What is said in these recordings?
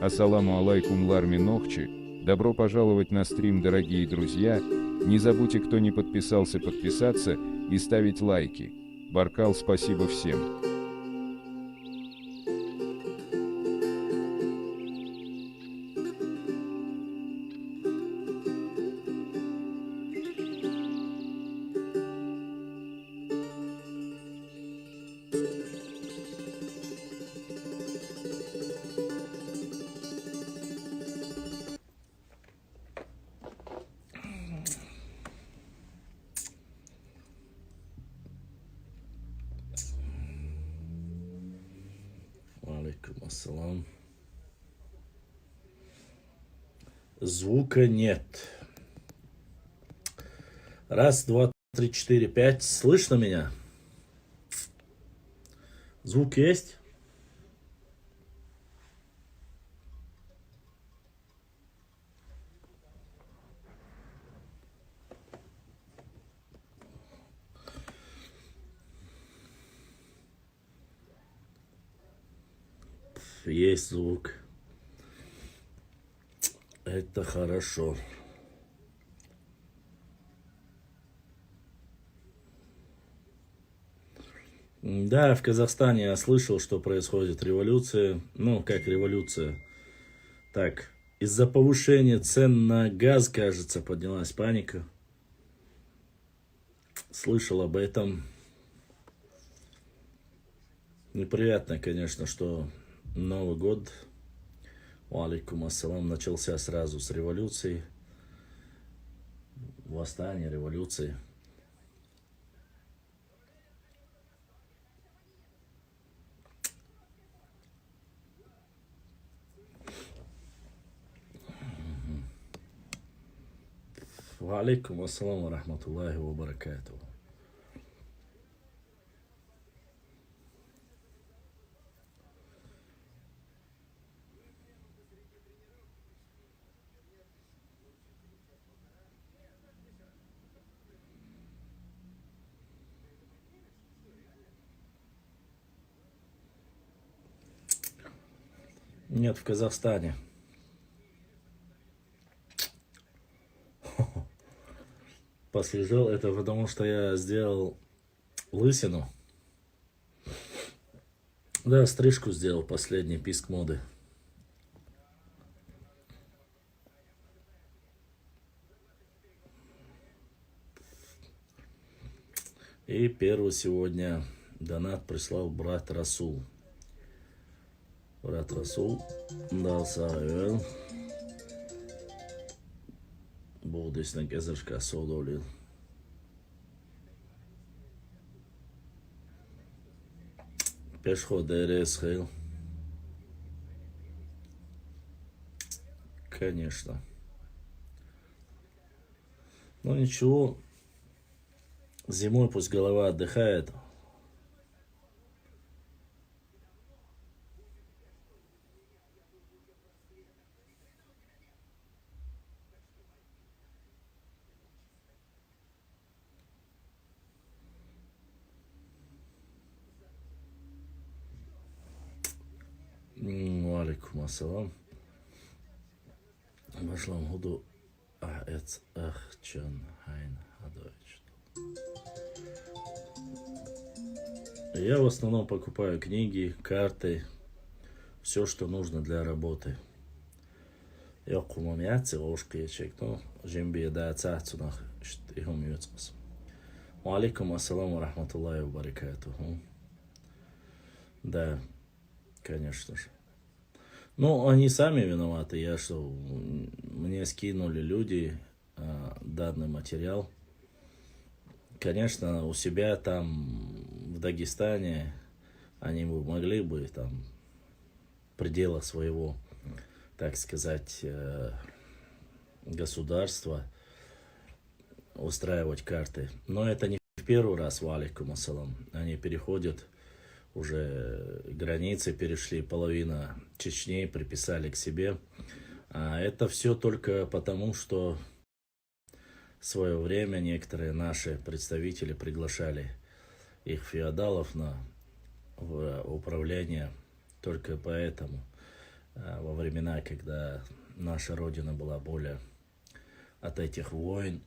Ассаламу алейкум ларми нохчи. Добро пожаловать на стрим, дорогие друзья. Не забудьте, кто не подписался, подписаться и ставить лайки. Баркал, спасибо всем. Алейкум ассалам. Звука нет. Раз, два, три, четыре, пять. Слышно меня? Звук есть? Есть звук. Это хорошо. Да, в Казахстане я слышал, что происходит революция. Ну, как революция. Так, из-за повышения цен на газ, кажется, поднялась паника. Слышал об этом. Неприятно, конечно, что Новый год, алейкум ассалам, начался сразу с революции. Восстания, революции. Алейкум ассалам ва рахматуллахи ва баракатуху. Нет, в Казахстане. Посвежел, это потому что я сделал лысину. Да, стрижку сделал, последний писк моды. И первый сегодня донат прислал брат Расул. Брат Расул дал совет. Будущий кезершка содолил. Пешход РСХЛ. Конечно. Ну ничего. Зимой пусть голова отдыхает. Алейкум ассалам. Башлам худу аэц ахчан хайн хадойч. Я в основном покупаю книги, карты, все, что нужно для работы. Я кумамяци ложка ячек, но жембе да цацунах ихом юцмас. Алейкум ассалам ва рахматуллахи ва баракатуху. Да, конечно же. Ну, они сами виноваты. Я что, мне скинули люди данный материал. Конечно, у себя там в Дагестане они бы могли бы там в пределах своего, так сказать, государства устраивать карты. Но это не в первый раз, валикум ассалам. Они переходят уже границы, перешли, половина Чечни приписали к себе. А это все только потому, что в свое время некоторые наши представители приглашали их феодалов на управление. Только поэтому во времена, когда наша родина была более от этих войн,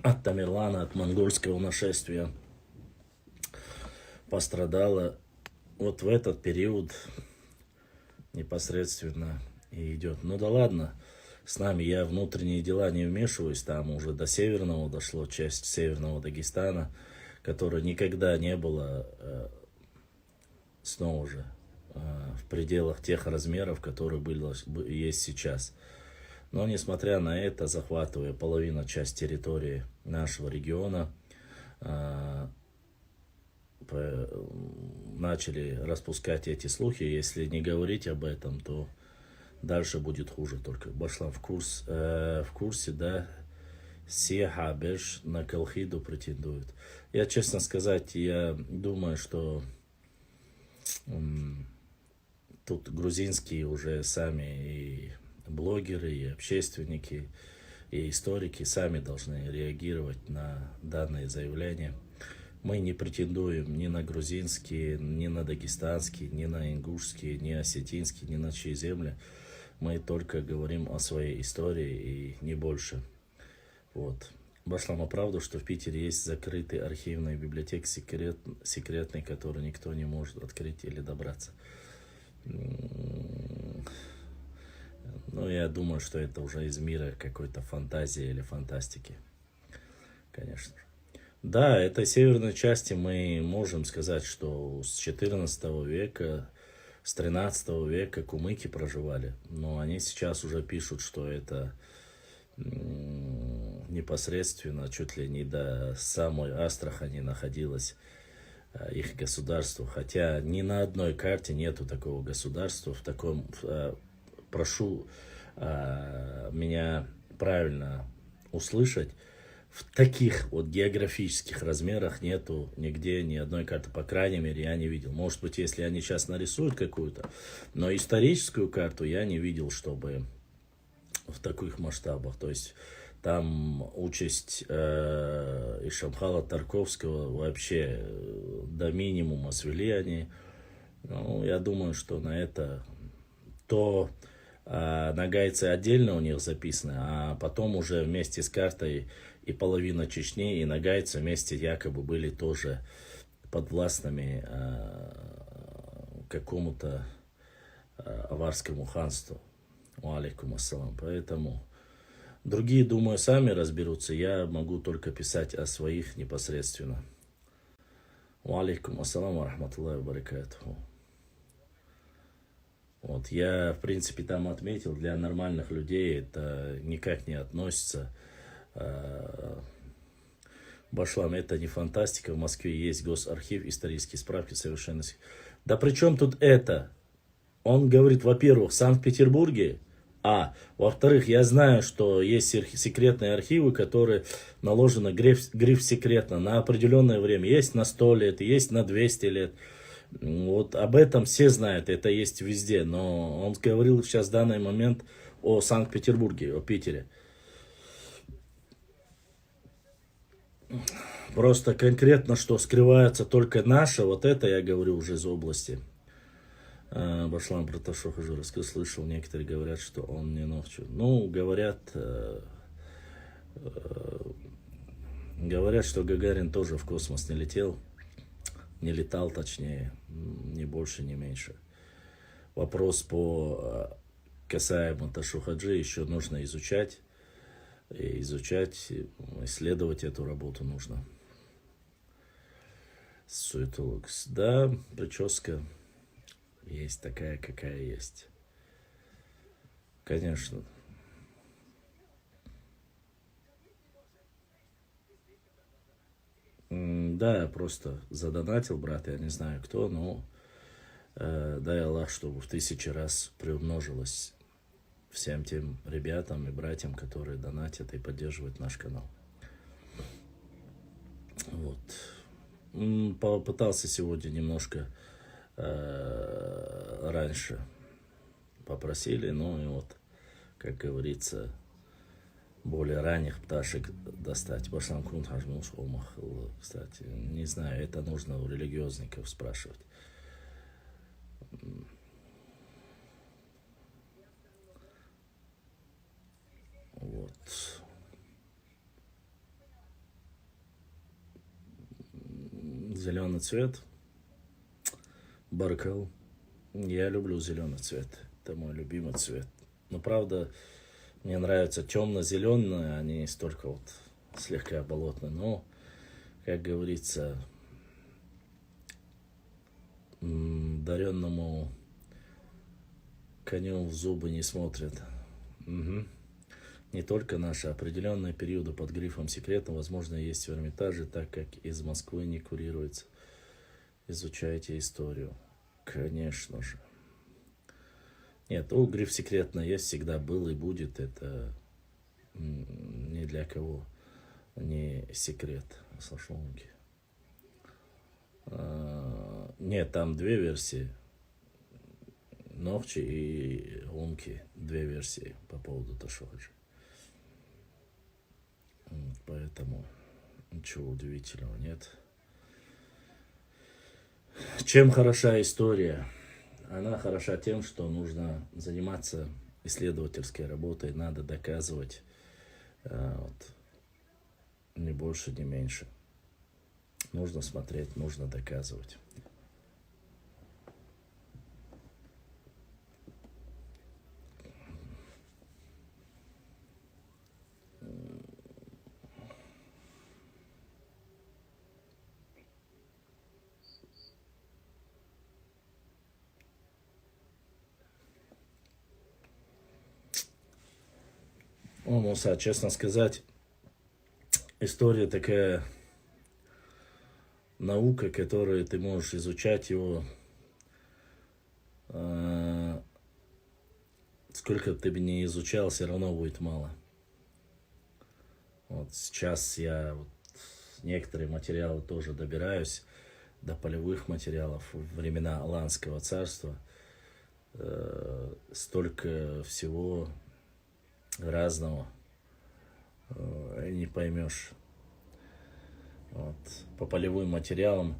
от Тамерлана, от монгольского нашествия пострадала. Вот в этот период непосредственно и идет. Ну да ладно, с нами я внутренние дела не вмешиваюсь, там уже до Северного дошло, часть Северного Дагестана, которая никогда не была снова же в пределах тех размеров, которые есть сейчас. Но несмотря на это, захватывая половину часть территории нашего региона, начали распускать эти слухи. Если не говорить об этом, то дальше будет хуже. Только Башлам в курсе, да, все Хабеш на Колхиду претендуют. Я, честно сказать, я думаю, что тут грузинские уже сами и блогеры, и общественники, и историки сами должны реагировать на данные заявления. Мы не претендуем ни на грузинские, ни на дагестанские, ни на ингушские, ни осетинские, ни на чьи земли. Мы только говорим о своей истории и не больше. Вот. Башлама правду, что в Питере есть закрытый архивный библиотек секретный, который никто не может открыть или добраться. Но я думаю, что это уже из мира какой-то фантазии или фантастики. Конечно же. Да, этой северной части мы можем сказать, что с 14 века, с 13 века кумыки проживали. Но они сейчас уже пишут, что это непосредственно чуть ли не до самой Астрахани находилось их государство. Хотя ни на одной карте нету такого государства. В таком, прошу меня правильно услышать, в таких вот географических размерах нету нигде ни одной карты. По крайней мере, я не видел. Может быть, если они сейчас нарисуют какую-то, но историческую карту я не видел, чтобы в таких масштабах. То есть там участь Ишамхала Тарковского вообще до минимума свели они. Ну, я думаю, что на это то нагайцы отдельно у них записаны, а потом уже вместе с картой и половина Чечни, и нагайцы вместе якобы были тоже подвластными какому-то аварскому ханству. Алейкум ассалам. Поэтому другие, думаю, сами разберутся. Я могу только писать о своих непосредственно. Алейкум ассалам ва рахматуллахи ва баракатуху. Вот, я, в принципе, там отметил, для нормальных людей это никак не относится. Башлам, это не фантастика. В Москве есть госархив, исторические справки совершенно. Да при чем тут это? Он говорит, во-первых, в Санкт-Петербурге, во-вторых, я знаю, что есть секретные архивы, которые наложены гриф секретно на определенное время. Есть на 100 лет, есть на 200 лет. Вот об этом все знают, это есть везде. Но он говорил сейчас в данный момент о Санкт-Петербурге, о Питере. Просто конкретно, что скрывается только наше, вот это я говорю уже из области. Башлам Браташов уже слышал, некоторые говорят, что он не ночью. Ну, говорят, что Гагарин тоже в космос не летел. Не летал, точнее, ни больше, ни меньше. Вопрос по касаемо Ташухаджи еще нужно изучать. И исследовать эту работу нужно. Суетологс. Да, прическа есть такая, какая есть. Конечно. Да, я просто задонатил, брат, я не знаю кто, но дай Аллах, чтобы в 1000 раз приумножилось всем тем ребятам и братьям, которые донатят и поддерживают наш канал. Вот. Попытался сегодня немножко раньше. Попросили, ну и вот, как говорится, более ранних пташек достать. Кстати, не знаю, это нужно у религиозников спрашивать. Вот. Зеленый цвет. Баркал. Я люблю зеленый цвет. Это мой любимый цвет. Но правда, мне нравятся темно-зеленые, они столько вот слегка болотные. Но, как говорится, даренному коню в зубы не смотрят. Угу. Не только наши определенные периоды под грифом секретно, возможно, есть в Эрмитаже, так как из Москвы не курируется. Изучайте историю. Конечно же. Нет, гриф секретно есть, всегда был и будет. Это ни для кого не секрет. Слушалки. Нет, там две версии. Нохчи и Лунки. Две версии по поводу Ташоджи. Поэтому ничего удивительного нет. Чем хороша история? Она хороша тем, что нужно заниматься исследовательской работой, надо доказывать, ни больше, ни меньше. Нужно смотреть, нужно доказывать. Муса, честно сказать, история такая наука, которую ты можешь изучать его, сколько ты бы не изучал, все равно будет мало. Вот сейчас я некоторые материалы тоже добираюсь до полевых материалов в времена Аланского царства. Столько всего разного не поймешь. Вот. По полевым материалам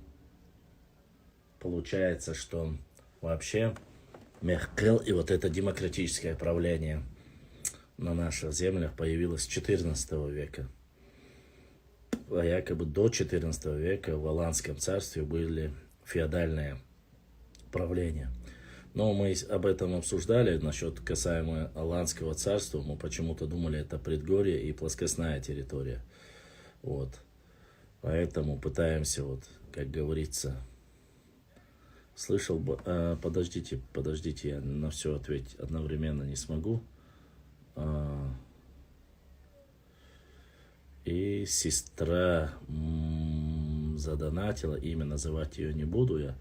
получается, что вообще Мехкел и вот это демократическое правление на наших землях появилось с XIV века. А якобы до XIV века в Аланском царстве были феодальные правления. Но мы об этом обсуждали, насчет касаемо Аланского царства. Мы почему-то думали, это предгорье и плоскостная территория. Вот. Поэтому пытаемся, как говорится, слышал бы... подождите, я на все ответить одновременно не смогу. И сестра задонатила, имя называть ее не буду я.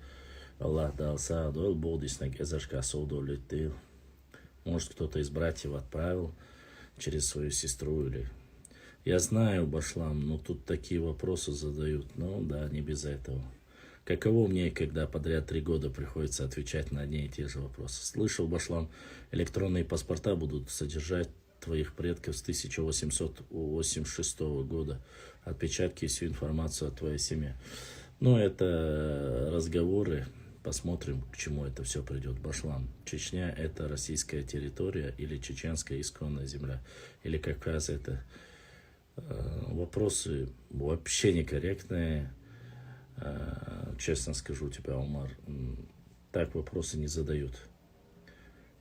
Аллах дал саадол, болдиснак эзашка соудолитил. Может, кто-то из братьев отправил через свою сестру или... Я знаю, Башлам, но тут такие вопросы задают. Ну да, не без этого. Каково мне, когда подряд 3 года приходится отвечать на одни и те же вопросы? Слышал, Башлам, электронные паспорта будут содержать твоих предков с 1886 года. Отпечатки и всю информацию о твоей семье. Ну, это разговоры. Посмотрим, к чему это все придет. Башлам. Чечня – это российская территория или чеченская исконная земля? Или Кавказ – это... Вопросы вообще некорректные. Честно скажу тебе, Умар, так вопросы не задают.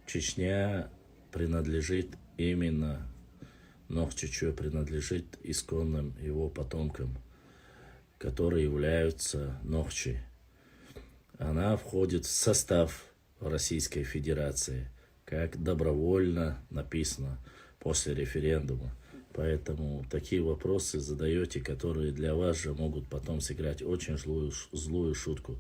Чечня принадлежит именно, Нохчичуэ принадлежит исконным его потомкам, которые являются Нохчи. Она входит в состав Российской Федерации, как добровольно написано после референдума. Поэтому такие вопросы задаете, которые для вас же могут потом сыграть очень злую шутку.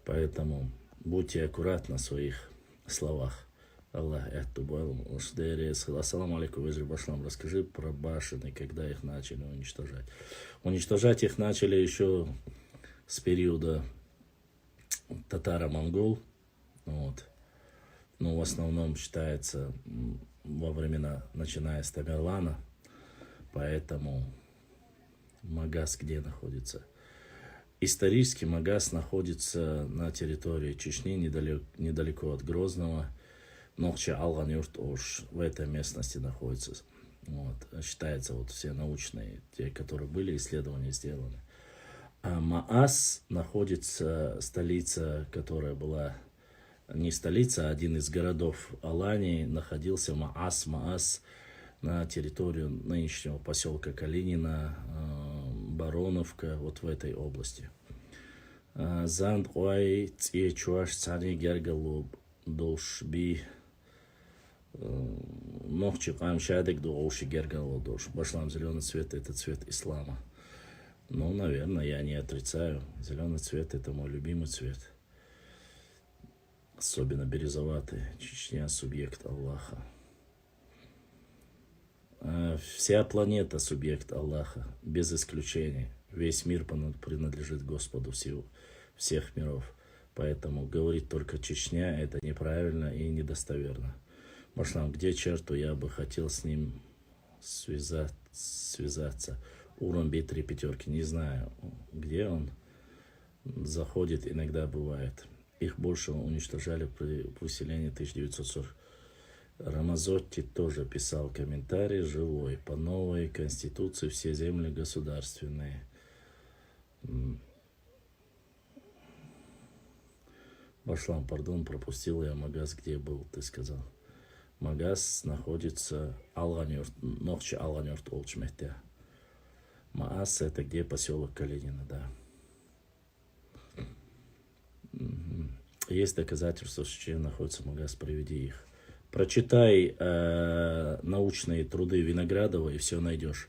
Поэтому будьте аккуратны в своих словах. Аллах эттубал. Ассаламу алейкум, Везир Башлам. Расскажи про башни, когда их начали уничтожать. Уничтожать их начали еще с периода татаро-монгол. Вот. Но в основном считается во времена, начиная с Тамерлана. Поэтому Магаз где находится? Исторически Магаз находится на территории Чечни, недалеко от Грозного. Нохча Алган-Юрт в этой местности находится. Вот, считается, вот все научные, те, которые были исследования сделаны. А Маас находится столица, которая была не столица, а один из городов Алании, находился Маас. Маас на территорию нынешнего поселка Калинина, Бароновка, вот в этой области. Занд Ой Cie Чуаш Цани Гергалуб Долшби Нохчи Кам Шадек Доуши Гергалу Дош. Башлам зеленый цвет — это цвет ислама. Ну, наверное, я не отрицаю. Зеленый цвет — это мой любимый цвет. Особенно бирюзоватый. Чечня — субъект Аллаха. Вся планета — субъект Аллаха, без исключения. Весь мир принадлежит Господу всех миров. Поэтому говорить только Чечня — это неправильно и недостоверно. Машлам, где черту я бы хотел с ним связаться? Уромби 3 пятерки, не знаю, где он заходит, иногда бывает. Их больше уничтожали при выселении 1940. Рамазотти тоже писал комментарий живой. По новой конституции все земли государственные. Башлам, пардон, пропустил я Магаз, где был, ты сказал. Магаз находится Нохчи Аланёрт Олчмехте. Маас — это где поселок Калинина, да. Есть доказательства, что находится Магаз, приведи их. Прочитай научные труды Виноградова и все найдешь.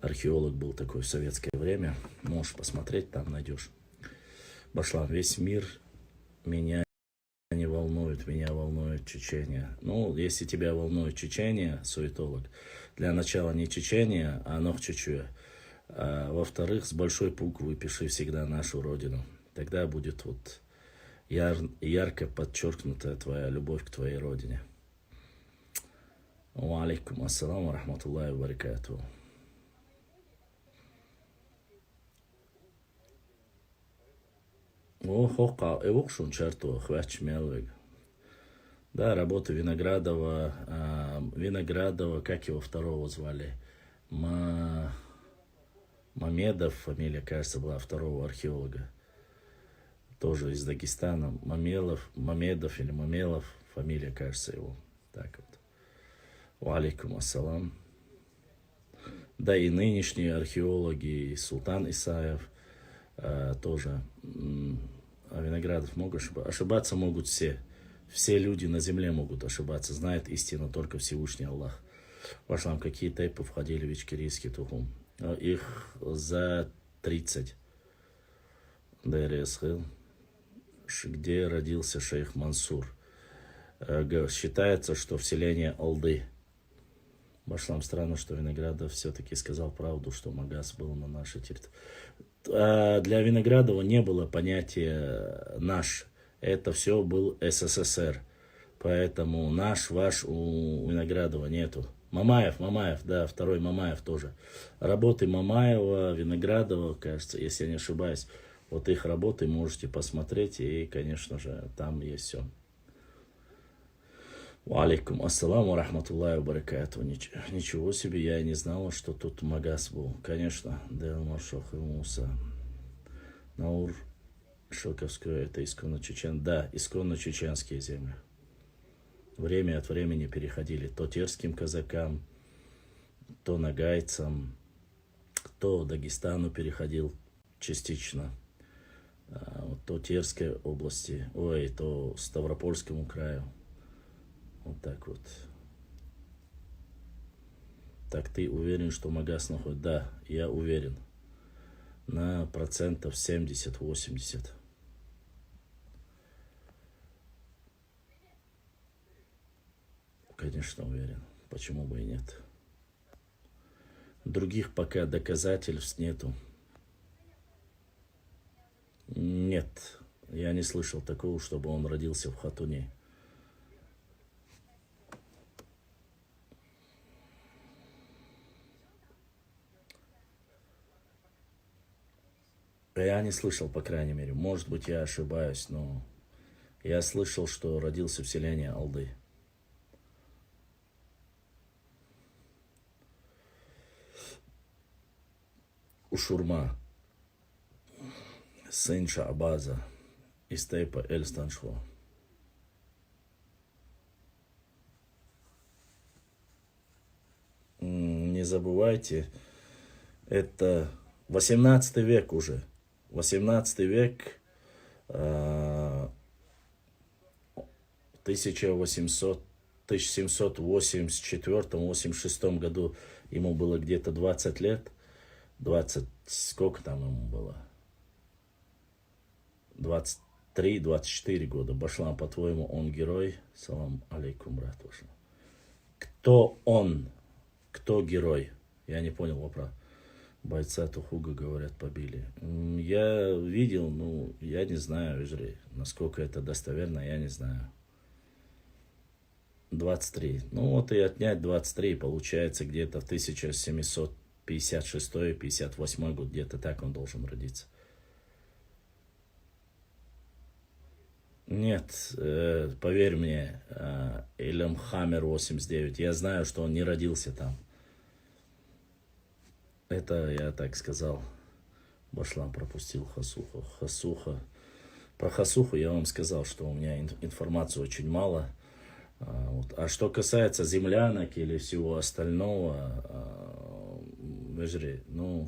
Археолог был такой в советское время. Можешь посмотреть, там найдешь. Башлам, весь мир меня не волнует, меня волнует Чечения. Ну, если тебя волнует Чечения, суетолог, для начала не Чечения, а Нохчичуя. Во-вторых, с большой буквы пиши всегда нашу родину. Тогда будет вот ярко подчеркнута твоя любовь к твоей родине. Ва алейкум ассалам ва рахматуллахи ва баракатуху. Эвокшун черту хвач мелвег. Да, работа Виноградова. Виноградова, как его второго звали? Мамедов, фамилия, кажется, была второго археолога. Тоже из Дагестана. Мамедов или Мамелов, фамилия, кажется, его. Так вот. Ва алейкум ассалам. Да и нынешние археологи, и Султан Исаев тоже. А Виноградов мог ошибаться могут все. Все люди на земле могут ошибаться. Знает истину только Всевышний Аллах. Вашлам, какие тайпы входили в ичкерийский тухум? Их за 30. ДРСХ, где родился шейх Мансур. Считается, что вселение Алды. Башлам, странно, что Виноградов все-таки сказал правду, что Магаз был на нашей территории. Для Виноградова не было понятия «наш». Это все был СССР. Поэтому наш, ваш у Виноградова нету. Мамаев, да, второй Мамаев тоже. Работы Мамаева, Виноградова, кажется, если я не ошибаюсь. Вот их работы можете посмотреть, и, конечно же, там есть все. Ва алейкум ассалам ва рахматуллахи ва баракатуху. Ничего себе, я и не знала, что тут Магаз был. Конечно, Дел Маршох и Муса. Наур Шелковское — это исконно чечен. Да, исконно чеченские земли. Время от времени переходили то терским казакам, то нагайцам, то Дагестану переходил частично, то Терской области, то Ставропольскому краю. Вот так вот. Так ты уверен, что Магаз находит? Да, я уверен. На процентов 70-80. Конечно, уверен. Почему бы и нет? Других пока доказательств нету. Нет, я не слышал такого, чтобы он родился в Хатуне. Я не слышал, по крайней мере. Может быть, я ошибаюсь, но я слышал, что родился в селении Алды. Ушурма, сын Шаабаза из тейпа Эльстаншо. Не забывайте, это 18 век уже. 18 век, 1784-86 году ему было где-то 20 лет. 20, сколько там ему было? 23-24 года. Башлам, по-твоему, он герой? Салам алейкум, брат. Кто он? Кто герой? Я не понял вопрос. Бойца Тухуга, говорят, побили. Я видел, я не знаю, насколько это достоверно, я не знаю. 23. Вот и отнять 23, получается где-то в 1756-58 год, где-то так он должен родиться. Нет, поверь мне, Илям Хаммер 89, я знаю, что он не родился там. Это я так сказал. Башлам пропустил Хасуху. Про Хасуху я вам сказал, что у меня информации очень мало. А что касается землянок или всего остального,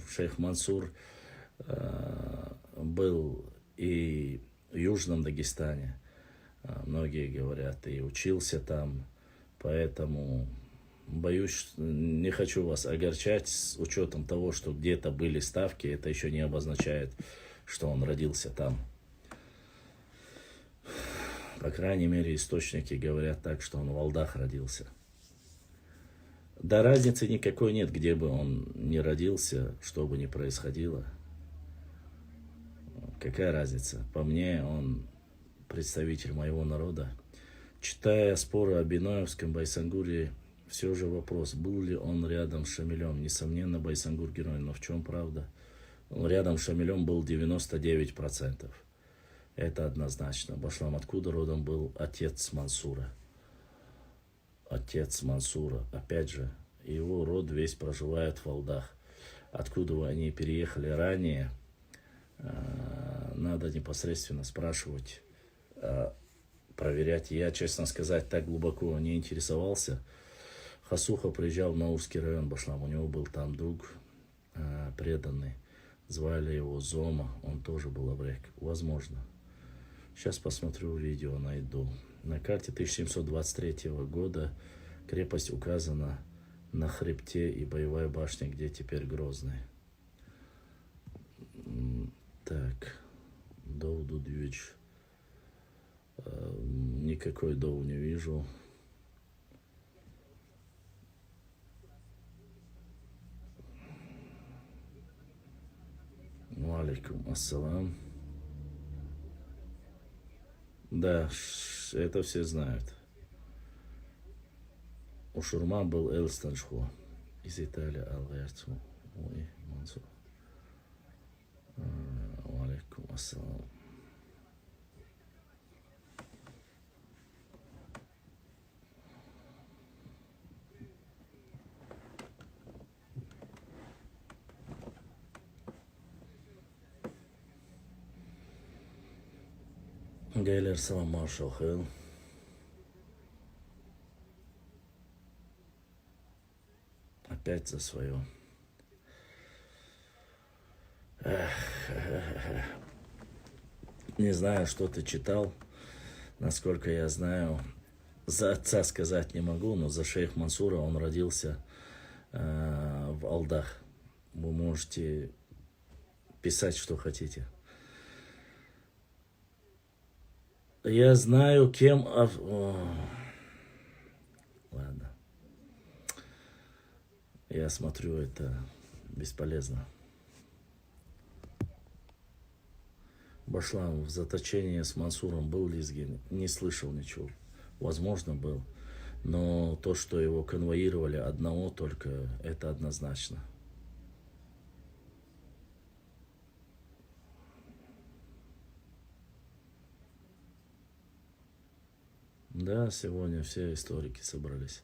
шейх Мансур был и в Южном Дагестане, многие говорят, и учился там, поэтому боюсь, не хочу вас огорчать с учетом того, что где-то были ставки, это еще не обозначает, что он родился там. По крайней мере, источники говорят так, что он в Алдах родился. Да разницы никакой нет, где бы он ни родился, что бы ни происходило. Какая разница? По мне, он представитель моего народа. Читая споры о Биноевском Байсангуре, все же вопрос, был ли он рядом с Шамилем. Несомненно, Байсангур герой, но в чем правда? Рядом с Шамилем был 99%. Это однозначно. Башлам, откуда родом был отец Мансура? Отец Мансура, опять же, его род весь проживает в Алдах. Откуда они переехали ранее, надо непосредственно спрашивать, проверять. Я, честно сказать, так глубоко не интересовался. Хасуха приезжал в Наурский район, Башлам, у него был там друг преданный, звали его Зома, он тоже был абрек, возможно. Сейчас посмотрю видео, найду. На карте 1723 года крепость указана на хребте и боевая башня, где теперь Грозный. Так, Доу Дудвич. Никакой Доу не вижу. Алейкум ассалам. Да, это все знают. Ушурма был Эльстаншхо из Италии, Алгерцу. Ой, Мансур. Алейкум ассалам. Гейлер салам маршал хэл. Опять за свое. Не знаю, что ты читал. Насколько я знаю, за отца сказать не могу, но за шейх Мансура он родился в Алдах. Вы можете писать, что хотите. Я знаю, кем... Ладно. Я смотрю, это бесполезно. Башлам, в заточении с Мансуром был Лизгин? Не слышал ничего. Возможно, был. Но то, что его конвоировали одного только, это однозначно. Да, сегодня все историки собрались.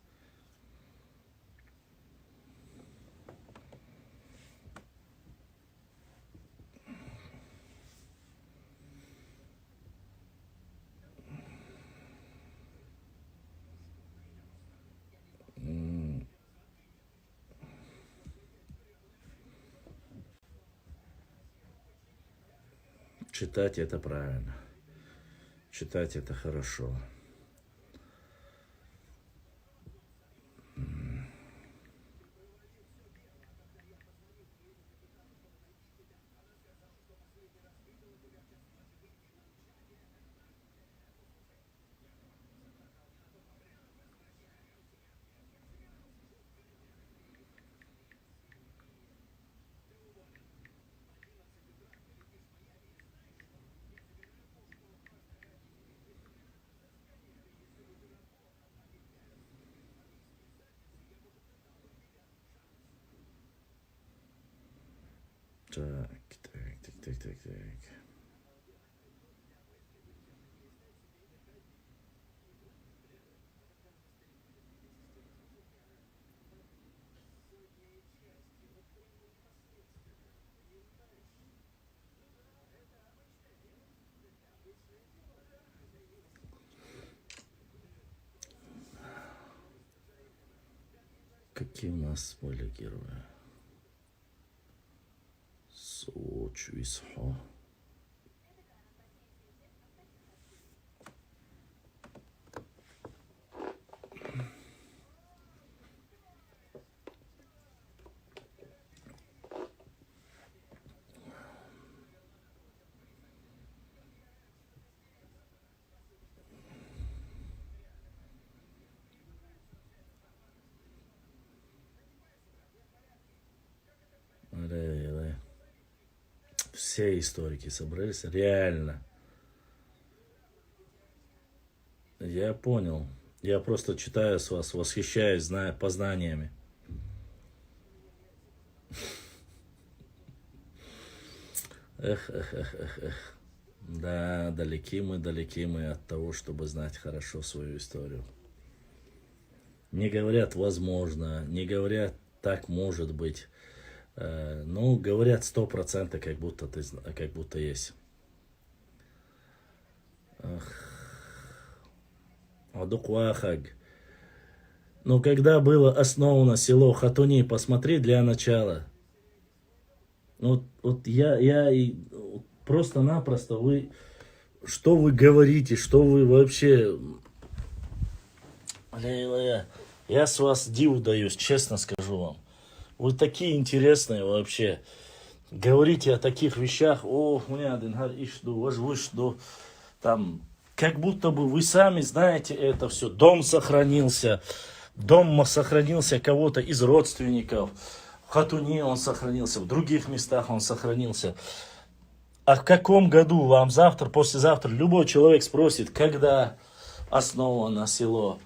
читать это правильно. Читать это хорошо. Так. Какие у нас были герои? Сочувствие. Все историки собрались, реально. Я понял. Я просто читаю с вас, восхищаюсь, зная познаниями. Эх. Да, далеки мы от того, чтобы знать хорошо свою историю. Не говорят «возможно», не говорят «так может быть». Ну, говорят 100%, как будто есть. Адуквахаг. Но когда было основано село Хатуни, посмотри для начала. Вот я просто-напросто что вы говорите, что вы вообще... Я с вас диву даюсь, честно скажу вам. Вы такие интересные вообще. Говорите о таких вещах. Там, как будто бы вы сами знаете это все. Дом сохранился кого-то из родственников. В Хатуне он сохранился, в других местах он сохранился. А в каком году вам завтра, послезавтра любой человек спросит, когда основано село?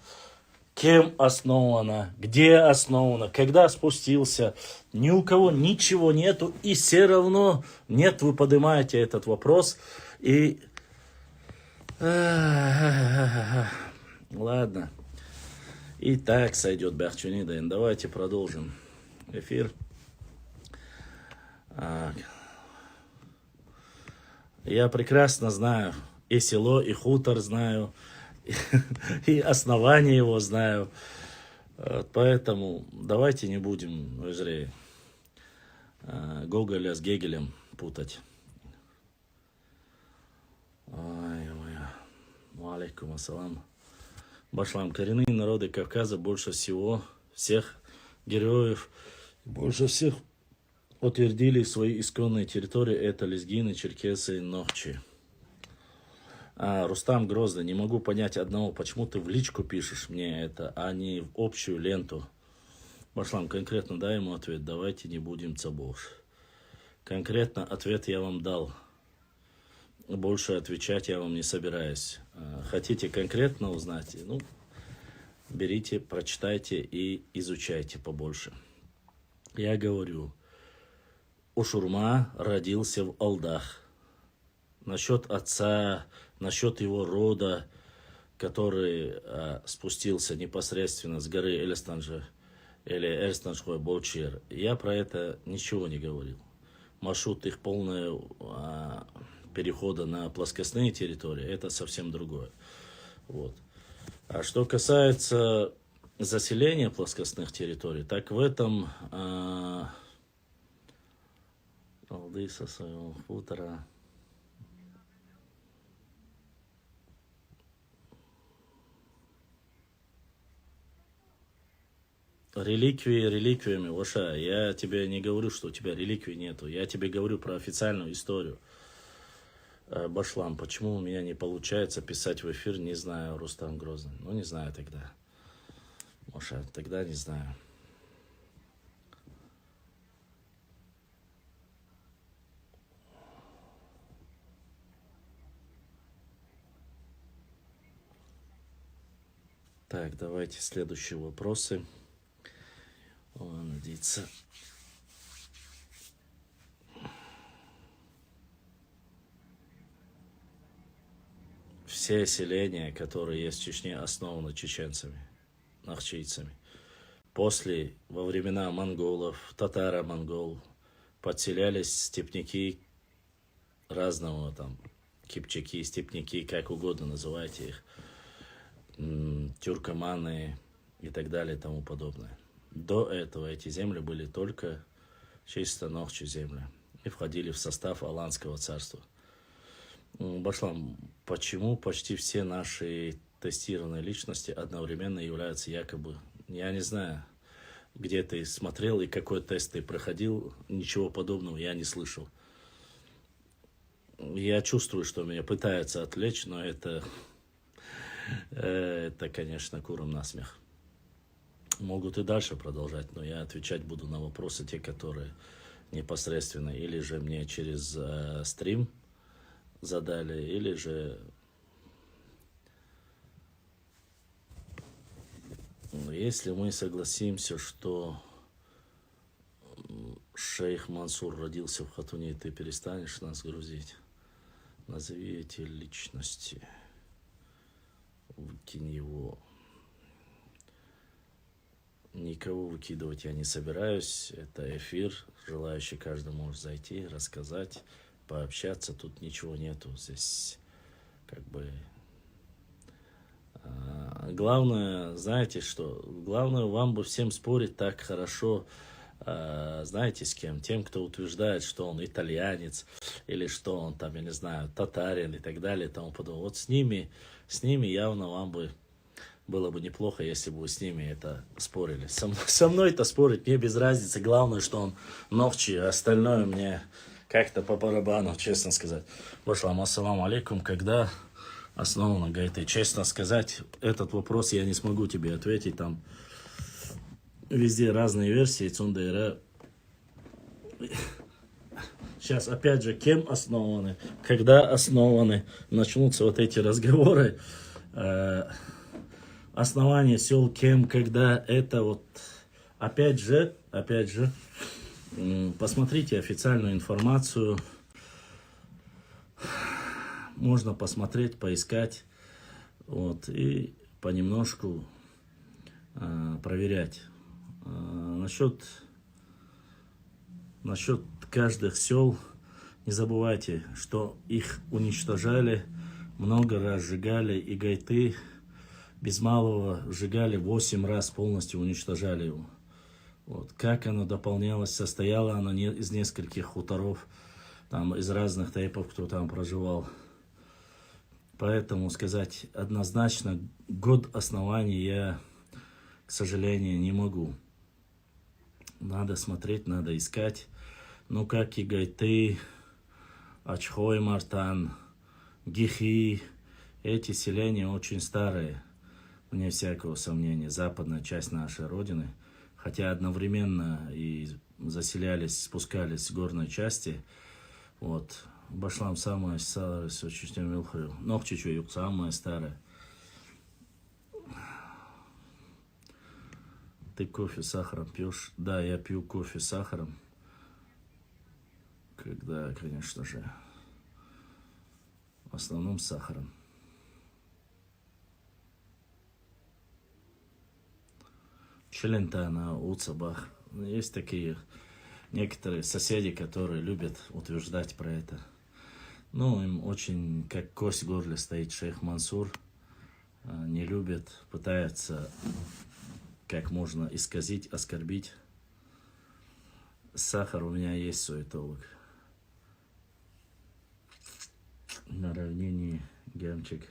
Кем основано, где основано, когда спустился. Ни у кого ничего нету, и все равно нет, вы поднимаете этот вопрос. И... Ладно. И так сойдет Бахчунидайн. Давайте продолжим эфир. Я прекрасно знаю и село, и хутор знаю, и основание его знаю. Поэтому давайте не будем, Гоголя с Гегелем путать. Алейкум ассалам. Башлам. Коренные народы Кавказа больше всех героев, больше всех утвердили свои исконные территории. Это лезгины, черкесы и нохчи. Рустам Грозный, не могу понять одного, почему ты в личку пишешь мне это, а не в общую ленту. Башлам, конкретно дай ему ответ, давайте не будем цабош. Конкретно ответ я вам дал. Больше отвечать я вам не собираюсь. Хотите конкретно узнать? Ну, берите, прочитайте и изучайте побольше. Я говорю, Ушурма родился в Алдах. Насчет отца, насчет его рода, который спустился непосредственно с горы Эльстанжа или Эльстанжхой Болчир, я про это ничего не говорил. Маршрут их полного перехода на плоскостные территории, это совсем другое. Вот. А что касается заселения плоскостных территорий, так в этом Алды со своего хутора. Реликвии реликвиями, Воша. Я тебе не говорю, что у тебя реликвий нету. Я тебе говорю про официальную историю. Башлам, почему у меня не получается писать в эфир, не знаю, Рустам Грозный. Ну, не знаю тогда. Воша, тогда не знаю. Так, давайте следующие вопросы. О, надеяться. Все селения, которые есть в Чечне, основаны чеченцами, нахчийцами. После, во времена монголов, татаро-монгол, подселялись степняки разного там, кипчаки, степняки, как угодно называйте их, тюркоманы и так далее и тому подобное. До этого эти земли были только чисто нохчи земли и входили в состав Аланского царства. Башлам, почему почти все наши тестированные личности одновременно являются якобы, я не знаю, где ты смотрел и какой тест ты проходил, ничего подобного я не слышал. Я чувствую, что меня пытаются отвлечь, но это конечно, курам насмех. Могут и дальше продолжать, но я отвечать буду на вопросы, те, которые непосредственно или же мне через стрим задали, или же если мы согласимся, что шейх Мансур родился в Хатуне, ты перестанешь нас грузить. Назови эти личности. Выкинь его. Никого выкидывать я не собираюсь. Это эфир. Желающий каждый может зайти, рассказать, пообщаться. Тут ничего нету. Здесь как бы... Главное, знаете что? Главное вам бы всем спорить так хорошо, знаете, с кем? Тем, кто утверждает, что он итальянец, или что он там, я не знаю, татарин и так далее и тому подобное. Вот с ними явно вам бы было бы неплохо, если бы вы с ними это спорили. Со мной-то спорить мне без разницы. Главное, что он ногчи, а остальное мне как-то по барабану, честно сказать. Башлам, ассаламу алейкум, когда основано гайты? Честно сказать, этот вопрос я не смогу тебе ответить. Там везде разные версии. Цундейра. Сейчас, опять же, кем основаны, когда основаны, начнутся вот эти разговоры. Основание сел, кем, когда, это вот, опять же, посмотрите официальную информацию. Можно посмотреть, поискать, вот, и понемножку проверять. Насчет каждых сел, не забывайте, что их уничтожали, много раз сжигали, и гайты без малого сжигали 8 раз, полностью уничтожали его. Вот. Как оно дополнялось, состояло оно из нескольких хуторов, там, из разных тайпов, кто там проживал. Поэтому сказать однозначно, год основания я, к сожалению, не могу. Надо смотреть, надо искать. Ну, как и гайты, Ачхой, Мартан, Гихи, эти селения очень старые, вне всякого сомнения, западная часть нашей родины. Хотя одновременно и заселялись, спускались с горной части. Вот. Башлам самое старое, с очень милхаю. Ногчичу юг самое старое. Ты кофе с сахаром пьешь? Да, я пью кофе с сахаром. Когда, конечно же, в основном с сахаром. Челента на Уцабах. Есть такие некоторые соседи, которые любят утверждать про это. Ну, им очень, как кость в горле стоит шейх Мансур. Не любят, пытаются как можно исказить, оскорбить. Сахар у меня есть суетолог. На равнине Гямчик.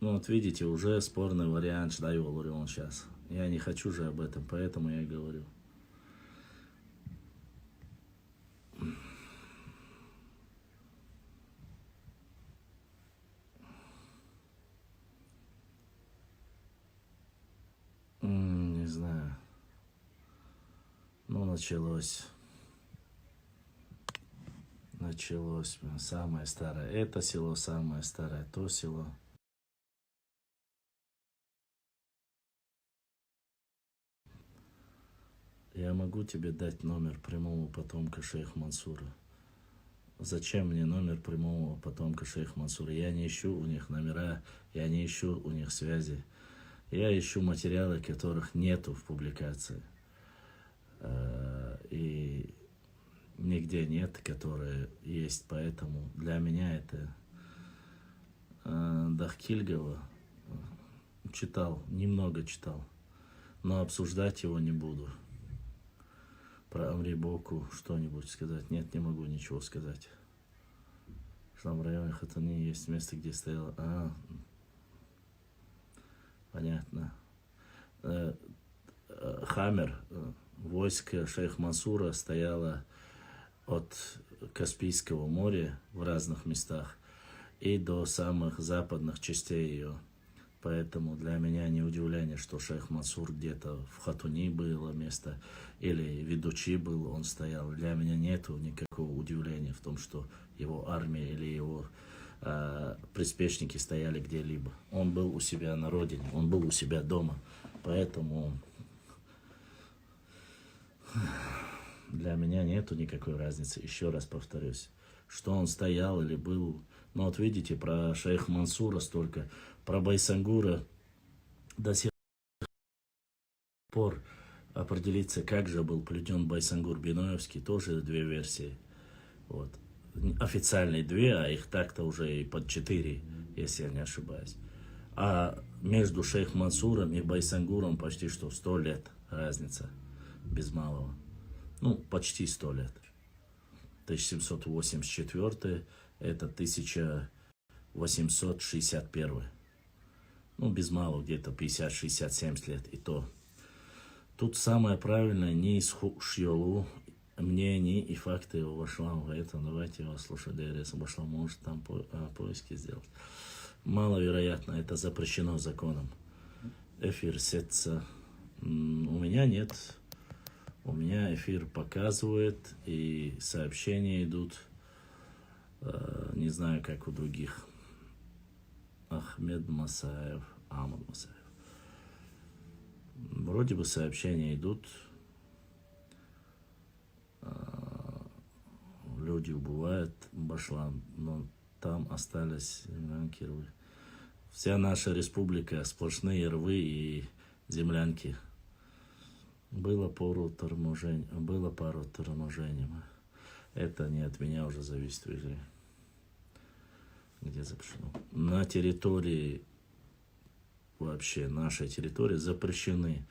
Ну вот видите, уже спорный вариант, что я говорю он сейчас. Я не хочу же об этом, поэтому я и говорю. Не знаю. Ну, началось. Началось. Самое старое это село, самое старое то село. Я могу тебе дать номер прямого потомка шейх Мансура. Зачем мне номер прямого потомка шейх Мансура? Я не ищу у них номера, я не ищу у них связи. Я ищу материалы, которых нету в публикации. И нигде нет, которые есть. Поэтому для меня это Дахкильгова читал, немного читал, но обсуждать его не буду. Про Амри Боку что-нибудь сказать? Нет, не могу ничего сказать. Что там в районе Хатани есть место, где стояло... Понятно. Хаммер, войско шейх Мансура стояло от Каспийского моря в разных местах и до самых западных частей ее. Поэтому для меня не удивление, что шейх Мансур где-то в Хатуни было место, или в Ведучи был, он стоял. Для меня нету никакого удивления в том, что его армия или его приспешники стояли где-либо. Он был у себя на родине, он был у себя дома. Поэтому для меня нету никакой разницы. Еще раз повторюсь, что он стоял или был. Ну вот видите, про шейх Мансура столько, про Байсангура до сих пор определиться, как же был плетен Байсангур Биноевский, тоже две версии. Вот. Официальные две, а их так-то уже и под 4, если я не ошибаюсь. А между шейх Мансуром и Байсангуром почти что 100 лет разница, без малого. Ну, почти 100 лет. 1784, это 1861. Ну, без малого, где-то 50-60-70 лет, и то. Тут самое правильное, не из Шьолу, мнений и факты его Башлама. Поэтому давайте его слушать, ДРС Башлам может там поиски сделать. Маловероятно, это запрещено законом. Эфир сетца. У меня нет. У меня эфир показывает, и сообщения идут. Не знаю, как у других. Ахмед Масаев, Ахмад Масаев. Вроде бы сообщения идут. Люди убывают, Башлам, но там остались землянки, рвы. Вся наша республика сплошные рвы и землянки. Было пару торможений. Это не от меня уже зависит, или где запрещено. На территории, вообще нашей территории, запрещены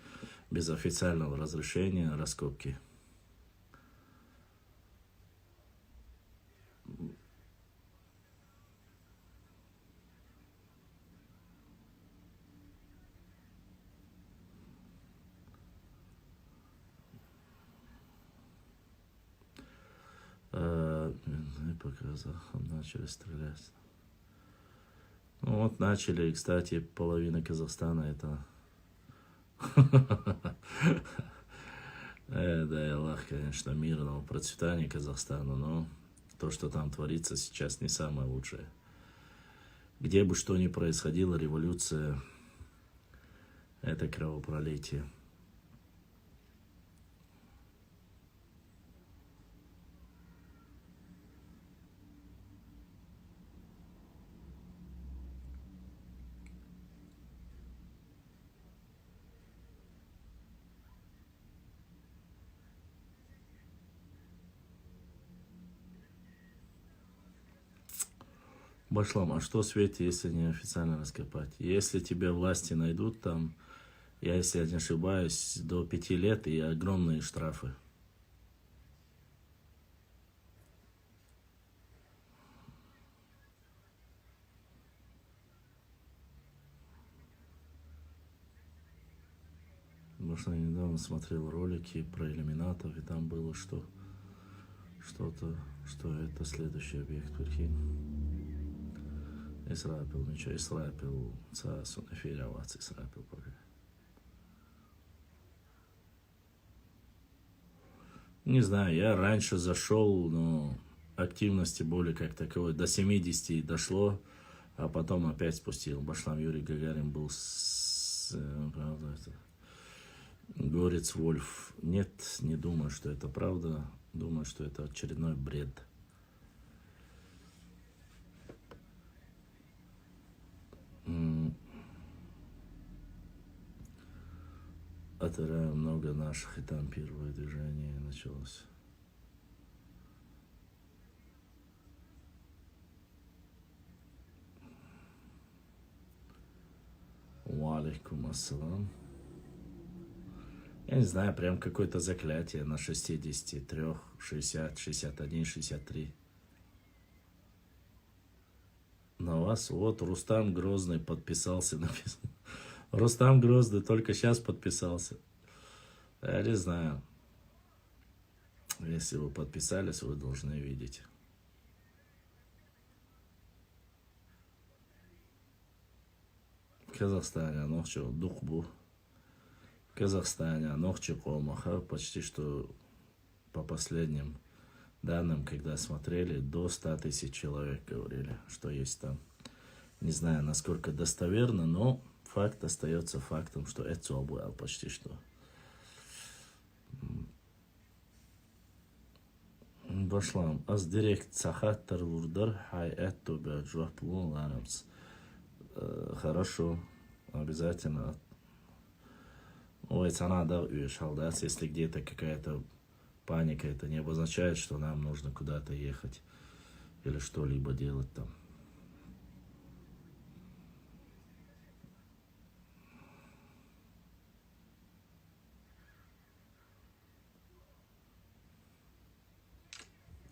без официального разрешения раскопки. По казахам начали стрелять. Ну вот начали, кстати, половина Казахстана это... Дай Аллах, конечно, мирного процветания Казахстана, но то, что там творится сейчас, не самое лучшее. Где бы что ни происходило, революция – это кровопролитие. Башлам, а что в свете, если не официально раскопать? Если тебя власти найдут там, я, если я не ошибаюсь, до 5 лет и огромные штрафы. Потому я недавно смотрел ролики про иллюминатов, и там было, что это следующий объект, прикинь. Исрапил, ничего, Исрапил, царь, эфирявац, Исрапил, пока. Не знаю, я раньше зашел, но активности более как таковой, до 70 дошло, а потом опять спустил. Башлам Юрий Гагарин был правда, это Горец Вольф. Нет, не думаю, что это правда. Думаю, что это очередной бред. Отыраем много наших, и там первое движение началось. Валейкум ассалам. Я не знаю, прям какое-то заклятие на 63, 60, 61, 63. На вас вот Рустам Грозный подписался, написано. Рустам Грозный только сейчас подписался. Я не знаю. Если вы подписались, вы должны видеть. В Казахстане ночью Духбу. В Казахстане ночью Колмаха почти что по последним данным, когда смотрели, до 100 тысяч человек говорили, что есть там. Не знаю, насколько достоверно, но факт остается фактом, что это был почти что. Башлам. Аз директ сахаттар вурдар хай эту бяджуаплу ларамс. Хорошо, обязательно. Ой, цена да, если где-то какая-то паника, это не обозначает, что нам нужно куда-то ехать или что-либо делать там.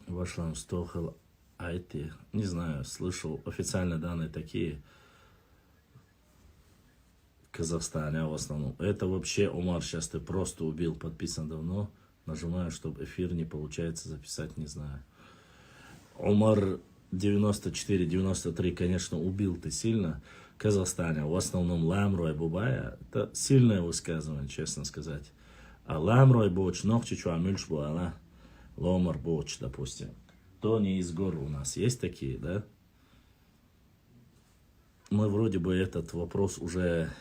Вашлам Стохел Айти. Не знаю, слышал, официальные данные такие. В Казахстане в основном. Это вообще, Умар, сейчас ты просто убил, подписан давно. Нажимаю, чтобы эфир не получается записать, не знаю. Умар 94-93, конечно, убил ты сильно. В Казахстане в основном Ламрой Бубая. Это сильное высказывание, честно сказать. А Ламрой Боч, Нохчичу Амюльш Буала, Ломар Боч, допустим. То не из гор у нас есть такие, да? Мы вроде бы этот вопрос уже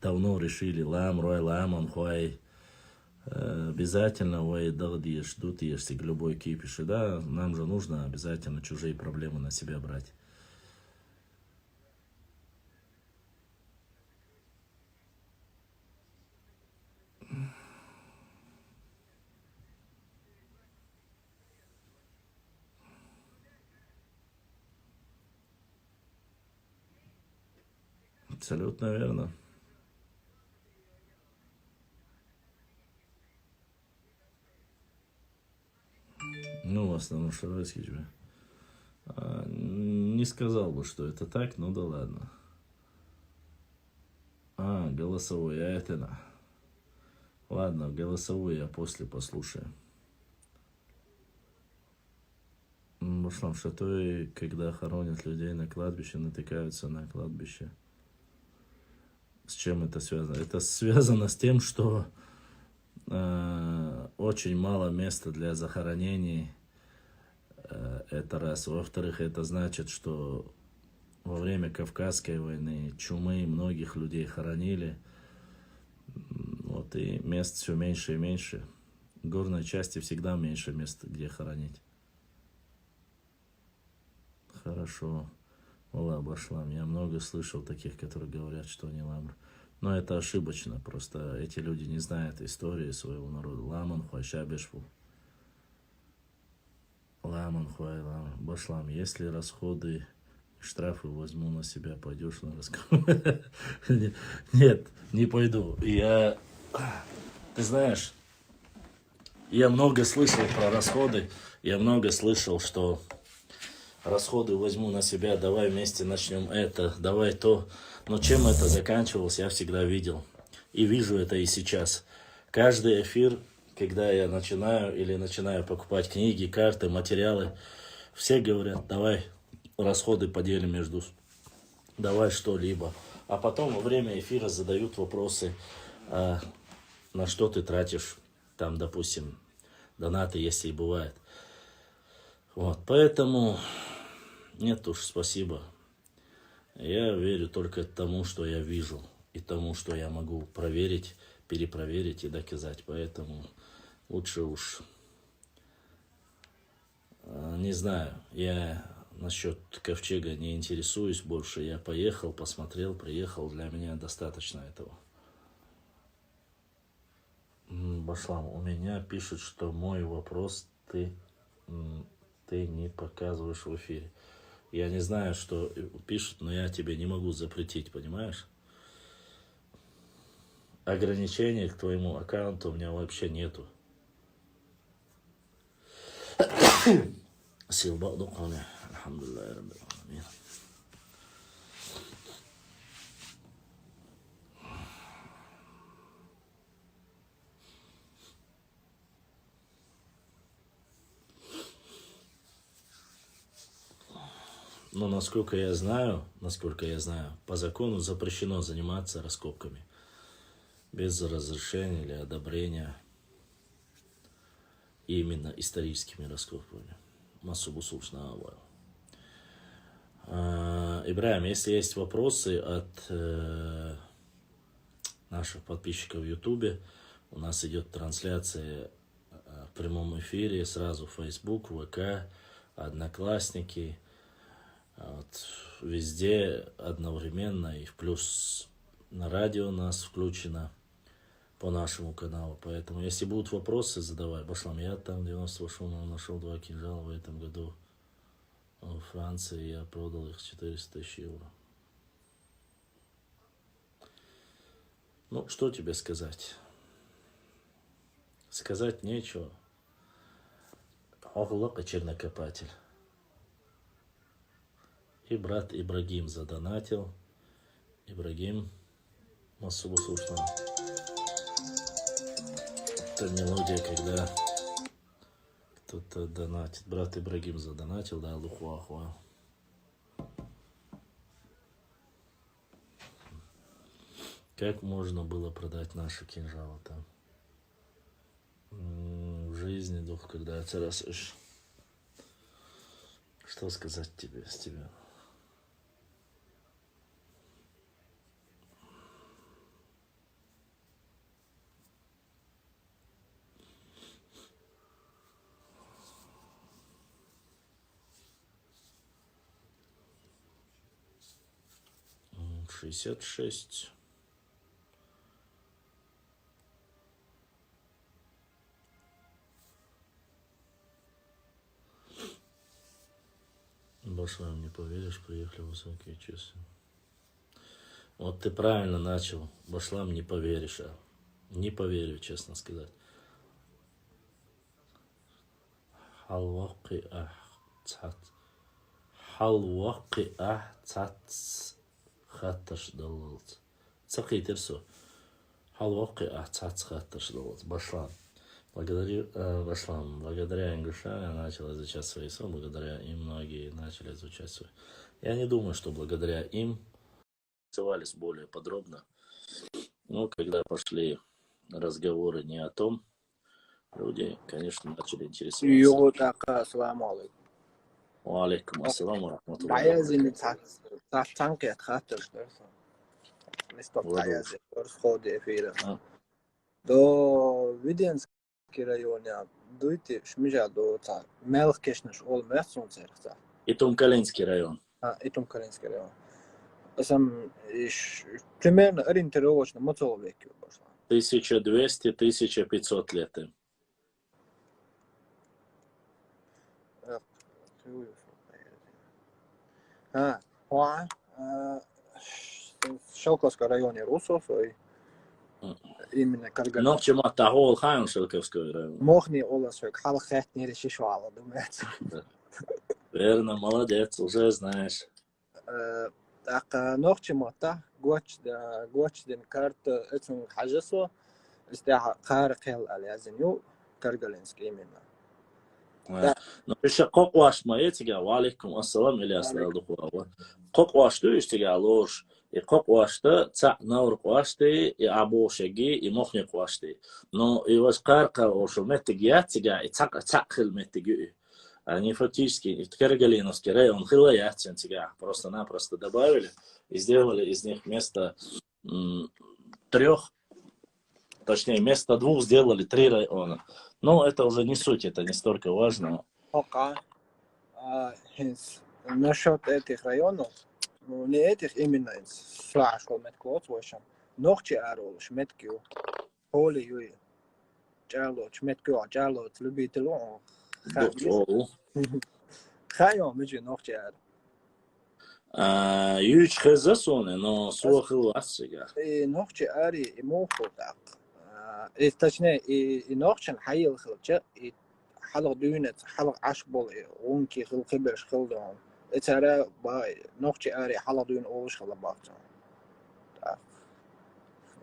давно решили. Ламрой, Ламан, Хуай. Обязательно ой, дагдиешь, дутиешься к любой кипиши, да, нам же нужно обязательно чужие проблемы на себя брать. Абсолютно верно. Ну, в основном Шарайский тебе. Не сказал бы, что это так, ну да ладно. Голосовой, это на. Ладно, голосовой я после послушаю. Башлам Шатой, когда хоронят людей на кладбище, натыкаются на кладбище. С чем это связано? Это связано с тем, что очень мало места для захоронений. Это раз. Во-вторых, это значит, что во время Кавказской войны, чумы, многих людей хоронили. Вот и мест все меньше и меньше. В горной части всегда меньше места, где хоронить. Хорошо. Аллах Башлам. Я много слышал таких, которые говорят, что они ламр. Но это ошибочно. Просто эти люди не знают истории своего народа. Ламан хуайшабешфу. Ламан хуай ламан. Башлам. Если расходы, штрафы возьму на себя, пойдешь на разговор? Нет, не пойду. Ты знаешь, я много слышал про расходы. Я много слышал, что расходы возьму на себя, давай вместе начнем это, давай то. Но чем это заканчивалось, я всегда видел. И вижу это и сейчас. Каждый эфир, когда я начинаю покупать книги, карты, материалы, все говорят, давай расходы поделим между, давай что-либо. А потом во время эфира задают вопросы, на что ты тратишь, там, допустим, донаты, если и бывает. Вот, поэтому нет уж, спасибо. Я верю только тому, что я вижу, и тому, что я могу проверить, перепроверить и доказать. Поэтому лучше уж, не знаю, я насчет ковчега не интересуюсь больше. Я поехал, посмотрел, приехал, для меня достаточно этого. Башлам, у меня пишут, что мой вопрос ты не показываешь в эфире. Я не знаю, что пишут, но я тебе не могу запретить, понимаешь? Ограничений к твоему аккаунту у меня вообще нету. Сил ба'дуками. Алхамдулиллахи раббил аламин. Но насколько я знаю, по закону запрещено заниматься раскопками без разрешения или одобрения именно историческими раскопками. Масубу сушна. Ибрахим, если есть вопросы от наших подписчиков в Ютубе, у нас идет трансляция в прямом эфире сразу в Facebook, ВК, Одноклассники. Вот, везде одновременно, и плюс на радио у нас включено по нашему каналу. Поэтому, если будут вопросы, задавай. Башлам, я там 98-м нашел 2 кинжала в этом году в Франции. Я продал их 400 тысяч евро. Ну, что тебе сказать? Сказать нечего. Аллах и чернокопатель. И брат Ибрагим задонатил. Ибрагим, массову слушно. Это мелодия, когда кто-то донатит. Брат Ибрагим задонатил, да, лухуахуа. Как можно было продать наши кинжалы там? В жизни, дух, когда царасыш. Что сказать тебе, с тебя? — 66. Башлам, не поверишь, приехали высокие часы. Вот ты правильно начал. Башлам, не поверишь. Не поверю, честно сказать. Халваки цат. Халваки цат хатташ далалт. Цакай терсо. Халваки цат хатташ далалт. Башлам. Благодаря Ингуша я начал изучать свои слова, благодаря им многие начали изучать свои. Я не думаю, что благодаря им интересовались более подробно. Но когда пошли разговоры не о том, люди, конечно, начали интересоваться. Алейкум ассалам ва рахматуллахи. До Виденский район, дуйте, шмижа до Мелкешнеш, ол Мерсунцерца. Итум-Калинский район. Итум-Калинский район. Сам примерно ориентировочно моцол веки пошло. 1200-1500 лет им. Хуа, в Шелковском районе Русов, именно Карган. Но чему тахол хаем Шелковский район. Мохни оласвек, халхет не решишвала, думается. Верно, молодец, уже знаешь. نوختي ماتا قوتش دين كارت اسم حاجسو استاع قارق هل اليازنيو كارجلينسكي منا No еще kokwash маетига, валикум ассалам или асладухуава. Kokwash tu иштига лош. И kokwash-то ца наурквашты, и абошаги, и мохниквашты. Но и ваш карка ошу метигиатига, и цакхил метигю. Они фактически, в Каргалиновский район хилаятинтига просто-напросто добавили и сделали из них вместо 3, точнее, вместо 2 сделали 3 района. Но это уже не суть, это не столько важно. Насчет этих районов, ну не этих именно, слашкол меткот, в общем, ногти аролш меткю, поли юи, чарлоч меткю, чарлоч любителю, хайон между ногти ар. Юич хезасоне, но суахил асига. И ногти ари и мохотак. Точнее, и ногчен хайил хилча, и حلق دونت حلق عشبول ونكي خل خبرش خل دون اترى باي نوختي اري حلق دون اوش خل باقتون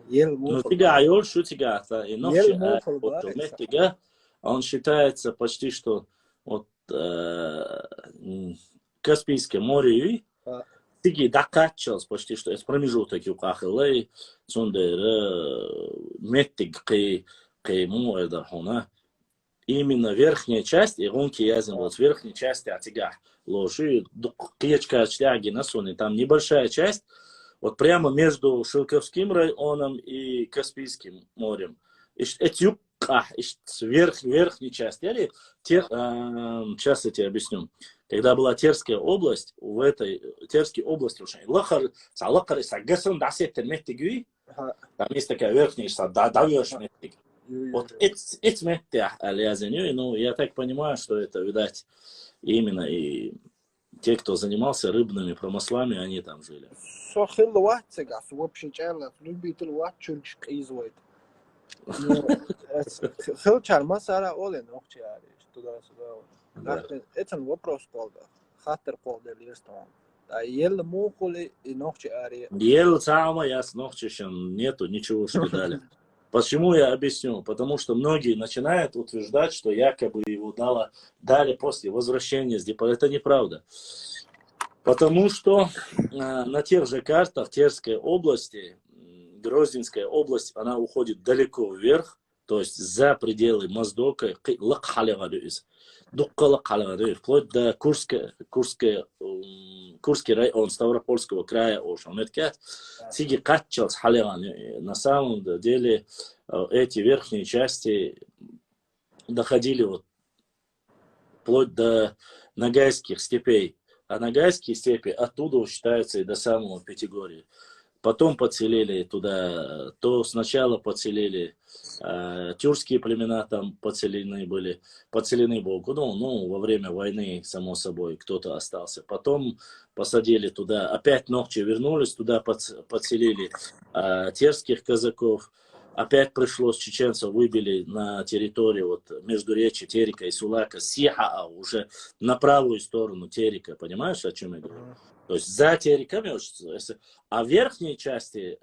يل Ну, مو тига айол шу тига-то, и ногти автоматика, он считается почти что вот Каспийское море, тиги дакачос почти что, это промежуток юкахилей, цундер, меттиг кей му эда хуна. Именно верхняя часть, и гонки язем вот в верхней части атига ложи, клечка чляги насуны, там небольшая часть, вот прямо между Шелковским районом и Каспийским морем. Этюка, верхней части, сейчас я тебе объясню. Когда была Терская область, в этой Терской области уже там есть такая верхняя часть, даешь метик. Вот эти метки, ну, я так понимаю, что это, видать, именно и те, кто занимался рыбными промыслами, они там жили. Это вопрос полда. Хатер полда листом. А ел мухули и ногти ари. Ел самое яс ногчищен, нету ничего, что дали. Почему я объясню? Потому что многие начинают утверждать, что якобы его дали после возвращения с депо. Это неправда. Потому что на тех же картах Терской области, Грозненская область, она уходит далеко вверх, то есть за пределы Моздока, вплоть до Курский район Ставропольского края. На самом деле эти верхние части доходили вот вплоть до Ногайских степей. А Ногайские степи оттуда считаются и до самого Пятигорья. Потом подселили туда, то сначала подселили тюркские племена, там подселены были во время войны, само собой, кто-то остался. Потом посадили туда, опять ногчи вернулись, туда подселили терских казаков. Опять пришлось чеченцев, выбили на территории вот, междуречья Терека и Сулака, Сиха, уже на правую сторону Терека. Понимаешь, о чем я говорю? То есть за Тереками, а в верхней части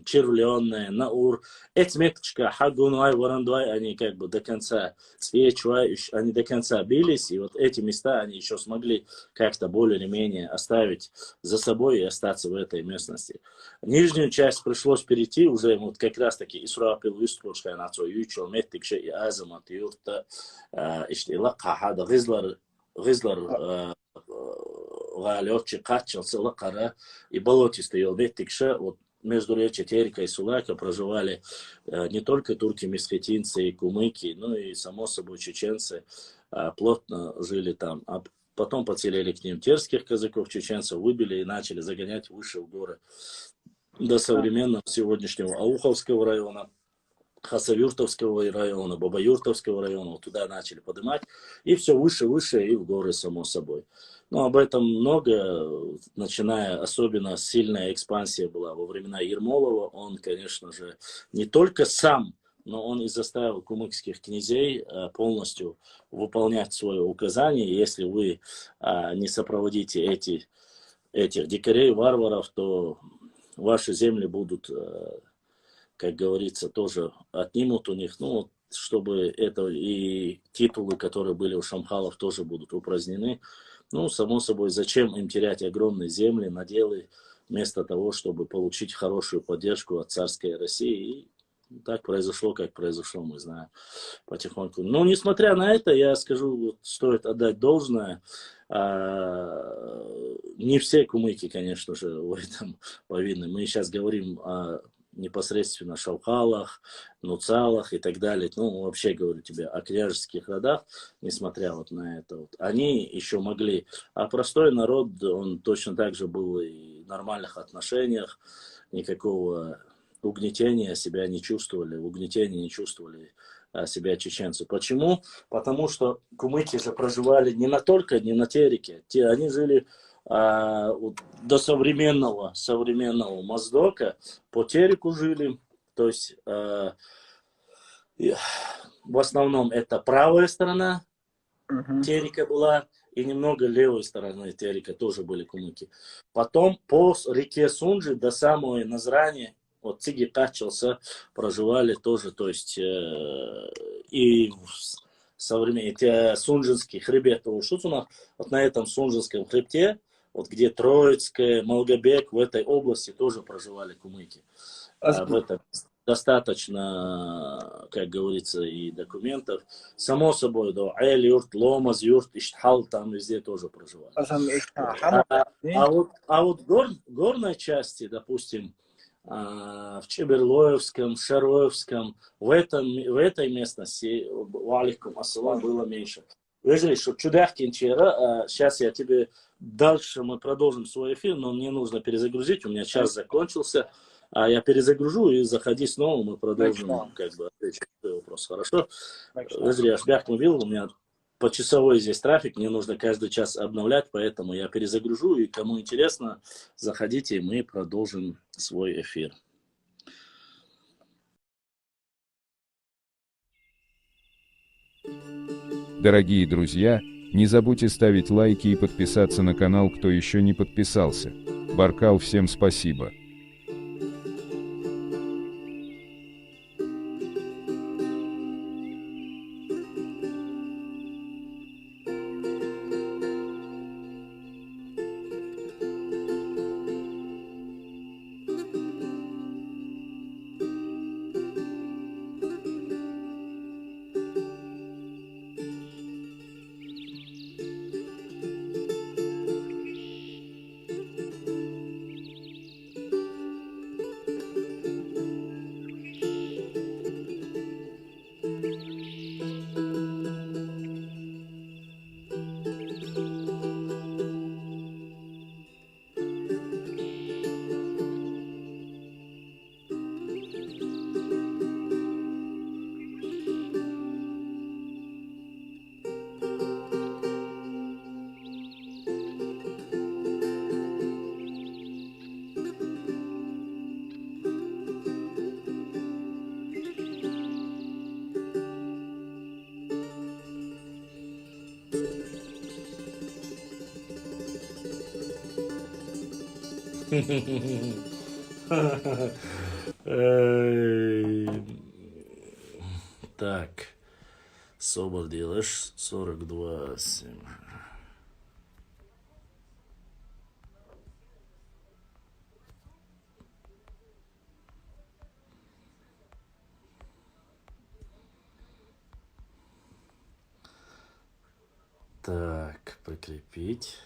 Червленная, Наур, эти меточка, Хагунвай, Варандвай, они как бы до конца, Свечвай, они до конца бились, и вот эти места они еще смогли как-то более или менее оставить за собой и остаться в этой местности. Нижнюю часть пришлось перейти уже вот как раз таки Исрапил Вистпольская нация, Ючел, Меттикше и Азамат, Юрта, Иштилак, Хахада, Гизлар, Галёчи, Качел, Целакара и болотистый Елбеттикше, вот между речи Терека и Сулака проживали не только турки-месхетинцы и кумыки, но и, само собой, чеченцы плотно жили там. А потом подселили к ним терских казаков, чеченцев выбили и начали загонять выше в горы. До современного сегодняшнего Ауховского района, Хасавюртовского района, Бабаюртовского района, вот туда начали поднимать, и все выше, и в горы, само собой. Но об этом много, начиная, особенно сильная экспансия была во времена Ермолова. Он, конечно же, не только сам, но он и заставил кумыкских князей полностью выполнять свое указание. Если вы не сопроводите эти этих дикарей, варваров, то ваши земли будут, как говорится, тоже отнимут у них, ну, вот, чтобы это и титулы, которые были у шамхалов, тоже будут упразднены. Ну, само собой, зачем им терять огромные земли, наделы, вместо того, чтобы получить хорошую поддержку от царской России. И так произошло, как произошло, мы знаем потихоньку. Но, несмотря на это, я скажу, вот, стоит отдать должное. Не все кумыки, конечно же, в этом повинны. Мы сейчас говорим о непосредственно шалхалах, нуцалах и так далее. Ну, вообще, говорю тебе, о княжеских родах, несмотря вот на это. Вот, они еще могли. А простой народ, он точно так же был и в нормальных отношениях. Никакого угнетения себя не чувствовали. Угнетения не чувствовали себя чеченцы. Почему? Потому что кумыки же проживали не на Тереке. Они жили до современного Моздока, по Тереку жили. То есть в основном это правая сторона Терека была, и немного левой стороны Терека тоже были кумыки. Потом по реке Сунжи до самой Назрани, вот Циги Качелса проживали тоже, то есть и современные Сунжинский хребет Ушуцуна, вот на этом Сунжинском хребте, вот где Троицкая, Малгобек, в этой области тоже проживали кумыки. Об этом достаточно, как говорится, и документов. Само собой, да, Эль-Юрт, Ломаз, Юрт, Иштхал, там везде тоже проживали. А вот горной части, допустим, в Чеберлоевском, Шароевском, в этой местности, валикум ассалам, было меньше. Видели, что Чудах-Кинчера, сейчас я тебе, дальше мы продолжим свой эфир, но мне нужно перезагрузить, у меня час закончился, я перезагружу и заходи снова, мы продолжим, как бы, отвечать на твой вопрос, хорошо? Видели, я шбях мобил, у меня почасовой здесь трафик, мне нужно каждый час обновлять, поэтому я перезагружу, и кому интересно, заходите, и мы продолжим свой эфир. Дорогие друзья, не забудьте ставить лайки и подписаться на канал, кто еще не подписался. Баркал, всем спасибо. Так, Соболь делаешь 42,7. Так, прикрепить.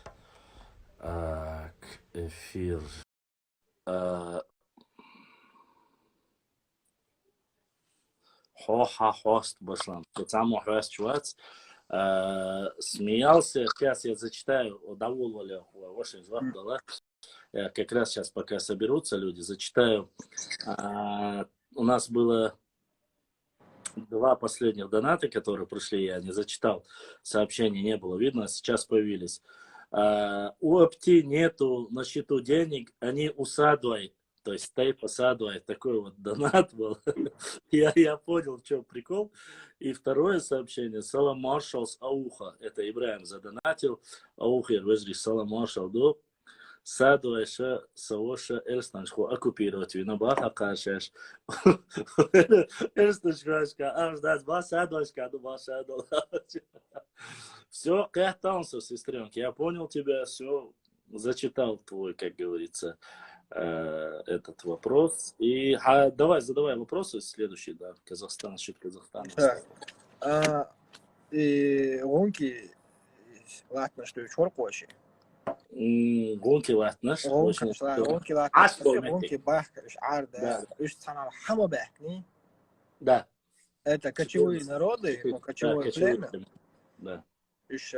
Эфир. Хост башлам. Само хост смеялся. Сейчас я зачитаю. Удовольствие ваших звук. Как раз сейчас, пока соберутся люди, зачитаю. У нас было 2 последних доната, которые пришли, я не зачитал. Сообщений не было видно, сейчас появились. У Апти нету на счету денег, они у Садвай, то есть Тайпа Садвай, такой вот донат был. я понял, в чем прикол. И второе сообщение, Салам Маршал с Ауха, это Ибраим задонатил, Аухер, везри Салам Маршал, до Sēdoša savoša elstančko okupirot vino bahakāšēš. Elstančko, аж два садочка, два садочка. Все, катался, сестренка, я понял тебя, все, зачитал твой, как говорится, этот вопрос. И давай, задавай вопросы следующий, да, Казахстан, насчет Казахстана. И гонки, ладно, что еще вообще. Гонки латнаш. Гонки латнаш. Гонки бахкаш, арда. Ишь цана хама бахни. Да. Это кочевые народы, кочевое племя. Да. Ишь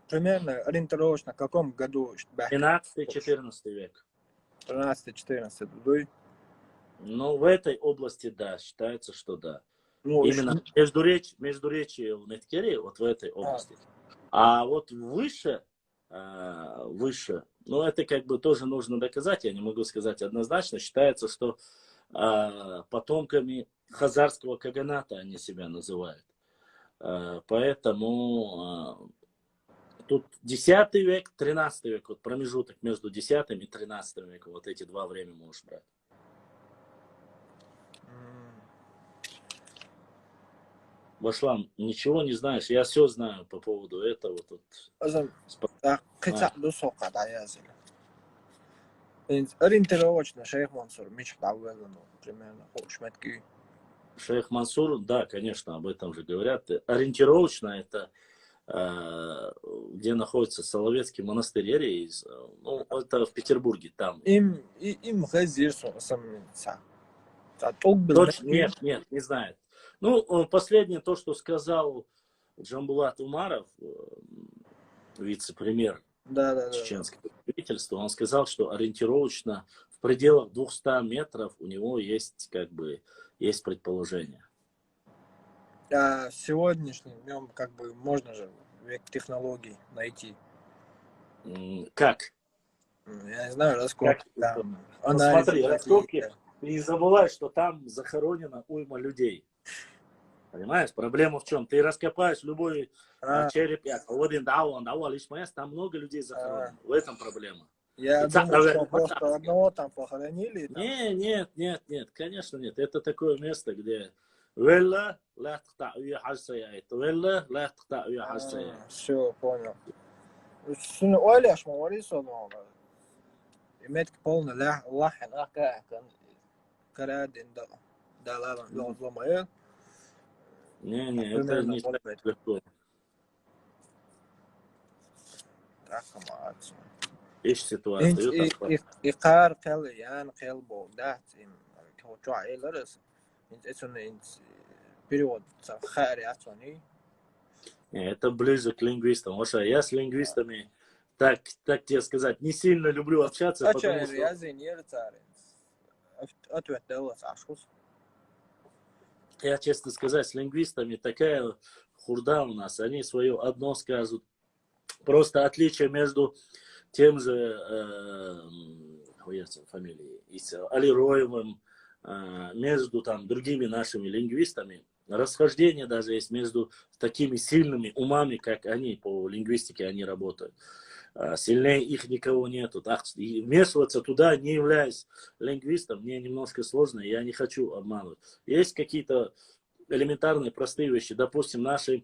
примерно ориентировочно в каком году? 13-14 век. 13-14, да? Ну, в этой области, да, считается, что да. Ну, именно междуречие в Неткере, вот в этой области. А вот выше, ну, это как бы тоже нужно доказать, я не могу сказать однозначно. Считается, что потомками хазарского каганата они себя называют. Поэтому тут 10 век, 13 век, вот промежуток между 10 и 13 веком, вот эти два времени можешь брать. Башлам, ничего не знаешь, я все знаю по поводу этого. Тут... Ориентировочно Шейх Мансур, примерно, Шейх Мансур, да, конечно, об этом же говорят. Ориентировочно это где находится Соловецкий монастырь, ну, это в Петербурге, там. Им Точно, нет, не знает. Ну, последнее то, что сказал Джамбулат Умаров, вице-премьер чеченского правительства, он сказал, что ориентировочно в пределах 200 метров у него есть, как бы, есть предположение. А в сегодняшнем днем, как бы, можно же век технологий найти. Как? Я не знаю, раскопки там. Ну, смотри, раскопки, не забывай, что там захоронена уйма людей. Понимаешь, проблема в чем? Ты раскопаешь любой череп, там много людей захоронено. В этом проблема. Я думаю, что просто одного там похоронили. Нет, конечно нет. Это такое место, где... Все, понял. Оляш, иметь полный лахен, карадин, да, Не, это не так легко. Ищ ситуацию. إقار كليان قلبه ده توجع إلرس إنت перевод خاري أصلاً. Это ближе к лингвистам. Вообще, я с лингвистами, так тебе сказать, не сильно люблю общаться, потому что... Я, честно сказать, с лингвистами такая хурда у нас. Они свое одно скажут. Просто отличие между тем же фамилией Алироевым, между там другими нашими лингвистами. Расхождение даже есть между такими сильными умами, как они, по лингвистике они работают. Сильнее их никого нету. И вмешиваться туда, не являясь лингвистом, мне немножко сложно, я не хочу обманывать. Есть какие-то элементарные, простые вещи. Допустим, наши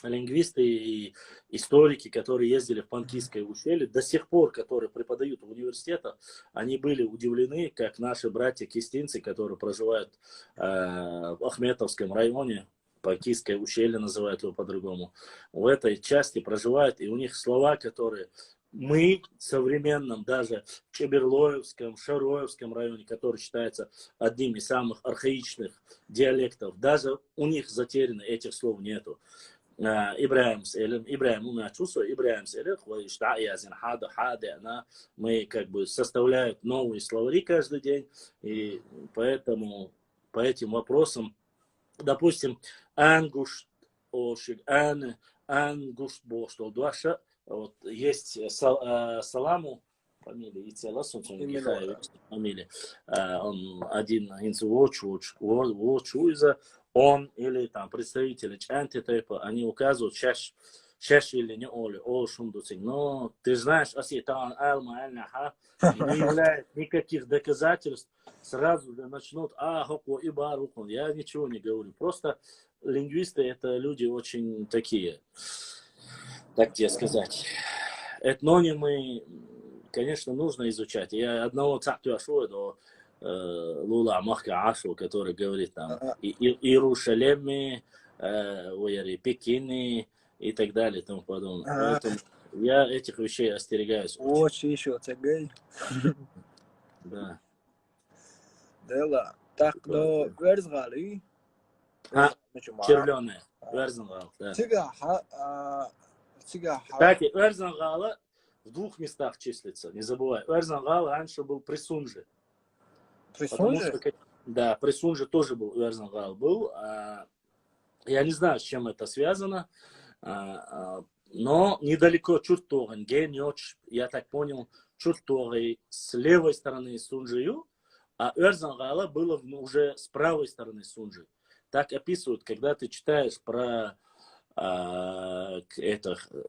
лингвисты и историки, которые ездили в Панкийское ущелье, до сих пор, которые преподают в университетах, они были удивлены, как наши братья-кистинцы, которые проживают в Ахметовском районе, Панкийское ущелье называют его по-другому, в этой части проживают, и у них слова, которые мы в современном, даже в Чеберлоевском, Шароевском районе, который считается одним из самых архаичных диалектов, даже у них затеряно, этих слов нету. Ибраим мы как бы составляют новые словари каждый день, и поэтому по этим вопросам, допустим, ангуш, ангуш боштол дуаша, вот есть Саламу, фамилия Ицеласун, фамилия, он один из Вочуиза, он или там представители антитейпа, они указывают чаще 6 или не оли, о, шундуцин. Но ты знаешь, аситан, алма, альнаха, не является никаких доказательств, сразу же начнут, хоку и барукун. Я ничего не говорю. Просто лингвисты это люди очень такие, так тебе сказать. Этнонимы, конечно, нужно изучать. Я одного цакту до Лула Махка Ашу, который говорит там Иерусалиме, Пекине и так далее и тому подобное. Поэтому я этих вещей остерегаюсь. Очень еще цегай. Да. Да, так, но верзгали. Червленая. Верзангал, да. Кстати, Верзангала в 2 местах числится, не забывай. Верзангал раньше был при Сунже. Присунжи? Да, при Сунже тоже был Верзангал. Я не знаю, с чем это связано, но недалеко Чуртоган, Геньоч, я так понял, Чуртогой с левой стороны Сунжию, а Верзангала было уже с правой стороны Сунжи. Так описывают, когда ты читаешь про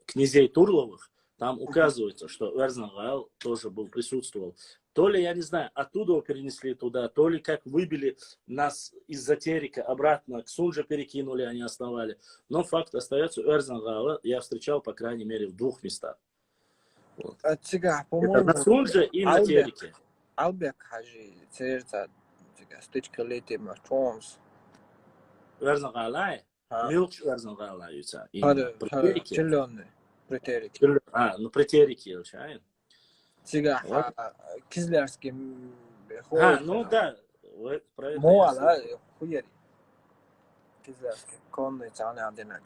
князей Турловых, там указывается, что Верзангал тоже присутствовал. То ли, я не знаю, оттуда его перенесли туда, то ли как выбили нас из-за Терека обратно, к Сунже перекинули, они основали. Но факт остается, Верзангала я встречал, по крайней мере, в 2 местах. Вот. Это на Сунже и на Тереке. Албек Хаджи, Церца, стычка летим, Чомс. Верзангала? Милч Верзангала. Черленый. Претерики. Ну претерики, чай. Сега, Кизлярский. Ну да. Моала, хуяри. Кизлярский. Конный цаны одинак.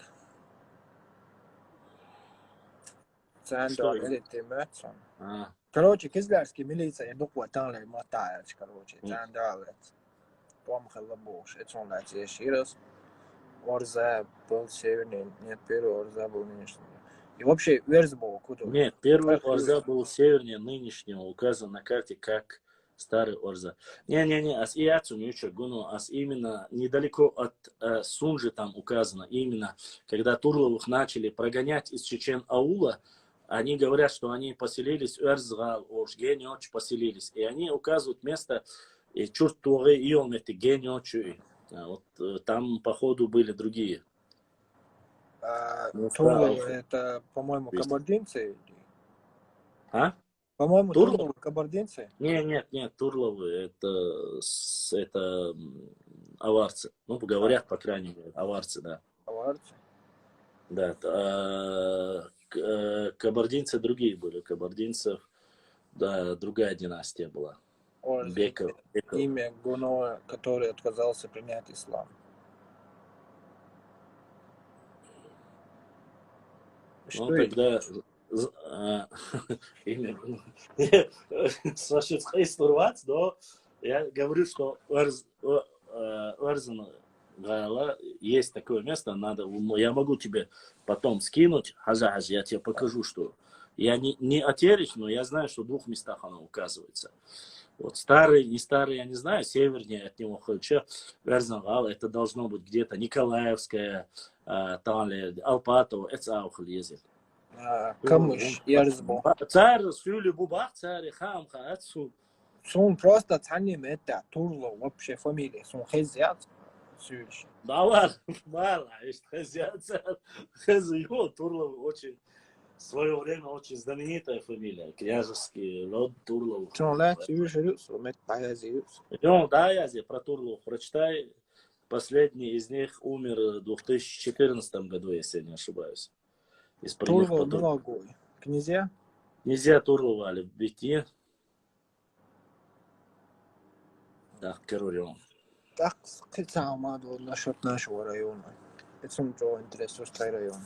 Цандор, летим, короче, Кизлярский милиция, я думаю, там ли мотает, короче. Цандор, помхала буш. Это он летит, широс. Орза был северный, нет, первый Орза был нынешний. И вообще, Верз был куда? Нет, первый Орза был севернее нынешнего, указан на карте как старый Орза. Не, ас и отцу ничего, гуну, ас именно недалеко от Сунжи там указано, именно, когда Турловых начали прогонять из Чечен-Аула, они говорят, что они поселились, Верзгал, Геньоч поселились, и они указывают место, Чуртуре, Иомети, Геньочу. Вот там, походу, были другие. Турловы, это, по-моему, кабардинцы? По-моему, Турловы кабардинцы? Нет, Турловы, это аварцы. Ну, говорят, по крайней мере, аварцы, да. Аварцы? Да, кабардинцы другие были. Кабардинцев, да, другая династия была. Беков. Имя Гуно, который отказался принять ислам. Ну, тогда имя Гуно. Но я говорю, что Верзангала есть такое место, я могу тебе потом скинуть, я тебе покажу, что я не отерич, но я знаю, что в 2 местах оно указывается. Вот старый, не старый, я не знаю, севернее от него Хольча, Верзангал, это должно быть где-то Николаевская, Танли, Алпатово, это Аухл езет. Камыш, Ярзбо. Царь, Сюли, Бубах, царь, Хамха, отсюда. Сун просто цаним это Турлов, вообще фамилия, Сун Хезят, Сюльш. Да ладно, Хезят, Хезят, Турлов очень... В свое время очень знаменитая фамилия, княжеский род Турлов. Да, я про Турлов прочитай. Последний из них умер в 2014 году, если я не ошибаюсь. Из Турлов много. Князья? Князья Турлова, Алибеки. Да, король. Так, сказал насчет нашего района. Это очень интересный район.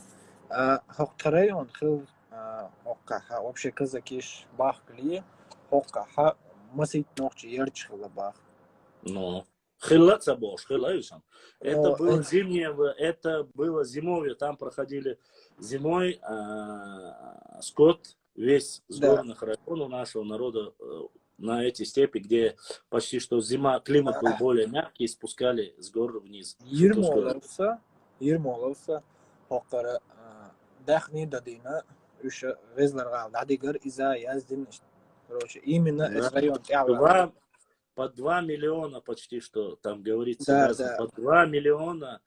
Район хил Хоккаха вообще казакиш бахли Хоккаха масит ночи ярчхла бах. Ну, хилаться бош, хилаюсам. Это было зимнее, это было зимовье, там проходили зимой скот весь с горных районов нашего народа на эти степи, где почти что зима, климат был более мягкий, спускали с гор вниз. Ермоловса, Хоккара داخلين دادينا وش غزل الغال دادي قر إذا يازدين короче именно этот район По 2 миллиона почти что, там говорится, да. по 2 миллиона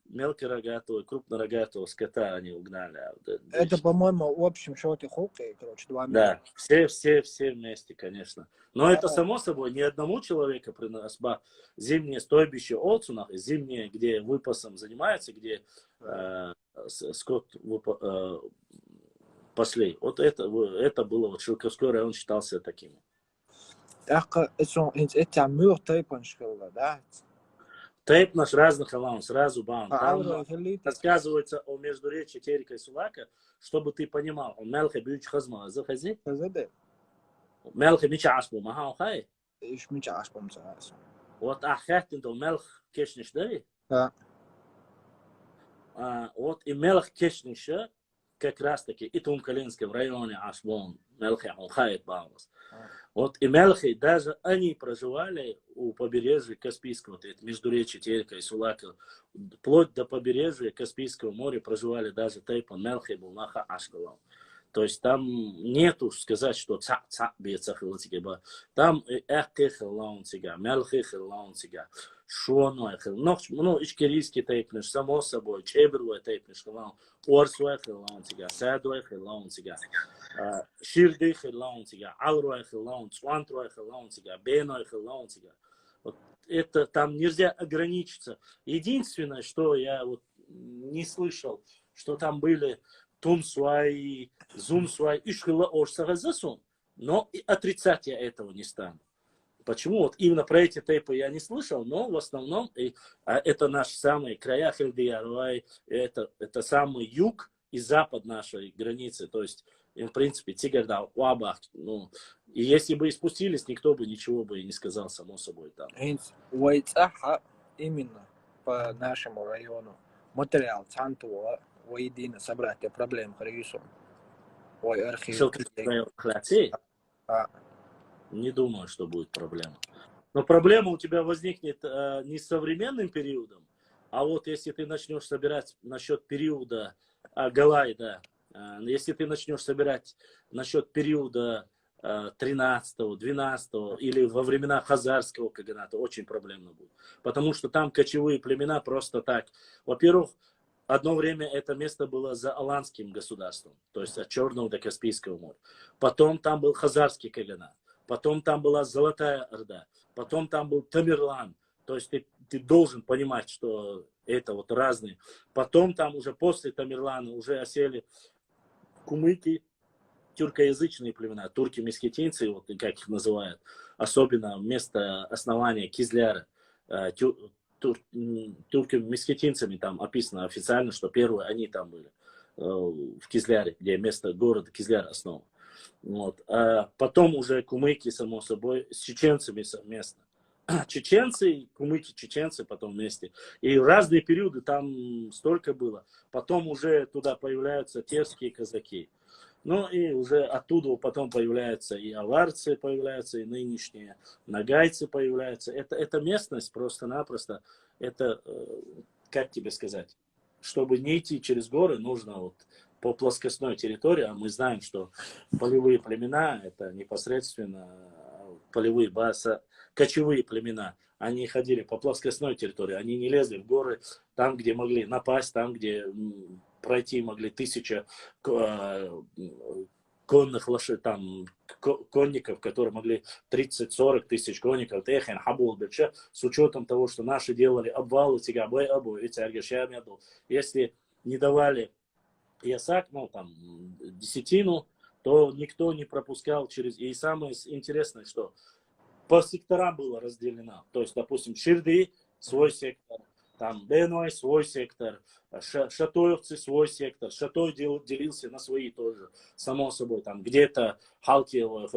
мелкорогатого, крупнорогатого скота они угнали. Это, по-моему, в общем счете хулки, короче, 2 миллиона. Да, все вместе, конечно. Но это само собой, ни одному человеку приносит зимнее стойбище Олцунах, зимнее, где выпасом занимается, где скот пошли. Вот это было, вот Шилковской район считался таким. Это мюр тайпан школа, да? Тейп наш разных алаун, сразу баун. Там рассказывается о междуречии Терека и Сулака, чтобы ты понимал. Он мелхе бьюч хазма, заходи. Мелхе мича ашбу, маха ухай. Иш мича ашбу мцаас. Вот ахет инто мелх кешниш дай. Да. Вот и мелх кешниш, как раз таки, и в Калинском районе ашбон, мелхе ухай баунас. Вот и мелхи, даже они проживали у побережья Каспийского, это междуречие Терека и Сулака, вплоть до побережья Каспийского моря проживали даже тайпан мелхи булнаха ашкалам. То есть там нету сказать, что ца бьется хилатига. Там эхкехилаунтига, мелхихилаунтига, шуаноехил. Ну, ичкерийский тайпнеш, само собой, чебруя тайпнеш, орсуехилаунтига, садуехилаунтига, ширдихилаунтига, алруехилаунтига, уантруехилаунтига, беноехилаунтига. Вот это там нельзя ограничиться. Единственное, что я вот не слышал, что там были Тумсуай, Зумсуай, Ишхила Орсагазасун. Но и отрицать я этого не стану. Почему? Вот именно про эти тейпы я не слышал, но в основном это наши самые края Хельдияруай, это самый юг и запад нашей границы. То есть, в принципе, Тигардал, Уабах. Ну, и если бы и спустились, никто бы ничего бы и не сказал, само собой. Там. Именно по нашему району материал Цантуа воедино собрать проблем Харисом. Ой, архив. Не думаю, что будет проблема. Но проблема у тебя возникнет не с современным периодом, а вот если ты начнешь собирать насчет периода Галай, да, если ты начнешь собирать насчет периода 13-го, 12-го или во времена Хазарского каганата, очень проблемно будет. Потому что там кочевые племена просто так. Во-первых, одно время это место было за Аланским государством, то есть от Черного до Каспийского моря. Потом там был Хазарский каганат. Потом там была Золотая Орда. Потом там был Тамерлан. То есть ты должен понимать, что это вот разные. Потом там уже после Тамерлана уже осели кумыки, тюркоязычные племена, турки-мескетинцы, вот как их называют. Особенно место основания Кизляра. Турками-мескетинцами там описано официально, что первые они там были. В Кизляре, где место города Кизляр основан. Вот. А потом уже кумыки, само собой, с чеченцами совместно. Чеченцы, кумыки, чеченцы потом вместе. И в разные периоды там столько было. Потом уже туда появляются терские казаки. Ну и уже оттуда потом появляются и аварцы, появляются и нынешние нагайцы появляются. Это местность просто-напросто. Это, как тебе сказать, чтобы не идти через горы, нужно вот по плоскостной территории, а мы знаем, что полевые племена, это непосредственно полевые кочевые племена, они ходили по плоскостной территории, они не лезли в горы, там, где могли напасть, там, где пройти могли 1000 конных лошадей, там, конников, которые могли 30-40 тысяч конников, с учетом того, что наши делали обвалы, если не давали ясак, ну там, десятину, то никто не пропускал через... И самое интересное, что по секторам было разделено. То есть, допустим, Ширды свой сектор, там Беной свой сектор, Шатоевцы свой сектор. Шатой делился на свои тоже, само собой. Там где-то Халтиево,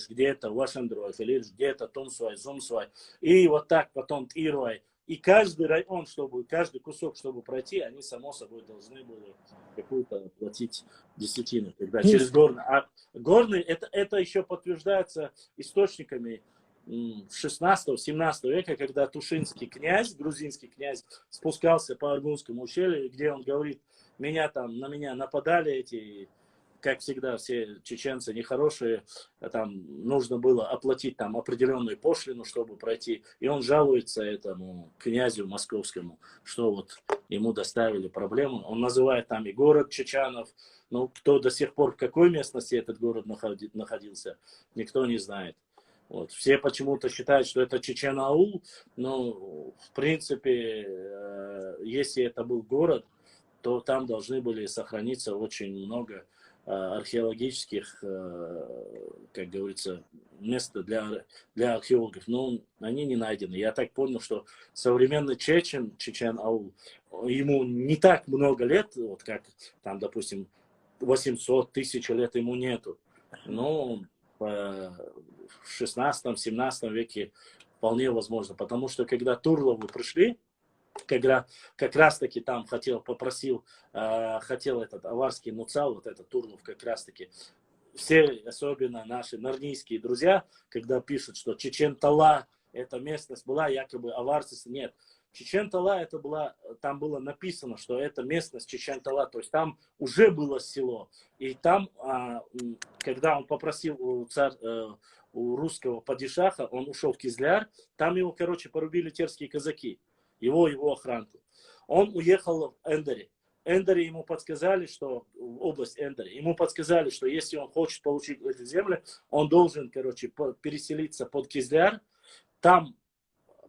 где-то Вашандро, где-то Тунсуай, Зумсуай. И вот так потом Тируай. И каждый район, каждый кусок, чтобы пройти, они, само собой, должны были какую-то платить десятину. Когда через горные. А горные, это еще подтверждается источниками 16-17 века, когда Тушинский князь, грузинский князь, спускался по Аргунскому ущелью, где он говорит, на меня нападали эти, как всегда, все чеченцы нехорошие, там нужно было оплатить там определенную пошлину, чтобы пройти. И он жалуется этому князю московскому, что вот ему доставили проблему. Он называет там и город Чечанов, но кто до сих пор в какой местности этот город находился, никто не знает. Вот. Все почему-то считают, что это Чечен-Аул, но в принципе, если это был город, то там должны были сохраниться очень много археологических, как говорится, мест для археологов. Но они не найдены. Я так понял, что современный Чечен-Аул, ему не так много лет, вот как там, допустим, 800 тысяч лет ему нету. Но в 16-17 веке вполне возможно. Потому что когда Турловы пришли, когда как раз-таки там хотел этот аварский нуцал, вот этот Турлов как раз-таки, все, особенно наши нарнийские друзья, когда пишут, что Чечен-Тала, эта местность была якобы аварцы, нет. Чечен-Тала, там было написано, что это местность Чечен-Тала, то есть там уже было село. И там, когда он попросил у русского падишаха, он ушел в Кизляр, там его, короче, порубили терские казаки, его охранку. Он уехал в Эндери. Эндери ему подсказали, что в область Эндери, ему подсказали, что если он хочет получить эти земли, он должен, короче, переселиться под Кизляр, там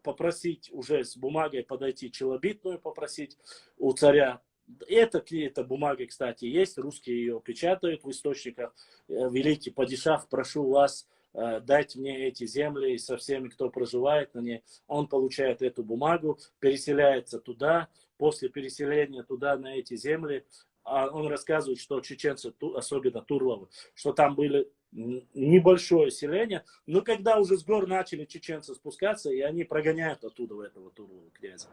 попросить уже с бумагой подойти челобитную, попросить у царя. Эта бумага, кстати, есть, русские ее печатают в источниках. Великий падишах, прошу вас, дайте мне эти земли со всеми, кто проживает на ней. Он получает эту бумагу, переселяется туда. После переселения туда, на эти земли, он рассказывает, что чеченцы, особенно Турловы, что там были небольшое селение, но когда уже с гор начали чеченцы спускаться, и они прогоняют оттуда этого Турлова князя.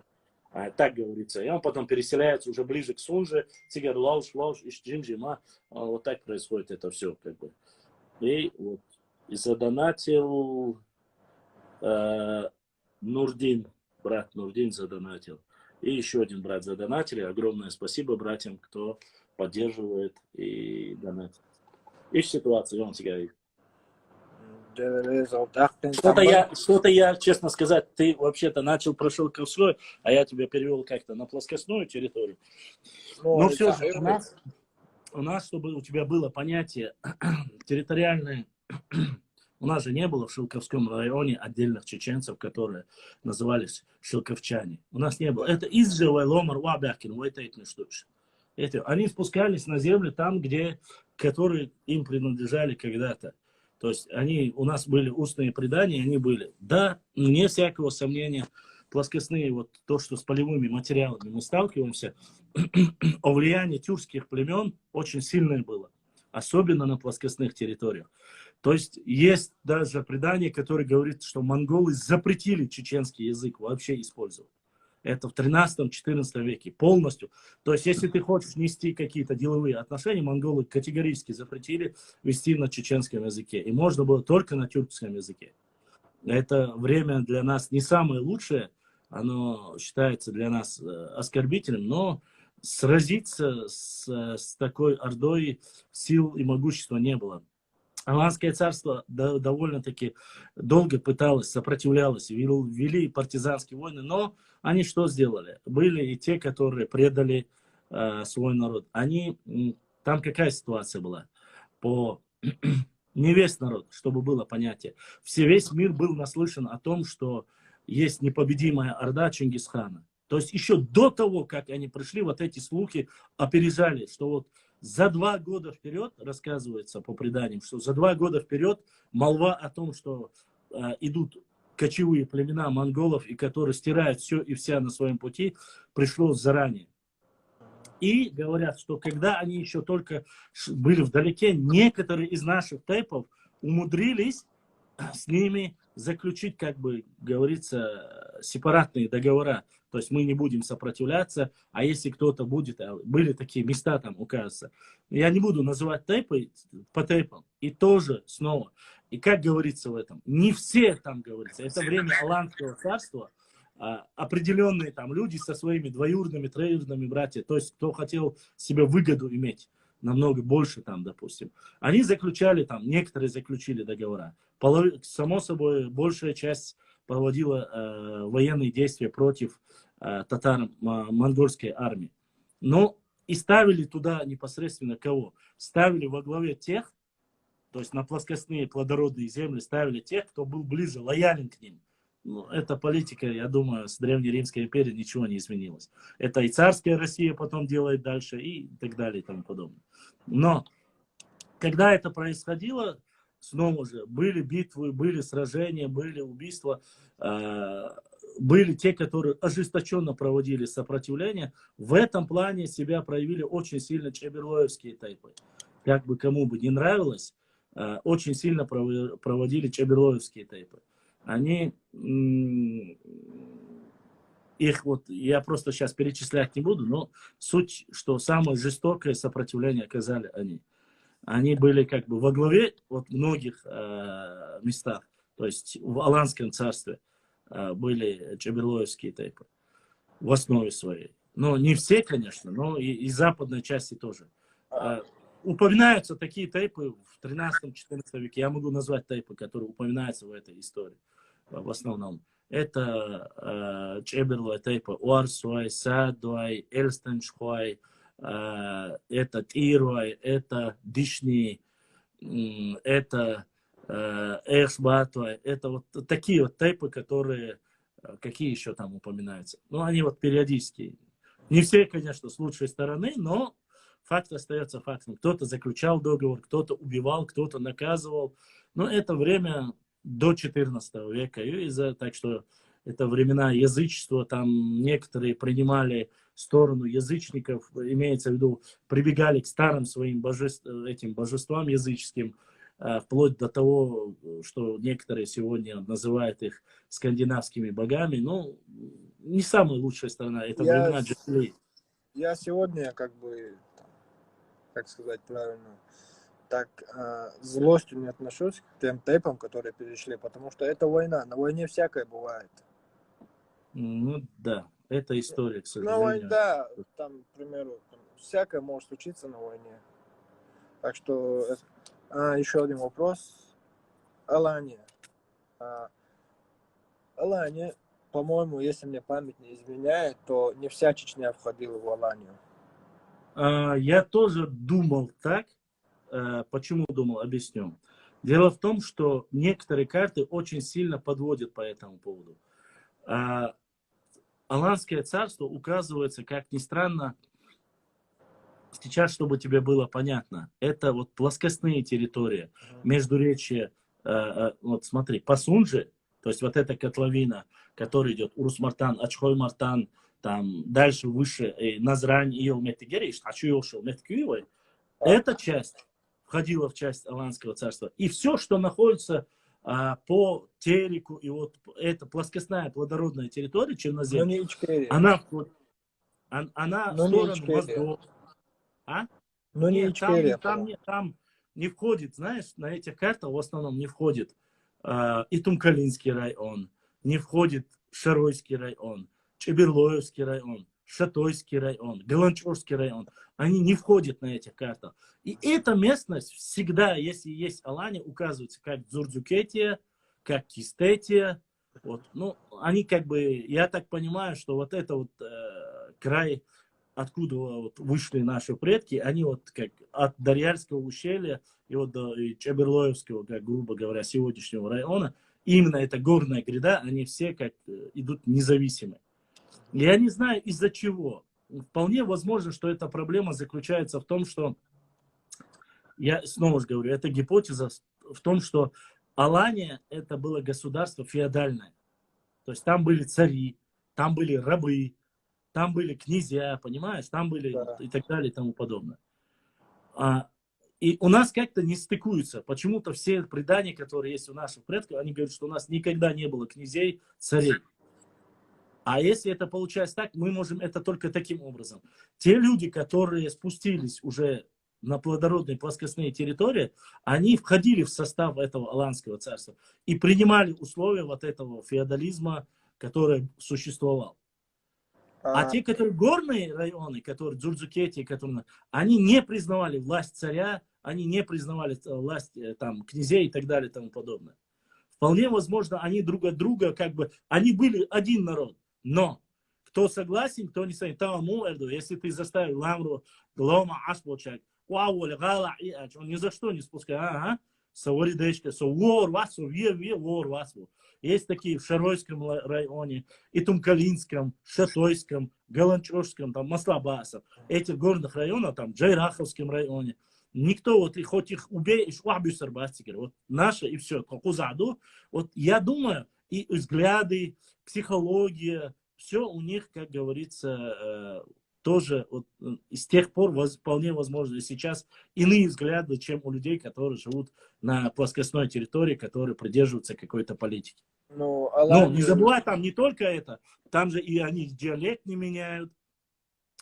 Так говорится. И он потом переселяется уже ближе к Сунже, Цигар Лауш, Ишджимжима. Вот так происходит это все. Как бы. И вот задонатил Нурдин, брат Нурдин задонатил. И еще один брат задонатили. Огромное спасибо братьям, кто поддерживает и донатит. Ищ ситуацию, он тебе говорит. Что-то я, честно сказать, ты вообще-то начал про шелковской, а я тебя перевел как-то на плоскостную территорию. Но все же у нас, чтобы у тебя было понятие территориальное, у нас же не было в Шелковском районе отдельных чеченцев, которые назывались шелковчане. У нас не было. Это из-за Ломар Уабякин, они спускались на землю там, которые им принадлежали когда-то. То есть у нас были устные предания, они были. Да, не всякого сомнения, плоскостные, вот то, что с полевыми материалами мы сталкиваемся, о влиянии тюркских племен очень сильное было. Особенно на плоскостных территориях. То есть есть даже предание, которое говорит, что монголы запретили чеченский язык вообще использовать. Это в 13-14 веке полностью. То есть если ты хочешь нести какие-то деловые отношения, монголы категорически запретили вести на чеченском языке. И можно было только на тюркском языке. Это время для нас не самое лучшее. Оно считается для нас оскорбительным, но сразиться с такой ордой сил и могущества не было. Аланское царство довольно-таки долго пыталось, сопротивлялось, вели партизанские войны, но они что сделали? Были и те, которые предали свой народ. Там какая ситуация была? Не весь народ, чтобы было понятие. Весь мир был наслышан о том, что есть непобедимая орда Чингисхана. То есть еще до того, как они пришли, вот эти слухи опережали, что вот за 2 года вперед, рассказывается по преданиям, что за 2 года вперед молва о том, что идут кочевые племена монголов, и которые стирают все и вся на своем пути, пришло заранее. И говорят, что когда они еще только были вдалеке, некоторые из наших тайпов умудрились с ними заключить, как бы говорится, сепаратные договора. То есть мы не будем сопротивляться, а если кто-то будет, были такие места там, указывается. Я не буду называть тайпы по тайпам. И тоже снова. И как говорится в этом, не все там говорится. Это время Аланского царства. определенные там люди со своими двоюродными, троюродными братьями, то есть кто хотел себе выгоду иметь намного больше там, допустим, они заключали там, некоторые заключили договора. Само собой, большая часть проводила военные действия против татаро-монгольской армии. Но и ставили туда непосредственно кого? Ставили во главе тех, то есть на плоскостные плодородные земли ставили тех, кто был ближе, лоялен к ним. Ну, эта политика, я думаю, с Древней Римской империей ничего не изменилось. Это и царская Россия потом делает дальше, и так далее, и тому подобное. Но, когда это происходило, снова же, были битвы, были сражения, были убийства, были те, которые ожесточенно проводили сопротивление. В этом плане себя проявили очень сильно чаберлоевские тайпы. Как бы кому бы не нравилось, очень сильно проводили чаберлоевские тайпы. Они, их вот, я просто сейчас перечислять не буду, но суть, что самое жестокое сопротивление оказали они. Они были как бы во главе вот многих местах, то есть в Аланском царстве были чаберлоевские тайпы в основе своей. Но не все, конечно, но и западной части тоже. Упоминаются такие тайпы в 13-14 веке. Я могу назвать тайпы, которые упоминаются в этой истории. В основном. Это Чеберлой тайпа Уарсуай, Садуай, Эльстеншхуай, это Тируай, это Дишни, это Эшбатуай. Это вот такие вот тайпы, которые, какие еще там упоминаются. Ну, они вот периодически. Не все, конечно, с лучшей стороны, но факт остается фактом. Кто-то заключал договор, кто-то убивал, кто-то наказывал. Но это время до 14 века. Так что это времена язычества. Там некоторые принимали сторону язычников, имеется в виду, прибегали к старым своим этим божествам языческим, вплоть до того, что некоторые сегодня называют их скандинавскими богами. Ну, не самая лучшая сторона. Это времена джунглей. Я сегодня, как бы, как сказать правильно, так злостью не отношусь к тем тайпам, которые перешли, потому что это война. На войне всякое бывает. Ну да, это история, к сожалению. На войне, да, там, к примеру, всякое может случиться на войне. Так что еще один вопрос. Алания. Алания, по-моему, если мне память не изменяет, то не вся Чечня входила в Аланию. Я тоже думал так. Почему думал, объясню. Дело в том, что некоторые карты очень сильно подводят по этому поводу. Аланское царство указывается, как ни странно, сейчас, чтобы тебе было понятно, это вот плоскостные территории, междуречье, вот смотри, Пасунджи, то есть вот эта котловина, которая идет Урус-Мартан, Ачхой-Мартан, там дальше выше Назрань, Иел, Метигери, Ачуйошел, Меткюевой, эта часть входила в часть Аланского царства. И все, что находится по Тереку, и вот эта плоскостная плодородная территория, черноземья, она в сторону Моздов. Нет, там не входит, знаешь, на этих картах в основном не входит и Тумкалинский район, не входит Шаройский район, Чеберлоевский район, Шатойский район, Галанчорский район. Они не входят на этих картах. И эта местность всегда, если есть Алания, указывается как Дзурдзукетия, как Кистетия. Вот. Ну, они как бы, я так понимаю, что вот это вот край, откуда вот вышли наши предки, они вот как от Дарьяльского ущелья и вот до Чеберлоевского, как грубо говоря, сегодняшнего района, именно эта горная гряда, они все как идут независимые. Я не знаю из-за чего. Вполне возможно, что эта проблема заключается в том, что, я снова же говорю, эта гипотеза в том, что Алания это было государство феодальное. То есть там были цари, там были рабы, там были князья, понимаешь, там были и так далее и тому подобное. И у нас как-то не стыкуются. Почему-то все предания, которые есть у наших предков, они говорят, что у нас никогда не было князей, царей. А если это получается так, мы можем это только таким образом. Те люди, которые спустились уже на плодородные плоскостные территории, они входили в состав этого Аланского царства и принимали условия вот этого феодализма, который существовал. А А, те, которые горные районы, которые Джурджукети, которые, они не признавали власть царя, они не признавали власть там, князей и так далее и тому подобное. Вполне возможно, они друг от друга, как бы, они были один народ. Но кто согласен, кто не согласен. Если ты заставил Ламру, Глома, Ашбочак, он ни за что не спускает. Ага. Саваридешка, Вор, Васу, Вор, Васу. Есть такие в Шаройском районе, и Тумкалинском, Шатойском, Галанчошском, там, Маслабасов. Этих горных районов, там, Джайраховском районе. Никто, вот, хоть их убей, вот наши и все, Кузаду. Вот я думаю, и взгляды, психология, все у них, как говорится, тоже вот, с тех пор вполне возможно и сейчас иные взгляды, чем у людей, которые живут на плоскостной территории, которые придерживаются какой-то политики. ну, Но не забывай, там не только это, там же и они диалект не меняют,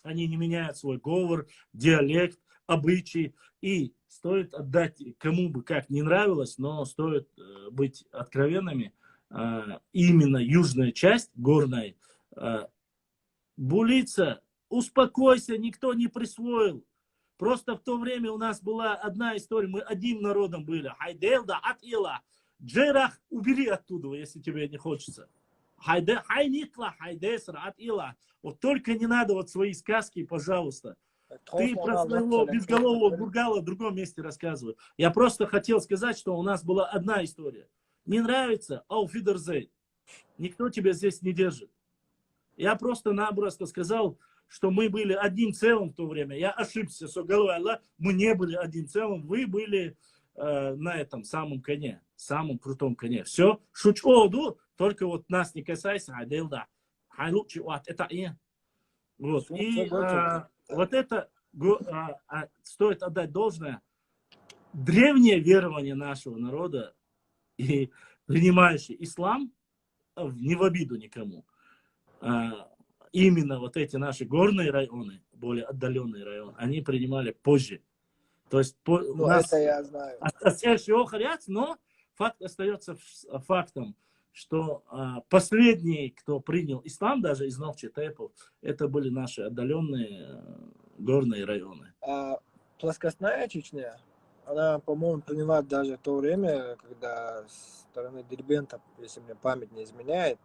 они не меняют свой говор, диалект, обычаи. И стоит отдать, кому бы как не нравилось, но стоит быть откровенными, именно южная часть горная, Булица, успокойся, никто не присвоил. Просто в то время у нас была одна история, мы одним народом были. Хайделда от Ила. Джерах убери оттуда, если тебе не хочется. Хайнитла, хайдесра от Ила. Вот только не надо вот свои сказки, пожалуйста. Ты про своего безголового бургала в другом месте рассказывай. Я просто хотел сказать, что у нас была одна история. Не нравится? Ауфидерзей. Никто тебя здесь не держит. Я просто-напросто сказал, что мы были одним целым в то время. Я ошибся, мы не были одним целым, вы были на этом самом коне, самом крутом коне. Все, шучоду, только вот нас не касайся, айделда. Хайлучи вот это и. Вот, и вот это стоит отдать должное. Древнее верование нашего народа и принимающий ислам, не в обиду никому, именно вот эти наши горные районы, более отдаленные районы, они принимали позже. То есть у нас это я знаю. Но факт остается фактом, что последние, кто принял ислам, даже из Новчетепов, это были наши отдаленные горные районы. Плоскостная Чечня, она, по-моему, приняла даже в то время, когда с стороны Дербента, если мне память не изменяет.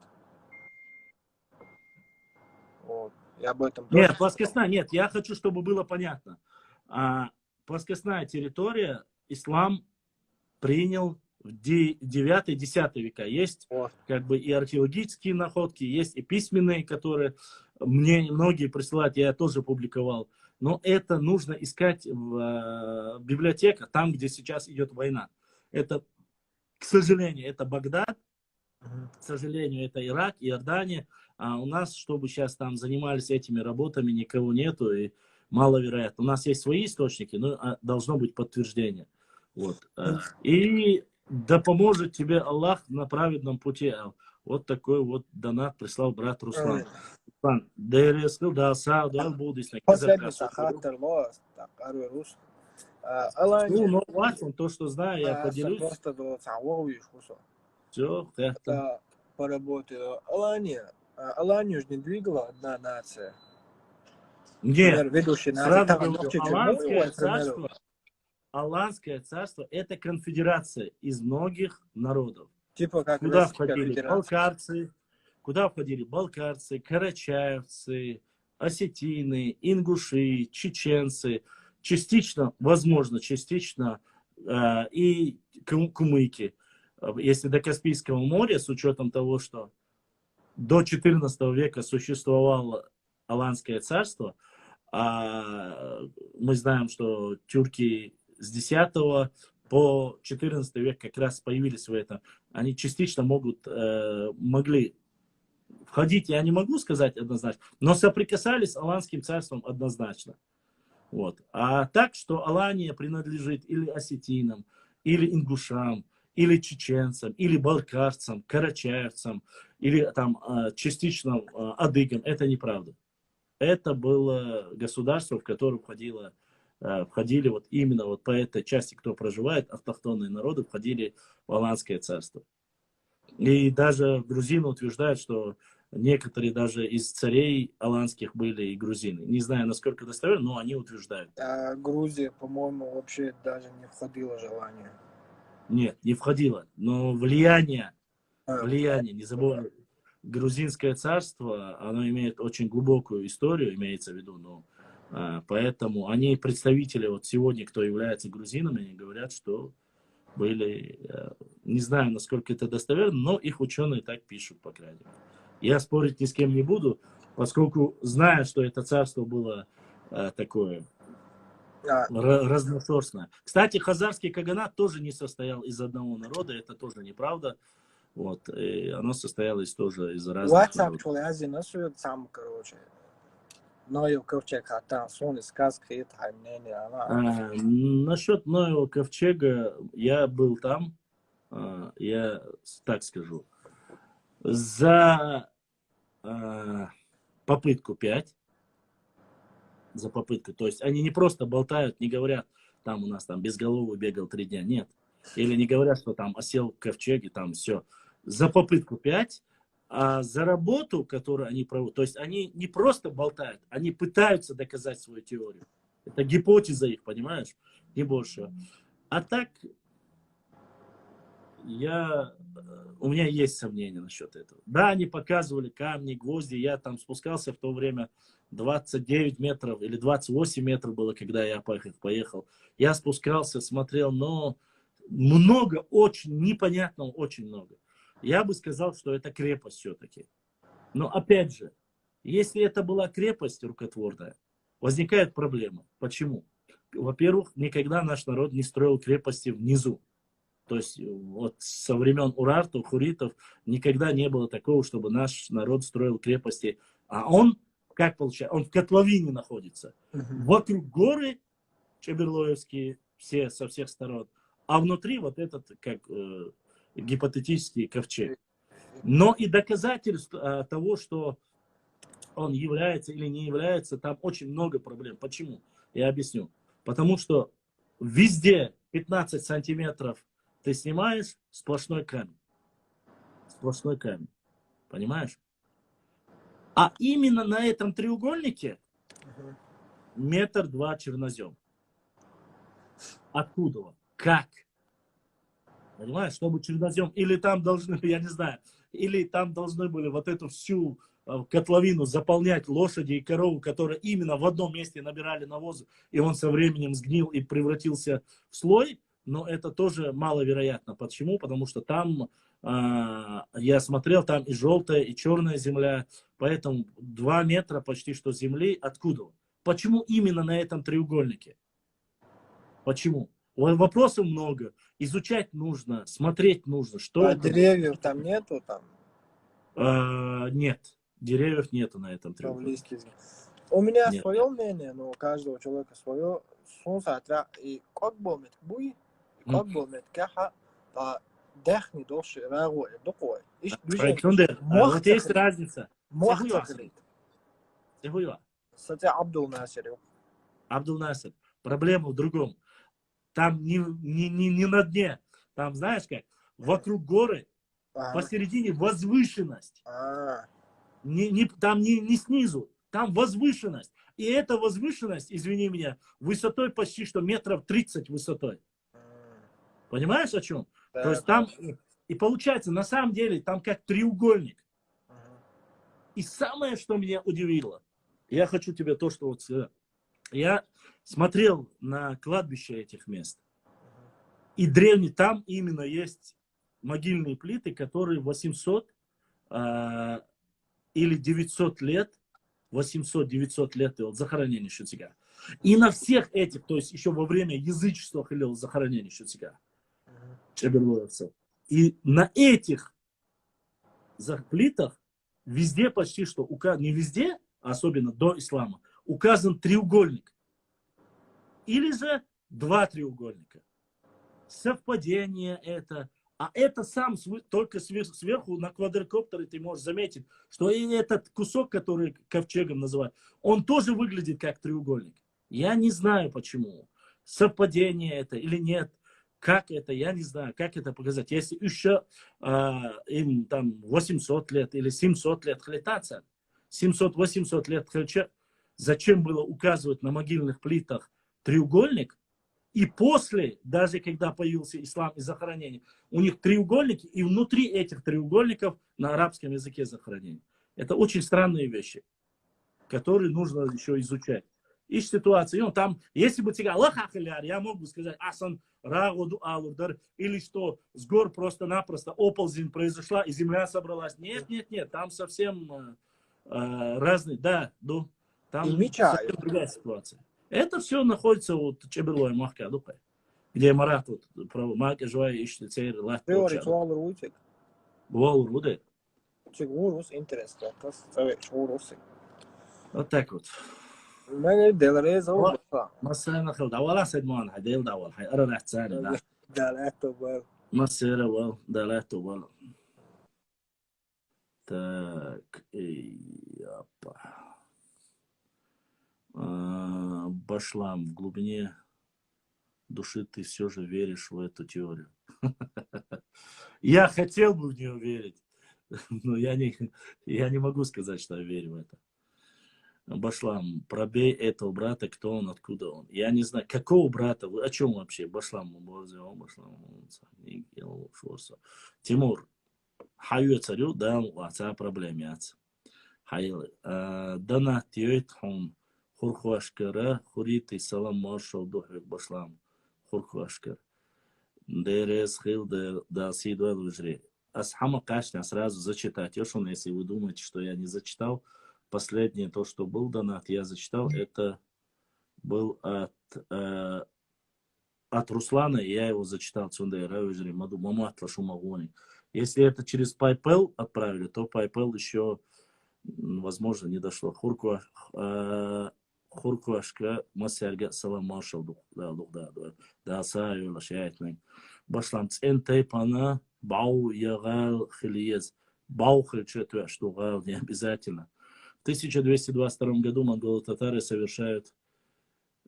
Вот. Я об этом Нет, плоскостная, нет, я хочу, чтобы было понятно. Плоскостная территория ислам принял в 9-10 века. Есть как бы и археологические находки, есть и письменные, которые мне многие присылают, я тоже публиковал. Но это нужно искать в библиотеках, там, где сейчас идет война. Это, к сожалению, это Багдад, к сожалению, это Ирак, Иордания. А у нас, чтобы сейчас там занимались этими работами, никого нету и маловероятно. У нас есть свои источники, но должно быть подтверждение. Вот. И да поможет тебе Аллах на праведном пути. Вот такой вот донат прислал брат Руслан. Последний сахатер, ну, важно то, что знаю, я поделюсь. Просто Все, это поработаю. Аланию же не двигала одна нация. Нет, ведущая сразу говорю, Аланское царство это конфедерация из многих народов. Типа как куда входили балкарцы, карачаевцы, осетины, ингуши, чеченцы, частично, возможно, частично и кумыки. Если до Каспийского моря, с учетом того, что до 14 века существовало Аланское царство, а мы знаем, что тюрки с 10 по 14 век как раз появились в этом. Они частично могли входить, я не могу сказать однозначно, но соприкасались с Аланским царством однозначно. Вот. А так, что Алания принадлежит или осетинам, или ингушам, или чеченцам, или балкарцам, карачаевцам, или там частично адыгам, это неправда. Это было государство, в которое входили вот именно вот по этой части, кто проживает, автохтонные народы, входили в Аланское царство. И даже грузины утверждают, что некоторые даже из царей аланских были и грузины. Не знаю, насколько достоверно, но они утверждают. А Грузия, по-моему, вообще даже не входило желание. Нет, не входило. Но влияние, Влияние. не забывай, грузинское царство, оно имеет очень глубокую историю, имеется в виду, но поэтому они представители, вот сегодня, кто является грузинами, они говорят, что были, не знаю, насколько это достоверно, но их ученые так пишут, по крайней мере. Я спорить ни с кем не буду, поскольку знаю, что это царство было такое разношерстное. Кстати, хазарский каганат тоже не состоял из одного народа, это тоже неправда. Вот, и оно состоялось тоже из разных народов. Насчет Ноева ковчега, я был там, я так скажу, за попытку 5, за попытку, то есть они не просто болтают, не говорят, там у нас там безголовый бегал 3 дня, нет, или не говорят, что там осел в ковчеге, там все, за попытку 5, а за работу, которую они проводят, то есть они не просто болтают, они пытаются доказать свою теорию. Это гипотеза их, понимаешь? Не больше. А так, у меня есть сомнения насчет этого. Да, они показывали камни, гвозди. Я там спускался в то время 29 метров или 28 метров было, когда я поехал. Я спускался, смотрел, но много, очень непонятного, очень много. Я бы сказал, что это крепость все-таки. Но опять же, если это была крепость рукотворная, возникает проблема. Почему? Во-первых, никогда наш народ не строил крепости внизу. То есть вот со времен урартов, хуритов никогда не было такого, чтобы наш народ строил крепости. А он, как получается, он в котловине находится. Вокруг горы Чеберлоевские, все со всех сторон. А внутри вот этот, как гипотетический ковчег. Но и доказательств того, что он является или не является, там очень много проблем. Почему? Я объясню. Потому что везде 15 сантиметров ты снимаешь, сплошной камень. Сплошной камень. Понимаешь? А именно на этом треугольнике 1,2 метра чернозем. Откуда? Как? Понимаешь, чтобы чернозем, или там должны, я не знаю, или там должны были вот эту всю котловину заполнять лошади и корову, которые именно в одном месте набирали навоз, и он со временем сгнил и превратился в слой, но это тоже маловероятно. Почему? Потому что там, я смотрел, там и желтая, и черная земля, поэтому 2 метра почти что земли. Откуда? Почему именно на этом треугольнике? Почему? Вопросов много. Изучать нужно, смотреть нужно. Что а деревьев там нету? Там? Нет. Деревьев нету на этом треугольнике. У меня свое мнение, но у каждого человека свое. И как будет буй, как будет каха, дехни доши, рагуэ, докой. Вот есть разница. Кстати, Абдул Насир. Абдул Насир. Проблема в другом. Там не на дне. Там, знаешь как, вокруг горы, посередине возвышенность. Там не снизу, там возвышенность. И эта возвышенность, извини меня, высотой почти что 30 метров высотой. Понимаешь о чем? Да, то есть там, и получается, на самом деле, там как треугольник. И самое, что меня удивило, я хочу тебе то, что вот я смотрел на кладбище этих мест. И древние, там именно есть могильные плиты, которые 800 или 900 лет, 800-900 лет вот, захоронения Шуцика. И на всех этих, то есть еще во время язычества или захоронения Шуцика, чеберлоевцев. И на этих плитах везде почти что, не везде, а особенно до ислама, указан треугольник. Или же 2 треугольника. Совпадение это. А это сам, только сверху на квадрокоптере ты можешь заметить, что и этот кусок, который ковчегом называют, он тоже выглядит как треугольник. Я не знаю почему. Совпадение это или нет. Как это, я не знаю, как это показать. Если еще им там 800 лет или 700 лет хлетаться, 700-800 лет хлеча, зачем было указывать на могильных плитах треугольник? И после, даже когда появился ислам и захоронение, у них треугольники, и внутри этих треугольников на арабском языке захоронение. Это очень странные вещи, которые нужно еще изучать. И ситуация, ну там, если бы тебя Аллах ахиляр, я мог бы сказать, асан рагоду алурдар, или что с гор просто-напросто оползень произошла и земля собралась. Нет, нет, нет, там совсем разные, да, ну, там совсем другая ситуация. Это все находится вот Чеберлой Махка, где Марат вот про Мака Жуай ищет цель лах. Теория Чуал Рутик. Вол Руде. Чегурус интерес, как Чегурус. Вот так вот. ما دلريز هو مسنا خل دوالا سدمان هديل داول هاي أنا رحت ثاني ده دلعته بال مسيرة وال دلعته وال так япа Башлам, в глубине души ты все же веришь в эту теорию. Я хотел бы в нее верить, но я не могу сказать, что я верю в это. Башлам, пробей этого брата, кто он, откуда он. Я не знаю, какого брата, вы о чем вообще? Башлам, Тимур, хаю царю, да, ваца проблемяц. Хайл, дана тиет хун, хурхуашкара, хуриты салам маршал духвик башлам, хурхуашкар. Дерез хил да сидуэл выжри. Асхама кашня сразу зачитать. Ешон, если вы думаете, что я не зачитал, последнее то, что был донат, я зачитал, это был от Руслана, и я его зачитал. Если это через PayPal отправили, то PayPal еще, возможно, не дошло. Хуркуашка масерга салам маршал да саю лашаятмен. Башлам центей пана бау ягал хилиез. Бау хильчету аштугал не обязательно. В 1222 году монголо-татары совершают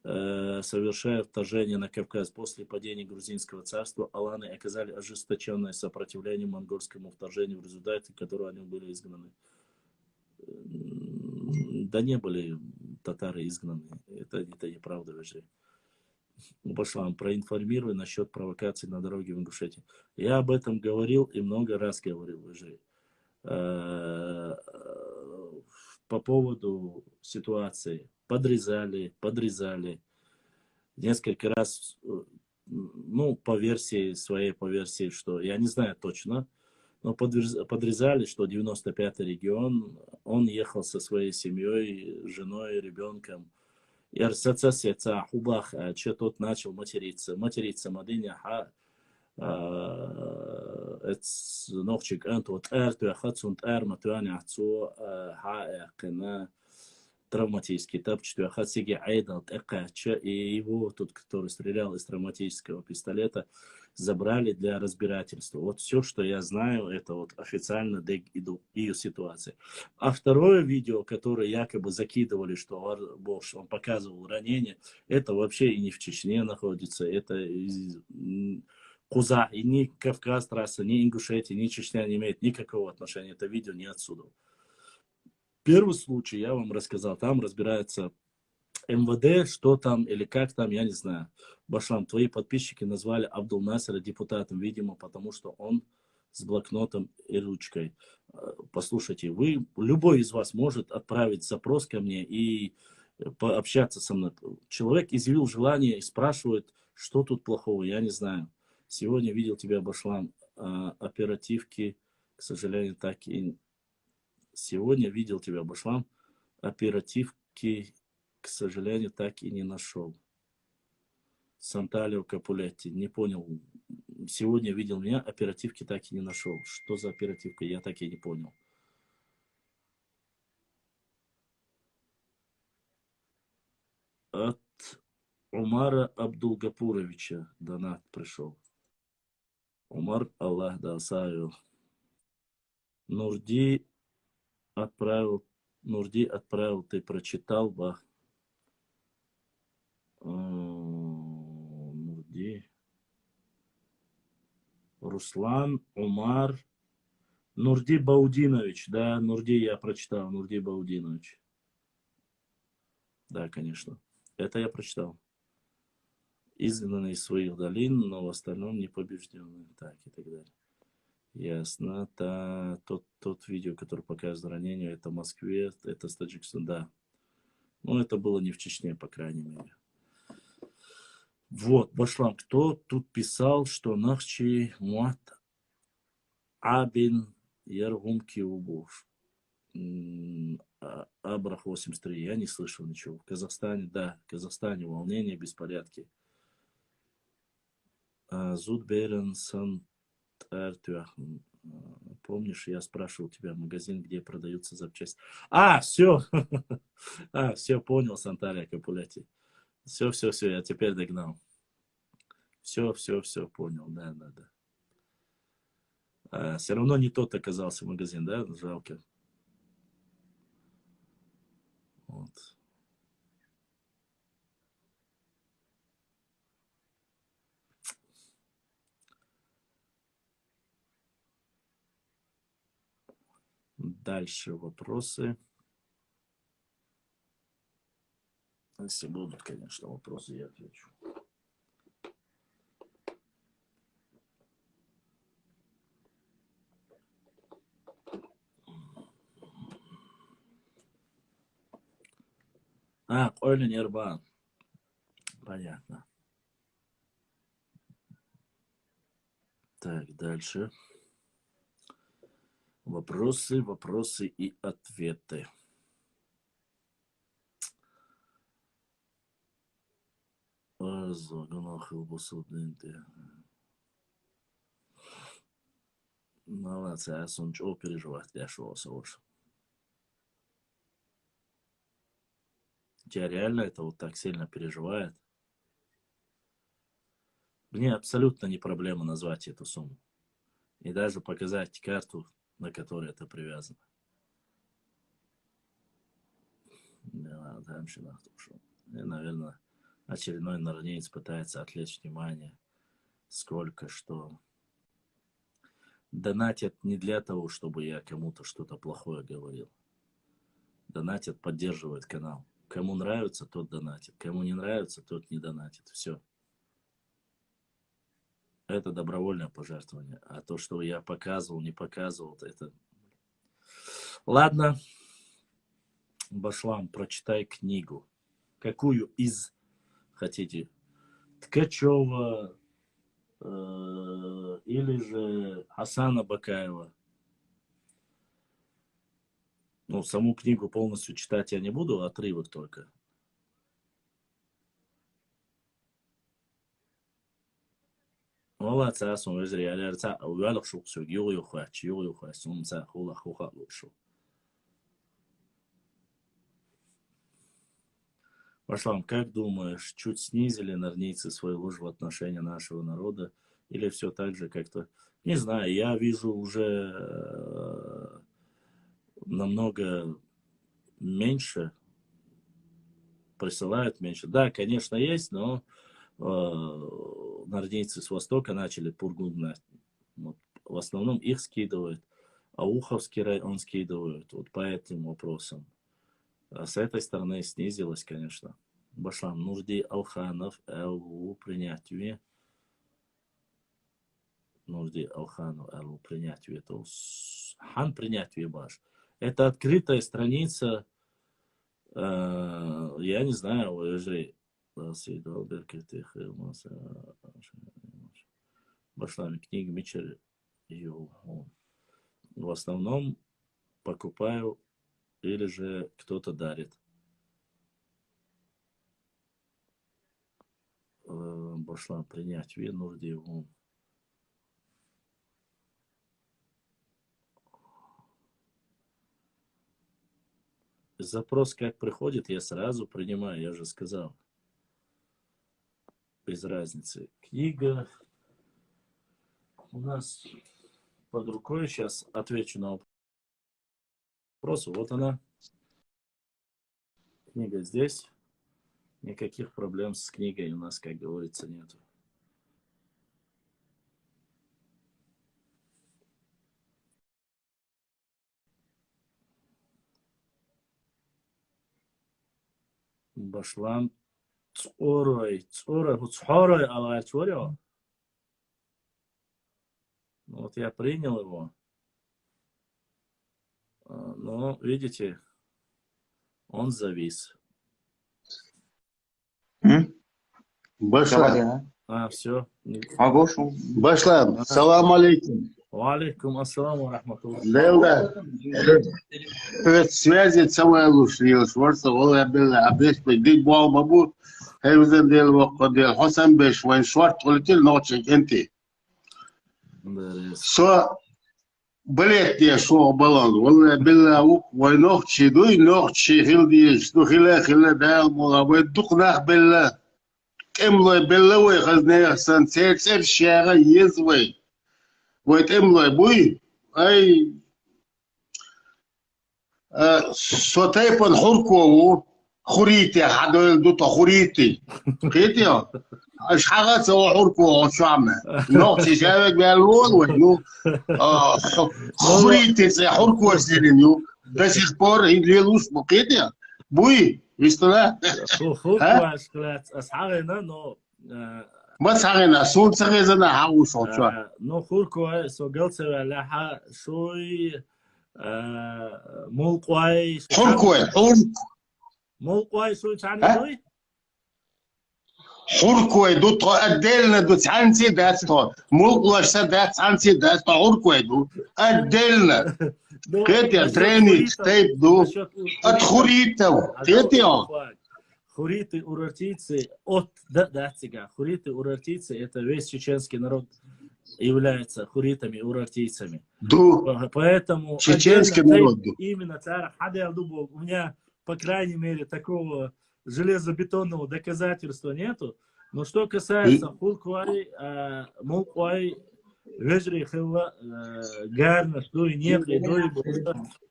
вторжение на Кавказ. После падения грузинского царства аланы оказали ожесточенное сопротивление монгольскому вторжению, в результате которого они были изгнаны. Да не были татары изгнаны. Это неправда вообще. Башлам, проинформируй насчет провокаций на дороге в Ингушетии. Я об этом говорил и много раз говорил уже. По поводу ситуации. Подрезали. Несколько раз, ну, по версии, что я не знаю точно, но подрезали, что 95-й регион, он ехал со своей семьей, женой, ребенком. И арсацасеца хубах, че тот начал материться. Мадыня, ногчик антот эрту, хацунт эрматуаня цо, экна, травматический тапчатую, хациги айдал, экача, и его, тот, который стрелял из травматического пистолета, забрали для разбирательства. Вот все, что я знаю, это вот официально ее ситуация. А второе видео, которое якобы закидывали, что он показывал ранение, это вообще и не в Чечне находится, это Куза, и ни Кавказ трасса, ни Ингушетия, ни Чечня не имеет никакого отношения. Это видео не отсюда. Первый случай я вам рассказал, там разбирается МВД, что там или как там, я не знаю. Башлам, твои подписчики назвали Абдул-Насера депутатом, видимо, потому что он с блокнотом и ручкой. Послушайте, любой из вас может отправить запрос ко мне и пообщаться со мной. Человек изъявил желание и спрашивает, что тут плохого, я не знаю. Сегодня видел тебя, Башлам, оперативки, к сожалению, так и... Сегодня видел тебя, Башлам, оперативки, к сожалению, так и не нашел. Санталио Капулетти, не понял. Сегодня видел меня, оперативки так и не нашел. Что за оперативка, я так и не понял. От Умара Абдулгапуровича донат пришел. Умар, Аллах да саю. Нурди отправил, ты прочитал, бах. Нурди. Руслан, Умар, Нурди Баудинович. Да, Нурди я прочитал, Нурди Баудинович. Да, конечно. Это я прочитал. Изгнанный из своих долин, но в остальном непобежденный. Так, и так далее. Ясно. Тот видео, который показывает ранение, это в Москве, это с Таджикистана, да. Но это было не в Чечне, по крайней мере. Вот, Башлам, кто тут писал, что Нахчи Муат Абин Яргумки Убуш. Абрах 83. Я не слышал ничего. В Казахстане, да, в Казахстане волнение, беспорядки. Зудберен Сан Артюахн. Помнишь, я спрашивал тебя магазин, где продаются запчасти. Все. Все, понял, Сантария Капуляти. Все, я теперь догнал. Все, понял, да. Все равно не тот оказался магазин, да? Жалко. Вот. Дальше вопросы. Если будут, конечно, вопросы, я отвечу. Койлин Ербан. Понятно. Так, дальше. Вопросы и ответы. Молодцы, а сон чего переживать для шоу. Тебя реально это вот так сильно переживает? Мне абсолютно не проблема назвать эту сумму. И даже показать карту, на которой это привязано. Да, и, наверное, очередной норнеец пытается отвлечь внимание. Сколько что. Донатят не для того, чтобы я кому-то что-то плохое говорил. Донатят, поддерживают канал. Кому нравится, тот донатит. Кому не нравится, тот не донатит. Все. Это добровольное пожертвование. А то, что я показывал, не показывал, это... Ладно. Башлам, прочитай книгу. Какую из хотите? Ткачева или же Хасана Бакаева? Ну, саму книгу полностью читать я не буду, отрывок только. Молодцы, Асан, Везри, Алярца, Уялах Шуксу, Юрию Хач, Сумца, Хула Хуха Лушу. Башлам, как думаешь, чуть снизили норнийцы свою ложь в отношении нашего народа? Или все так же как-то... Не знаю, я вижу уже намного меньше, присылают меньше. Да, конечно, есть, но норнийцы с востока начали пургу гнать. Вот, в основном их скидывают, а Уховский район скидывают вот по этим вопросам. А с этой стороны снизилось, конечно. Башлам, Нурди Алханов, ЛУ принятие. Нурди Алханов, ЛУ принятие. Это хан принятие баш. Это открытая страница, я не знаю, уже Башлами книги Мичер. В основном покупаю или же кто-то дарит. Башлам принять Нурди. Запрос как приходит, я сразу принимаю, я же сказал. Без разницы. Книга у нас под рукой. Сейчас отвечу на вопрос. Вот она. Книга здесь. Никаких проблем с книгой у нас, как говорится, нету. Башлам. Цорой. Цорой алачворё. Вот я принял его. Но, видите, он завис. Başla. Все. Başla. Selamun aleyküm. Валейкум ассаламу рахматуллах. Левда. Связи целая лушилась. Ворса воля была. Абеш бедик бал мабу. Хевзен дел вакт дел. Хасан беш вайн шварт улетел ночек энти. Со блет я шо балан. Воля была ук вайнох чидуй нох чихил диеш. Хила дал мола. Дух нах была. Эмлой была вай хазнея сан цер шага езвай. ويتقملوا ابوي اي سوتايبن حركو خريتي حدول دوتا خريتي خريتي اش حاجه سو حركو شامه نوتي شابك بالون وينو خريتي سي حركو سيرينيو بس يخبر يلوش بقيتي بوي ويستلا ها اسحاغنا نو ما تساعدنا سون تساعدنا هاوس أو شو نو خوركو سو قلت لها شوي ملقواي ملقواي شو تعني شوي حركوي دو أدلنا دو تعنسي داتو ملقواش سدات تعنسي داتو حركوي دو أدلنا كيتي تريني ستيب دو أدخليتو كيتي Хуриты, урартийцы от датцига. Хуриты, урартийцы это весь чеченский народ является хуритами, урартийцами. Поэтому чеченский народ. Именно царь Хадиалдубу у меня, по крайней мере, такого железобетонного доказательства нету. Но что касается хулкуай, мулкуай, вежри хилла, гарна, дуй нефли, дуй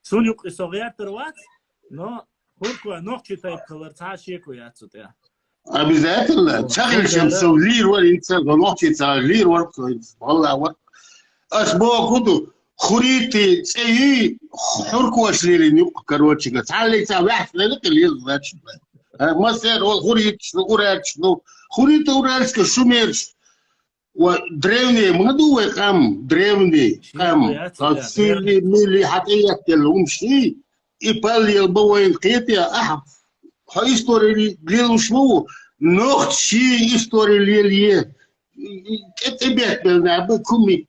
сунюк и согяр тервац, но обязательно. Чакли шемсов лир варится, ногчица лир варится. والله вот. أسبوع كده خريطي تسيي حركوا شليلين короче говоря. تعالي تابع لك اللي يضغط. ما صار خريط أورال شنو خريط أورال كشوميرش ودريوني ما دوّي كم دريوني كم. تصير ملي حتى يكلم شيء. يبالي البوين قيتيا أحب هاي إستوري ليلو شنو نوختشي إستوري ليليه تبيت بالنعبة كومي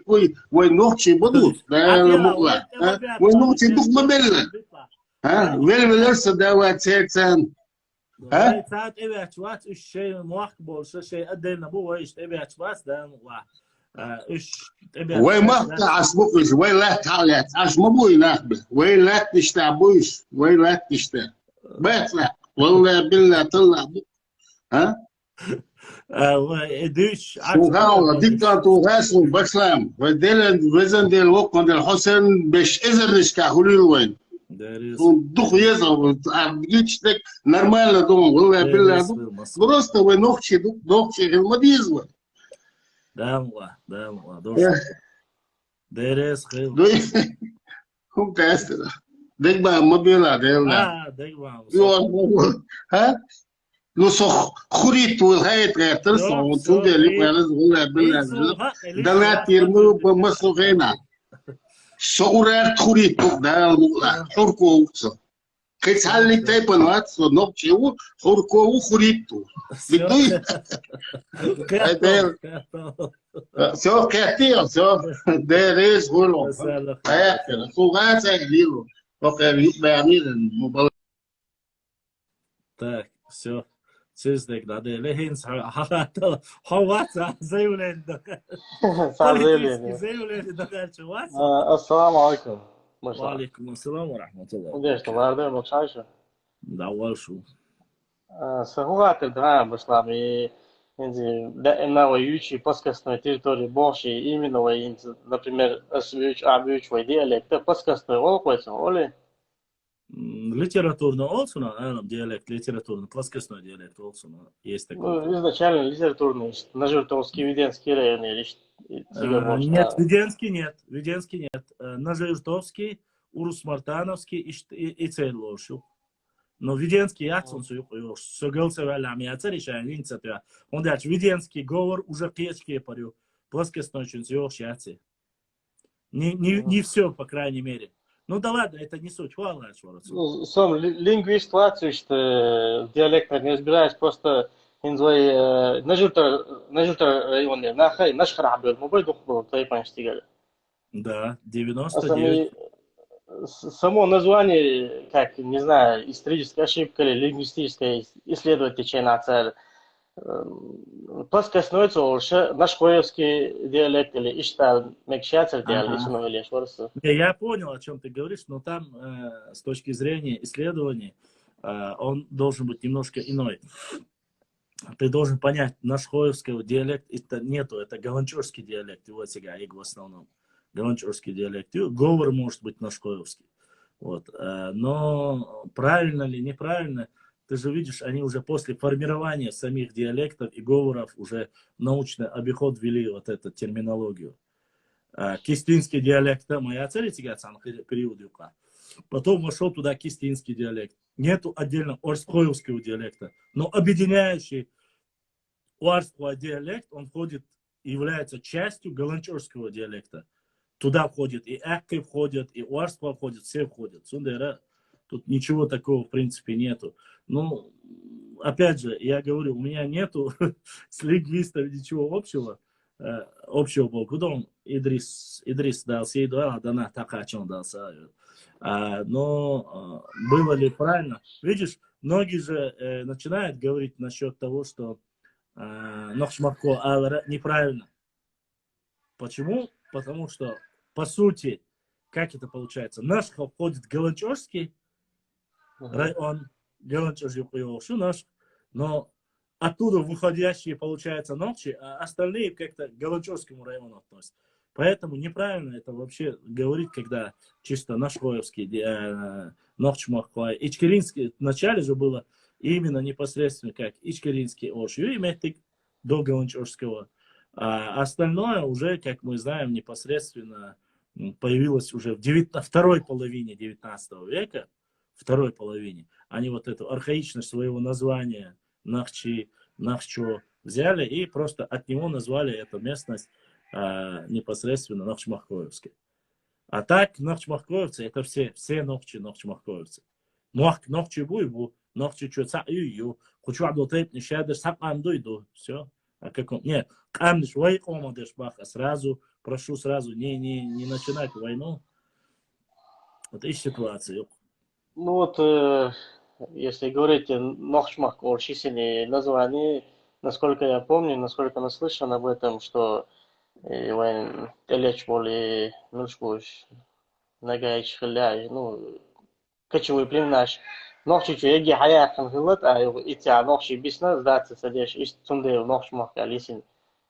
كوي وين نوختشي بدو لا مقلع وين نوختشي دوك مبلة ها وين بلرس دوات سيتسان ها ساعات إبيع شوات الشيء مواقبول شيء أدينا بو إيش إبيع شوات ده مقلع وين ما تعصبوش وين لا تعلت عش ما بوي ناخبه وين لا تشتعبوش وين لا تشتع بطلع والله بالله طلع ها اديش وهاو ديكتاتو غاسو بسلام وديل وزن ديل وقت ديل حسن باش اذا نشكا خليل وين دوخ يزو جيتشتك نورمال دوم والله بالله просто وين نوختشي المديزو داموا دوش درس خير هم كاستنا دقبا ما بيلا ديلنا دقبا ها لو سخ خريط والهايت غير ترسل وتوجه اللي قالز والله بالله دلات يرمو بمسوغينا سورات خريط دال حركو كيس حالي تايبن وات سو نوبشيو حركو وخريطو بدوي سو كاتيو سو ديريس هولو هاكل سوغات اجليلو وكان بيعمل الموبايل так все سيزدك ده لهين حوات زي ولاد زي ولاد دخل شو السلام عليكم. وعليكم السلام ورحمة الله. Gdje ste Vardar, Mokšajša? Da, Walšu. Sa Hrvate dva Boslami, на воюющей плоскостной территории больше именно воинцы, например, объявляющего диалекта плоскостной волквайся, оли? Литературно олсуна, диалект, литературно, плоскостной диалект олсуна, есть такой. Ну, изначально литературный, на Жиртовский, Веденский район или нет, Веденский нет. На Жиртовский, Урус-Мартановский и Цейлошу. Но виденский яцун суюк, согылся валям яцар ишан винцатя. Он дач виденский говор уже кечки парю. Плоскостной чун суюк яци. Не все, по крайней мере. Ну да ладно, это не суть. Хвала, Ну, сам лингвист Латвии, что диалектно не разбираюсь, просто инзой нажута районе, нахай, наш храбер, мы бойду был, твои панштигаля. Да, 99. Само название, как, не знаю, историческая ошибка или лингвистическая исследовательская нация, плоскостноится уже наш хоевский диалект или иштал мекшацер диалект, или что-то. Я понял, о чем ты говоришь, но там с точки зрения исследований он должен быть немножко иной. Ты должен понять, наш хоевский диалект это нету, это галанчурский диалект, его сега, в основном. Галанчурский диалект. Говор может быть наш хоевский. Вот. Но правильно ли, неправильно, ты же видишь, они уже после формирования самих диалектов и говоров уже научный обиход ввели вот эту терминологию. Кистинский диалект, моя цель период юка. Потом вошел туда кистинский диалект. Нету отдельно орскоевского диалекта. Но объединяющий орского диалект, он входит, является частью галанчурского диалекта. Туда входит и Акки входит, и Уарство входит, все входят. Сундера, тут ничего такого в принципе нету. Ну, опять же, я говорю, у меня нету с лингвистом ничего общего. Общего был. Куда он? Идрис дался, и дана такачон дался. Но было ли правильно? Видишь, многие же начинают говорить насчет того, что Нохшмарко Алара неправильно. Почему? Потому что, по сути, как это получается? Наш входит Галанчорский район, Галанчорский наш, но оттуда выходящие, получается, ночи, а остальные как-то к Галанчорскому району относятся. Поэтому неправильно это вообще говорить, когда чисто наш хоевский, Нохчмахкой. Ичкеринский вначале же было именно непосредственно как Ичкеринский Ошью, иметь до Галанчорского. А остальное уже, как мы знаем, непосредственно появилось уже в второй половине 19 века, второй половине. Они вот эту архаичность своего названия Нахчи, Нахчо взяли и просто от него назвали эту местность непосредственно Нохчмахкоевской. А так, Нохчмахкоевцы, это все Нохчмахкоевцы. Нохчи буйбу, Нохчи чуца ию, хочу адотеп нишадер сам андойду, все. А как он? Нет, камниш вой омадеш баха, сразу, прошу сразу, не начинать войну. Вот и ситуация. Ну вот, если говорить Нохчмах о численные названия, насколько я помню, насколько наслышан об этом, что войн телеч боли нушбуш нагаич хляй, ну кочевой племнаш. Нохчи чуеги хая ханхилат, а итя нохчи бисна сдаться садешь, и сунде Нохчмах алисин.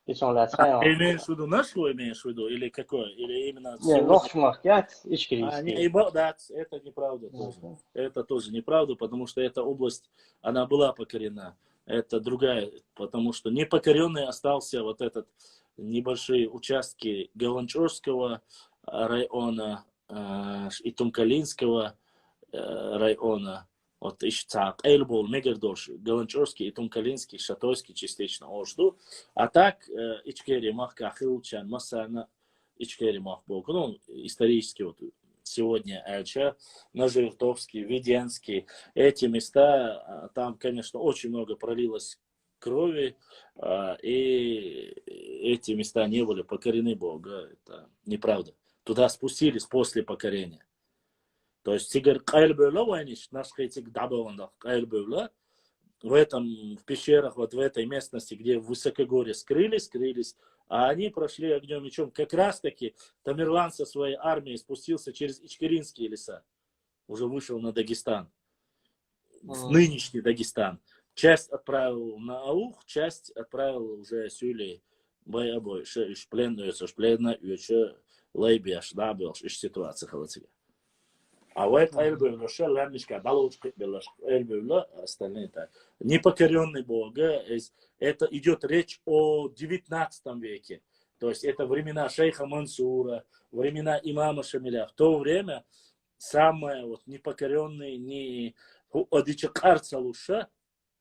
Имеешь в виду нашу, имеешь в виду, или какой? Или именно... Не, Нохчмах, я ичкерийский. Да, это неправда тоже. Это тоже неправда, потому что эта область, она была покорена. Это другая, потому что непокоренный остался вот этот небольшие участки Галанчорского района и Тумкалинского района. Вот Ишцак, Эйльбол, Мегердош, Галанчорский и Тумкалинский, Шатойский частично Ожду. А так Ичкери Махка, Хилчан, Масана, Ичкери Махбог. Ну, исторически вот сегодня Эльча, Нажиртовский, Веденский. Эти места, там, конечно, очень много пролилось крови, и эти места не были покорены Бога. Это неправда. Туда спустились после покорения. То есть Тигр Кайльбюла, войниш, наш хейтик Дабованда Кайльбюла, в пещерах, вот в этой местности, где в высокогорье скрылись, а они прошли огнем мечом. Как раз таки Тамерлан со своей армией спустился через Ичкеринские леса, уже вышел на Дагестан, в нынешний Дагестан. Часть отправил на Аух, часть отправил уже Сюлей, боябой, пленную, лайби, ашдабил, ситуация холодилья. А вот остальные так. Непокоренный Бога, это идет речь о 19 веке. То есть это времена шейха Мансура, времена имама Шамиля. В то время самые вот непокоренные, одичи карцалуша,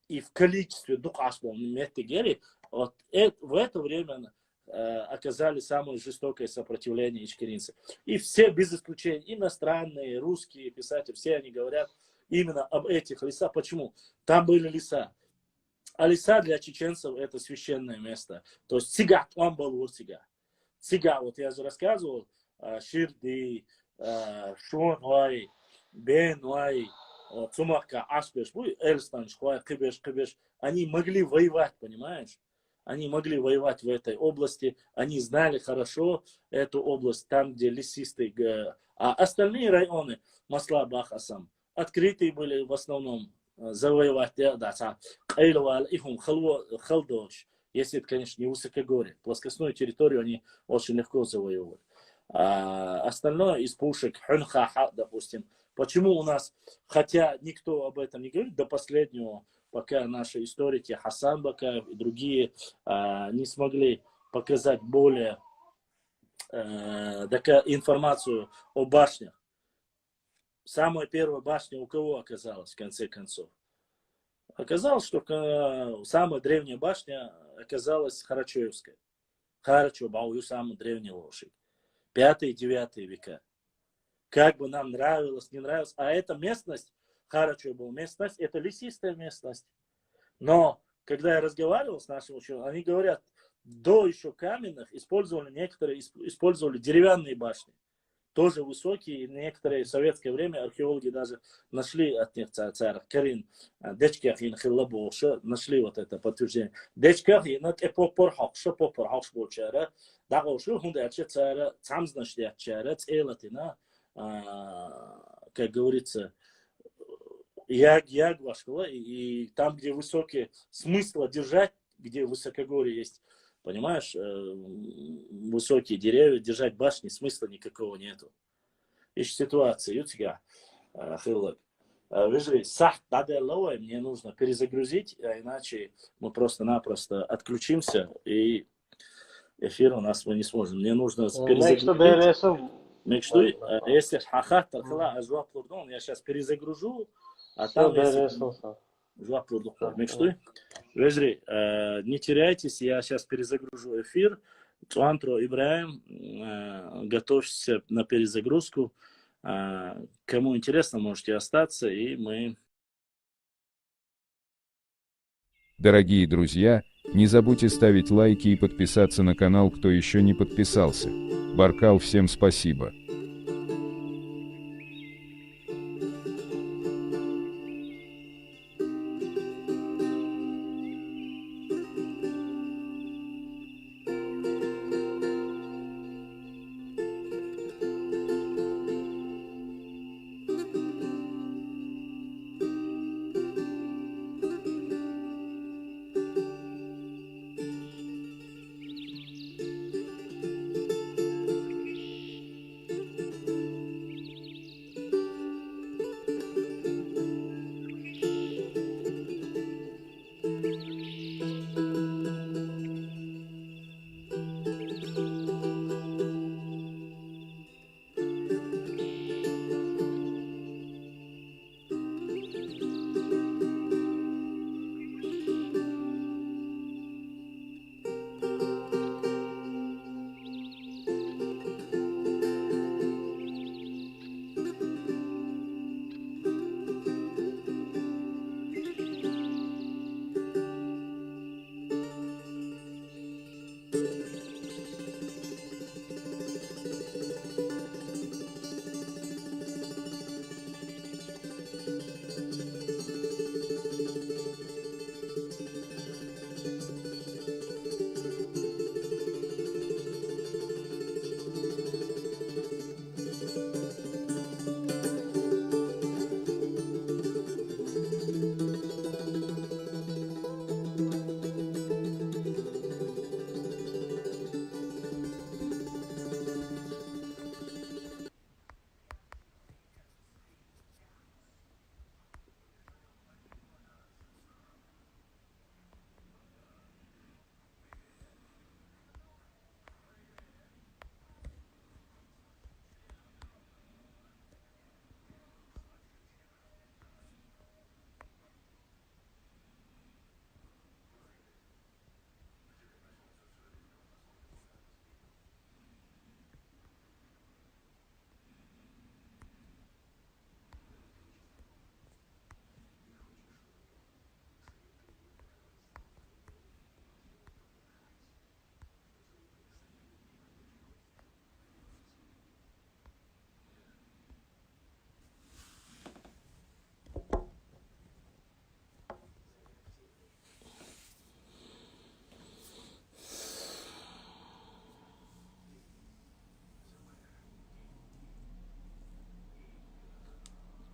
и в количестве дукашбом метегери, вот в это время оказали самое жестокое сопротивление ичкеринцев. И все, без исключения, иностранные, русские писатели, все они говорят именно об этих лесах. Почему? Там были леса. А леса для чеченцев это священное место. То есть цигат, он был цигат. Цигат, вот я же рассказывал, Ширди, Шуанвай, Бенвай, Цумака, Ашбеш, Эльстан, Шхуай, Кыбеш, они могли воевать, понимаешь? Они могли воевать в этой области, они знали хорошо эту область, там, где лесистый. А остальные районы, Маслабах, Асам, открытые были в основном завоевать, да, Кайлвал, Халдош, если это, конечно, не высокогорье. Плоскостную территорию они очень легко завоевывали. А остальное из пушек, Хунхаха, допустим. Почему у нас, хотя никто об этом не говорит, до последнего, пока наши историки Хасан Бакаев и другие не смогли показать более информацию о башнях. Самая первая башня у кого оказалась в конце концов? Оказалось, что самая древняя башня оказалась Харачоевская. Харачо, Баую, самая древняя лошадь. 5-9 века. Как бы нам нравилось, не нравилось. А эта местность, Харачо была местность, это лесистая местность. Но, когда я разговаривал с нашими учеными, они говорят, до еще каменных некоторые использовали деревянные башни. Тоже высокие, некоторые в советское время археологи даже нашли от них царь Карин, Дечкахин Хиллабоша, нашли вот это подтверждение. Дечкахин, это попорхакша болчара, дагошу хундача царя, цамзнашдячара, целатина, как говорится, яг вашего, и там, где высокие, смысла держать, где высокогорье есть, понимаешь, высокие деревья, держать башни, смысла никакого нету. Ищу ситуацию, ютига, хиллак. Вижу, сах таделовой мне нужно перезагрузить, а иначе мы просто-напросто отключимся, и эфир у нас мы не сможем. Мне нужно перезагрузить. Если хахат, я сейчас перезагружу, а там Вежри, не теряйтесь, я сейчас перезагружу эфир. Туантро Ибраим, готовься на перезагрузку. Кому интересно, можете остаться, и мы... Дорогие друзья, не забудьте ставить лайки и подписаться на канал, кто еще не подписался. Баркал, всем спасибо.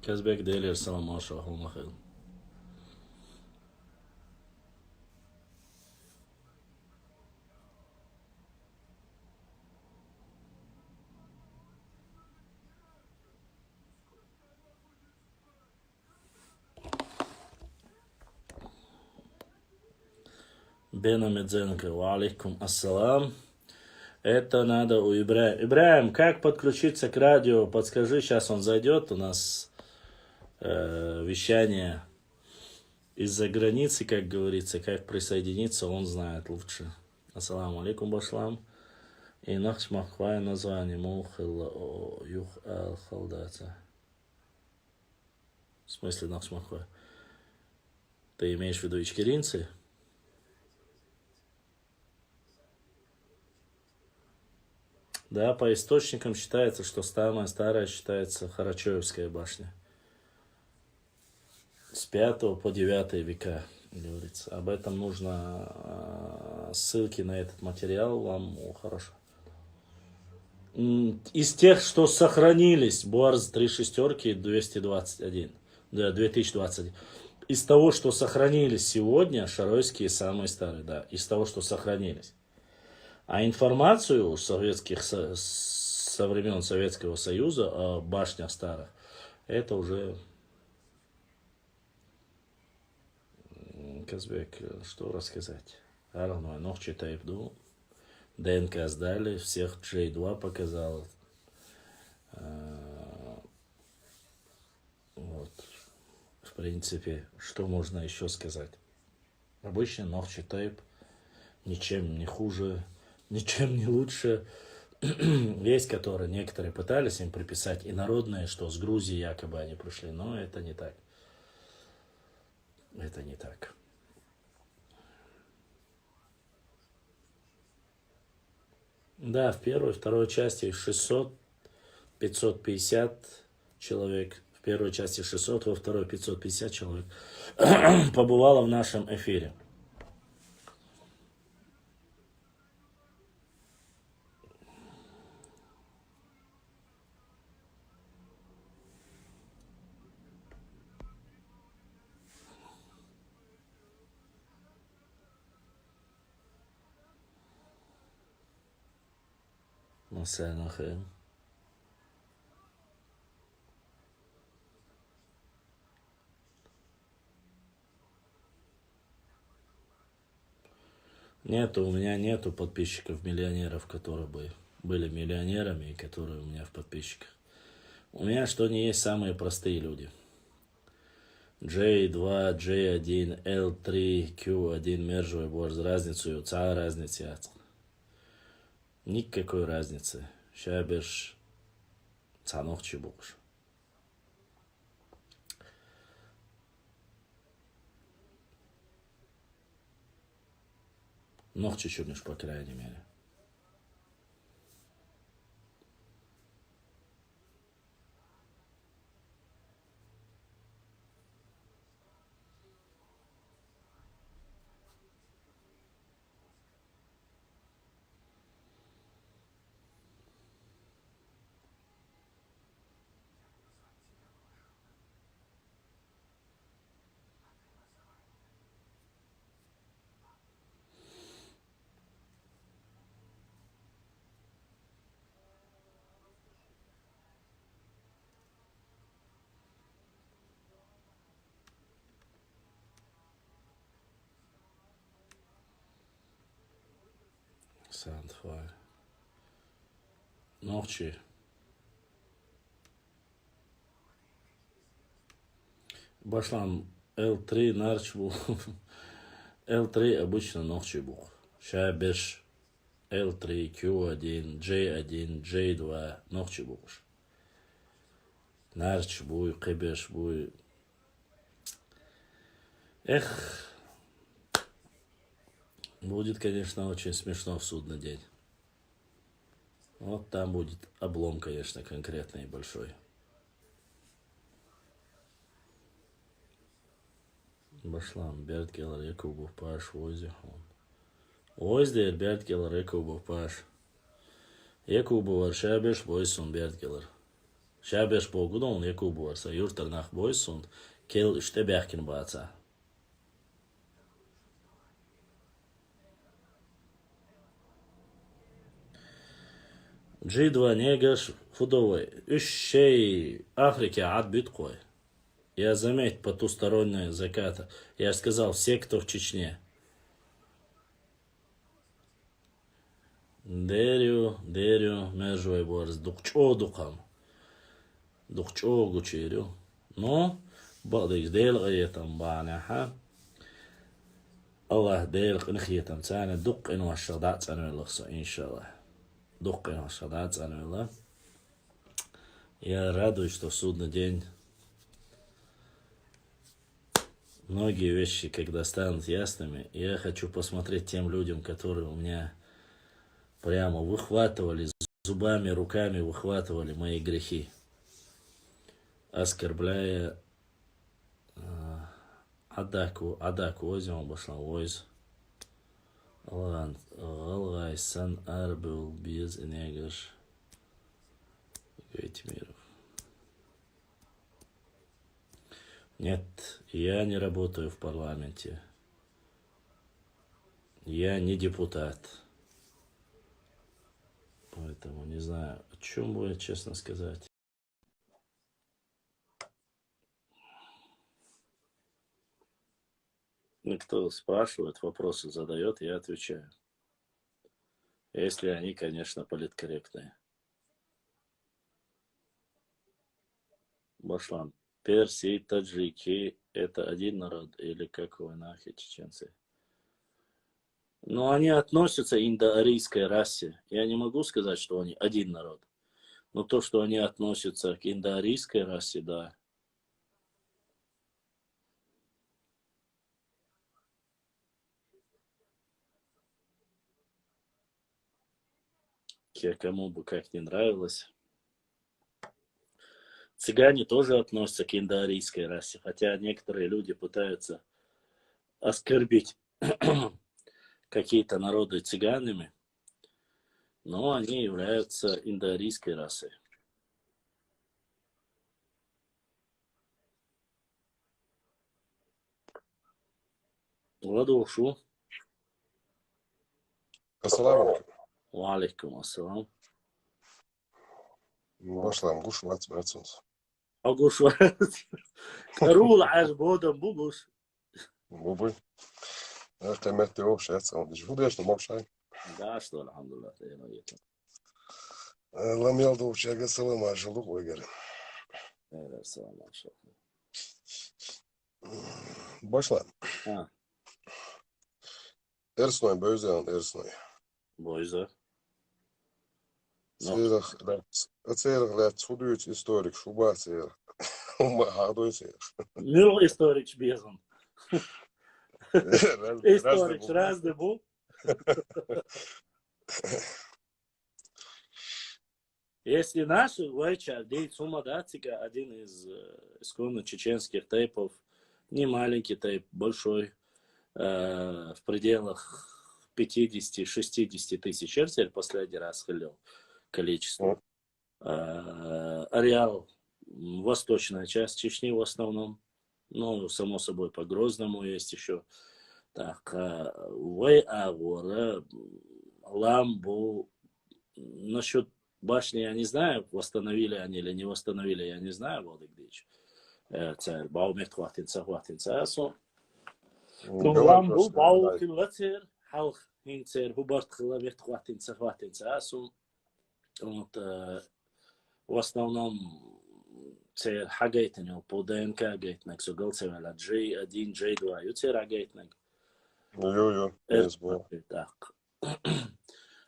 Казбек Делер, салам Маша, Ахулмахил. Бена Медзенко, алейкум ассалам. Это надо у Ибраима. Ибраим, как подключиться к радио? Подскажи, сейчас он зайдет. У нас вещание из-за границы, как говорится. Как присоединиться, он знает лучше. Ассаламу алейкум, башлам. И нахч махвай название мухилла юх ал халдата. В смысле нахч махвай? Ты имеешь в виду ичкеринцы? Да, по источникам считается, что самая старая считается Харачоевская башня. С 5 по 9 века, говорится. Об этом нужно ссылки на этот материал вам хорошо. Из тех, что сохранились, Буарз 3 шестерки 221, да, 2021. Из того, что сохранились сегодня, шаройские самые старые, да, из того, что сохранились. А информацию со времен Советского Союза о башнях старых, это уже... Казбек, что рассказать? Арно, ночи тайпду. ДНК сдали, всех J2 показал. Вот. В принципе, что можно еще сказать? Обычный ночи тайп, ничем не хуже, ничем не лучше. Есть, которые некоторые пытались им приписать инородные, что с Грузии якобы они пришли, но это не так. Это не так. Да, в первой, второй части 600, 550 человек. В первой части 600, во второй 550 человек побывало в нашем эфире. Масанахэ. Нету, у меня нету подписчиков-миллионеров, которые бы были миллионерами и которые у меня в подписчиках. У меня что не есть самые простые люди. J2, J1, L3, Q1, мержевый борз, разницу, ца разница. Никакой разницы. Шабеш цанох чебуш. Нох чечурниш, по крайней мере. Сандфай. Ночи. Башлам L3 нарчбу. L3 обычно ночи бух. Шабеш L3, Q1, J1, J2 ночи бух. Нарч буй, кибеш буй. Эх. Будет, конечно, очень смешно в судный день. Вот там будет облом, конечно, конкретный и большой. Башлам, Бертгелер, Якубов, Паш, Войзихон. Войздер, Бертгелер, Якубов, Паш. Якубов, Аршабеш, Войсон, Бертгелер. Šābēš pogudu un iekūbos ar jurtarnāk bojas un kel işte bēkin bācā. Джидва негаш худовой. Ищей Африке ад биткой. Я заметь потустороннее заката. Я сказал, все, кто в Чечне. Дерю, межуй борс. Дукчо дукам. Дукчо гучерю. Но, бадык дел аятам банаха. الله دير نخيتم تاني دق إنه الشغدات أنا والله إن شاء الله док шадат анвела. Я радуюсь, что в судный день многие вещи, когда станут ясными, я хочу посмотреть тем людям, которые у меня прямо выхватывали зубами, руками выхватывали мои грехи, оскорбляя Адаку возьмем, башлан войз. Алгайсан арбил без энергаш миров. Нет, я не работаю в парламенте. Я не депутат. Поэтому не знаю, о чем будет, честно сказать. Кто спрашивает, вопросы задает, я отвечаю. Если они, конечно, политкорректные. Башлан, перси, таджики – это один народ или как вы нахи, чеченцы? Но они относятся к индоарийской расе. Я не могу сказать, что они один народ. Но то, что они относятся к индоарийской расе, да. Кому бы как не нравилось. Цыгане тоже относятся к индоарийской расе, хотя некоторые люди пытаются оскорбить какие-то народы цыганами, но они являются индоарийской расой. Владушу. Ассаламу алейкум. Ва алейкум ассалам. Башлам, гуш ватсматсунс. Агуш Карул ажбодам бугуш. Бубы. Ах, ты мертвый общается. Он же будешь, но мокшай. Да, что, алхамдулилlah, ты наедем. Ламел до общага салама, жилу ойгары. Башлам. Эрсной, бözен, эрсной. Бойза. Оцелых лет судуют историк, шуба цел. Умахадуй цел. Нил историк безон. Историк разный был. Если наши вайча, дейт сумадатика, один из исконно чеченских тейпов, не маленький тейп, большой, в пределах 50-60 тысяч эрцель последний раз хылил количество. Ареал, восточная часть Чечни в основном, ну, само собой, по Грозному есть еще. Так, Вайагора, Ламбу, насчет башни я не знаю, восстановили они или не восстановили, я не знаю, Владык Царь, Баумет хватинца, асо. Ламбу, Баукин Лацер, Халх Хинцер, Хубарт Хлавет хватинца, асо. Вот, в основном цер хагейтен по ДНК гейтнек сугалцевала J1, J2, юцер хагейтнек. Так.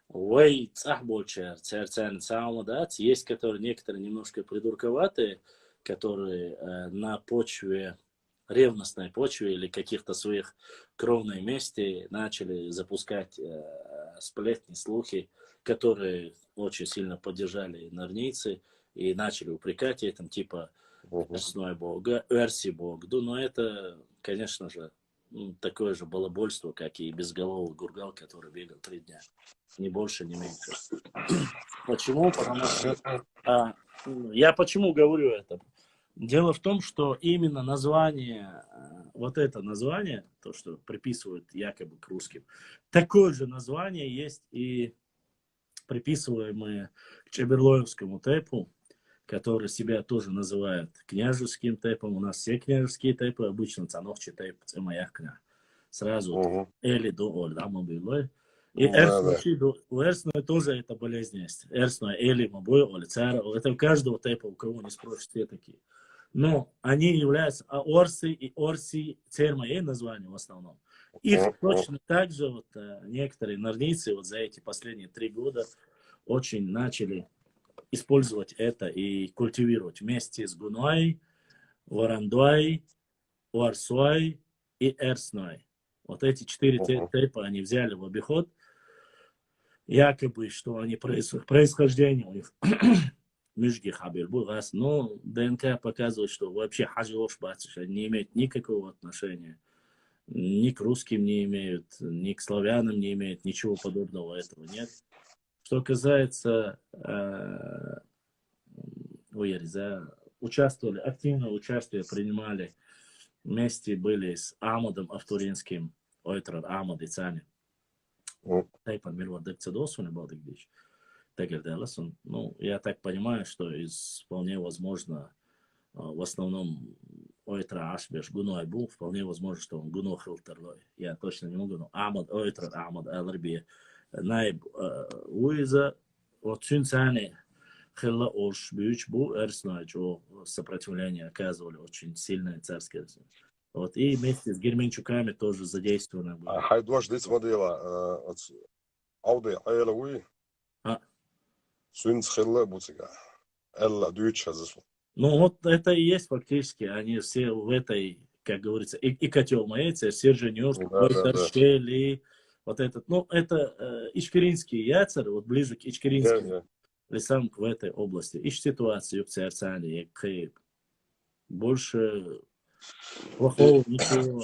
Ой, цахбольчер, церцен саумадат, есть которые некоторые немножко придурковатые, которые на почве, ревностной почве или каких-то своих кровной мести начали запускать сплетни, слухи, которые очень сильно поддержали норнийцы и начали упрекать этим, типа, Эрсной Бога, Эрси Бог. Да, но это, конечно же, такое же балабольство, как и безголовый гургал, который бегал 3 дня. Ни больше, ни меньше. Почему? Потому что Я почему говорю это? Дело в том, что именно название, вот это название, то, что приписывают якобы к русским, такое же название есть и приписываемое к Чеберлоевскому тейпу, который себя тоже называет княжеским тейпом. У нас все княжеские тейпы, обычно цановчий тейп, это моя кня. Сразу Эли до Оль, да, мы были. И у Эрсной тоже это болезнь есть. Эрсной, Эли, Мабой, Оль, Цара. Это у каждого тейпа, у кого не спросят, все такие. Но они являются Орси и Орси, цель моей названия в основном. Их точно так же вот некоторые нордийцы вот за эти последние 3 года очень начали использовать это и культивировать вместе с Гунуай, Варандуай, Уарсуай и Эрсной. Вот эти 4 тейпа они взяли в обиход. Якобы, что они происхождение у них Мюжги Хабир был раз, но ДНК показывает, что вообще Хажилош Батиш не имеет никакого отношения. Ни к русским не имеют, ни к славянам не имеют, ничего подобного этого нет. Что касается участвовали, активное участие принимали, вместе были с Амадом Автуринским, Ойтрад Амад и Цани. Тайпан Мирвадек Цедосу не был дегдич. Ну, я так понимаю, что вполне возможно, в основном Ойтра Ашбеш Гуной был, вполне возможно, что он Гуно Хилтерлой. Я точно не могу, но Амад Ойтра Амад Аларби Найб Уиза от Цюнцани Хилла Ош Бюч Бу Эрсной, что сопротивление оказывали очень сильное царское. Вот, и вместе с Герменчуками тоже задействовано было. Хайдуаш дец модела Ауде Айлауи Сюнц Хилла Буцига Элла Дюч Хазису. Ну, вот это и есть фактически. Они все в этой, как говорится, и котел Маэция, Серженёв, Шели, вот этот. Ну, это ичкеринские яцеры, вот ближе к ичкеринским лесам в этой области. Ищ ситуацию в Церцане, больше плохого ничего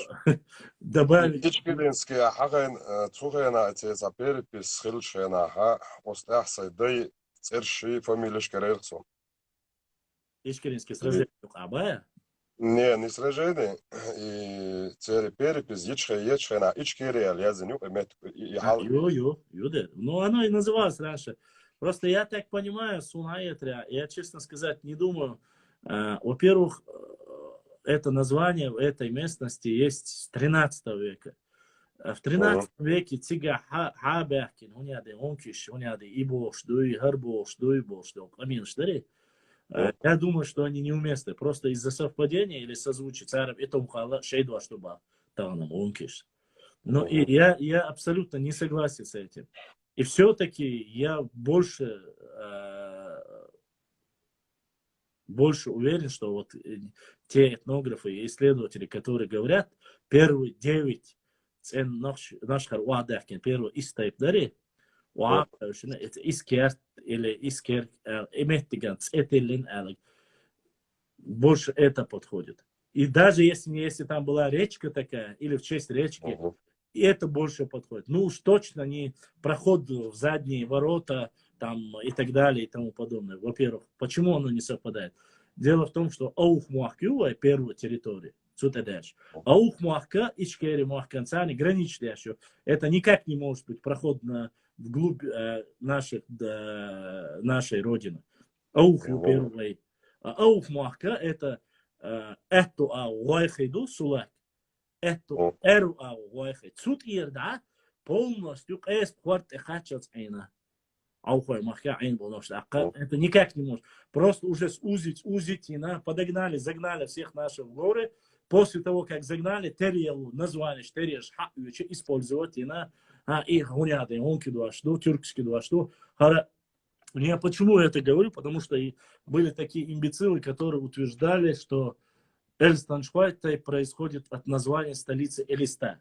добавить. Ичкеринские хагайн цугайна эцеца перепис хилшена ха остахсай дай церши фамилишка рерцу. Ичкеринские сражения Абая? Не сражение. И перепись ечхена ичкерия лязеню эмет и хал. Юде. Ну, оно и называлось раньше. Просто я так понимаю, Сунаетря, я, честно сказать, не думаю. Во-первых, это название в этой местности есть с 13 века. В 13 веке Цига Хабяхкин, уняды онкиш, уняды ибош, дуй, гарбош, дуйбош, амин, штари. Я думаю, что они неуместны. Просто из-за совпадения или созвучия царев это ухала шейдва, чтобы там онкиш. Но и я абсолютно не согласен с этим. И все-таки я больше уверен, что вот те этнографы и исследователи, которые говорят, первые 9 наших уадахкин, первый из тайпдари, это искер или искер, больше это подходит. И даже если там была речка такая, или в честь речки, и это больше подходит. Ну уж точно не проход в задние ворота там, и так далее и тому подобное. Во-первых, почему оно не совпадает? Дело в том, что Аух-Муахкюва первая территория. Аух-Муахка, Ичкери Муахканцани граничные еще. Это никак не может быть проход вглубь нашей родины. Аух первый. Аух-Муахка это эту ауайхиду сулак. Это эру ауайхид. Суд ирда полностью эс кварт эхачац айна. Это никак не может. Просто уже сузить, подогнали, загнали всех наших в горы. После того, как загнали, терьелу назвали, терьеш использовать, и гуняды, онки дуашту, тюркский дуашту. Я почему это говорю? Потому что были такие имбецилы, которые утверждали, что Эльстаншвайтай происходит от названия столицы Элиста.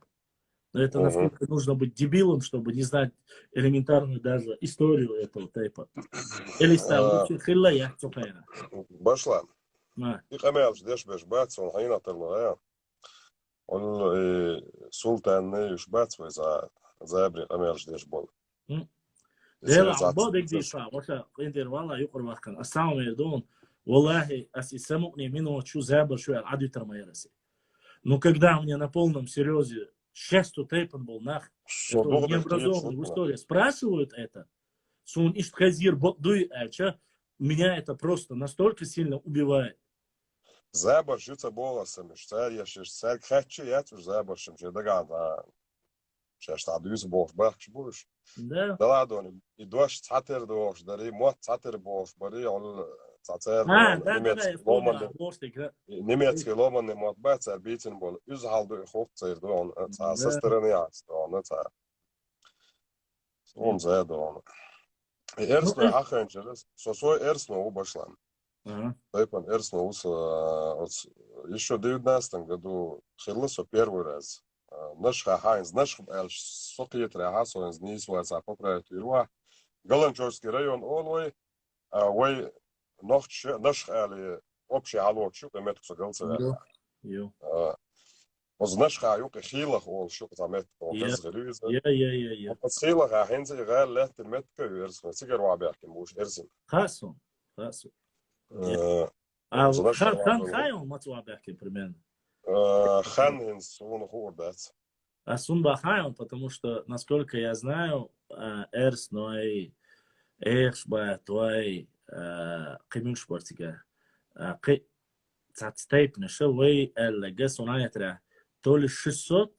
Но это насколько нужно быть дебилом, чтобы не знать элементарную даже историю этого тайпа. Элиста, хилла я цукайна. Башла. И камелж деш беш бац, он хайна терлая. Он султан не уж бац, за абри камелж деш бол. Дела бодек диша, воша интервала юкор вахкан. Асаму медон والله سامعني минут чу забыл, что я адвитер майраси. Но когда мне на полном серьезе 6 тейпан был нах, который не образованный в истории, спрашивают это, сон ишт хазир бодуй ача, меня это просто настолько сильно убивает. Забар жица боласами, что я сейчас хочу, я тоже забаршим, что догадываюсь. Сейчас адвиз болш, бахч будешь. Да. Да ладно, и дождь цатер дождь, дари мот цатер болш, бари он цатер. Немецкий ломанный мот бац, арбитин был. Изhaldu хохцер, да он со стороны яц, да он это. Он за это он. И эрсно ахенчерес, сосой эрсно убашлам. Тайпан эрсно ус еще в 19 году хилосо первый раз. Наш Хайнс, наш сокетре Хасонс не связался поправить его. Галанчорский район, он ой, наш али общий алок, что там это галцевер. Was nаш хаюк хилах он что там это разгрыз. Я. Подсилах хензи гал лет метка верс, сигар ваберкин буш эрзин. Хасон. Хан хайон матваберкин примерно. Ханинс, он хордец. Асунба хайон, потому что, насколько я знаю, эрсной, эршба, твой, кемюшпортига, цацтейп, нешевый, эллегес, он аятра, то ли 600,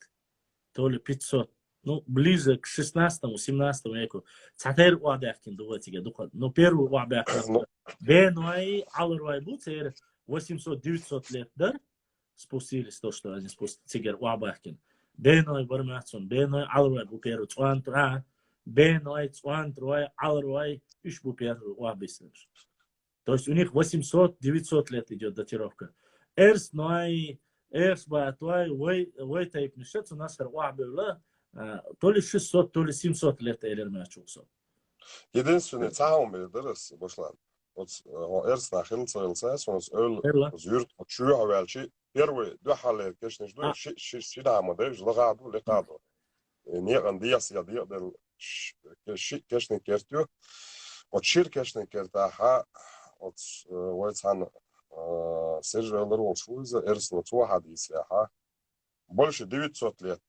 то ли 500, ну, ближе к 16-17 веку. Цатер уабякин, думайте, но первый уабякин, бенуай, алруай бутер, 800-900 лет, да? Спустились то, что они спустили цигер уабахкин. Беной бармацун, беной алруай буперу цуантра, беной цуантруай алруай иш буперу уабисныш. То есть у них 800-900 лет идет датировка. Эрс ной, эрс батуай, вой тайп нишец у нас уабила, то ли 600, то ли 700 лет элермячуксо. Единственный цаум бедерс бошлан. Вот эрс нахилца элсас, он зюрт, чуя валчи. Первый духали, конечно, жду, шида модель, жлагаду, лекаду. Не андиас я делал, конечно, кертю. Вот шир, конечно, кертаха, вот войцан сержел ролшуиза, эрсно цуахадис яха. Больше 900 лет.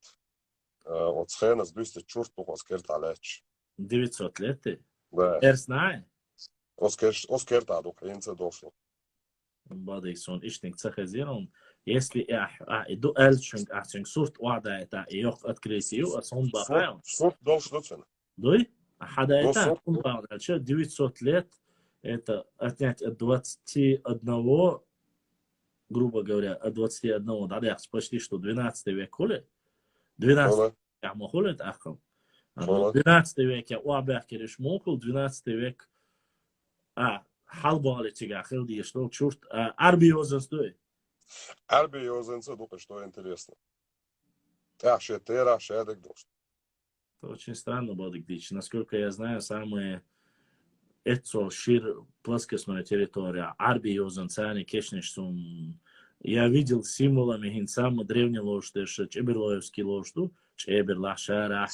Вот схена с 200 чурту оскерталеч. 900 лет ты? Да. Эрснай? Оскертаду, украинцы дошло. Бадейсон, ишник цахазирон. Если иду эльчунг ахчунг сурт уада это иох открытию, а сон бахаем. Сурт должен. Дой? А хада это он бахаем. 900 лет это отнять от 21, грубо говоря, от 21 до почти что 12 век хули. 12 век мохули это ахам. 12 век я уабахкериш мохул, 12 век халбали тига хилди что чурт арбиозен стой. Арбиозен только что интересно. Тера, шедек дождь. Это очень странно, Бодик. Насколько я знаю, самые это шир плоскостная территория. Арбиозен цани кешнешсум. Я видел символами хинсама древней ложды, чеберлоевский ложду, чеберлашара,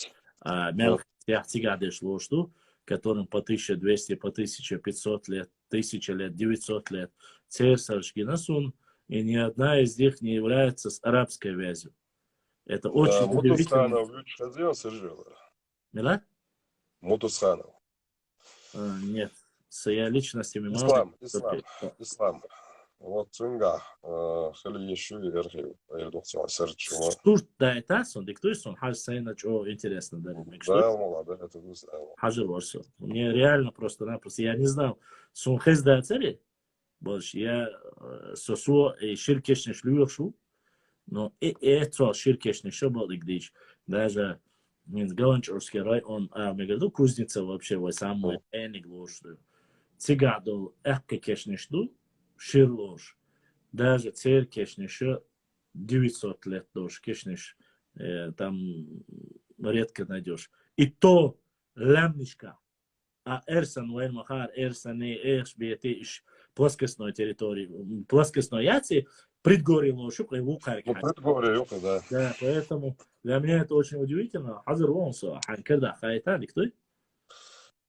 мелхтягадеш ложду, которым по 1200, по 1500 лет, 1000 лет, 900 лет. Церсаршки насун. И ни одна из них не является с арабской вязью. Это очень удивительно. Мила? Мутусханов. Нет. С ее личностями Ислам. Вот цунга. Хали еще и архив. Сурт да это сон, диктуйсон, хаж сайна чё интересно да. Да, молодец, это гусал. Хажи ворсо. Мне реально просто-напросто, я не знал. Сон хэз да цели. Больше я сосу и ширкешный шлюшу, но это ширкешный шабал игдич. Даже в Галанчорский район, мы говорим, кузница вообще вот самый эник ложь. Цигадол эхкешный шлю, шир ложь. Даже церкешный шлю 900 лет ложь, кешниш там редко найдешь. И то лямничка. А эрсан вен махар, эрсан не эрш биетиш. Плоскостной территории, плоскостной яйцы, предгорье ложук и вукарки. Предгорье, да. Да, поэтому для меня это очень удивительно. Хазар вонсо, ханкерда, хайтан, кто?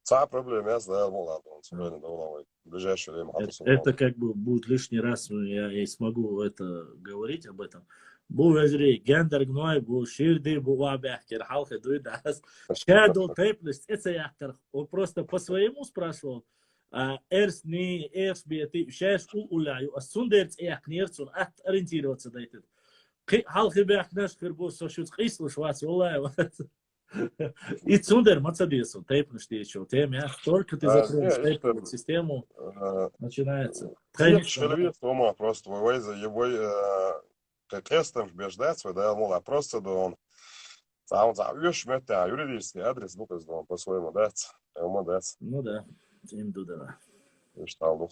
صعب проблема, я знаю, мол, он сегодня давно, в ближайшее время Это как бы будет лишний раз, я смогу это говорить об этом. Бу везре гендер гной бу ширды бу вабяхтер халка дуйдас шадл тейплес это яхтер. Он просто по своему спрашивал. Эрс не эрс биеты шеш уляю а сундерц яхнерцун ат ориентироваться дайтет. Халка бяхнаш хербу сошуц кислу швац улаю. И цундер мацадесу тейпнешь ты еще. Тем только ты закроешь тейповую систему, начинается. Человек дома просто вывозит его тестом беждать, да, мол, просто да он сам завешь метя юридический адрес, ну как по своему дать, ему дать. Ну да, им дудала. Что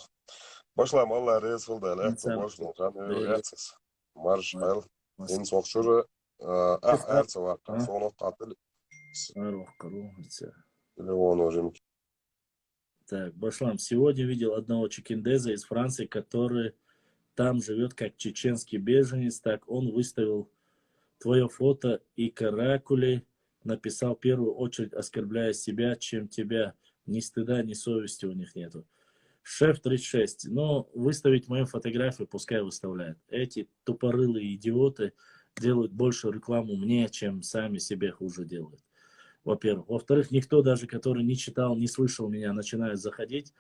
пошла мало резал да, легко можно, там юридически марш файл, инсох шура, арцева, сону катли. Так, Башлам, сегодня видел одного чекиндеза из Франции, который там живет как чеченский беженец, так он выставил твое фото и каракули, написал в первую очередь, оскорбляя себя, чем тебя. Ни стыда, ни совести у них нету. Шеф 36, но выставить мою фотографию пускай выставляют. Эти тупорылые идиоты делают больше рекламу мне, чем сами себе хуже делают. Во-первых. Во-вторых, никто даже, который не читал, не слышал меня, начинает заходить,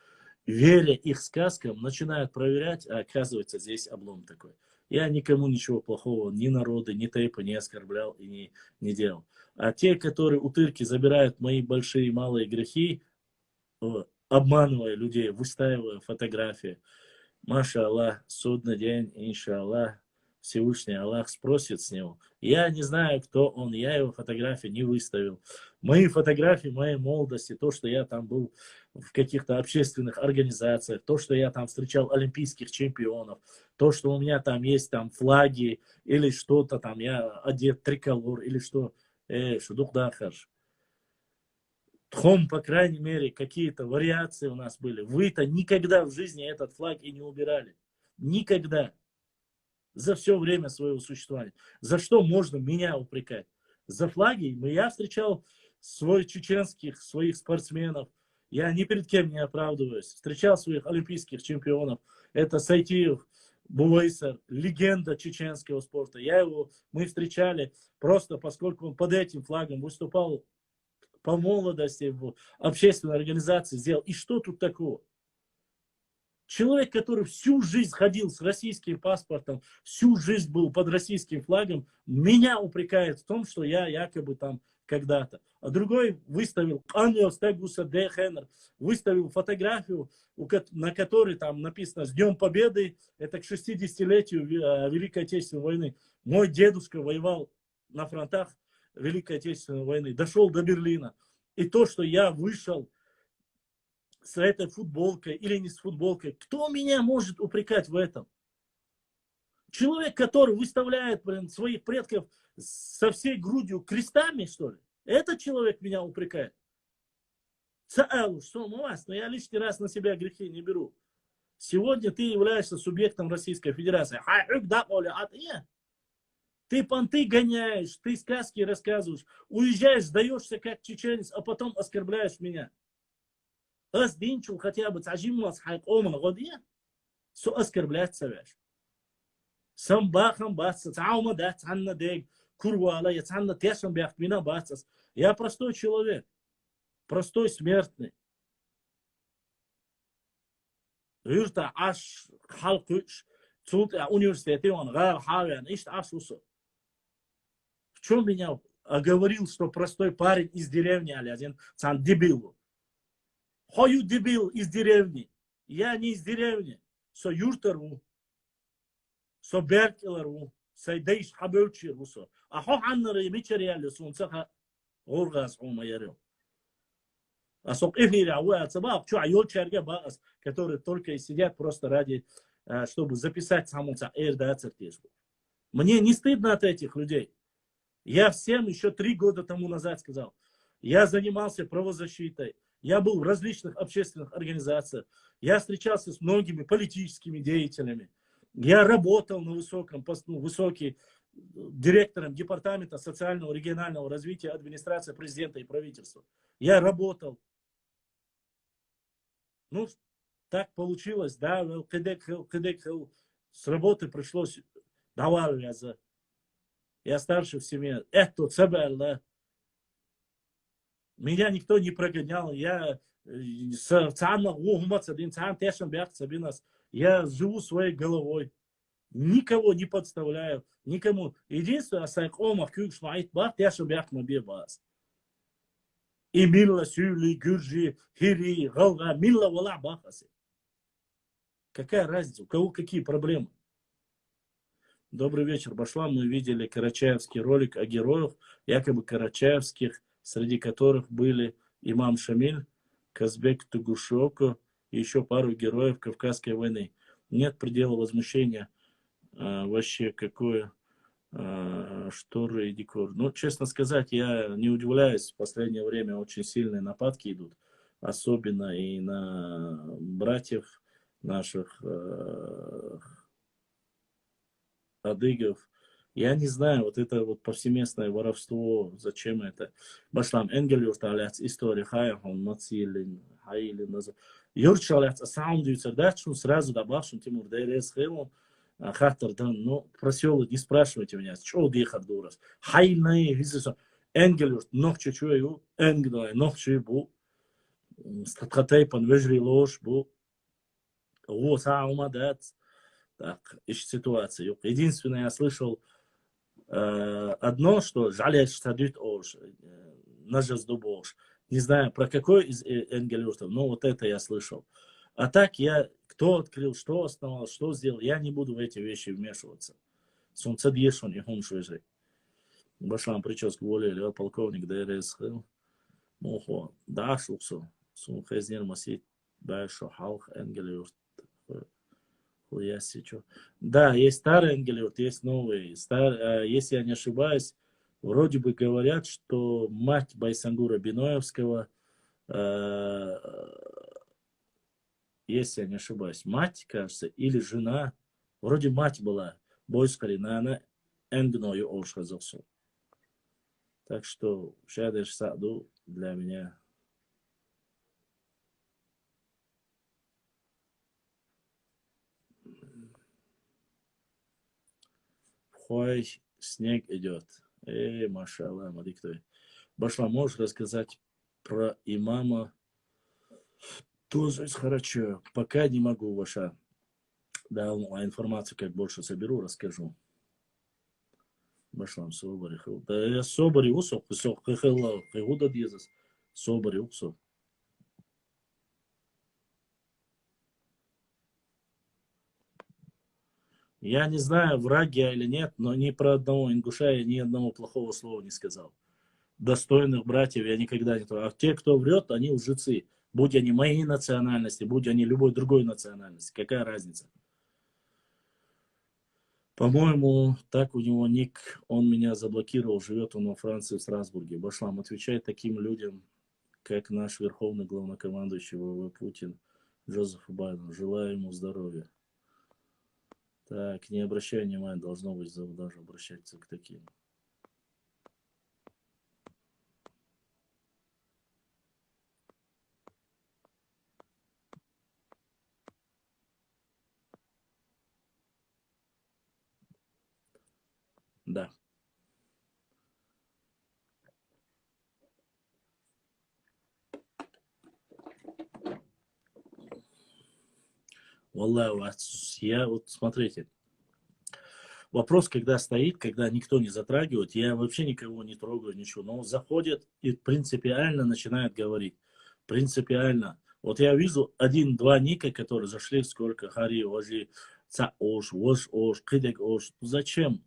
веря их сказкам, начинают проверять, а оказывается, здесь облом такой. Я никому ничего плохого, ни народа, ни тейпа не оскорблял и не делал. А те, которые утырки забирают мои большие и малые грехи, обманывая людей, выстаивая фотографии, маша Аллах, судный день, иншаллах, Всевышний Аллах спросит с него. Я не знаю, кто он, я его фотографии не выставил. Мои фотографии моей молодости, то, что я там был в каких-то общественных организациях, то, что я там встречал олимпийских чемпионов, то, что у меня там есть там флаги или что-то там, я одет триколор или что, шудух дахаш. Тхом, по крайней мере, какие-то вариации у нас были. Вы-то никогда в жизни этот флаг и не убирали. Никогда. За все время своего существования. За что можно меня упрекать? За флаги. Я встречал своих спортсменов. Я ни перед кем не оправдываюсь. Встречал своих олимпийских чемпионов. Это Сайтиев, Бувайсар, легенда чеченского спорта. Мы встречали просто поскольку он под этим флагом выступал по молодости в общественной организации. Сделал. И что тут такого? Человек, который всю жизнь ходил с российским паспортом, всю жизнь был под российским флагом, меня упрекает в том, что я якобы там когда-то. А другой выставил фотографию, на которой там написано «С Днем Победы», это к 60-летию Великой Отечественной войны. Мой дедушка воевал на фронтах Великой Отечественной войны, дошел до Берлина. И то, что я вышел с этой футболкой или не с футболкой. Кто меня может упрекать в этом? Человек, который выставляет своих предков со всей грудью крестами, что ли? Этот человек меня упрекает. Но я лишний раз на себя грехи не беру. Сегодня ты являешься субъектом Российской Федерации. Ты понты гоняешь, ты сказки рассказываешь, уезжаешь, сдаешься как чеченец, а потом оскорбляешь меня. Динчул хотя бы цажимас хайкома годия, со оскорблять совешь. Сам бахам бацас, аума да цанна дег, курвала, я цанна тешам бяхт мина бацас. Я простой человек, простой смертный. Вирта аш халкуш, цут университете он гар хавян, ишт аш усо. В чем меня оговорил, что простой парень из деревни, алязин, цан дебилу. Хою дебил из деревни. Я не из деревни. Со юртару. Со беркелару. Со дейш хабелчиру. А хо аннары мичариали сунцаха оргаз умайарю. А со эфире ауа цабак чу айол чарга баас, которые только и сидят просто ради, чтобы записать самуца эрда цертежку. Мне не стыдно от этих людей. Я всем еще 3 года тому назад сказал. Я занимался правозащитой. Я был в различных общественных организациях. Я встречался с многими политическими деятелями. Я работал на высокий директором департамента социального регионального развития администрации президента и правительства. Я работал. Ну, так получилось, да, с работы пришлось довариваться. Я старший в семье. Это цебель, да. Меня никто не прогонял. Я я живу своей головой. Никого не подставляю. Никому. Единственное, и милла сюли, гюржи, хири, галга, милла вала бахаси. Какая разница? У кого какие проблемы? Добрый вечер, Башлам. Мы видели карачаевский ролик о героях, якобы карачаевских, среди которых были имам Шамиль, Казбек Тугушоко и еще пару героев Кавказской войны. Нет предела возмущения. Вообще, какое шторы и декор. Ну, честно сказать, я не удивляюсь. В последнее время очень сильные нападки идут. Особенно и на братьев наших адыгов. Я не знаю, вот это вот повсеместное воровство, зачем это? Башлам Энгельюрт аляц история хайхон нацилин хайлин назад. Юрч аляц асаундуется, да, что сразу добавшим Тимур Дайрес Хилом хатер да, ну просел, не спрашивайте меня, что дихар дурас. Хайнай визис Энгельюрт нохчу чую, Энгдой нохчу бу. Статкатай подвежри ложь бу. О, саумадат. Так, ищет ситуацию. Единственное, я слышал одно, что жалеет, что дают ош, нажас дубош. Не знаю, про какой из Энгельюртов, но вот это я слышал. А так я, кто открыл, что основал, что сделал, я не буду в эти вещи вмешиваться. Солнце дьешон и хун швежи. Башлам прическу волели, полковник ДРС. Мухо, да, шуксу. Сун хезнер масит, бэшо, халх, Энгельюрт. Да, есть старый Энгельюрт, есть новый. Если я не ошибаюсь, вроде бы говорят, что мать Байсангура Биноевского, если я не ошибаюсь, мать, кажется, или жена, вроде мать была, Бойскарина, она Энгною Олшхазовсу. Так что Шадеш Саду для меня. Хой, снег идет. Машалла, мадиктой. Башла, можешь рассказать про имама? Тоже хорошо. Пока не могу, Ваша. Да, информацию как больше соберу, расскажу. Башлам, собари. Да, я собари усох, усох, хехелла, хегуда дизас. Собари усох. Я не знаю, враг я или нет, но ни про одного ингуша я ни одного плохого слова не сказал. Достойных братьев я никогда не трогал. А те, кто врет, они лжецы. Будь они моей национальности, будь они любой другой национальности. Какая разница? По-моему, так у него ник, он меня заблокировал, живет он во Франции, в Страсбурге. Башлам, отвечает таким людям, как наш верховный главнокомандующий ВВ Путин, Джозеф Байден. Желаю ему здоровья. Так, не обращай внимания, должно быть даже обращаться к таким. Да. Валлах, я вот смотрите. Вопрос, когда стоит, когда никто не затрагивает, я вообще никого не трогаю, ничего. Но он заходит и принципиально начинает говорить. Принципиально. Вот я вижу 1-2 ника, которые зашли, сколько хари, важи, ца ош, вош ош, кидек ош. Зачем?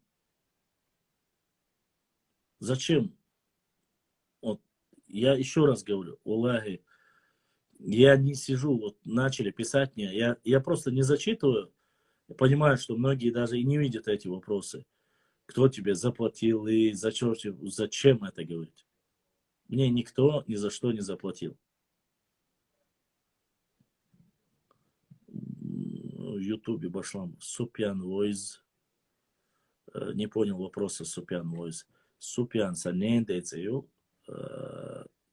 Зачем? Вот, я еще раз говорю, Аллахи, я не сижу, вот начали писать мне, я просто не зачитываю, понимаю, что многие даже и не видят эти вопросы. Кто тебе заплатил и зачем это говорить? Мне никто ни за что не заплатил. В Ютубе Башлам Супьян Войз. Не понял вопроса Супьян Войз. Супьян Санендецею.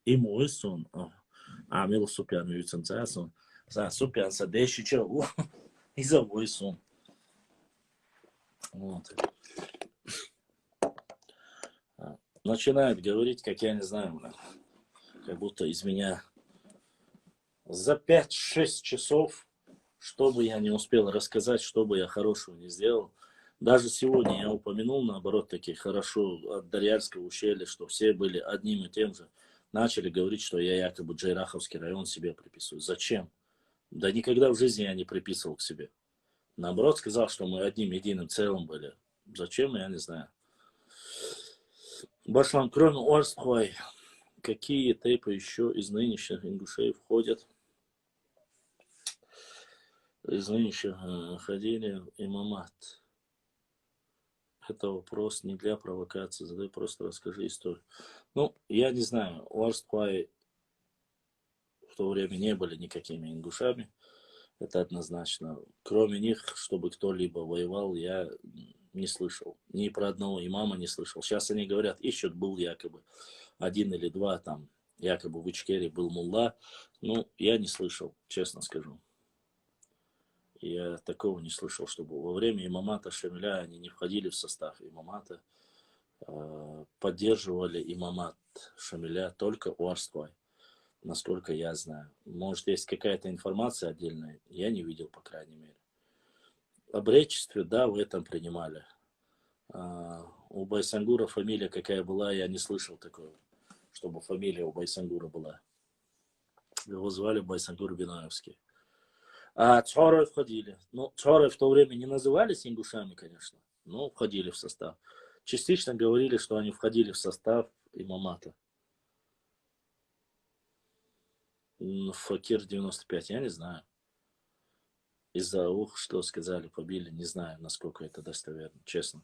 Им Войсон. Амил Супьян Войсон. Супянса, дещича, и за войсом. Вот. Начинает говорить, как я не знаю, как будто из меня за 5-6 часов, что бы я не успел рассказать, что бы я хорошего не сделал. Даже сегодня я упомянул, наоборот, таки хорошо от Дарьяльского ущелья, что все были одним и тем же. Начали говорить, что я якобы Джайраховский район себе приписываю. Зачем? Да никогда в жизни я не приписывал к себе. Наоборот, сказал, что мы одним единым целым были. Зачем, я не знаю. Башлан, кроме Орстхой, какие тейпы еще из нынешних ингушей входят? Из нынешних ходили имамат. Это вопрос не для провокации, задай, просто расскажи историю. Ну, я не знаю, Орстхой в то время не были никакими ингушами. Это однозначно. Кроме них, чтобы кто-либо воевал, я не слышал. Ни про одного имама не слышал. Сейчас они говорят, ищут, был якобы 1 или 2, там, якобы в Ичкере был мулла. Ну, я не слышал, честно скажу. Я такого не слышал, чтобы во время имамата Шамиля они не входили в состав имамата. Поддерживали имамат Шамиля только Уарствай, насколько я знаю. Может, есть какая-то информация отдельная, я не видел, по крайней мере. Об речестве, да, в этом принимали. У Байсангура фамилия какая была, я не слышал такого, чтобы фамилия у Байсангура была. Его звали Байсангур Бинаевский. А Цхоры входили. Ну, Цхоры в то время не назывались ингушами, конечно, но входили в состав. Частично говорили, что они входили в состав имамата. Факир 95, я не знаю. Из-за что сказали, побили, не знаю, насколько это достоверно, честно.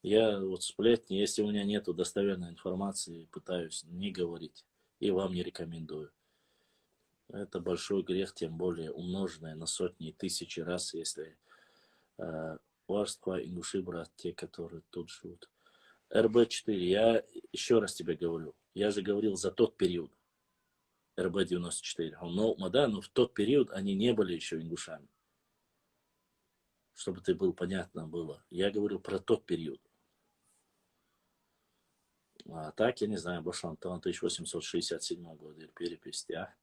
Я вот сплетни, если у меня нету достоверной информации, пытаюсь не говорить. И вам не рекомендую. Это большой грех, тем более умноженный на сотни и тысячи раз, если Варства, ингуши, брат, те, которые тут живут. РБ-4, я еще раз тебе говорю, я же говорил за тот период. РБ-94. Но в тот период они не были еще ингушами. Чтобы ты был понятно было. Я говорю про тот период. А так, я не знаю, Башантан 1867 год, перепись, а?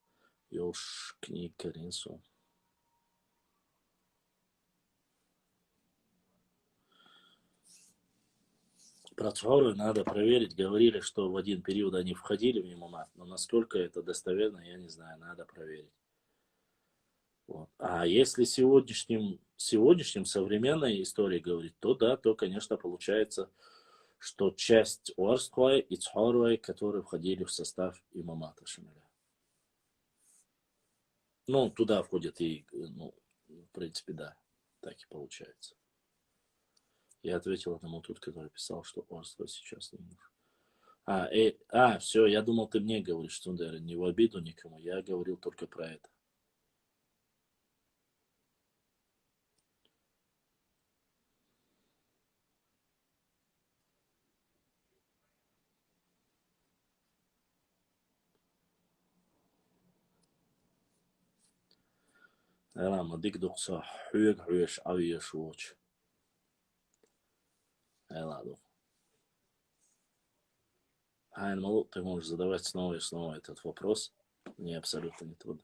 Ёж, книг Каринсу. Про Цхору надо проверить. Говорили, что в один период они входили в имамат, но насколько это достоверно, я не знаю, надо проверить. Вот. А если сегодняшним современной историей говорить, то да, то, конечно, получается, что часть Уарсквай и Цхорвай, которые входили в состав имамата Шамиля. Ну, туда входят и, ну, в принципе, да, так и получается. Я ответил одному тут, который писал, что Орство сейчас не нужно. Все, я думал, ты мне говоришь, Тундер, не в обиду никому, я говорил только про это. Рама, дик дукса, хуеш, авиеш, воч. Ладно. Ты можешь задавать снова и снова этот вопрос. Мне абсолютно не трудно.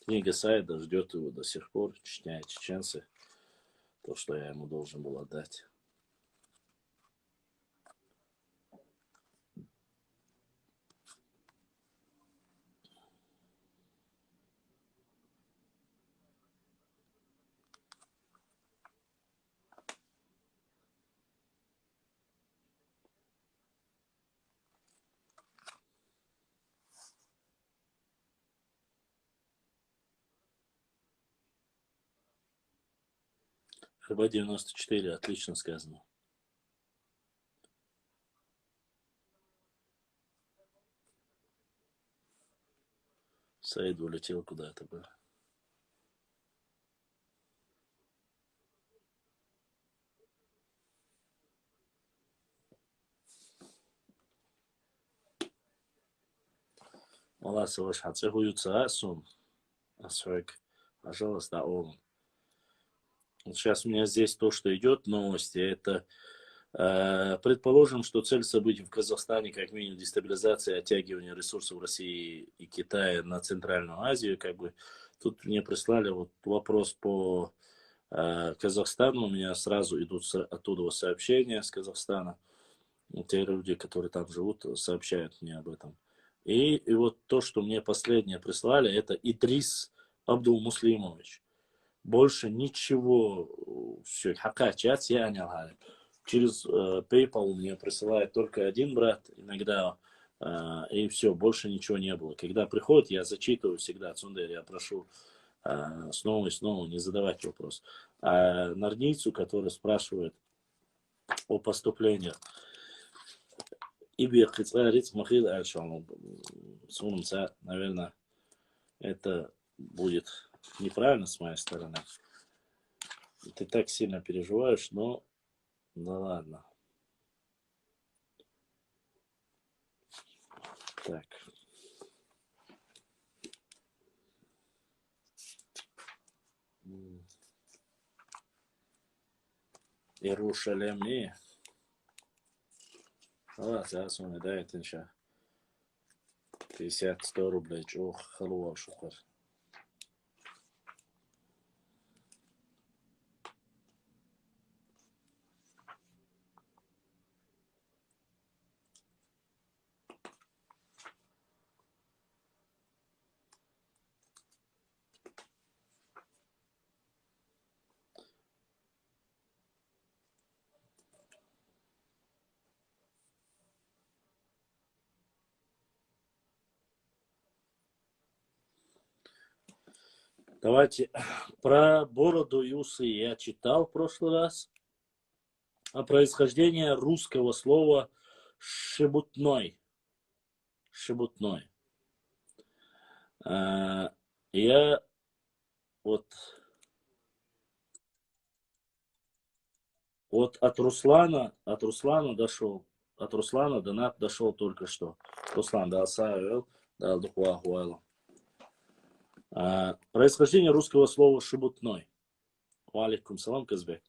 Книга Сайда ждет его до сих пор, Чечня и чеченцы. То, что я ему должен был отдать. РБ-94, отлично сказано. Саид улетел куда-то бы. Мала саваш хацехуют саасун. Асфак. Пожалуйста, он. Сейчас у меня здесь то, что идет, новости. Это, предположим, что цель событий в Казахстане, как минимум, дестабилизация и оттягивание ресурсов России и Китая на Центральную Азию. Как бы тут мне прислали вот вопрос по Казахстану. У меня сразу идут оттуда сообщения с Казахстана. Те люди, которые там живут, сообщают мне об этом. И вот то, что мне последнее прислали, это Идрис Абдулмуслимович. Больше ничего. Все, хакачат я не знаю. Через PayPal мне присылает только один брат иногда. И все, больше ничего не было. Когда приходит, я зачитываю всегда Цундер, я прошу снова и снова не задавать вопрос. А нордийцу, который спрашивает о поступлениях, наверное, это будет неправильно с моей стороны. Ты так сильно переживаешь, но ну ладно. Так. Иерушалим. Зараз он дает инша 50-100 рублей. Ох, халуал шухар. Давайте про бороду и усы я читал в прошлый раз. О происхождении русского слова шебутной. Шебутной. Я вот от Руслана дошел. От Руслана донат дошел только что. Руслан, да, оставил, да, духуахуэлу. Происхождение русского слова шебутной. Валикум салам, Казбек.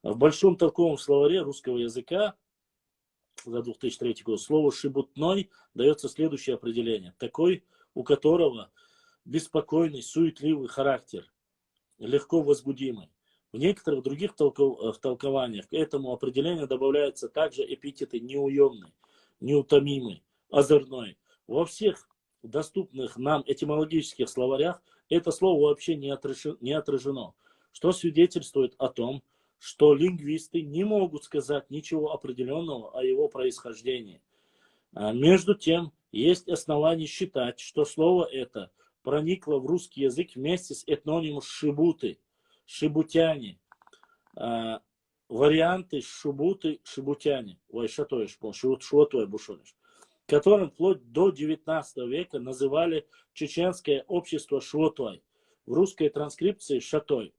В большом толковом словаре русского языка за 2003 год слово шебутной дается следующее определение. Такой, у которого беспокойный, суетливый характер, легко возбудимый. В некоторых других толкованиях к этому определению добавляются также эпитеты неуемный, неутомимый, озорной. Во всех доступных нам этимологических словарях это слово вообще не отражено, что свидетельствует о том, что лингвисты не могут сказать ничего определенного о его происхождении. Между тем, есть основания считать, что слово это проникло в русский язык вместе с этнонимом шибуты, шибутяне, варианты шубуты, шибутяне, которым вплоть до 19 века называли чеченское общество швотой, в русской транскрипции шатой.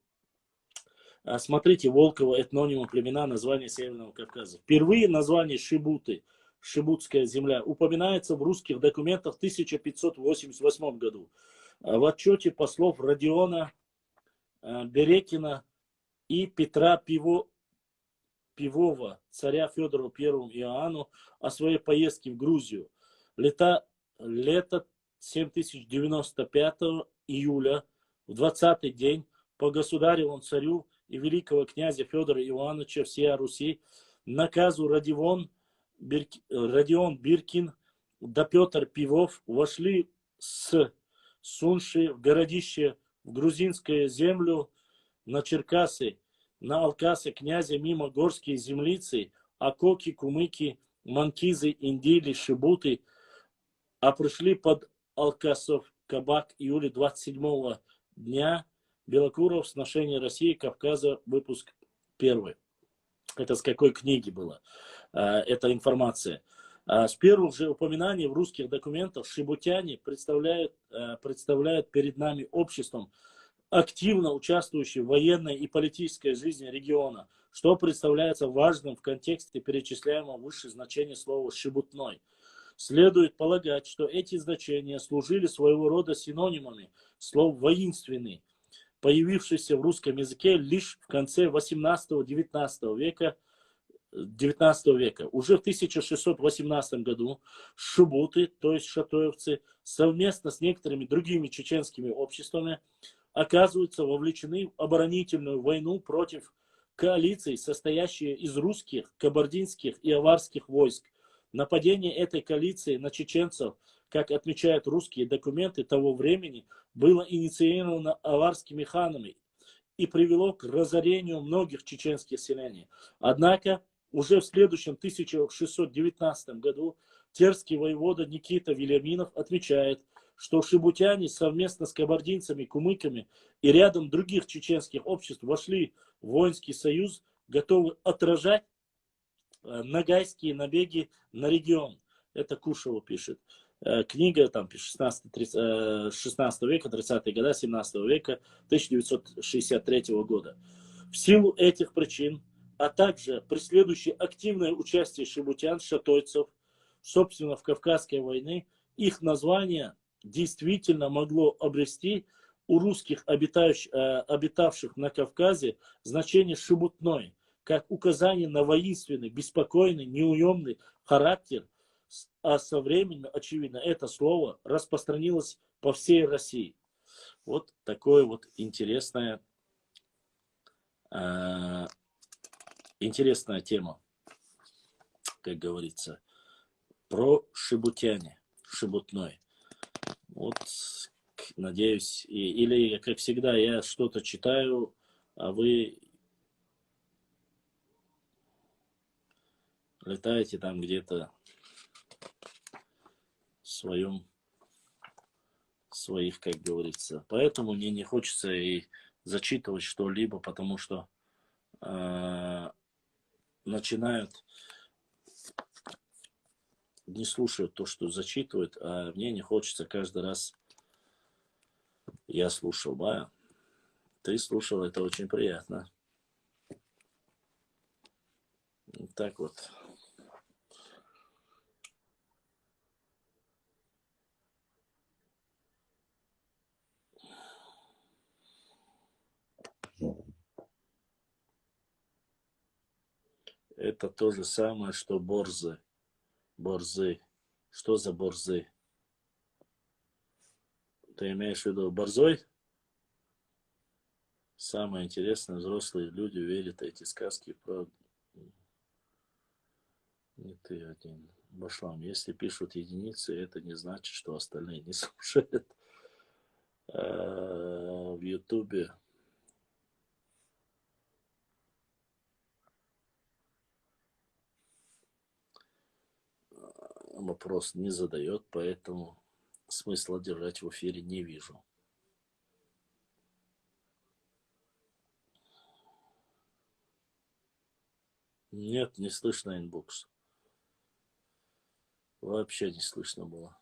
Смотрите, Волкова, этнонима племена, название Северного Кавказа. Впервые название Шибуты, Шибутская земля, упоминается в русских документах в 1588 году. В отчете послов Родиона Берекина и Петра Пивова, царя Федору I Иоанну, о своей поездке в Грузию. Лето 7095 июля, в 20-й день, по государевому царю и великого князя Федора Ивановича всея Руси, наказу Родион Биркин да Петр Пивов вошли с Сунши в городище в грузинскую землю на Черкасы, на Алкасы князя мимо горские землицы, Акоки, Кумыки, Манкизы, Индили, Шибуты, а пришли под Алкасов Кабак июля 27 дня Белокуров, сношение России, Кавказа, выпуск 1. Это с какой книги было? Эта информация. С первых же упоминаний в русских документах шибутяне представляют перед нами обществом, активно участвующим в военной и политической жизни региона, что представляется важным в контексте перечисляемого выше значения слова «шибутной». Следует полагать, что эти значения служили своего рода синонимами слов «воинственный», появившийся в русском языке лишь в конце 18-19 века. Уже в 1618 году шубуты, то есть шатоевцы, совместно с некоторыми другими чеченскими обществами оказываются вовлечены в оборонительную войну против коалиции, состоящей из русских, кабардинских и аварских войск. Нападение этой коалиции на чеченцев, как отмечают русские документы того времени, было инициировано аварскими ханами и привело к разорению многих чеченских селений. Однако уже в следующем 1619 году терский воевода Никита Вильяминов отмечает, что шибутяне совместно с кабардинцами, кумыками и рядом других чеченских обществ вошли в воинский союз, готовы отражать нагайские набеги на регион. Это Кушева пишет. Книга там 16 века, 30-е годы 17 века, 1963 года. В силу этих причин, а также преследующие активное участие шибутян, шатойцев, собственно, в Кавказской войне, их название действительно могло обрести у русских, обитавших на Кавказе, значение шебутной, как указание на воинственный, беспокойный, неуемный характер, а со временем, очевидно, это слово распространилось по всей России. Вот такое вот интересная тема, как говорится, про шебутяне, шебутной. Вот, надеюсь, или, как всегда, я что-то читаю, а вы летаете там где-то своих, как говорится. Поэтому мне не хочется и зачитывать что-либо, потому что начинают не слушают то, что зачитывают, а мне не хочется каждый раз. Я слушал, да. Ты слушал, это очень приятно. Так вот. Это то же самое, что борзы. Борзы. Что за борзы? Ты имеешь в виду борзой? Самое интересное, взрослые люди верят в эти сказки про... Не ты один. Башлам. Если пишут единицы, это не значит, что остальные не слушают. В Ютубе вопрос не задает, поэтому смысла держать в эфире не вижу. Нет, не слышно инбокс. Вообще не слышно было.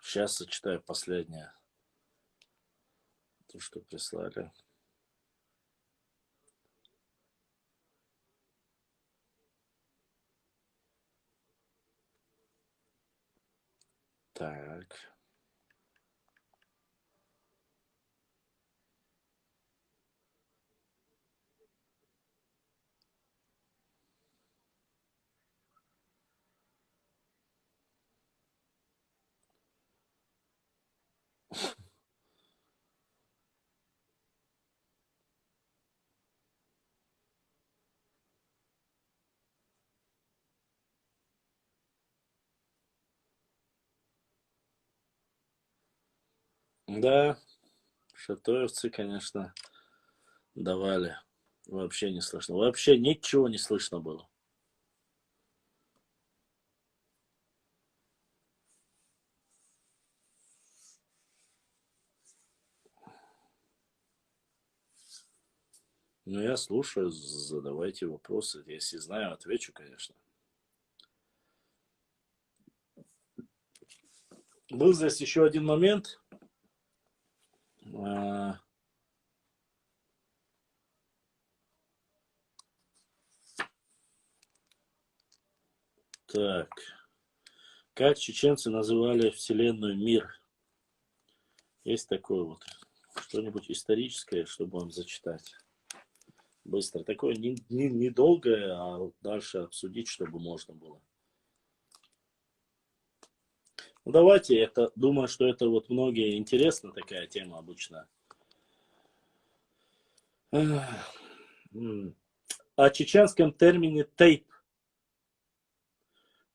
Сейчас зачитаю последнее. То, что прислали. Так. Да, шатоевцы, конечно, давали. Вообще не слышно. Вообще ничего не слышно было. Ну, я слушаю, задавайте вопросы. Если знаю, отвечу, конечно. Был здесь еще один момент. Так. Как чеченцы называли вселенную мир? Есть такое вот, что-нибудь историческое, чтобы вам зачитать. Быстро. Такое недолгое, а вот дальше обсудить, чтобы можно было. Ну, давайте, это, думаю, что это вот многие интересна такая тема обычно. О чеченском термине тейп.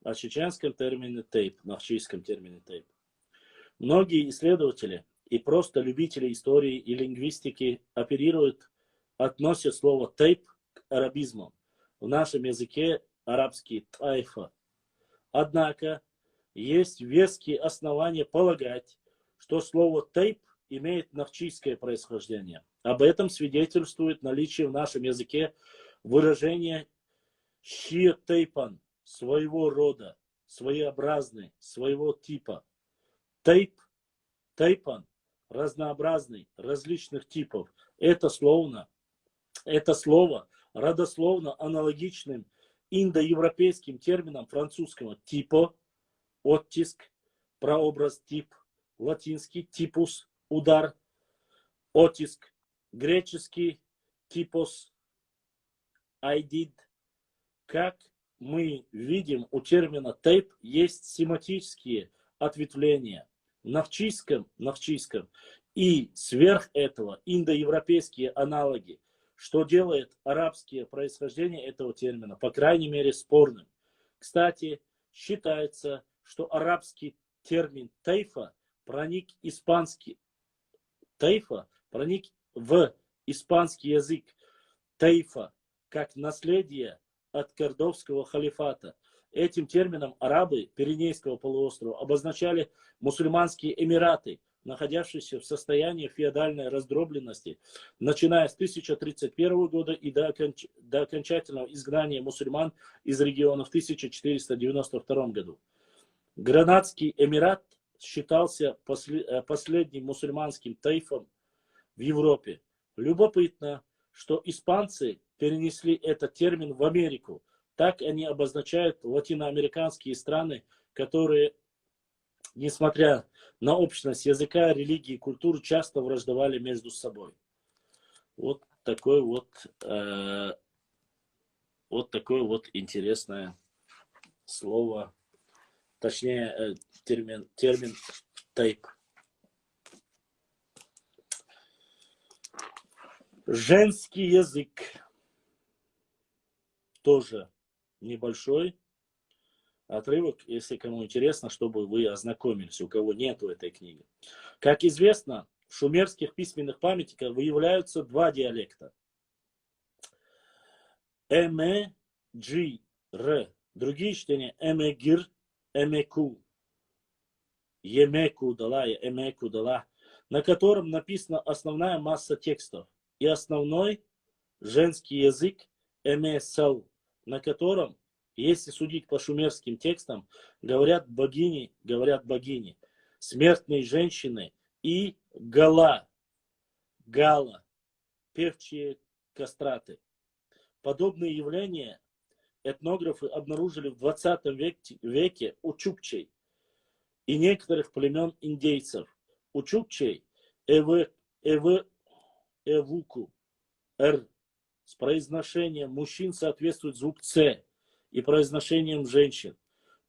О чеченском термине тейп, нахчийском термине тейп. Многие исследователи и просто любители истории и лингвистики относят слово тейп к арабизму. В нашем языке арабский тайфа. Однако есть веские основания полагать, что слово тейп имеет нахчийское происхождение. Об этом свидетельствует наличие в нашем языке выражения щи-тейпан, своего рода, своеобразный, своего типа. Тейп, тейпан, разнообразный, различных типов. Это слово родословно аналогичным индоевропейским терминам французского типо, оттиск, прообраз тип, латинский типус, удар, оттиск, греческий типос, айдид. Как мы видим, у термина тейп есть семантические ответвления. В нахчийском и сверх этого индоевропейские аналоги, что делает арабское происхождение этого термина, по крайней мере, спорным. Кстати, считается, что арабский термин тейфа проник в испанский язык. Тейфа как наследие от Кордовского халифата. Этим термином арабы Пиренейского полуострова обозначали мусульманские эмираты, находящиеся в состоянии феодальной раздробленности, начиная с 1031 года и до окончательного изгнания мусульман из региона в 1492 году. Гранадский эмират считался последним мусульманским тейфом в Европе. Любопытно, что испанцы перенесли этот термин в Америку. Так они обозначают латиноамериканские страны, которые, несмотря на общность языка, религии и культуры, часто враждовали между собой. Вот такое вот интересное слово, точнее термин тейп. Женский язык. Тоже небольшой отрывок, если кому интересно, чтобы вы ознакомились, у кого нету этой книги. Как известно, в шумерских письменных памятниках выявляются два диалекта. Эме, джи, р. Другие чтения эмегир, эмеку. Емеку дала, эмеку дала. На котором написана основная масса текстов. И основной женский язык эмесал, на котором, если судить по шумерским текстам, говорят богини, смертные женщины и гала, певчие кастраты. Подобные явления этнографы обнаружили в 20 веке у чукчей и некоторых племен индейцев. У чукчей эвуку, с произношением мужчин соответствует звук «ц» и произношением женщин.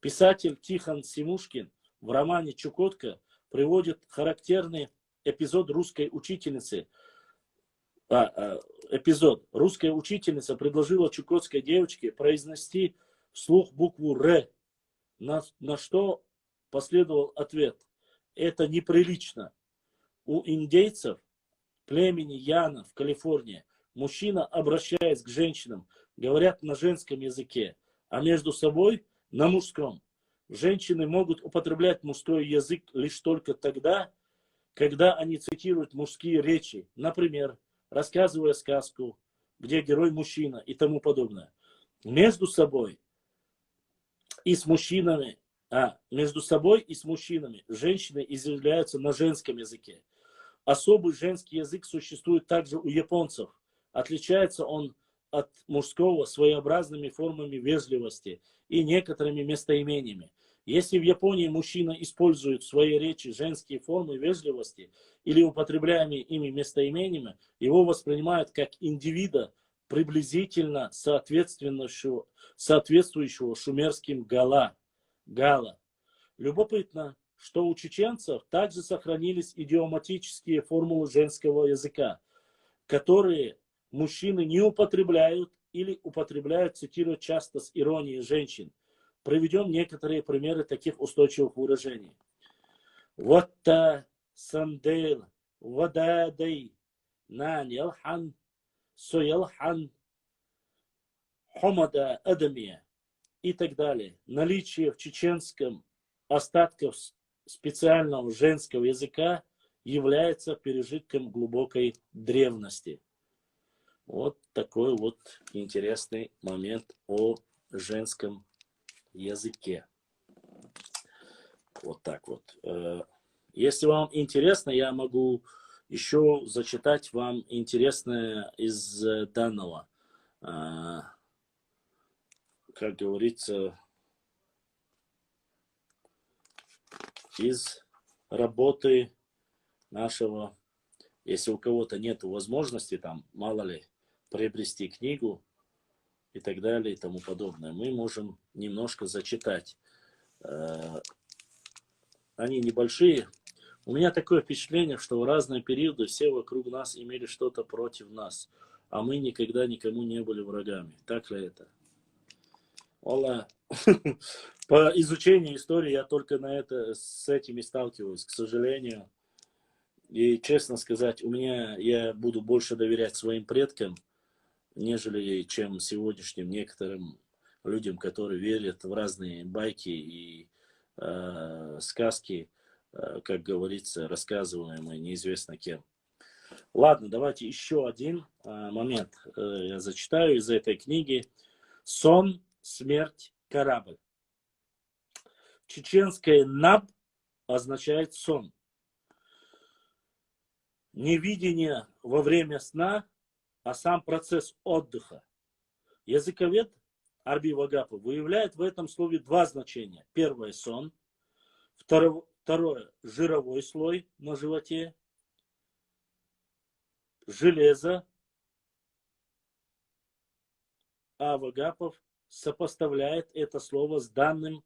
Писатель Тихон Симушкин в романе «Чукотка» приводит характерный эпизод русской учительницы. Русская учительница предложила чукотской девочке произнести вслух букву «р», на что последовал ответ: «Это неприлично». У индейцев племени Яна в Калифорнии мужчина, обращаясь к женщинам, говорят на женском языке, а между собой на мужском. Женщины могут употреблять мужской язык лишь только тогда, когда они цитируют мужские речи, например, рассказывая сказку, где герой мужчина и тому подобное. Между собой и с мужчинами женщины изъявляются на женском языке. Особый женский язык существует также у японцев. Отличается он от мужского своеобразными формами вежливости и некоторыми местоимениями. Если в Японии мужчина использует в своей речи женские формы вежливости или употребляемые ими местоимениями, его воспринимают как индивида, приблизительно соответствующего шумерским гала. Любопытно, что у чеченцев также сохранились идиоматические формулы женского языка, которые мужчины не употребляют или употребляют, цитируют часто с иронией женщин. Приведем некоторые примеры таких устойчивых выражений. Ватта сандейл, вададей, нанялхан, соялхан, хомада адамия и так далее. Наличие в чеченском остатков специального женского языка является пережитком глубокой древности. Вот такой вот интересный момент о женском языке. Вот так вот. Если вам интересно, я могу еще зачитать вам интересное из данного. Как говорится, из работы нашего, если у кого-то нет возможности, там, мало ли, приобрести книгу и так далее и тому подобное, мы можем немножко зачитать. Они небольшие. У меня такое впечатление, что в разные периоды все вокруг нас имели что-то против нас, а мы никогда никому не были врагами. Так ли это? Ола. По изучению истории я только с этими сталкиваюсь, к сожалению. И честно сказать, я буду больше доверять своим предкам, нежели чем сегодняшним некоторым людям, которые верят в разные байки и сказки, как говорится, рассказываемые неизвестно кем. Ладно, давайте еще один момент я зачитаю из этой книги. «Сон, смерть, корабль». Чеченское «наб» означает сон. Не видение во время сна, а сам процесс отдыха. Языковед Арби Вагапов выявляет в этом слове два значения. Первое – сон. Второе – жировой слой на животе. Железо. А Вагапов сопоставляет это слово с данными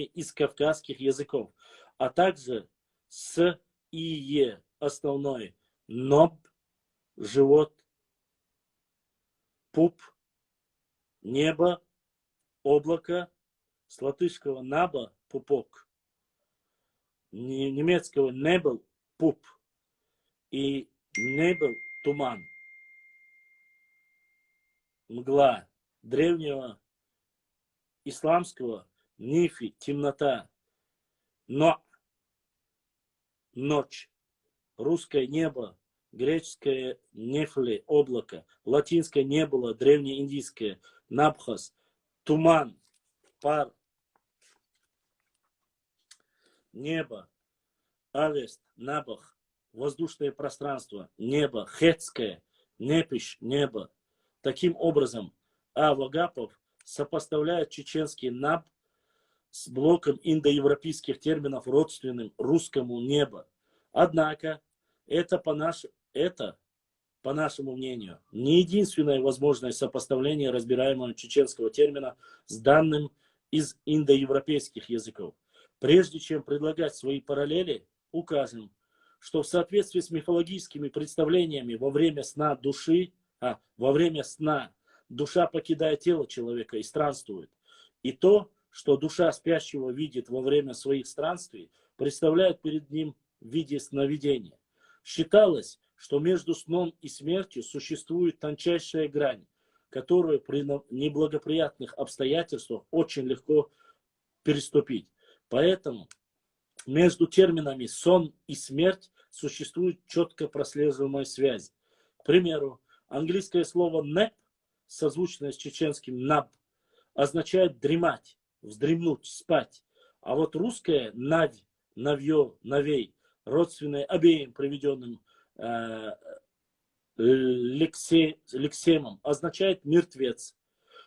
из кавказских языков, а также с ие основной ноб, живот, пуп, небо, облако, с латышского наба пупок, немецкого небел пуп и небел туман, мгла, древнего исламского нифи темнота, но ночь, русское небо, греческое нефли облако, латинское небыло, древнеиндийское набхас, туман, пар, небо, авест, набах, воздушное пространство, небо, хетское, непиш, небо. Таким образом, Вагапов сопоставляет чеченский наб с блоком индоевропейских терминов, родственным русскому небо. Однако, это, по нашему мнению, не единственное возможное сопоставление разбираемого чеченского термина с данным из индоевропейских языков. Прежде чем предлагать свои параллели, укажем, что в соответствии с мифологическими представлениями во время сна душа покидает тело человека и странствует. И то, что душа спящего видит во время своих странствий, представляет перед ним в виде сновидения. Считалось, что между сном и смертью существует тончайшая грань, которую при неблагоприятных обстоятельствах очень легко переступить. Поэтому между терминами сон и смерть существует четко прослеживаемая связь. К примеру, английское слово nap, созвучное с чеченским nab, означает дремать, вздремнуть, спать. А вот русское навь, навье, навей, родственное обеим приведенным лексемом, означает мертвец.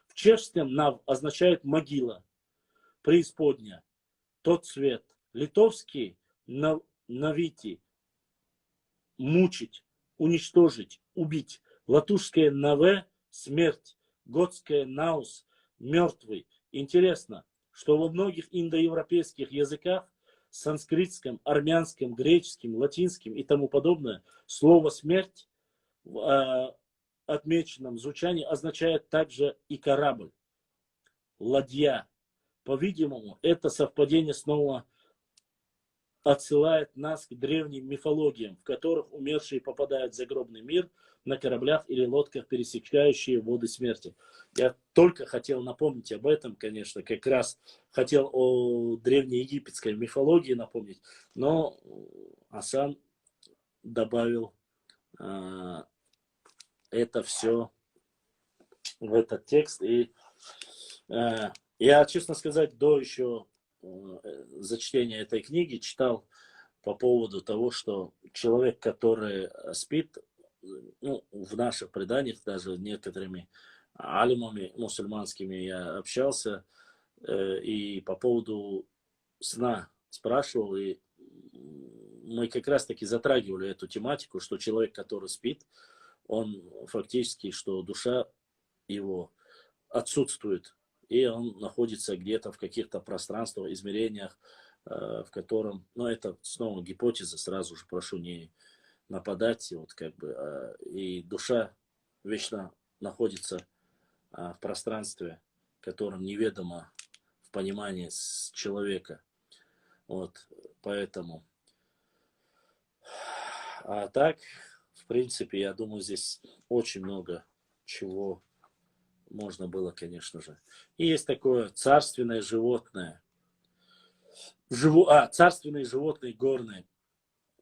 В чешском нав означает могила, преисподняя. тот цвет. Литовский навити, мучить, уничтожить, убить. Латушское наве, смерть. Готское наус, мертвый. Интересно, что во многих индоевропейских языках, санскритском, армянском, греческом, латинском и тому подобное, слово смерть в отмеченном звучании означает также и корабль, ладья. По-видимому, это совпадение снова отсылает нас к древним мифологиям, в которых умершие попадают в загробный мир на кораблях или лодках, пересекающие воды смерти. Я только хотел напомнить об этом, конечно, как раз хотел о древнеегипетской мифологии напомнить, но Асан добавил это все в этот текст. И я, честно сказать, до еще зачтения этой книги читал по поводу того, что человек, который спит, ну, в наших преданиях, даже некоторыми алимами мусульманскими я общался, и по поводу сна спрашивал, и мы как раз таки затрагивали эту тематику, что человек, который спит, он фактически, что душа его отсутствует, и он находится где-то в каких-то пространствах, измерениях, в котором, ну, это снова гипотеза, сразу же прошу не нападать, вот как бы, и душа вечно находится в пространстве, которым неведомо в понимании человека, вот, поэтому, а так, в принципе, я думаю, здесь очень много чего можно было, конечно же. И есть такое царственное животное, царственные животные горные.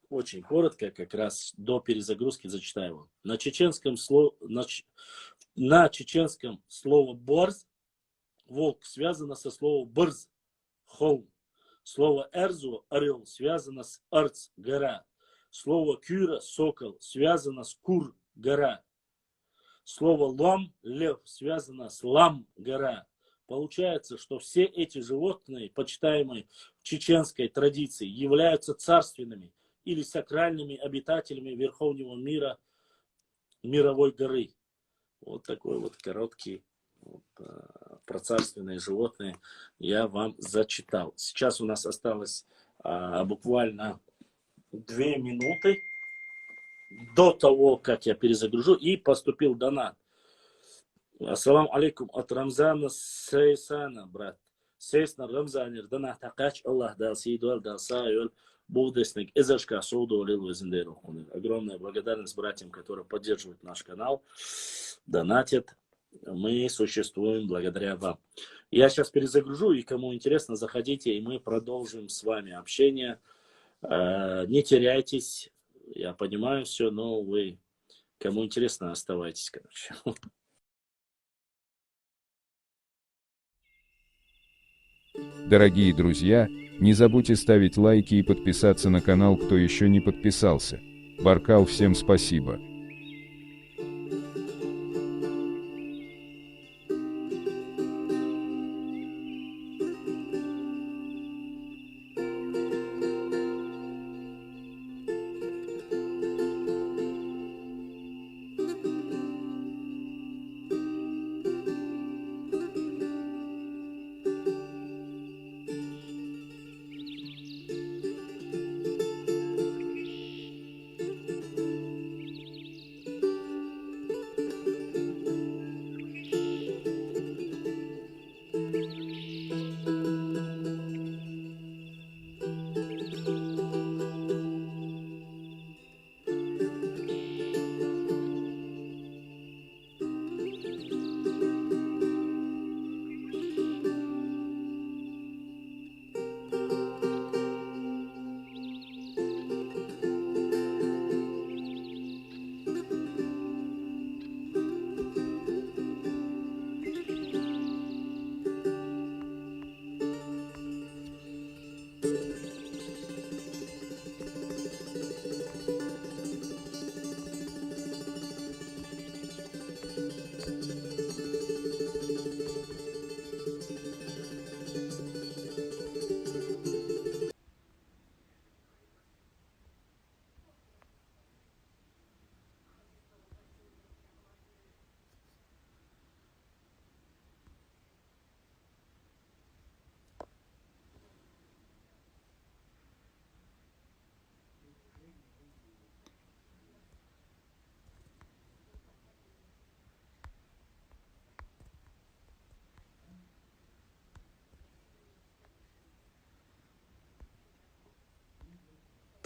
Очень коротко, как раз до перезагрузки зачитаю его. На чеченском слово борз, волк, связано со словом брз, холм. Слово эрзу, орел, связано с арц, гора. Слово кюра, сокол, связано с кур, гора. Слово лам, лев, связано с лам, гора. Получается, что все эти животные, почитаемые в чеченской традиции, являются царственными или сакральными обитателями верховного мира, мировой горы. Вот такой вот короткий про царственные животные я вам зачитал. Сейчас у нас осталось буквально 2 минуты до того, как я перезагружу, и поступил донат. Ассаламу алейкум от Рамзана Сейсана, брат. Сейсна Рамзанер, донат такач, Аллах дал сейдуал, дал сайол, Будесник, Эзашка, Соуду, Лилу, Зиндеру. Огромная благодарность братьям, которые поддерживают наш канал, донатят. Мы существуем благодаря вам. Я сейчас перезагружу, и кому интересно, заходите, и мы продолжим с вами общение. Не теряйтесь, я понимаю все, но вы, кому интересно, оставайтесь, короче. Дорогие друзья, не забудьте ставить лайки и подписаться на канал, кто еще не подписался. Баркал, всем спасибо.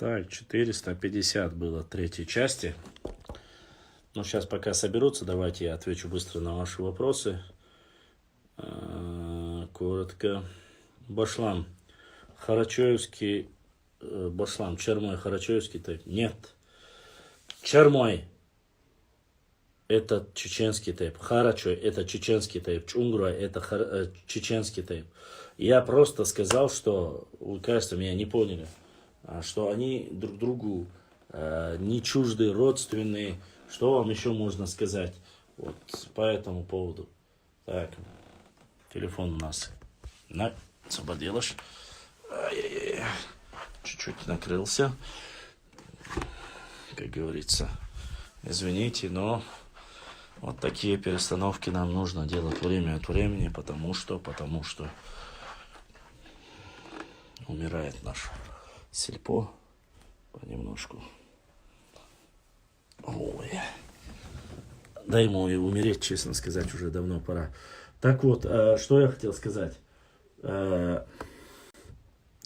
Так, 450 было третьей части. Ну, сейчас пока соберутся, давайте я отвечу быстро на ваши вопросы. Коротко. Башлам. Харачоевский. Башлам. Чермой. Харачоевский тейп. Нет. Чермой. Это чеченский тейп. Харачой. Это чеченский тейп. Чунгрой. Это чеченский тейп. Я просто сказал, что вы, кажется, меня не поняли. Что они друг другу не чужды, родственные. Что вам еще можно сказать вот по этому поводу? Так, телефон у нас освободилось. Чуть-чуть накрылся. Как говорится, извините, но вот такие перестановки нам нужно делать время от времени, потому что умирает наш сельпо понемножку. Ой. Дай ему и умереть, честно сказать, уже давно пора. Так вот, что я хотел сказать. Я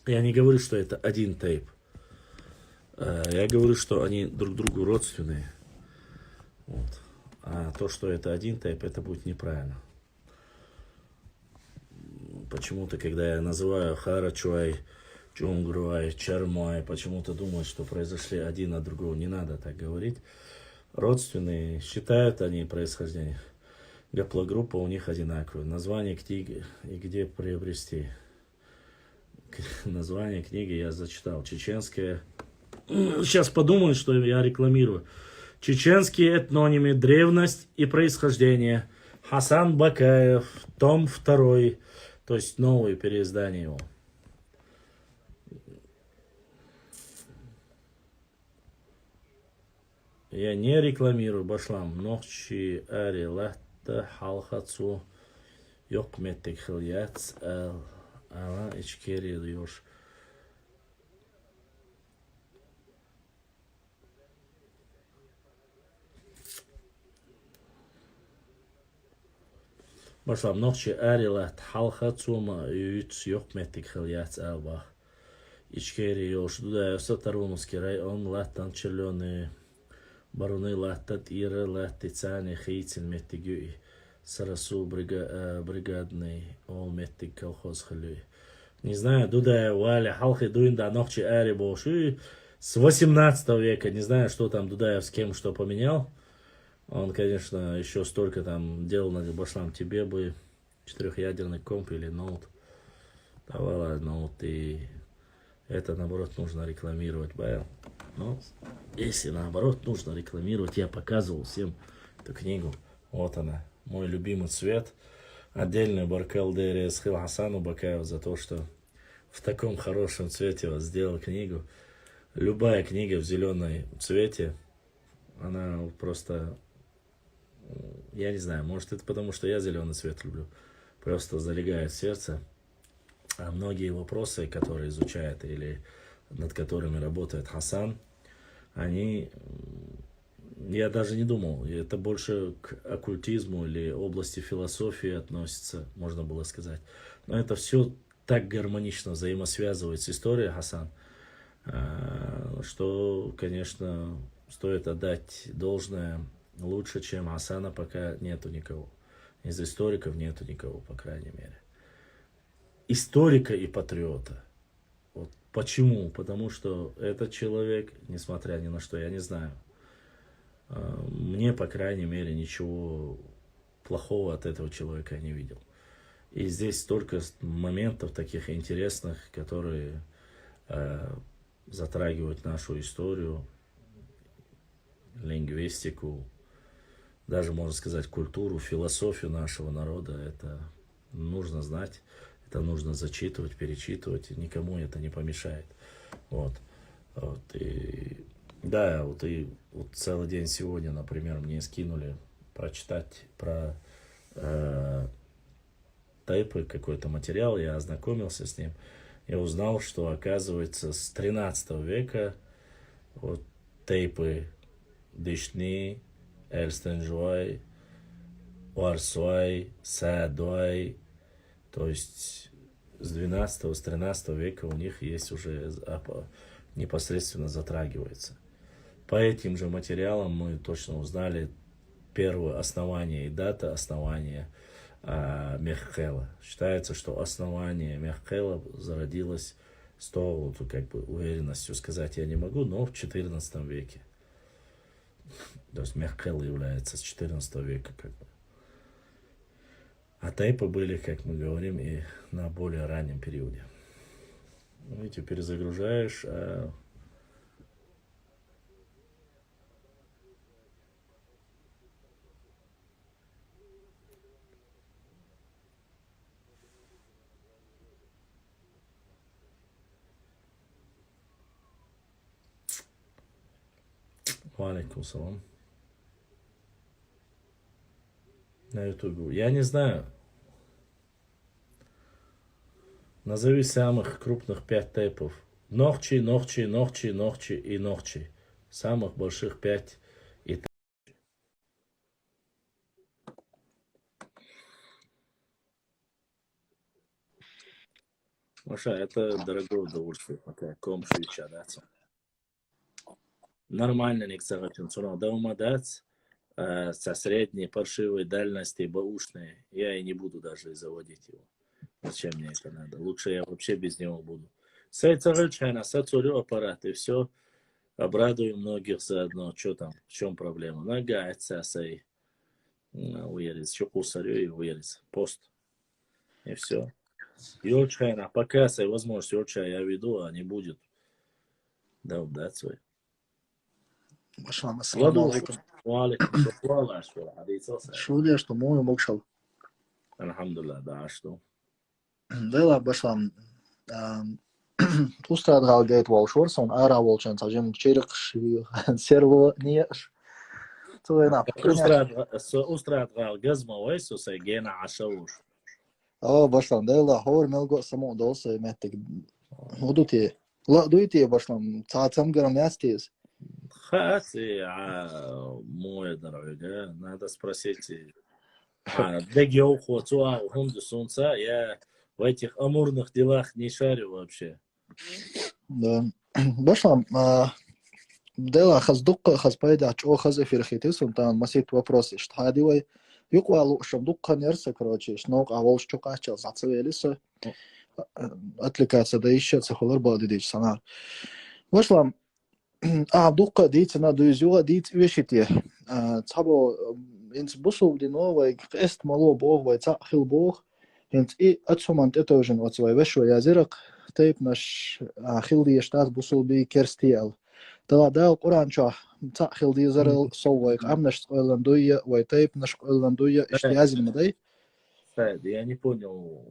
не говорю, что это один тейп. Я говорю, что они друг другу родственные. Вот. А то, что это один тейп, это будет неправильно. Почему-то, когда я называю Харачуай, Чунгруай, Чермой, почему-то думают, что произошли один от другого. Не надо так говорить. Родственные, считают они происхождение. Гаплогруппа у них одинаковая. Название книги и где приобрести. Название книги я зачитал. Чеченская. Сейчас подумают, что я рекламирую. Чеченские этнонимы, древность и происхождение. Хасан Бакаев, том 2. То есть новое переиздание его. Я не рекламирую Башлам. Нохчи ари лахта халхацу yok mettek хильяц ала ичкери diyor. Башлам нохчи ари лахта халхацу ма юц yok mettek хильяц албах. Ичкери diyor. Дуда Сатарунский район лахтан черленый. Баруны лахтат ира лахтицани хейцин меттигюи. Сарасу бригадный ол меттиг колхоз халюи. Не знаю, Дуда Валя халхи дуинда нохчи ари боши. С 18 века, не знаю, что там Дудаев с кем что поменял. Он, конечно, еще столько там делал на Башлам тебе бы 4-ядерный комп или ноут. Давала ноут, и это, наоборот, нужно рекламировать, Байл. Но если, наоборот, нужно рекламировать, я показывал всем эту книгу. Вот она, мой любимый цвет. Отдельный Баркал ДРС Хасану Бакаеву за то, что в таком хорошем цвете вот сделал книгу. Любая книга в зеленом цвете, она просто, я не знаю, может это потому, что я зеленый цвет люблю, просто залегает в сердце. А многие вопросы, которые изучает или над которыми работает Хасан, они, я даже не думал, это больше к оккультизму или области философии относится, можно было сказать. Но это все так гармонично взаимосвязывает с историей Хасан, что, конечно, стоит отдать должное. Лучше, чем Хасана, пока нету никого. Из историков нету никого, по крайней мере. Историка и патриота. Вот почему? Потому что этот человек, несмотря ни на что, я не знаю, мне, по крайней мере, ничего плохого от этого человека я не видел. И здесь столько моментов таких интересных, которые затрагивают нашу историю, лингвистику, даже, можно сказать, культуру, философию нашего народа. Это нужно знать, это нужно зачитывать, перечитывать, и никому это не помешает. Вот. И вот целый день сегодня, например, мне скинули прочитать про тейпы, какой-то материал, я ознакомился с ним, я узнал, что, оказывается, с 13 века вот тейпы Дишни, Эльстенжуай, Уарсуай, Саадуай, то есть с 12-13 века у них есть уже непосредственно затрагивается. По этим же материалам мы точно узнали первое основание и дата основания Мехкела. Считается, что основание Мехкела зародилось, с того, как бы уверенностью сказать я не могу, но в XIV веке. То есть Мехкел является с XIV века, как бы. А тейпы были, как мы говорим, и на более раннем периоде. Ну и теперь загружаешь. Валейкум салам. На ютубе. Я не знаю. Назови самых крупных 5 тейпов. Нохчи, Нохчи, Нохчи, Нохчи и Нохчи. Самых больших 5 и Маша, это дорогое удовольствие, пока комшу и чадаться. Нормально не кстати, но дома дать со средней паршивой дальности бэушной. Я и не буду даже заводить его. Зачем мне это надо? Лучше я вообще без него буду. Сайцарычайна, сацурю аппарат, и все. Обрадую многих заодно. Что там? В чем проблема? Нога, сай. Уерец. Чукусарю и уерец. Пост. И все. Йорчайна, пока сай возможность йорчай я веду, а не будет. Да, удать свой. Башлам, ассаламу алейкум. Шо ли, что мой мокшал? Алхамдулилlah, да, что? Да, башлам. Устраат галгайт волшорсон, ара волчан, сажем черек шви, серво неш. Туена. Устраат галгазма вайсу сай гена ашауш. Башлам, да, хор мелго само долса метик. Удути. لا دويتي باشلام ساعتم грам ястиз. Хати, мой дорогой, надо спросить. Дегио Хуацуа, Хунду Сунца, я в этих амурных делах не шарю вообще. Да. Башлам, дела хаздук хазпайда чо хаз фирхитис, он масит вопросы, что хадивай يقوى شبدوق نرسة короче, شنوق أول شقة أشل زعتوا لسه أتلقى سدايش سخلر بعد ديش سنار. وشلام دوق ديت أنا دوزيوه ديت ويشتيه. تابو إنت بوسو دينو ويقست مالو بوه ويتأخل بوه. إنت أتسومان تتوجن وتسوي وشو يازرق تيب نش خلدي يشتاز بوسو بي كرستيال. تلا دا القرآن شاه تأخل دي زرل صوّيق أمنش قلندوية ويتيب نش قلندوية إيش لازم مدي؟ Я не понял.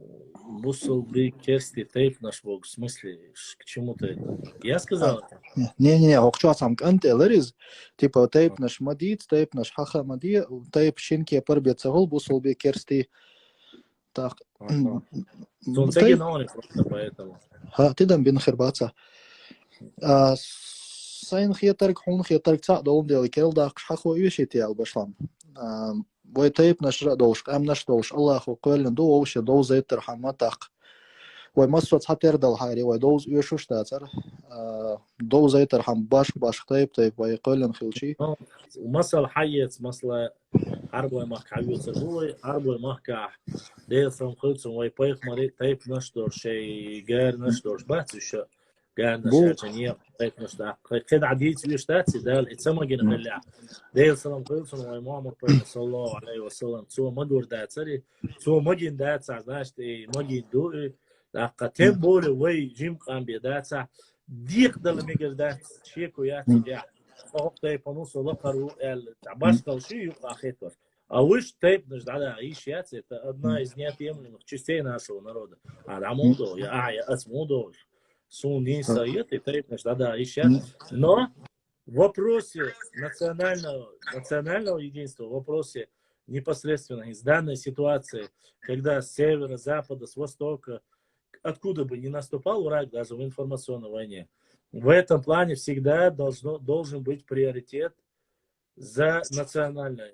Бусул бы керсти тейп наш бог. В смысле, к чему ты это? Я сказал это? Не, хочу сам أنت لرز типа тейп наш мадит, тейп наш хаха мади, тейп шинки парбет цагол бусул бы керсти. Так. Он теги наони просто поэтому. Ты дам бин хербаца. Сайн хиятарк хун хиятарк цаа доом дели кел дах хахо юшити ал башлам. ويتيب نشر دوش أم نش دوش الله خو قلنا دو وش دوز يتر حماتك ومسوت حتى يردل هاي ودوز يشوش تاتر دوز يتر حم باش طيب ويقولن خلشي ومسل حيت مسل عربو ما كعيوت هو عربو ما كح ديل سم خلص ويبيخ مريت طيب نشدور شيء غير نشدور بس وش قال نشاجنيه طيب نشدا كده عديت ويشتات دال اتسمى جن غلع ديل سلام قلصن ويمامر صلى الله عليه وسلم سو مدور داتري سو مجين دات عزاشت مجين دو قتم بول وي جيم قام بيدات ديق دل ميجر دات شيكو ياتي جا فوق طيب نص لقرو التعباش قلشي يبقى خيتر اوش طيب نجد على عيش ياتي одна из неотъемлемых частей нашего народа عمودو يا اسمودو Сунни Саид и Тейп да, еще. Но в вопросе национального единства, в вопросе непосредственно из данной ситуации, когда с севера, с запада, с востока, откуда бы ни наступал враг, даже в информационной войне, в этом плане всегда должен быть приоритет за национальной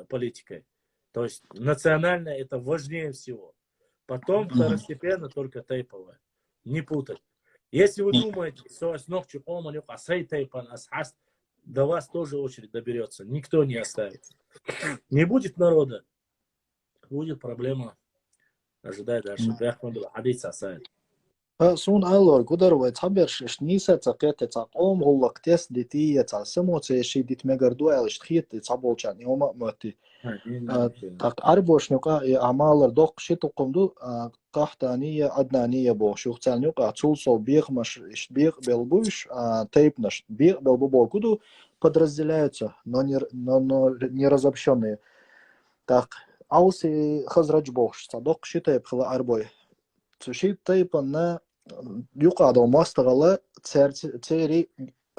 политикой. То есть национальное это важнее всего. Потом второстепенно только тейповое. Не путать. Если вы думаете, что с ночью оманюк, а сейтейпан, асхаст, до вас тоже очередь доберется. Никто не оставит. Не будет народа, будет проблема. Ожидай дальше. Хадис асайд. سون ألور قدر ويتحبرش إشنيسة تقيت تقوم غلق تيس ديتي تسمو تيشي ديت مجردو على تخيط تصبول كان يوم مأتي تق أربوش نقا أعمال دوق شي تقومدو قحتانية أدنانية بو شوخ تال نقا تولسو بيغ مش بيغ белбуш тейп наш бег белбубо куду подразделяются, но не разобщенные. Так, ауси хазрач бохш, садок шитейп хла арбой. Шитейп на يقعد ماستغلا تيري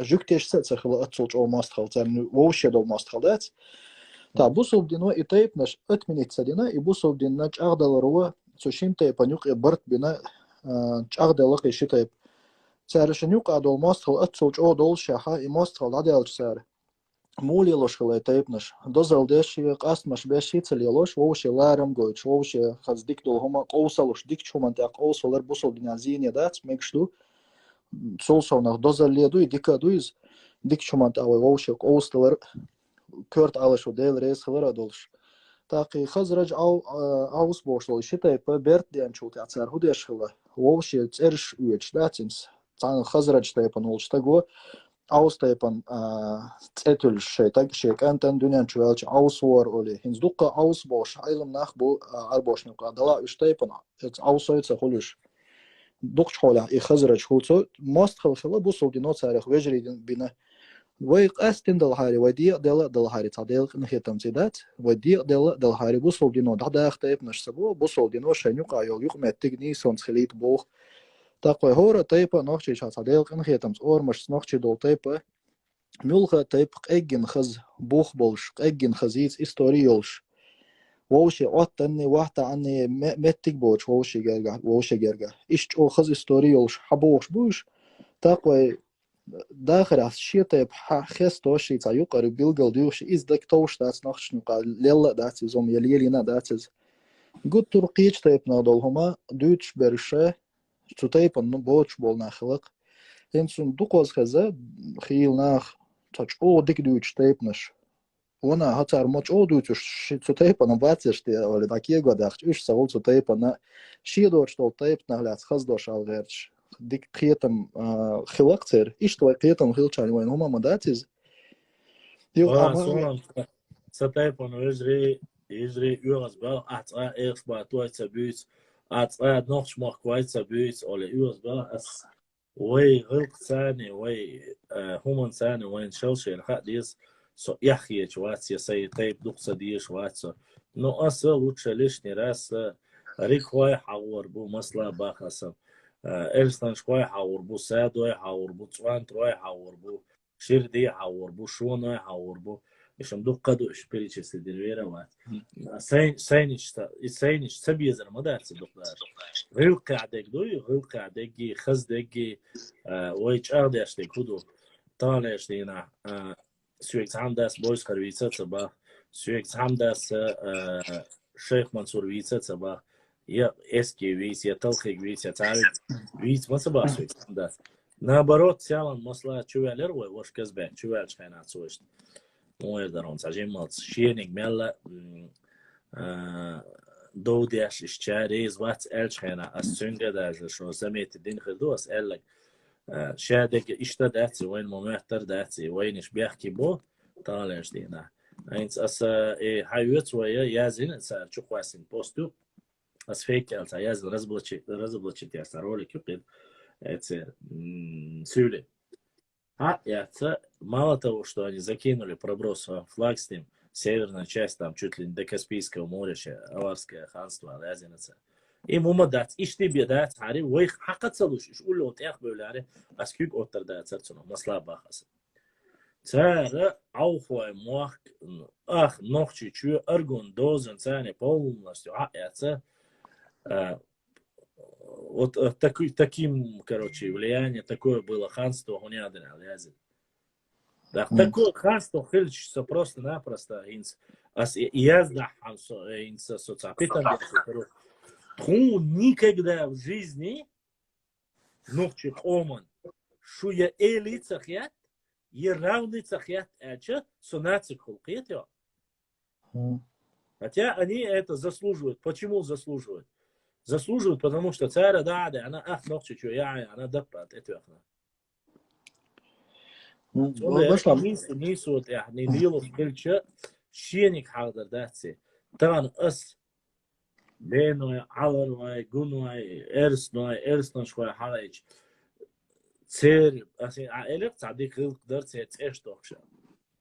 جوكتيش سخلا اتسولج او ماستغل تر ووشد او ماستغلات تا بوسو بدينو ايتيب نش اتمنيت سدينا يبوسو بدينا اغدل رو سوشين تيب نيوق برت بنا اغدل لقي شتيب سارش يقعد او ماستغل اتسولج او دول شاها ماستغل عدل سار مولي لوش خلا تيب نش دوزل ديش قاست مش بيشي تليلوش ووش لارم جويتش ووش خز ديك دول هما قوسلوش ديك شومان تاع قوسلر بوسو بدينا زينيا دات ميكشدو سولسونах дозалледу и дикадуиз дикчумант авай вошек оусталар кёрт алашу дел рейсхалар адолш таки хазраж аус бошло шитай по берт дианчул тацар худешхала воше церш уеч датинс цан хазраж тайпан олштаго аус тайпан цетул шейтаг шекантан дунянчуалч аусвор оли хинздука аус бош айлам нах бу арбошну кадала уштайпан аусойца холуш دوقش حوله يخزرج هوتو ماست خلخلا بوصل دينو تاريخ ويجري بنا ويق استن دلهاري ودي دلهاري تعديل نخيتم زيدات ودي دلهاري بوصل دينو دحدا اختيب نشسبو بوصل دينو شنيقا يوق متغني سونس خليت بوخ تاقوي هورا تايبا نوخشي تعديل نخيتم اور مش نوخشي دول تايبا ملخا تايب اجن خز بوخ بولش اجن خزيت استوريولش ووشي أوتني واحدة عني متك بوش ووشي جرجع إيش أو خز إستوريولش حبوش بوش تقوي داخل الشيء طيب خس توشي تعيق قريب بيلقى ديوش إز دك توش دات نخش نقال ليلا دات زوم يلينا داتز قد ترقيش طيب نادول هما دوتش برشة تطيب إنه بوش بول نخلق إنسون دقوز خزا خيل ناخ تاج أو دك دوتش طيب نش وانا هتار ماتش او دوتش تطيب انا باتش تي ولا такие годы ايش سوول تطيب انا شي دوش تطيب نغلات خز دوش على غيرش ديك قيتم خلقتر ايش تو قيتم خلچاني وين هما مداتز ديو اه ستايب انا يجري يوغز با اترا ايش با تو تبيت اترا نوخش ماخ كويس تبيت ولا يوغز با اس وي غلق ثاني وي هما ثاني وين شوشي الحق ديس So, я сей тейп дукса диеш ватса. Но аса лучше лишний раз рихвай хауарбу масла бахасам. Эльстан швай хауарбу садой хауарбу цван трой хауарбу ширди хауарбу шоной хауарбу. Ишам дуккаду шперичесли дерверават. Сейнич сабьезер мадатси дукдар. Гылка адегдуй, гылка адеги, хаздеги, ойч ардяшли куду. Талешдина سويك عمداس بويس كرويتة تبا سويك عمداس شيخ منصور ويتة تبا يا اسكي ويت يا تلخي ويت يا تعرف ويت ما تبا سويك عمداس نابروت سيالن مسلا تشوالر وش كزبان تشوال شحنات سويش مو يقدرون ساجين مالت شينيك ميلا دودياش اشتاريز وات الشحنا السنجة داج شو سميت الدين خدوس قالك شادك إشتا داتي وين ممهتر داتي وينش بيحكي بو طالعش دينا اينس اس حيوت ويا يازين سار شو قاسين بوستو اس فيك التا يازين رزبلتشي تاع سارولك يقيد اتس سولي это мало того, что они закинули проброс флаг с ним, северная часть там чуть ли не до Каспийского моря, Аварское ханство, Лязиница. إيه ممدات إيش تبي دات عاري ويخ حقت صلوش إيش قول له تأخ بيولاري أسكيك أوتر دات سرتنا مصلاب باخس ترى عوفوا موخ أخ نوخشي شو أرجون دوزن ثاني بول نستو عقيته вот таким короче влияние такое было ханство гунядина лязин да такое ханство хильчится просто-напросто инс ас язда хансо инс соцапитан Он никогда в жизни نوخشي قومن شو يا إيلي تخيات يراوني تخيات أجا سوناتي خلقيت يا. Хотя они это заслуживают. Почему заслуживают? Заслуживают, потому что царя да, она нохчи чё я, она дапат это яхна. نيسو يعني ديلو كل شيء شينك حاضر داتسي طبعا بينو علر واي جونواي ارسنو شوي حاجه تسير اسي عائلك تعديك قدرت تسيش توخش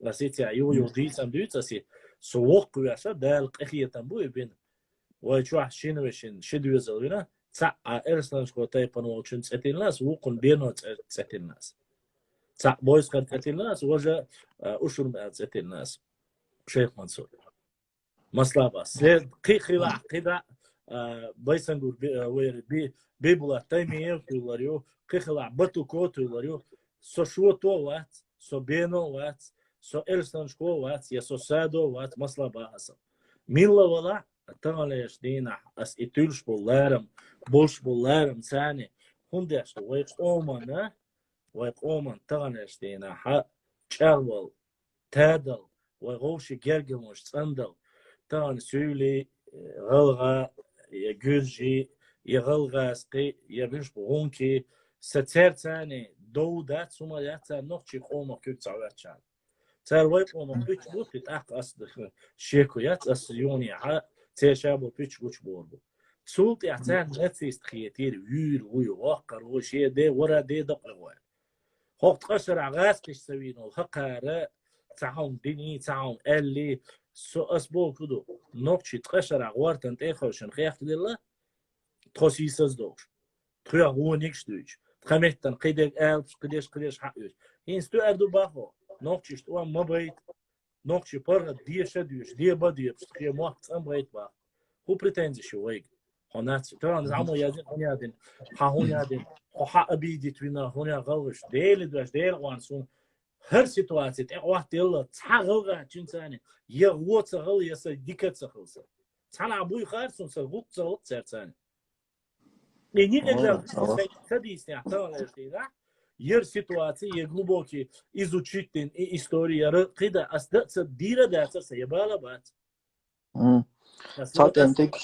لاسيتي يو دي ساندويتش اسي سوق وياشا دال قخيه تنبو بين واي شو شينوشن شدوي زلينا تاع ارسنو شوي تايبانو تشن تسيتلناس وقن بينو تسيتلناس تاع بويس كان تسيتلناس وجا اشور تسيتلناس شيخ منصور مصلابة سيد قيخلا قدا بايسنجور وير بيبولا تايمير تولاريو قيخلا باتو كوتولاريو سو شوتو وات سو بينو وات سو إلسانشكو وات يا سو سادو وات مصلابة هسا ميلا ولا تغليش دينا اس إتولش بولارم بولش بولارم ثاني هندش ويق أومان تغليش دينا ها تشاول تادل وغوشي جرجموش صندل تان سولي غلغا يجرجي يغلغا سقي يبنش بغونكي ستير تاني دودات سوما ياتا نوخشي قوما كيك تعواتشان تار ويب قوما بيش بوت بتاق أصدق شيكو يات أسيوني ها تيشابو بيش بوش بوربو تسولت يعتان نتيست خياتير وير وي واقر وشي دي ورا دي دقلوان هوقت قشر عغاس كش سوينو الحقارة تعاون ديني تعاون اللي سو اسبوع كدو نوكشي تقشر عوارتن تيخوشن خيخت ديلا تخوسيسز دوش تخويا هو نيكش دوش تخميتن قيدك ألبس قديش حقيوش هينستو أردو باخو نوكشي شتوا مبايت نوكشي برغة ديشة دوش دي بدي بستخيا موقت أمبايت باخ هو بريتنزي شويق هوناتي ترى نزعمو يادين هون يادين حق أبيدي توينا هون غلش ديل دوش ديل وانسون هر سيتواتي واحد يلا تحغلغا تشنتاني يا هو تغل يا سديكا تخلص تاع ابوي خارسون سغوت تاعتاني ني когда садись я ير سيتواتي يغلبوكي изучить история قيدا أصدق ديرة داتس يبالا بات صات انتك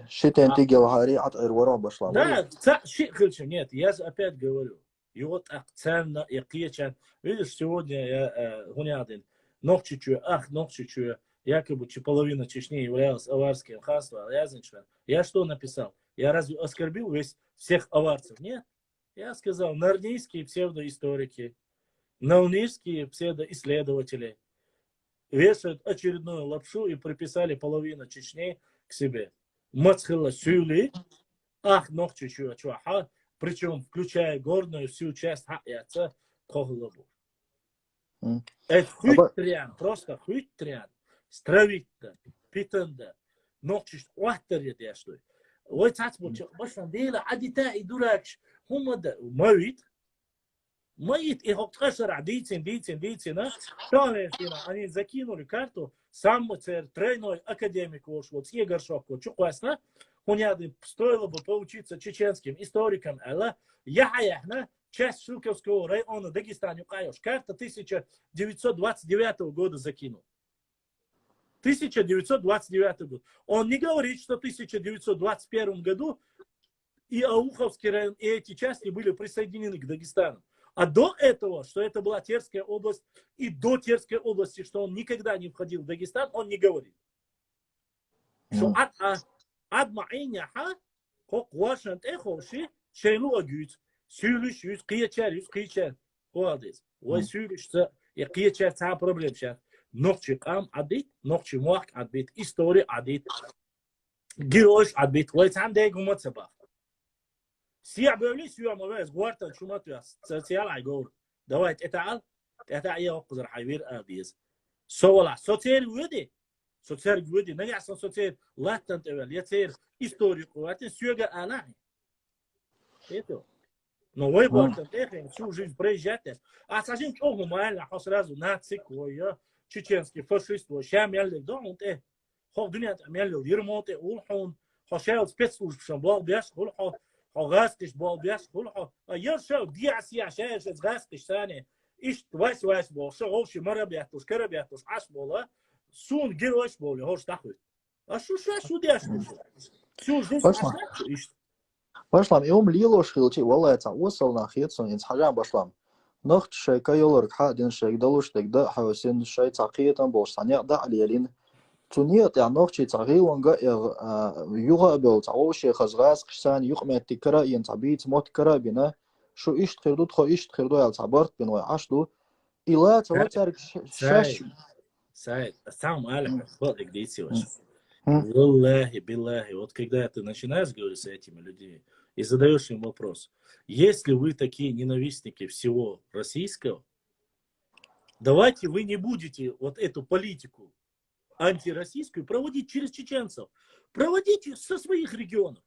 شيت انتك جوهري عطر ورا بشلا да شيء خلش нет я опять говорю и вот акцент якичан видишь сегодня я гонядин ногчичу ногчичу якобы половина Чечни являлась аварским ханством я что написал я разве оскорбил всех аварцев нет я сказал нарнийские псевдоисторики наунийские псевдоисследователи вешают очередную лапшу и приписали половину Чечни к себе мацхила сюли ногчичу чуаха причем включая горную всю часть яйца кохлобу. Это хуйтрян, просто хуйтрян. Стравить-то, питанда, ногчиш уахтарит я что. Ой, цацбучок, башан дела, адита и дуракш, хумада, мавит, и хоктхашара, дитин, а? Что они закинули карту, сам тройной академик вот с Егоршовку, чуквасна, Хуняды стоило бы поучиться чеченским историкам, але яхна часть Шилковского района Дагестана, карта 1929 года закинул. 1929 год. Он не говорит, что в 1921 году и Ауховский район, и эти части были присоединены к Дагестану. А до этого, что это была Терская область, и до Терской области, что он никогда не входил в Дагестан, он не говорит. Что Адмаиня ха, как Вашингтон эхоши, шейну агют, сюлюш, киячар, Холодец. Ой, сюлюш, я киячар, та проблем сейчас. Ногчи кам адит, ногчи муак адит, история адит, героиш адит, ой, там дай гумацаба. Сия бевли, сия мовез, гуарта, чуматуяс, социал айгор. Давайте, это я окузар хайвир адиз. Совала, социал уйди. Социал гуди, не ясно социал латант эвел, я цер историку, а ты сюга алай. Это. Но вы вот это всю жизнь проезжаете, а сажень чого мало, а сразу нацикоя, чеченский фашист, шамяли дом, хо дуня мяли, ермоте, улхон, хо шел спецслужб, шамбал бяш, улхон, غاسقش بالبياس كل يرشوا دي عسيا شاش غاسقش ثاني إيش واس بول شو هوش مرة بيعطوش كرة بيعطوش عش بولا سون جيروش بولي هوش تحوي شو دي شو جيش إيش Башлам, иом лилош хилчи, валай ца усал на хитсон, инс хажан башлам. Нохт шай кайолор хадин шай далуш да хавсин шай цахитан бош саня да алиелин. Цуният я нохчи цахилонга юга бел цаоши хазгас ксан юхмет тикра ин цабит мот карабина. Шо иш тхирдут хо иш тхирду ял цабарт бин ва ашлу. Ила цавацар шаш. Сайд, сам аль, вот где силаш. Аллахи, биллахи, вот когда ты начинаешь говорить с этими людьми и задаешь им вопрос, если вы такие ненавистники всего российского, давайте вы не будете вот эту политику антироссийскую проводить через чеченцев, проводите со своих регионов.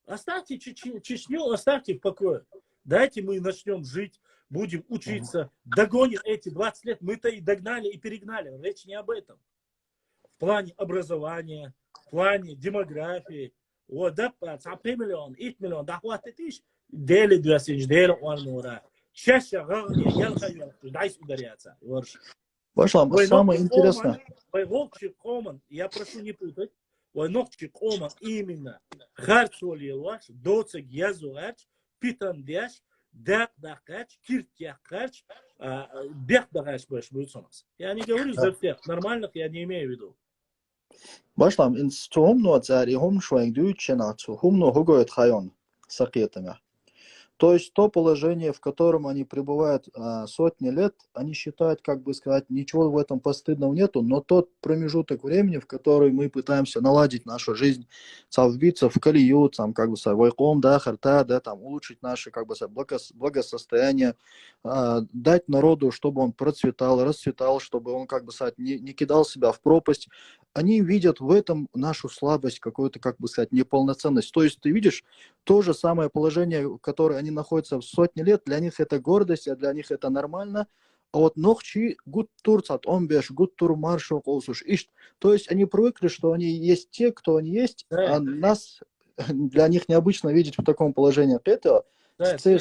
Оставьте Чечню, оставьте в покое. Дайте мы начнем жить, будем учиться, догоним эти 20 лет, мы-то и догнали, и перегнали, речь не об этом. В плане образования, в плане демографии. Вот, да, 5 миллион, 8 миллион, да, хватит тысяч, дели 200, дели он мура. Чаще, дай ударяться. Башлам, самое интересное. Волчик Оман, я прошу не путать, Нокчик Оман именно Харцолилаш, Доцек Язуач, Питандеш, Дакдач, Киртяхач, Бехдагач больше будет у нас. Я не говорю за всех, нормальных я не имею в виду. Башлам, инс цумно цари хом швайг дючена цу хумно хугоет хайон сакетами. То есть то положение, в котором они пребывают сотни лет, они считают, как бы сказать, ничего в этом постыдного нету, но тот промежуток времени, в который мы пытаемся наладить нашу жизнь, вбиться в колею, там, как бы, вайком, да, харта, да, там, улучшить наше, как бы, благосостояние, дать народу, чтобы он процветал, расцветал, чтобы он, как бы сказать, не кидал себя в пропасть. Они видят в этом нашу слабость, какую-то, как бы сказать, неполноценность. То есть ты видишь то же самое положение, в котором они находятся в сотни лет, для них это гордость, а для них это нормально. А вот нохчи гуд турцат омбеш, гуд тур маршал колсуш ишт. То есть они привыкли, что они есть те, кто они есть, а нас для них необычно видеть в таком положении. Это ты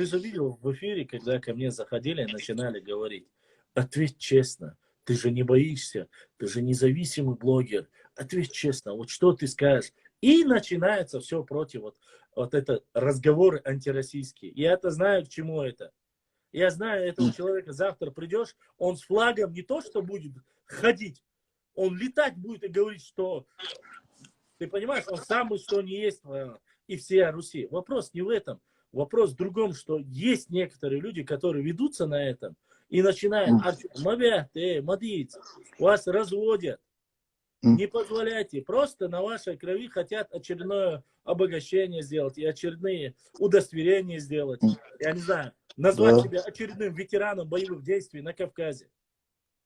же видел в эфире, когда ко мне заходили и начинали говорить, ответь честно. Ты же не боишься, ты же независимый блогер. Ответь честно, вот что ты скажешь? И начинается все против вот это разговоры антироссийские. Я-то знаю, к чему это. Я знаю этого человека. Завтра придешь, он с флагом не то, что будет ходить, он летать будет и говорить, что... Ты понимаешь, он самый, что не есть, и все Руси. Вопрос не в этом. Вопрос в другом, что есть некоторые люди, которые ведутся на этом, и начинают, мадиц, вас разводят, не позволяйте, просто на вашей крови хотят очередное обогащение сделать, и очередные удостоверения сделать, я не знаю, назвать себя очередным ветераном боевых действий на Кавказе.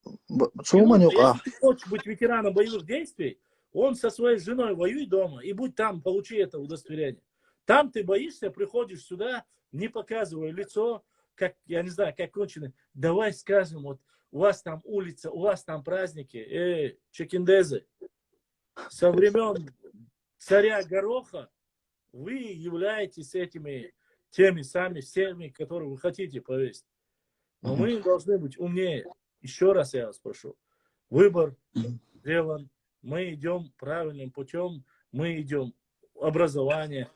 Если ты хочешь быть ветераном боевых действий, он со своей женой воюй дома, и будь там, получи это удостоверение. Там ты боишься, приходишь сюда, не показывая лицо, как, я не знаю, как конченый. Давай скажем, вот у вас там улица, у вас там праздники, чекиндезы. Со времен царя Гороха вы являетесь теми сами всеми, которые вы хотите повесить. Но мы должны быть умнее. Еще раз я вас прошу. Выбор сделан. Мы идем правильным путем. Мы идем образование,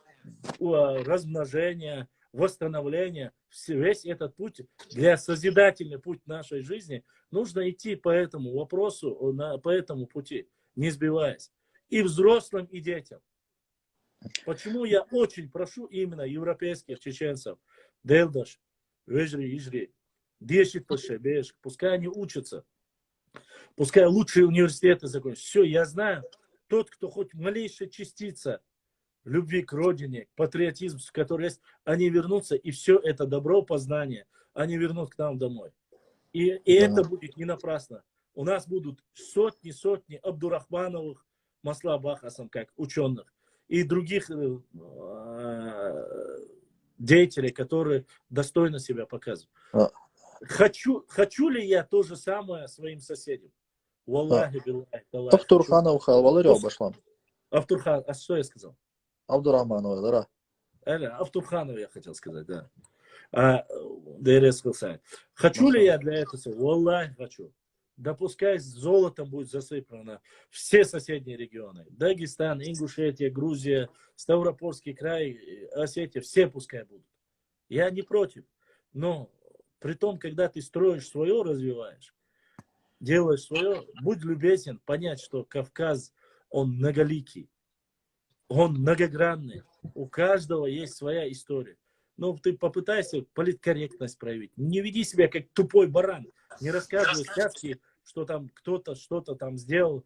размножение, восстановление. Весь этот путь, для созидательный путь нашей жизни, нужно идти по этому вопросу, по этому пути, не сбиваясь. И взрослым, и детям. Почему я очень прошу именно европейских чеченцев, Делдаш, Вежри, Ижри, Дешит Пашебеш, пускай они учатся, пускай лучшие университеты закончат. Все, я знаю, тот, кто хоть малейшая частица любви к родине, патриотизм, который есть, они вернутся, и все это добро познания, они вернут к нам домой. И это будет не напрасно. У нас будут сотни Абдурахмановых, Масла Бахасам, как ученых, и других деятелей, которые достойно себя показывают. Хочу ли я то же самое своим соседям? Валлахи, биллахи, таллахи. Автурханов Халвалари обошлам. Автурхан, а что я сказал? Абдурахманова, да? Автурханова я хотел сказать, да. ДРС Хилсай. Хочу ли я для этого? Валлахи хочу. Да пускай золотом будет засыпано все соседние регионы. Дагестан, Ингушетия, Грузия, Ставропольский край, Осетия, все пускай будут. Я не против. Но при том, когда ты строишь свое, развиваешь, делаешь свое, будь любезен понять, что Кавказ, он многоликий, он многогранный. У каждого есть своя история. Но ты попытайся политкорректность проявить. Не веди себя как тупой баран. Не рассказывай сказки, что там кто-то что-то там сделал,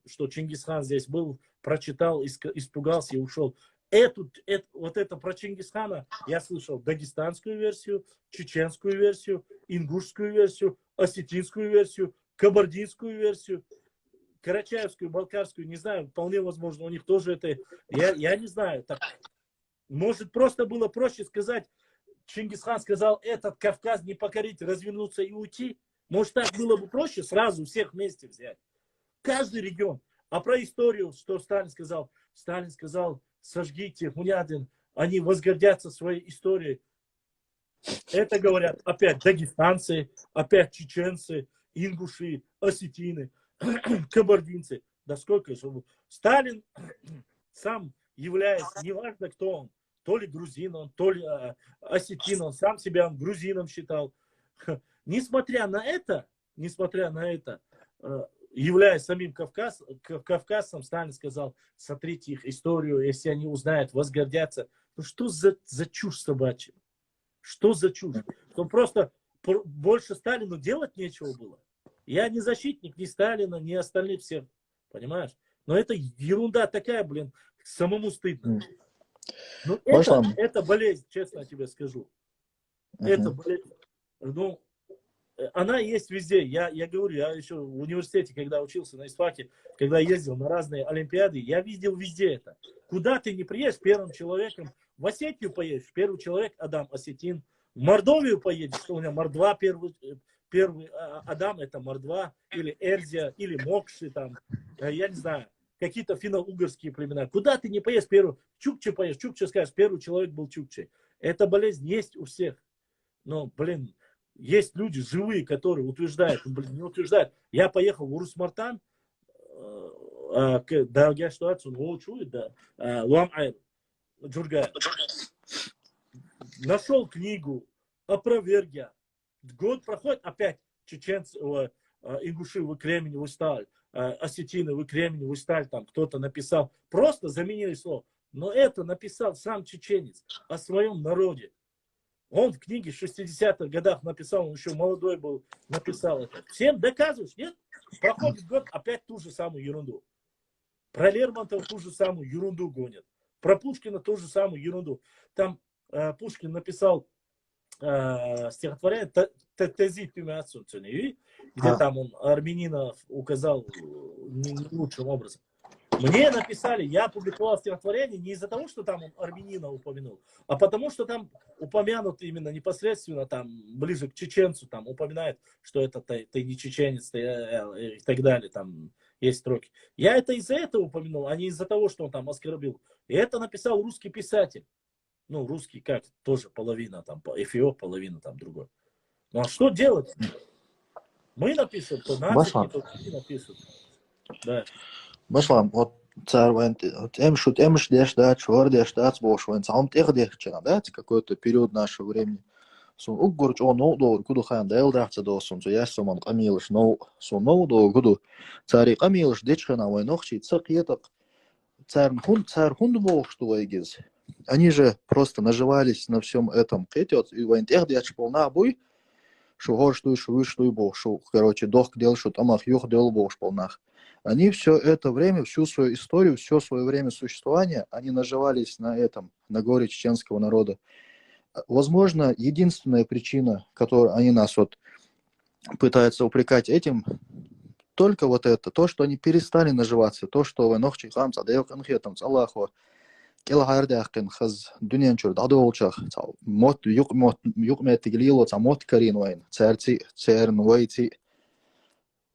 что Чингисхан здесь был, прочитал, испугался и ушел. Вот это про Чингисхана я слышал дагестанскую версию, чеченскую версию, ингушскую версию, осетинскую версию, кабардинскую версию, карачаевскую, балкарскую, не знаю, вполне возможно, у них тоже это, я не знаю. Так, может, просто было проще сказать, Чингисхан сказал, этот Кавказ не покорить, развернуться и уйти. Может, так было бы проще сразу всех вместе взять. Каждый регион. А про историю, что Сталин сказал? Сталин сказал, сожгите Хунядин, они возгордятся своей историей. Это говорят опять дагестанцы, опять чеченцы, ингуши, осетины, кабардинцы. Да сколько же. Сталин сам являясь, неважно кто он, то ли грузин он, то ли осетин, он сам себя грузином считал. Несмотря на это, являясь самим кавказцем, Сталин сказал, сотрите их историю, если они узнают, возгордятся. Ну что за чушь собачья? Что за чушь? Ну просто больше Сталину делать нечего было. Я не защитник ни Сталина, ни остальных всех, понимаешь? Но это ерунда такая, блин, самому стыдно. Ну, это болезнь, честно тебе скажу. Это болезнь. Ну, она есть везде. Я говорю, я еще в университете, когда учился на ИСФАКе, когда ездил на разные олимпиады, я видел везде это. Куда ты не приедешь, первым человеком, в Осетию поедешь, первый человек Адам осетин, в Мордовию поедешь, что у меня Мордва первый Адам это Мордва, или Эрзия, или Мокши, там, я не знаю, какие-то финно-угорские племена. Куда ты не поедешь, первый, Чукче поедешь, Чукче скажешь, первый человек был Чукче. Эта болезнь есть у всех. Но, блин, есть люди живые, которые утверждают, не утверждают. Я поехал в Урус-Мартан, да, я ситуацию, да, Луам-Айр, Джургай. Нашел книгу, опроверг я. Год проходит, опять чеченцы, ингуши, вы кремень, вы сталь, осетины, вы кремень, вы сталь, там кто-то написал. Просто заменили слово. Но это написал сам чеченец о своем народе. Он в книге в 60-х годах написал, он еще молодой был, написал это. Всем доказываешь, нет? Проходит год, опять ту же самую ерунду. Про Лермонтова ту же самую ерунду гонят. Про Пушкина ту же самую ерунду. Там Пушкин написал стихотворение «Тезит пимяцунцуни», где там он армянина указал не лучшим образом. Мне написали, я опубликовал стихотворение не из-за того, что там он армянина упомянул, а потому что там упомянут именно непосредственно там ближе к чеченцу, там упоминает, что это ты не чеченец, и так далее, там есть строки. Я это из-за этого упомянул, а не из-за того, что он там оскорбил. И это написал русский писатель. Ну, русский как, тоже половина, там, эфиоп, половина там другой. Ну, а что делать? Мы напишем, то нацики, то напишут. Да. Башлам, вот царь эмш деш дач, вор деш дач, бош, вен сам тех деш чана, да, какой-то период нашего времени. Сон уггурч он до куду хан дел дахца до сон, so яс соман камилш, но сон до куду царь камилш дечхана вой нохчи цакьетак. Царь хун бог что вайгез. Они же просто наживались на всем этом. Кетет и вен тех деш полна буй, что гор что и бог, что, короче, дох дел, что там ах юх дел бог полнах. Они все это время, всю свою историю, все свое время существования, они наживались на этом, на горе чеченского народа. Возможно, единственная причина, которую они нас вот пытаются упрекать этим, только вот это, то, что они перестали наживаться, то, что в нохчи хамца, да конкретно Аллаху, келхардахкин хаз дунянчур дадолчах, мот юкмет тиглило, мот каринвайн, церци, цернвайци.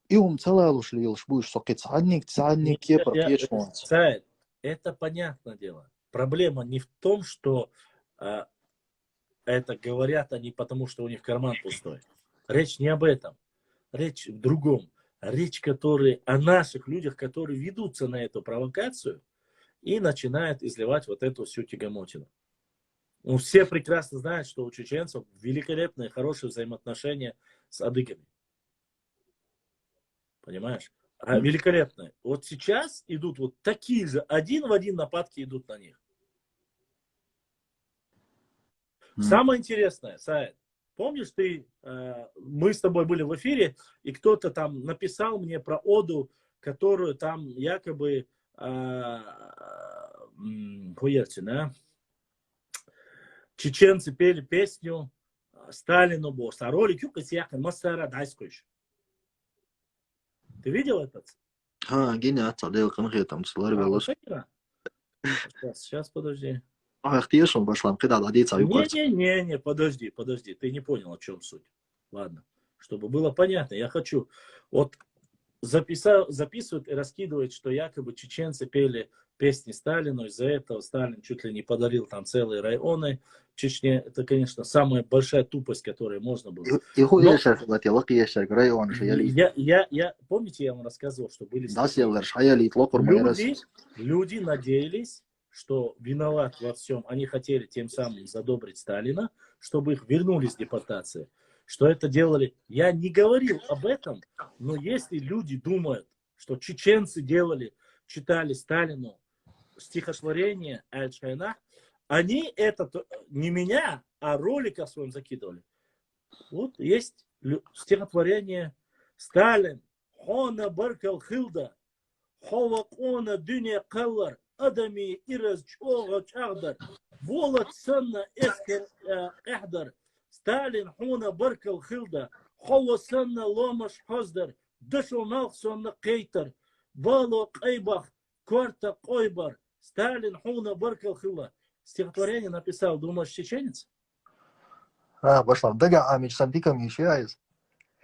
И он целый шлил, будешь сокет садник, кепа, печь. Это понятное дело. Проблема не в том, что это говорят они потому, что у них карман пустой. Речь не об этом. Речь в другом. Речь, о наших людях, которые ведутся на эту провокацию и начинают изливать вот эту всю тягомотину. Ну, все прекрасно знают, что у чеченцев великолепные, хорошие взаимоотношения с адыгами. Понимаешь? Великолепные. Вот сейчас идут вот такие же, один в один нападки идут на них. Самое интересное, Саид, помнишь, мы с тобой были в эфире, и кто-то там написал мне про оду, которую там якобы чеченцы пели песню Сталину босс. А ролик Ты видел этот? Сейчас, подожди. Не, подожди, ты не понял, о чем суть. Ладно, чтобы было понятно, я хочу, вот записывают и раскидывают, что якобы чеченцы пели песни Сталину, из-за этого Сталин чуть ли не подарил там целые районы в Чечне. Это, конечно, самая большая тупость, которую можно было. Помните, я вам рассказывал, что были люди надеялись, что виноват во всем, они хотели тем самым задобрить Сталина, чтобы их вернули с депортации. Что это делали, я не говорил об этом, но если люди думают, что чеченцы читали Сталину стихотворение Аль-Шайнах, они это не меня, а ролика своим закидывали. Вот есть стихотворение Сталин, хона баркал хилда, ховакона дюня каллар, адами ираз чога чагдар, волат санна эскер эхдар, Сталин хуна баркал хилда, хова санна ломаш хаздар, дышо малх санна кейтар, вало кайбах, кварта койбар, Сталин хуна баркал хилда. Стихотворение написал, думаешь, чеченец?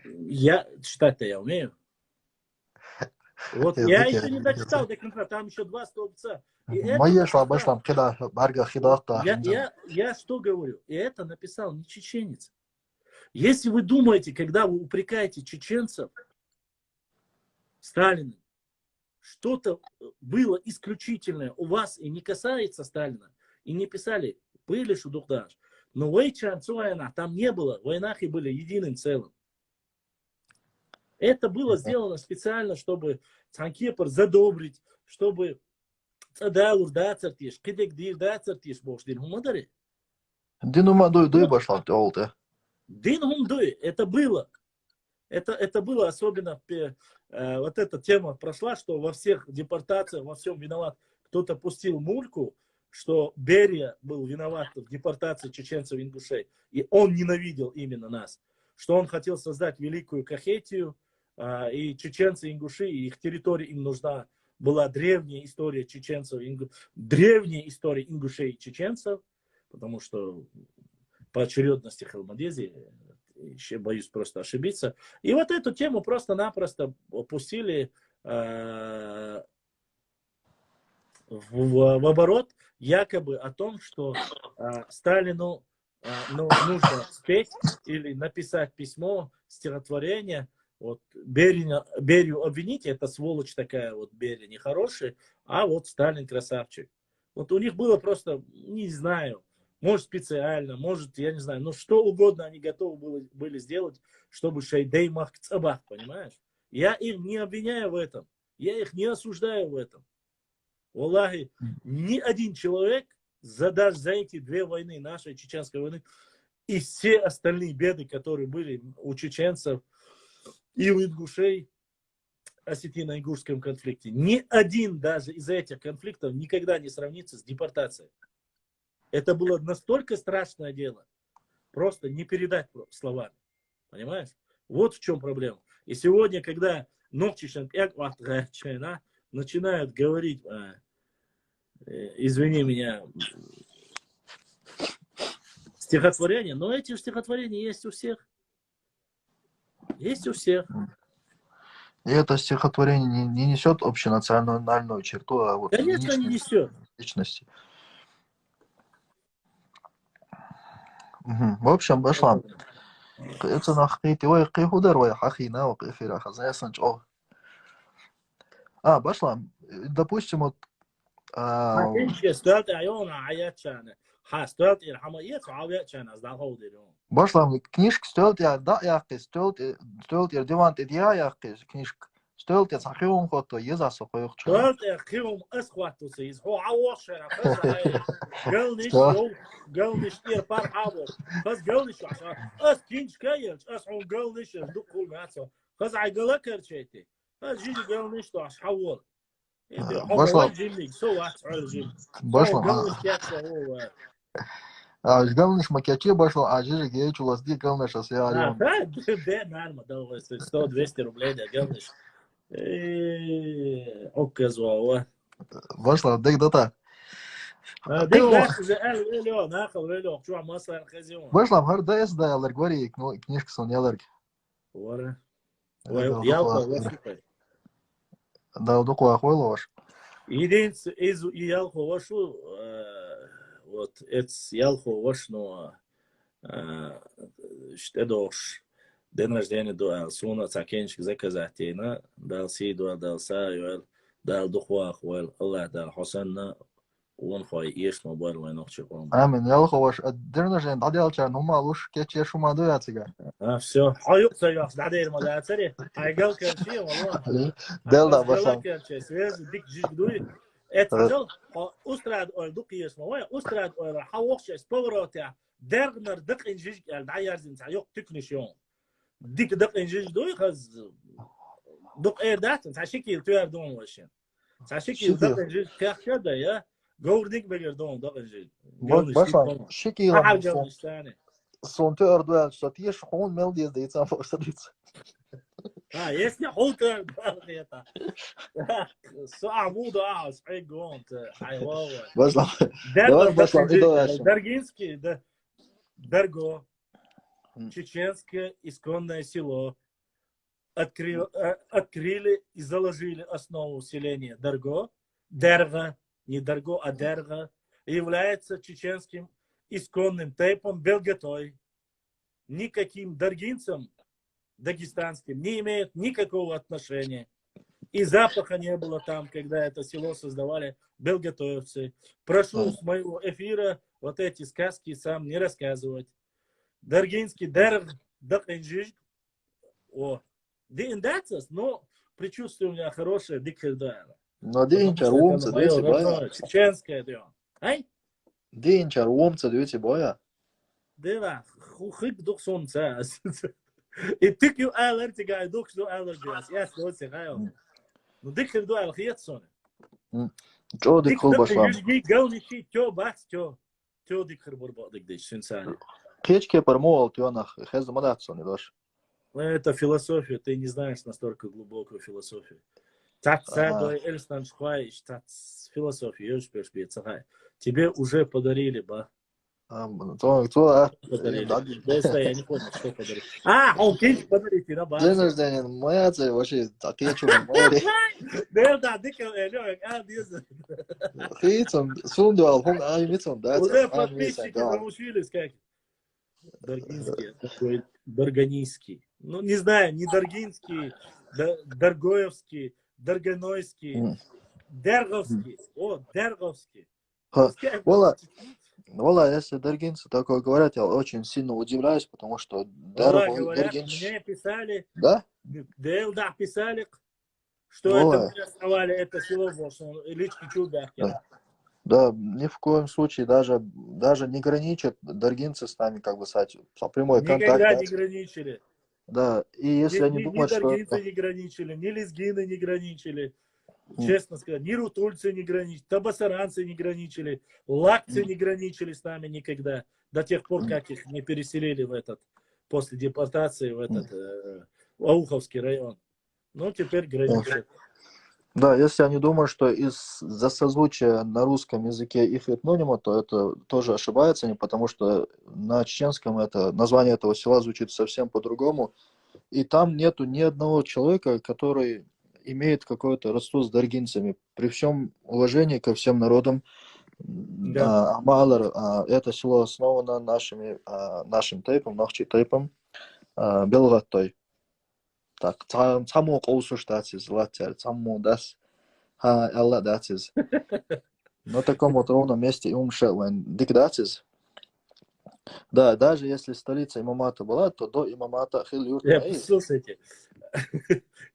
Я читать-то я умею. Вот я еще не дочитал до конца, там еще 2 столбца. Я что говорю? И это написал не чеченец. Если вы думаете, когда вы упрекаете чеченцев, Сталина, что-то было исключительное у вас и не касается Сталина, и не писали, были шудухдаш, но там не было, войнахи были единым целым. Это было сделано специально, чтобы Цанкепр задобрить, чтобы Цадалур дацартиш, Кедекдир дацартиш, Бождин Хумадари. Дин-Хумдуй, это было. Это было особенно, вот эта тема прошла, что во всех депортациях, во всем виноват. Кто-то пустил мульку, что Берия был виноват в депортации чеченцев и ингушей. И он ненавидел именно нас. Что он хотел создать великую Кахетию, и чеченцы, и ингуши, и их территория им нужна была древняя история чеченцев, древняя история ингушей и чеченцев, потому что по очередности Халмадези, еще боюсь просто ошибиться. И вот эту тему просто-напросто опустили в оборот, якобы о том, что Сталину нужно спеть или написать письмо, стихотворение. Вот Берию обвините, это сволочь такая, вот Берия нехороший, а вот Сталин красавчик. Вот у них было просто, не знаю, может специально, может, я не знаю, но что угодно они готовы были сделать, чтобы Шейдей Махцабах, понимаешь? Я их не обвиняю в этом, я их не осуждаю в этом. Валлахи, ни один человек даже за эти 2 войны, нашей чеченской войны, и все остальные беды, которые были у чеченцев, и у ингушей, осетино-ингушском конфликте. Ни один даже из этих конфликтов никогда не сравнится с депортацией. Это было настолько страшное дело. Просто не передать словами. Понимаешь? Вот в чем проблема. И сегодня, когда начинают говорить, извини меня, стихотворения, но эти стихотворения есть у всех. Есть у всех. И это стихотворение не несет общенациональную черту, а вот конечно, не несет. личности. В общем, باشلام это нахтити ой قيهودر ой حخينا وقيفيرا خزايسن чо. باشلام, допустим, вот Hakimke stelt ayona ayetchane. Ha stelt irhama yet awetchane az da hodirun. бاشلам, книжка стоит я да яқи стоит я дивант идея яқи книжка стоит я сахиум хото езасо қойық чо. Stelt khum asqwatu siz ho awashara khazay. Gelnish ir par abo. Khaz gelnish asha as kinchka yelch as on gelnish dukul matso. Khaz ay galakar cheti. Khaz jiji gelnish to as hawol. باشلام قالنش макячи башло ажиже геч уласди قالنش асярион. Да, нормально, да, 100-200 рублей да قالنش. Оказывало. Башло дек дата. Дек дата за элё, нахал элё, чё масла хазион. Башло хар да эс да алар говори книжка сон ялар. Вара. Я по Да, удуква хойловаш. Единц из ялхо вашу вот эц ялхо вашно штедош день рождения до суна цакенчик заказатина дал си дал са дал духва хвал Аллах дал хасанна он хой еш мобайл вайнохчи он. Амин ялхо ваш день рождения дадялчан умалуш кече шума дуяцыга. Все. Хаюк саяс дадер мадацари. Айгал керчи والله. Делда башлам. Связ дик жигдуй. Это жил устрад ой дукиес моя устрад ой хавокш споворотя дергнер дик инжиж алдаярзин саюк тикнишон. Дик дик инжиж дуй хаз дук эрдатен сашикил туер дон вашин. Сашикил дик инжиж кахшада я Gourdik begerdon dat is het. Башлам шикилам сон туер дуял что ты еш хон мелдиес да яцан форсадыц. Если холтер это. Сааму да спегонт айвал. Башлам. Давай башлам и дальше. Даргинский, да. Дарго. Чеченское исконное село. Открыли и заложили основу селения Дарго. Дерга. Не Дарго, а Дерга, является чеченским исконным тейпом Белготой. Никаким даргинцам дагестанским не имеет никакого отношения. И запаха не было там, когда это село создавали белготоевцы. Прошу с моего эфира вот эти сказки сам не рассказывать. Даргинский Дерг, Дакенжиж, Диндацас, но предчувствие у меня хорошее, Дикхердайна. Но динчар умца дете боя. Чеченская да. Ай? Динчар умца дете боя. Да, хухик дух сонца. И ты кю алер тигай дух до алер дас. Я что се гайо. Ну дикер до ал хиет сон. Чо дикхол башлам. Галничи тё бац тё дикер бурбо дик синсан. Кечке пармол тёнах хез мадатсон идош. Это философия, ты не знаешь настолько глубокую философию. Так садой эльстан шхай, так философия ёшпеш бецахай. Тебе уже подарили, ба. Кто подарили? Да, я не понял, что подарили. Он кинч подарите, да, ба. День рождения, моя цель вообще, так я чего, Да, дика, диз. Хитсон, сундуал, хун, митсон, да. Уже подписчики научились, как. Даргинский, Дарганийский. Ну, не знаю, не Даргинский, Даргоевский, Дарганойский, Дерговский. Дерговский. Вала, если даргинцы такое говорят, я очень сильно удивляюсь, потому что Даргинцы... Мне писали, да? Да, писали, что это мы основали это село, лички Чубяхи. Да, ни в коем случае даже не граничат даргинцы с нами, как бы сказать, прямой контакт. Никогда не граничили. Да, и если они думают, что... Ни даргинцы не граничили, ни лезгины не граничили, честно сказать, ни рутульцы не граничили, табасаранцы не граничили, лакцы не граничили с нами никогда, до тех пор, как их не переселили в этот, после депортации, в этот Ауховский район. Ну, теперь граничат. Да, если они думают, что из-за созвучия на русском языке их этнонима, то это тоже ошибаются они, потому что на чеченском название этого села звучит совсем по-другому. И там нету ни одного человека, который имеет какое-то родство с даргинцами. При всем уважении ко всем народам, Да. Малер, это село основано нашим тейпом, Нохчи тейпом, Белгаттой. Так, цаму коусу штатис, латер, цаму дас, элла датис. На таком вот ровном месте умшелен дик. Да, даже если столица имамата была, то до имамата Хил-Юртмей. Слушайте,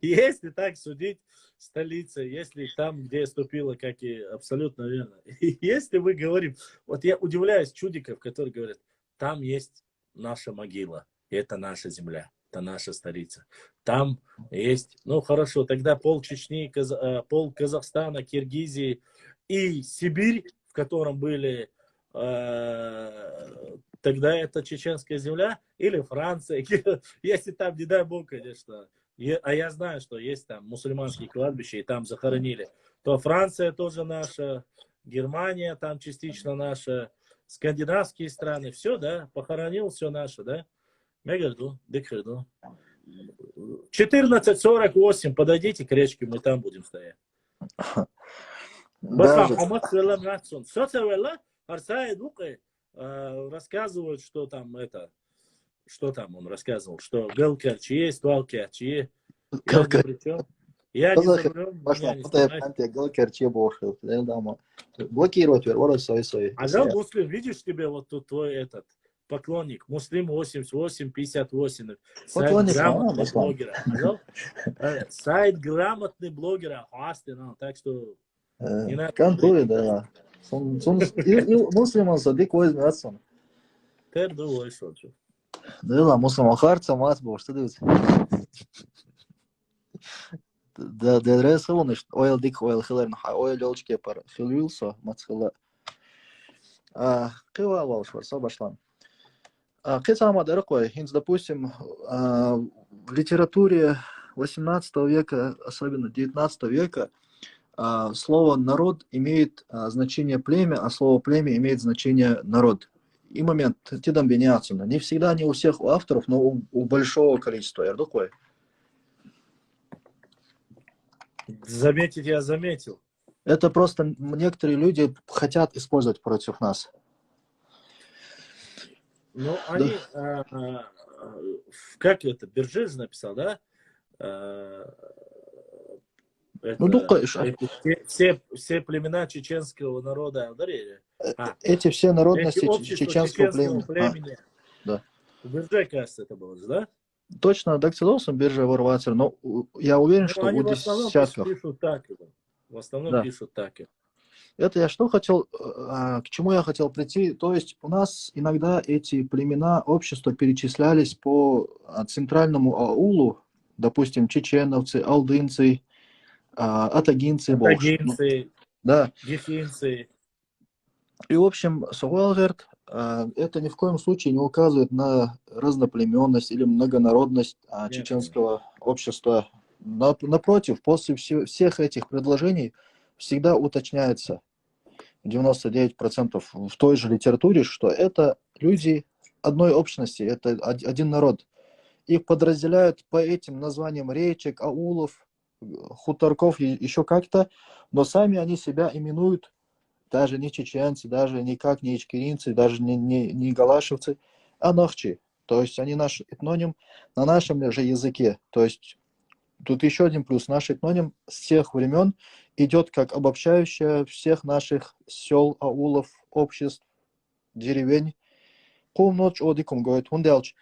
если так судить, столица, если там, где ступила, как и абсолютно верно. Если мы говорим, вот я удивляюсь чудиков, которые говорят, там есть наша могила, и это наша земля, это наша столица. Там есть, ну хорошо, тогда пол Чечни, пол Казахстана, Киргизии и Сибирь, в котором были тогда это чеченская земля или Франция, если там, не дай бог, конечно, а я знаю, что есть там мусульманские кладбища, и там захоронили, то Франция тоже наша, Германия там частично наша, скандинавские страны, все, да, похоронил все наше, да, мегаду, декреду. 14:48, подойдите к речке, мы там будем стоять. Рассказывают, что там это, что там он рассказывал, что Галкерчи есть, Валкерчи. Я не забрал, меня не снимает. Блокировать веру свой. Ага, Муслим, видишь тебе вот тут твой этот поклонник, Муслим 8858. Сайт грамотный блогера. Сайт грамотный блогера, так что не надо. Кантует, да. Муслиман садик возьми отсон. Тер думаю, что. Да, муслиман харца мат был, что дают. Да, дрес хилоныш, ойл дик, ойл хилерн, ойл лёлчке пар хилюлсо, мацхила. Кыва волшвар, собашлан. Кыцама дорогой, допустим, в литературе 18 века, особенно 19 века, слово «народ» имеет значение «племя», а слово «племя» имеет значение «народ». И момент, тидам бениацина. Не всегда, не у всех у авторов, но у большого количества. Эрдукой. Заметить я заметил. Это просто некоторые люди хотят использовать против нас. Ну, они, как это, Бержез написал, да? Все племена чеченского народа ударили. Эти все народности чеченского племени. Да. Бирже, кажется, это было же, да? Точно, дактилосом биржа ворваться, но я уверен, что они у в основном десятков. Пишут так. В основном пишут так. Это я что хотел, к чему я хотел прийти. То есть у нас иногда эти племена общества перечислялись по центральному аулу, допустим, чеченовцы, алдынцы, атагинцы, да. Гефинцы. И, в общем, Суалгард это ни в коем случае не указывает на разноплеменность или многонародность чеченского общества. Напротив, после всех этих предложений всегда уточняется 99% в той же литературе, что это люди одной общности, это один народ. Их подразделяют по этим названиям речек, аулов, хуторков, еще как-то, но сами они себя именуют даже не чеченцы, даже никак не ичкеринцы, даже не галашевцы, а нохчи. То есть они наш этноним на нашем же языке. То есть тут еще один плюс. Наш этноним с тех времен идет как обобщающая всех наших сел, аулов, обществ, деревень. Кум ночь одикум говорит хунделч.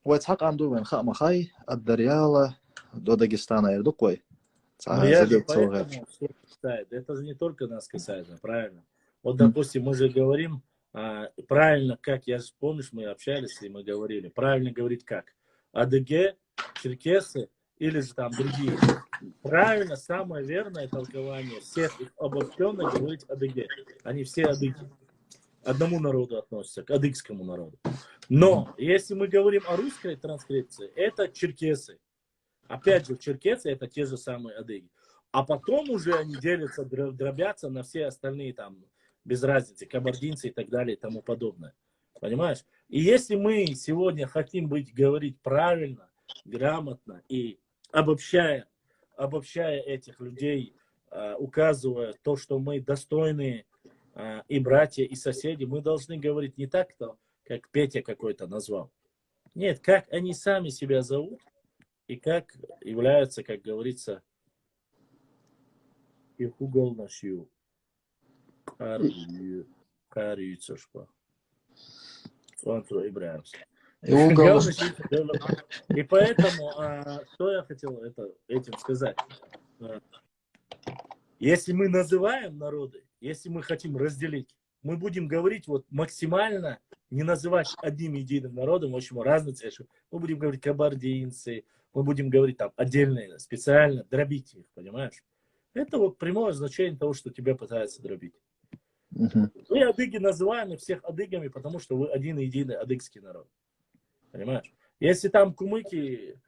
Вайцхак андуэн хамахай от Дарьяла до Дагестана. Эрдукой. Это же не только нас касается, правильно? Вот, допустим, мы же говорим правильно, как, я же помнишь, мы общались и мы говорили, правильно говорить как? Адыге, черкесы или же там другие. Правильно, самое верное толкование всех их обобщенно говорить адыге. Они все адыги. Одному народу относятся, к адыгскому народу. Но, если мы говорим о русской транскрипции, это черкесы. Опять же, черкесы это те же самые адыги. А потом уже они делятся, дробятся на все остальные там, без разницы, кабардинцы и так далее и тому подобное. Понимаешь? И если мы сегодня хотим говорить правильно, грамотно и обобщая этих людей, указывая то, что мы достойны и братья, и соседи, мы должны говорить не так, как Петя какой-то назвал. Нет, как они сами себя зовут, и как являются, как говорится, их угол нашью. Кариються, что. И поэтому, что я хотел этим сказать? Если мы называем народы, если мы хотим разделить, мы будем говорить вот максимально, не называть одним единым народом, в общем, разные цеши. Мы будем говорить кабардинцы, мы будем говорить там отдельные, специально дробить их, понимаешь? Это вот прямое значение того, что тебя пытаются дробить. Мы адыги называем всех адыгами, потому что вы один единый адыгский народ. Понимаешь? Если там кумыки,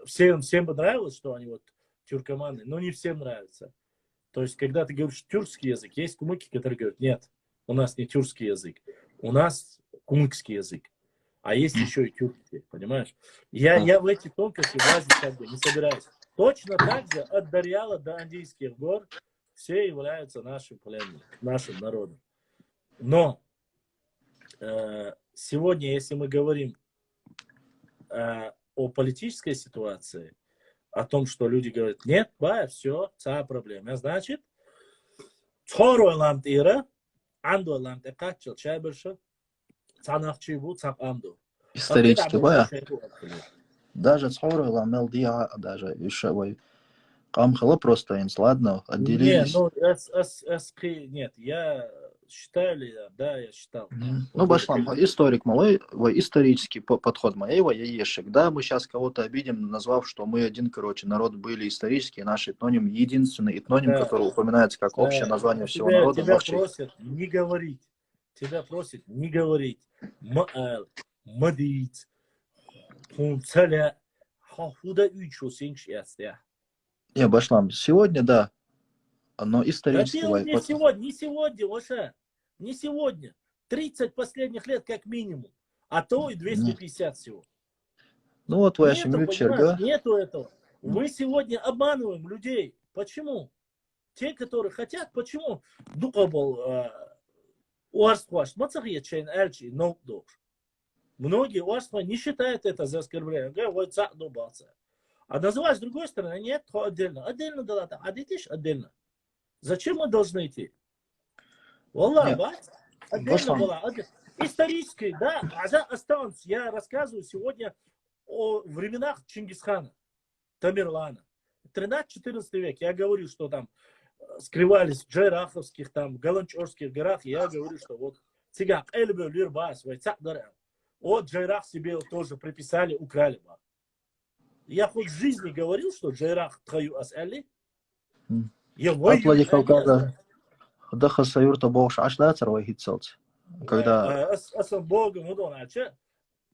всем бы нравилось, что они вот тюркоманы, но не всем нравится. То есть, когда ты говоришь тюркский язык, есть кумыки, которые говорят, нет, у нас не тюркский язык, у нас кумыкский язык. А есть еще и тюркский, понимаешь? Я в эти тонкости влазить как бы не собираюсь. Точно так же от Дарьяла до Андийских гор все являются нашим пленным, нашим народом. Но сегодня, если мы говорим о политической ситуации, о том, что люди говорят, нет, все, ця проблема. Значит, исторически, даже даже еще Камхала просто инс, ладно, отделились. Нет, я считаю, я считал. Ну, Башлам, историк малый, исторический подход моей, я ешек. Да, мы сейчас кого-то обидим, назвав, что мы один, народ были исторические, наш этноним, единственный этноним, который упоминается как общее название всего народа. Тебя просят не говорить. Тебя просят не говорить. Мадить. Хунцаля. Хахуда учу синчестя. Не, Башлам, сегодня, да, но исторически... Не сегодня, Оша, не сегодня. 30 последних лет как минимум, а то и 250 всего. Ну вот, ваши да? Нету этого. Мы сегодня обманываем людей. Почему? Те, которые хотят, почему? Многие не считают это за оскорбление. А называть с другой стороны, нет, то отдельно. Отдельно, да, а детишь отдельно. Зачем мы должны идти? Wallah, отдельно была. Исторически, да, останутся. Я рассказываю сегодня о временах Чингисхана, Тамерлана. 13-14 век. Я говорю, что там скрывались в Джайраховских, там, Галанчорских горах. Я говорю, что вот цыган, Эльбе, Лирбас, вот Джайрах себе тоже приписали, украли. Я хоть в жизни говорил, что Джайрах твою асали. Я воюю. Даха Саюрта Богш Ашдацар вахитсалц. Когда... Асан Богом удонача.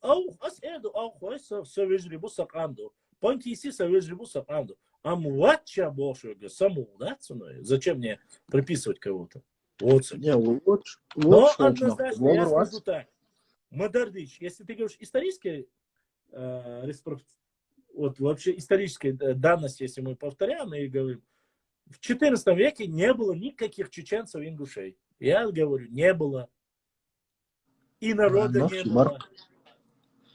Ас эду хойса совежрибу саканду. Понтиси совежрибу саканду. Амуатча Богшу саму, да? Зачем мне приписывать кого-то? Вот. Но однозначно я скажу так. Мадардич, если ты говоришь исторический вот вообще историческая данность, если мы повторяем и говорим, в 14 веке не было никаких чеченцев и ингушей. Я говорю, не было. И народа не было.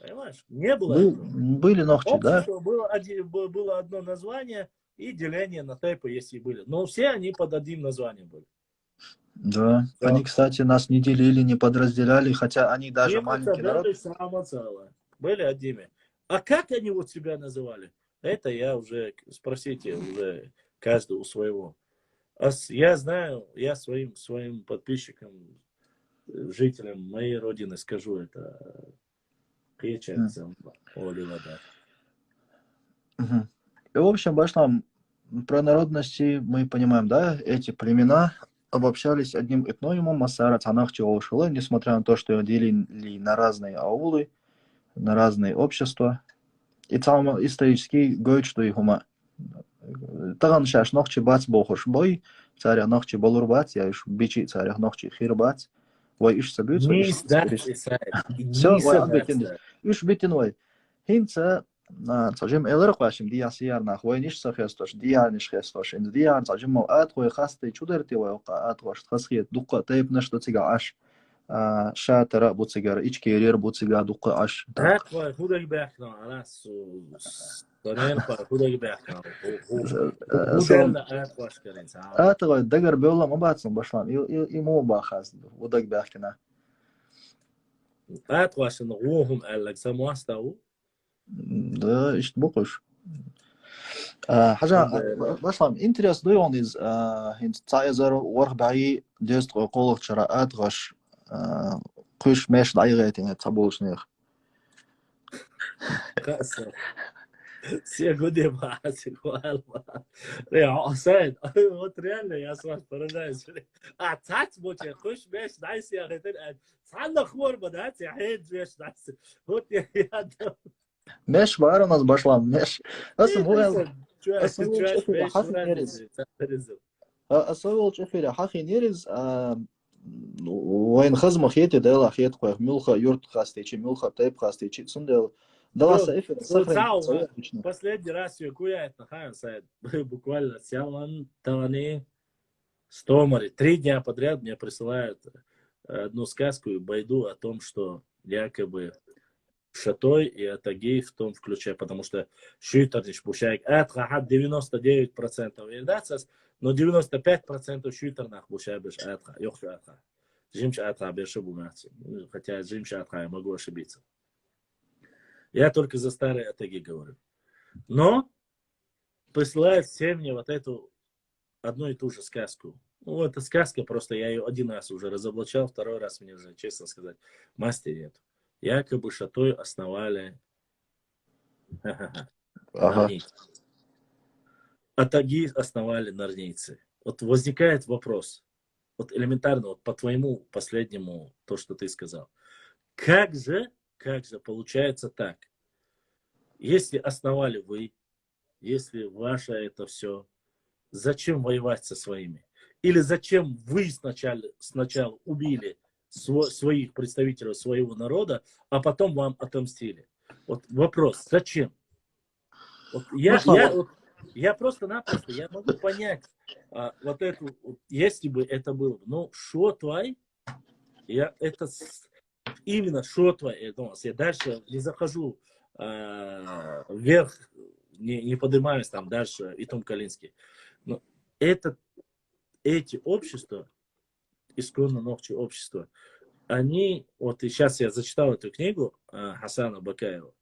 Понимаешь? Не было. Были ногти, да? Было одно название и деление на тайпы, если были. Но все они под одним названием были. Да. Они, кстати, нас не делили, не подразделяли, хотя они даже маленький народ. Были одними. А как они вот себя называли? Это я уже, спросите уже каждого своего. Я знаю, я своим подписчикам, жителям моей родины скажу это. И, в общем, Башлам, про народности мы понимаем, да, эти племена обобщались одним этнонимом, Масара, Цанахчи, Олшилы, несмотря на то, что его делили на разные аулы, на разные общества. И там исторически говорит, что их ума. Таган шаш нохчи бац бохош бой, царя нохчи балурбац, я иш бичи царя нохчи хирбац, вой иш сабюц, вой иш сабюц. Все, вой адбетин. Иш битин вой. Хинца صاجم إلرق باشم ديار سيار ناخوي نيش سخيستوش ديار نيش خيستوش إن ديار صاجم موقات خوي خاستي شو درتي وقعات وش تخسخيت دقة طيب نشطة تيجاش شاترا بوتسيجار إيش كيرير بوتسيجار دقة عش هات خوي خودك بيحكنا على صنين خوي خودك بيحكنا ودل هات واش كرين ساعة تغى دقر بيولا ما بعدسن بشلام مو باخاز ودق بيحكنا هات واش نغوهم قال لك سمواستو ده إيش تبقش حاجة بشلام إنتريس دويونيز هند تايزر وربعي ديست قولك شراءات غش قش ماش دعيغاتين تابولش نيخ كأسر سيا قدي ما حاسك والله يا عصاد وتريال يا صاحب فرنايز أعتقد بوتي قش ماش دعيس يا غيتين صعنا خبر بدأت يا حيد ماش دعيس هوت يا ماش بارناز بشلام ماش أصلا هو أصول شفيرة حقي نيرز وين خزمة خيتي دالا خيت قوي ملخا يورت خاستيشي ملخا تايب خاستيشي سندل دالا سايفر صفر последний раз юкуя нахаем сайт буквально сялан тани стомари 3 дня подряд мне присылают одну сказку и байду о том, что якобы Шатой и Атагей в том включая, потому что шуйтарниш бушайк атхахат 99% ирдацас, но 95% шуйтарнах бушайбеш атха, йохшу атха. Жимш атха беши бумаци. Хотя жимш атха я могу ошибиться. Я только за старые Атаги говорю. Но присылают все мне вот эту одну и ту же сказку. Ну, эта сказка, просто я ее один раз уже разоблачал, второй раз мне уже, честно сказать, мастер нету. Якобы Шатой основали норнийцы. Атаги основали норнийцы. Вот возникает вопрос, вот элементарно, вот по твоему последнему, то, что ты сказал. Как же получается так? Если основали вы, если ваше это все, зачем воевать со своими? Или зачем вы сначала убили своих представителей своего народа, а потом вам отомстили? Вот вопрос, зачем? Вот я просто-напросто, я могу понять вот эту, если бы это было, но шо твой, это именно шо твой, я дальше не захожу вверх, не поднимаюсь там дальше, и Том Калинский. Но эти общества, исконно новчие общества, они, вот и сейчас я зачитал эту книгу Хасана Бакаева,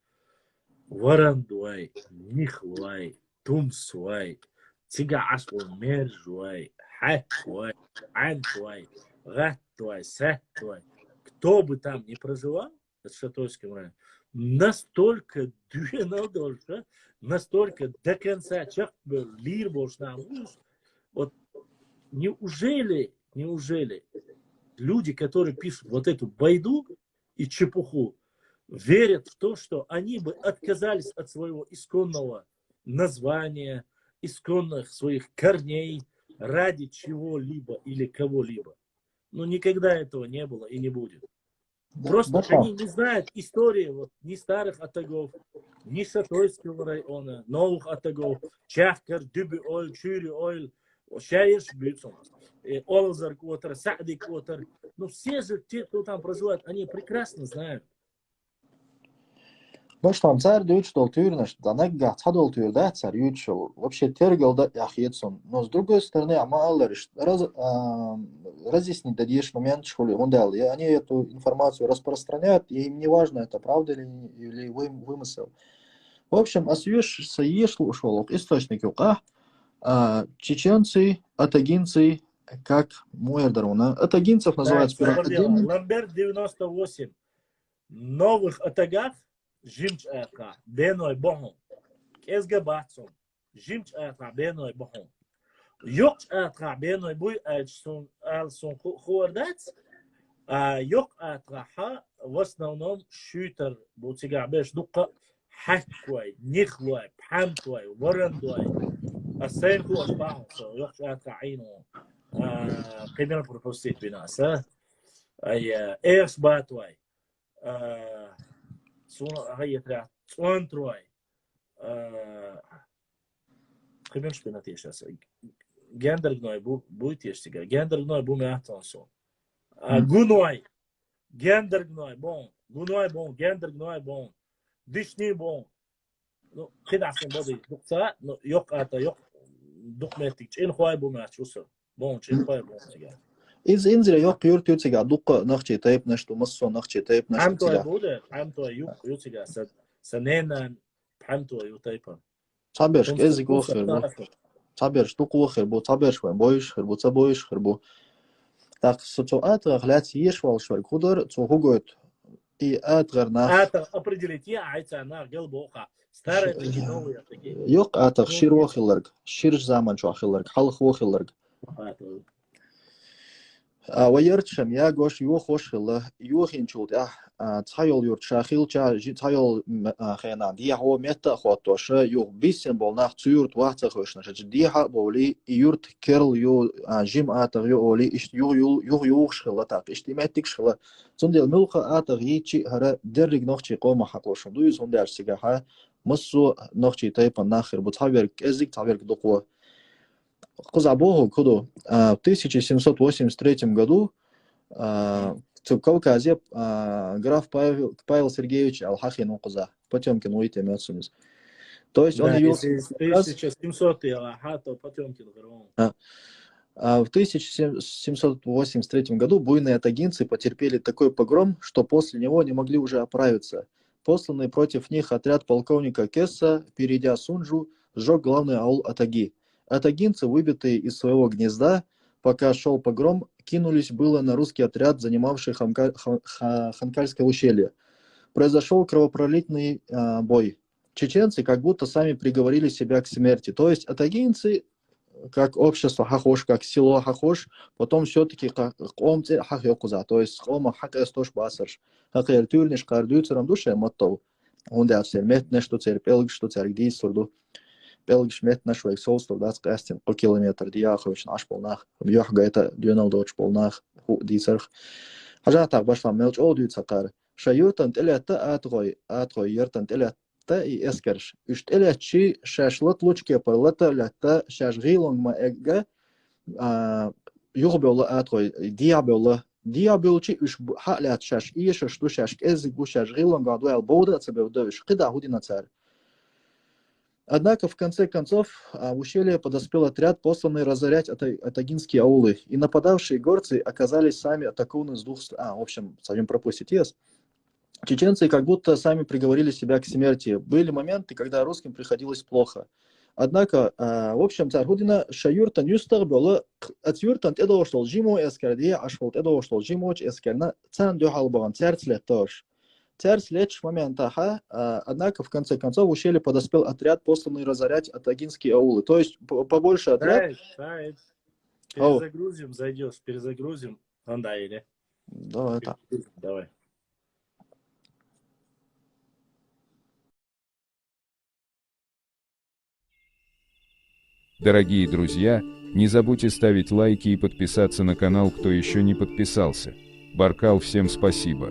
Варандуай, Нихлуай, Тумсуай, Тигаашвай, Мержуай, Хатуай, Антуай, Гаттуай, Саттуай, кто бы там ни проживал, в Шатойском районе, настолько настолько до конца человек был лир вот неужели люди, которые пишут вот эту байду и чепуху, верят в то, что они бы отказались от своего исконного названия, исконных своих корней ради чего-либо или кого-либо? Ну, никогда этого не было и не будет. Просто они не знают истории вот, ни старых атагов, ни Шатойского района, новых атагов, Чахкар, Дюби Ойл, Чури Ойл, Шаиш Битсон, Олзар Котер, Сади Котер. Ну, все же те, кто там проживает, они прекрасно знают. Ну что, царь дючтол тюрнаш, да нагга цадол тюр, да, царь ючел. Вообще тергал да яхетсон. Но с другой стороны, амалариш разъяснить дадишь момент, что ли, он дал. И они эту информацию распространяют, и им не важно, это правда или вымысел. В общем, освещ саеш ушел источники ука. Чеченцы, атагинцы, как Муэрдаруна. Атагинцев называют отдельно. Ламберт 98. Новых атагах Жимч атра беной бохом. Кезгабатсон. Жимч атра беной бохом. Йок атра беной буй альсон хуардац. А йок атраха в основном шютер бутигабеш дука хаквай, нихвай, пхамтвай, ворандвай. السين هو أشباهه يخشى عينه قيمة بروبوستيت بناس أي إيش باتواي سون هي ترى سون تروي خبرش بنتيش هسه جندر جناي بو تيشتيجا جندر جناي بو مهتانسون جناي جندر جناي بون جناي بون جندر جناي بون ديشني بون خد عسن بودي دقتا يق اتا يق دق ماتيك ان خواي بو ماتشوسو بون ان خواي بون تيجا إنزل يوق يورت يوتيجا دق نخشي تايب نشتو مصو نخشي تايب نشتو حمتو تيجا بوده حمتو يوتيجا سنين حمتو يوتايبا صابرش كيزي قو خربو صابرش دق قو خربو صابرش وين بويش خربو صابويش خربو так ситуация ешь волшеб кудор цохугот и атгарнах ата определите айцана гелбоха старые такие новые такие يوق اتغ شير وخلرق شير زمان شو خلرق حلخ وخلرق ويرتشم يا гош يو خوش خلا يو хинчулт تايل يورت شاخيل جا جي تايل خينا دي هو متا خوتوش يو بيسن بولناخ تيورت واحد خوشنا دي ها بولي يورت كيرل يو جيم اتغ يو اولي اش يو خلا تاق اشتيماتيك خلا زوندل ملقا اتغ يچي هر درج نوخچي قوم حقوشن دو يزون درسيغا ها مسو نوخچي تايب ناخر بتابر ازيك تابر دقوا Кузабогу Куду в 1783 году в Кавказе граф Павел Сергеевич Алхахин Куза Потемкин уйти мецумис. То есть он явился 1700 Потемкин. В 1783 году буйные атагинцы потерпели такой погром, что после него не могли уже оправиться. Посланный против них отряд полковника Кесса, перейдя Сунжу, сжег главный аул Атаги. Атагинцы, выбитые из своего гнезда, пока шел погром, кинулись было на русский отряд, занимавший Ханкальское ущелье. Произошел кровопролитный бой. Чеченцы как будто сами приговорили себя к смерти. То есть атагинцы, как общество хахош, как село хахош, потом все-таки комцы хахёкуза. То есть хома хакэстош басарш. Хакэртюльниш кардюцерам душе моттов. Он дярсер метнеш, что цер пелгш, что цер гдис сурду. Пелгш метнеш, век солстов дац кастин по километр диахович наш полнах. Бьёх гаэта дюнал доч полнах дисерх. Хажатах башлам мелч ол дюцакар. Шаюртан телята атгой юртан телята и эскерш. Ишт элячи шашлат лучке парлата лята шашгилонг ма эгга югбёла атгой диабёла диабёлчи иш халят шаш иеш что шаш эз гу шашгилонг адуэл боуда цебевдовиш кида худина царь. Однако, в конце концов, в ущелье подоспел отряд, посланный разорять атагинские аулы, и нападавшие горцы оказались сами атакованы с двух сторон. В общем, совсем пропустить ес. Чеченцы как будто сами приговорили себя к смерти. Были моменты, когда русским приходилось плохо. Однако, в общем, царь Худина шаюртан юстар было отюртан эдо что жимо эскердия ашфолт эдо что жимоч эскерна цан дюхалбан церцлет тоже. Царь следующий момент, однако, в конце концов, в ущелье подоспел отряд, посланный разорять атагинские аулы. То есть, побольше отряд... Перезагрузим, зайдешь, перезагрузим. Андайли. Давай, так. Давай. Дорогие друзья, не забудьте ставить лайки и подписаться на канал, кто еще не подписался. Баркал, всем спасибо.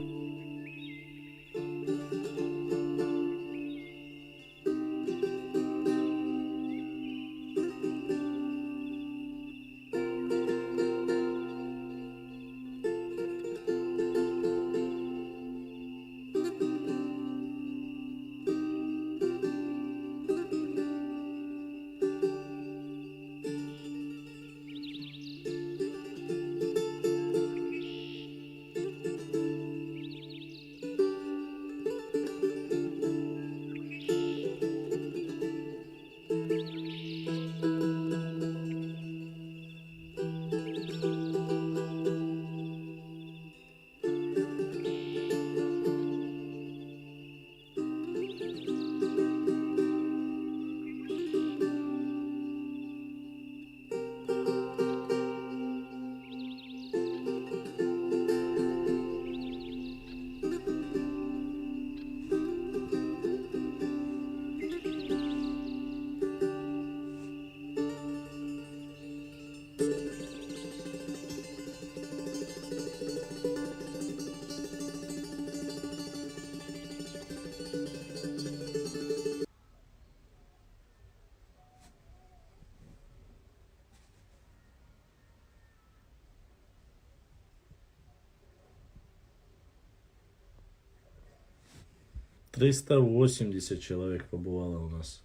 380 человек побывало у нас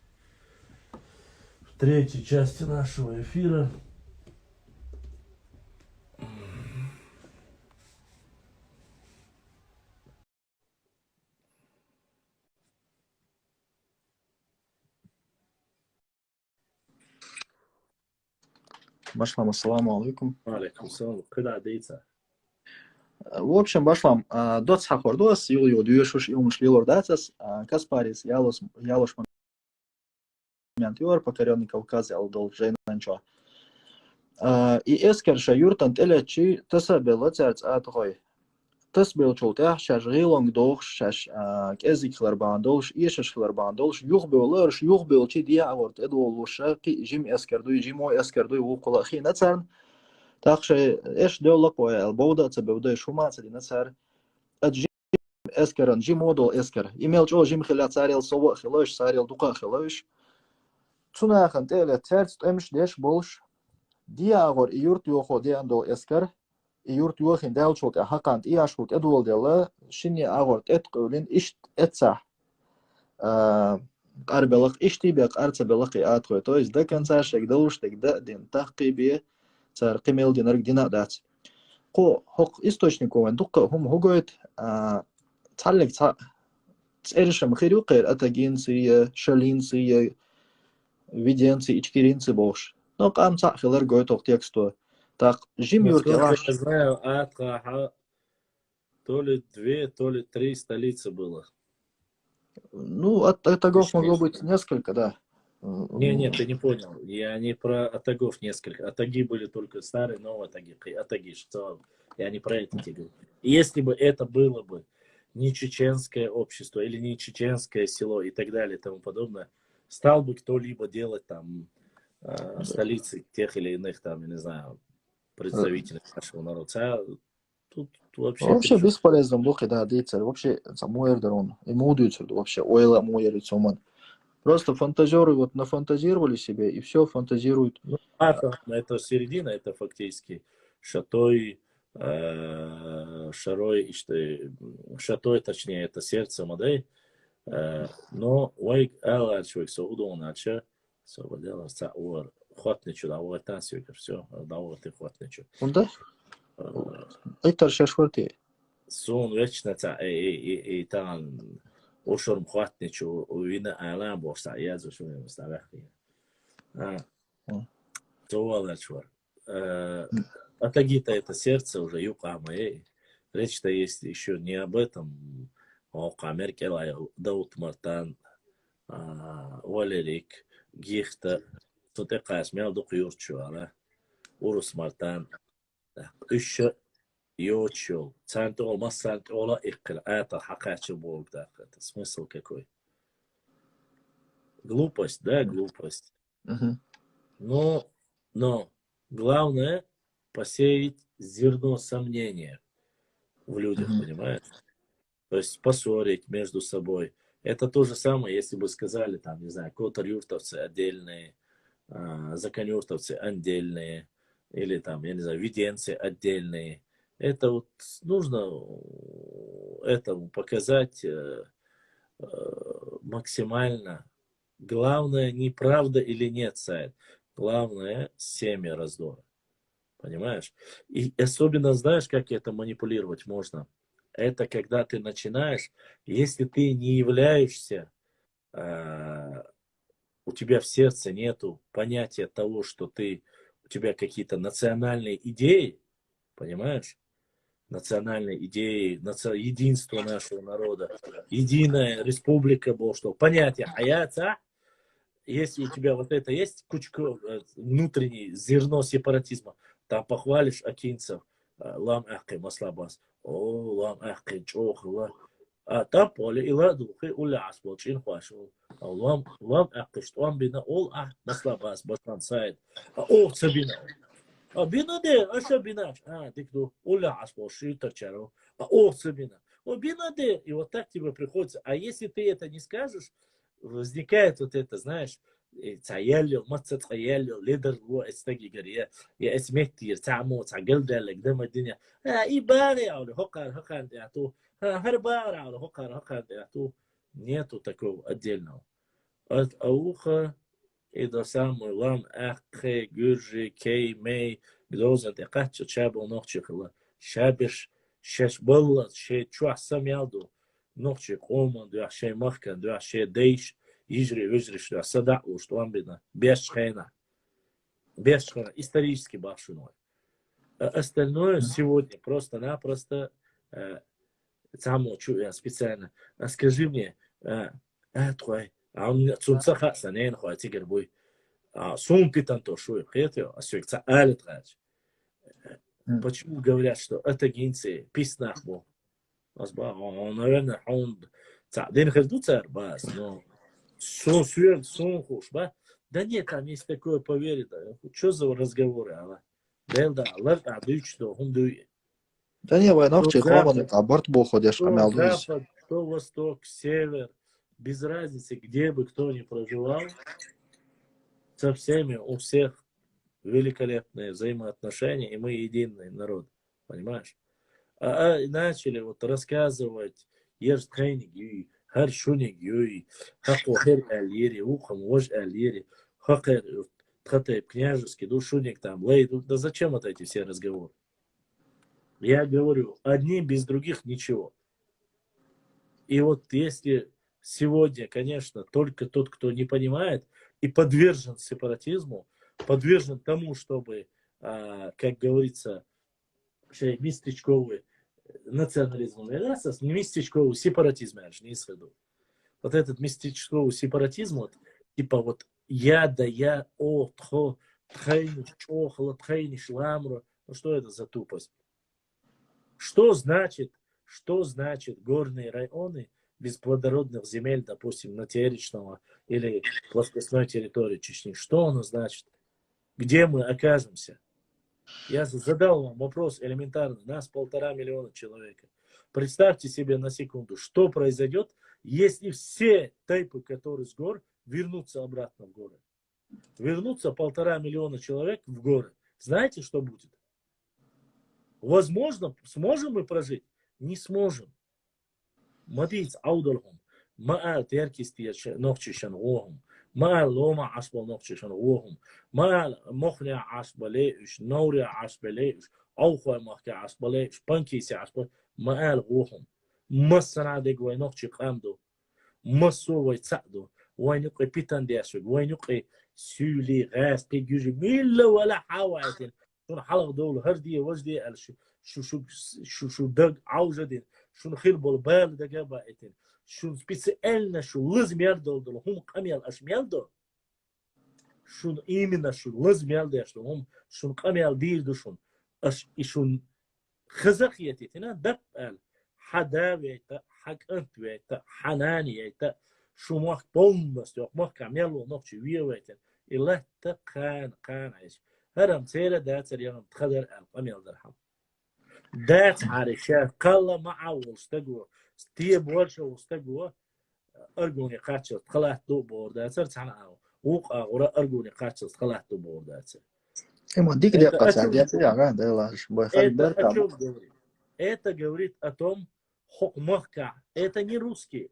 в третьей части нашего эфира. Башлам, ассаламу алейкум. Алейкум салам. Когда дейца? В общем, башлам, доц хахордос, юлио дюешуш илмуш лилордацас, Каспарис, ялош моментиор, покоренный Кавказ, алдол жейнанчо. И эскерша юртан телечи, таса белоцерц атрой. Тас белчолтях, шаш рилонг долш, шаш кезик хларбандолш, ишаш хларбандолш, юх белорш, юх белчи диаворт, эдолуша, ки жим эскердуй, жимо эскердуй, вукула хинацарн. تاخشى إيش دولك والبودة تبودة شو ما تدي نصار أجيم إسكرن جيم مودل إسكر إيميل جو جيم خلات ساريل سوا خلاش ساريل دقة خلاش تنا خنت إلى ترت أمش ديش بولش دي أغور يورت يوخو دي عندو إسكر يورت يوخين دال شوت أحقنت إيش شوت أدول دلا شني أغور تقولين إيش أتصح أربلق إيش تبيك أرتبلقي أدخل تويز ده كان ساشك دلوش تقدر دين تحقيبي цар кемел динарг динадат ко хок источников дукка хум хогоет цаллек цершем хирюкер атагинцы шалинцы виденцы ичкиринцы бош но кам цахлер гойток тексту так жим юртелаш. Я знаю, то ли 2, то ли 3 столицы было. Ну, атагов могло быть несколько, да. Не, ты не понял. Я не про атагов несколько. Атаги были только старые, новые атаги. Атаги, что я не про это тебе говорю. Если бы это было бы не чеченское общество или не чеченское село и так далее и тому подобное, стал бы кто-либо делать там столицы тех или иных там, я не знаю, представителей нашего народа. Тут вообще бесполезно, да, дейцер. Вообще, самой Эрдерон. И мудуется вообще. Ойла мой Эрицоман. Просто фантазеры вот нафантазировали себе и все фантазируют. Ну, это середина, это фактически шатой, шарой, шатой, точнее, это сердце модей. Но ой, человек соудон начал, свободил, саур, хватничу, да, вот там все, да, вот ты хватничу. Да? Это шашварти. Сон вечно, и там. Ошор мхватничу, вина алам борса, я за что не ставахи. Товар чвар. Атагита это сердце уже юкама, речь-то есть еще не об этом. О камерке лайл, Даут Мартан, Валерик, Гихта, Сотекас, Мелдук Юрчуара, Урус Мартан, еще Йочел, центр олмас центр ола икр, это хакачи бог, да, это смысл какой? Глупость, да, глупость. Но главное посеять зерно сомнения в людях, понимаешь? То есть поссорить между собой. Это то же самое, если бы сказали, там, не знаю, котор-юртовцы отдельные, законюртовцы отдельные, или там, я не знаю, виденцы отдельные. Это вот нужно этому показать максимально. Главное, не правда или нет сайт. Главное, семя раздора. Понимаешь? И особенно, знаешь, как это манипулировать можно? Это когда ты начинаешь, если ты не являешься, у тебя в сердце нету понятия того, что у тебя какие-то национальные идеи, понимаешь? Национальной идеи, единство нашего народа, единая республика, что понятие аяца, если у тебя вот это есть, кучка внутренней зерно сепаратизма, там похвалишь акинцев, лам ахки маслабас, лам ахки чохла, а там поле и ладухи уляс, болчин хвашул, лам ахки, что он бина ол маслабас, баштан сайт, цабина. Бина де, аша бина, дикду, уляс, болши торчару, цабина. Бина де, и вот так тебе приходится. А если ты это не скажешь, возникает вот это, знаешь, تعيلل ما تتخيل ليدر هو استجيجريا يا اسمتي تعمو تعجل دلك دم الدنيا اي باري او هقر يعطو هربار او هقر يعطو Нету такого отдельного. От ауха и до самой лам ахе, гюржи, кей, мей, гдоза, декача, чабал, нохчихла. Шабиш, шеш балла, ше чуах самялду. Нохчик, оман, дуах ше махкан, дуах ше дейш, ижри, выжриш, дуах садаку, что вам бедно. Без шхена. Без шхена. Исторически башуной. Остальное сегодня просто-напросто самого я специально. Скажи мне, твой, он цунцаха санен хой тигр бой. Сум питан то шуй, хетё, асюкца алитрач. Почему говорят, что это гинцы писнах бо? Он, наверное, он день хожду царь бас, но сон свет, сон хуш, ба? Да нет, там есть такое поверить, что за разговоры, ала? Да, ларт адыч, что он дует. Да не, войнах чехломан, аборт был ходишь, а мял Запад, что восток, север, без разницы, где бы кто ни проживал, со всеми, у всех великолепные взаимоотношения, и мы единый народ, понимаешь? А начали вот рассказывать, ешь тхайни, хар шуни гюй, хаку хер алири, ухам вож алири, хакер тхатей княжеский, душуник там, лей, да зачем вот эти все разговоры? Я говорю, одни без других ничего. И вот если сегодня, конечно, только тот, кто не понимает и подвержен сепаратизму, подвержен тому, чтобы, как говорится, местечковый национализм, не местечковый сепаратизм, я же не исходу. Вот этот местечковый сепаратизм, вот, типа вот я, тхо, тхайни, чохла, тхайни, шламра, ну что это за тупость? Что значит горные районы без плодородных земель, допустим, на теречного или плоскостной территории Чечни? Что оно значит? Где мы окажемся? Я задал вам вопрос элементарно. Нас 1,5 миллиона человек. Представьте себе на секунду, что произойдет, если все тайпы, которые с гор, вернутся обратно в горы. Вернутся 1,5 миллиона человек в горы. Знаете, что будет? Возможно, сможем мы прожить? Не сможем. Мадиц аудалхум. Маал теркистия нохчишан огум. Маал лома ашбал нохчишан огум. Маал мохня ашбалеуш. Науря ашбалеуш. Аухой махка ашбалеуш. Панкиси ашбал. Маал огум. Массана дегвай нохчи камду. Массу вай цаду. وينقي بيتان دياشوك وينقي سولي غاس تيجوجي ميلا ولا حاواتين شون حلق دول هردي وجدي قال شو دق عوجدين شون خيل بال دقا ايتين شون سبيسيالنا شو لازم يردو دول هم قميال اشميال دول شون ايمنا شو لازم يردو هم شون قميال دير دو شون خزخيتي تنا دب قال حداويتا حق انت ويتا حنانيتا شو ماك полностью ماك كاميلو نوتشي ويويتن إلا تقان عيش هرم سيرة دات اليوم تخدر القميل درحم دات عارشة قال مع وستقوى ستيب ورشة وستقوى أرجوني قاتشل تخلات دو بوردات سر تحنا وقع غراء أرجوني قاتشل تخلات دو بوردات سر إما ديك دي قاتشل ديات يا ده لاش بخل بركة это говорит о том хокмахка это не русские.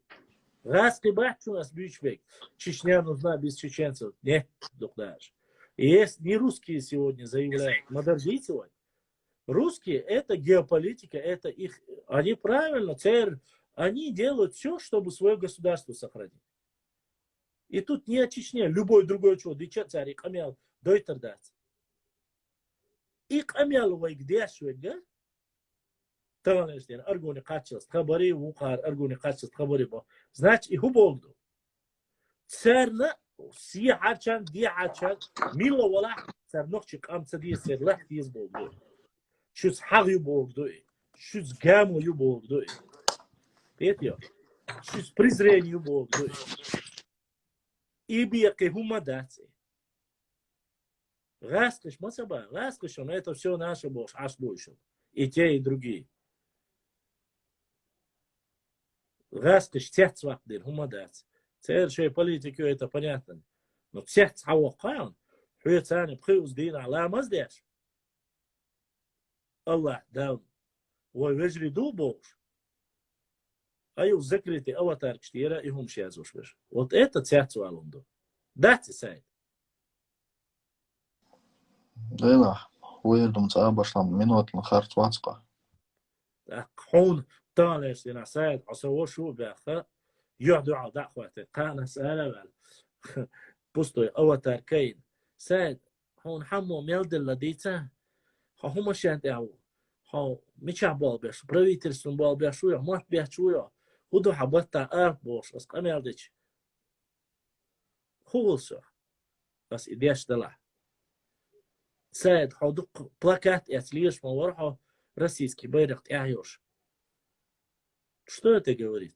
Раз ты бачишь у нас бючвек, Чечня нужна без чеченцев. Нет, докладываешь. И если не русские сегодня заявляют, модернизировать, русские это геополитика, это их, они правильно, они делают все, чтобы свое государство сохранить. И тут не о Чечне, любой другой чего, дича царь, и камял, дойтер дать. И камял вайгдяшвек, да? Таланештен, аргони качест, хабари вухар, аргони качест, хабари ба. Значит, и хубогду. Царна, си харчан, ди харчан, мило вала, цар нохчик амцади сер лахти из богду. Шуз хаг ю богду, шуз гаму ю богду. Петьё, шуз презрение ю богду. И бияке хумадаци. Раскаш, масаба, раскаш, он это все наше бож, аж больше. И те, и другие. Раскаш, тяц вахдин, хумадац. Цершая политика, это понятно. Но тяц хавакан, хуяцани, пхиуз дин, ала маздяш. Аллах даун. Ой, вежри ду бож. أيو ذكرتي أوتار كتيرة إهم شيازوش بش وتأتا تسيحتو علوندو داتي سايد ديلا ويردم تابشلام منوت نخارت وانسقا حون تانيش دينا سايد عصوو شو بأخا يعدو على دعواتي قانا سألا بال بوستو أوتار كين سايد حون حمو ميلد اللديتا هم شانت أعو ها ميشا بال بيش براويترسون بال بيشويا موت بيشويا هدو حبتا بوش أسقا ميلدش خولسو بس إدياش دلع سايد حدق плакат أتليش مورحو российский байрак أعيوش. Что это говорит?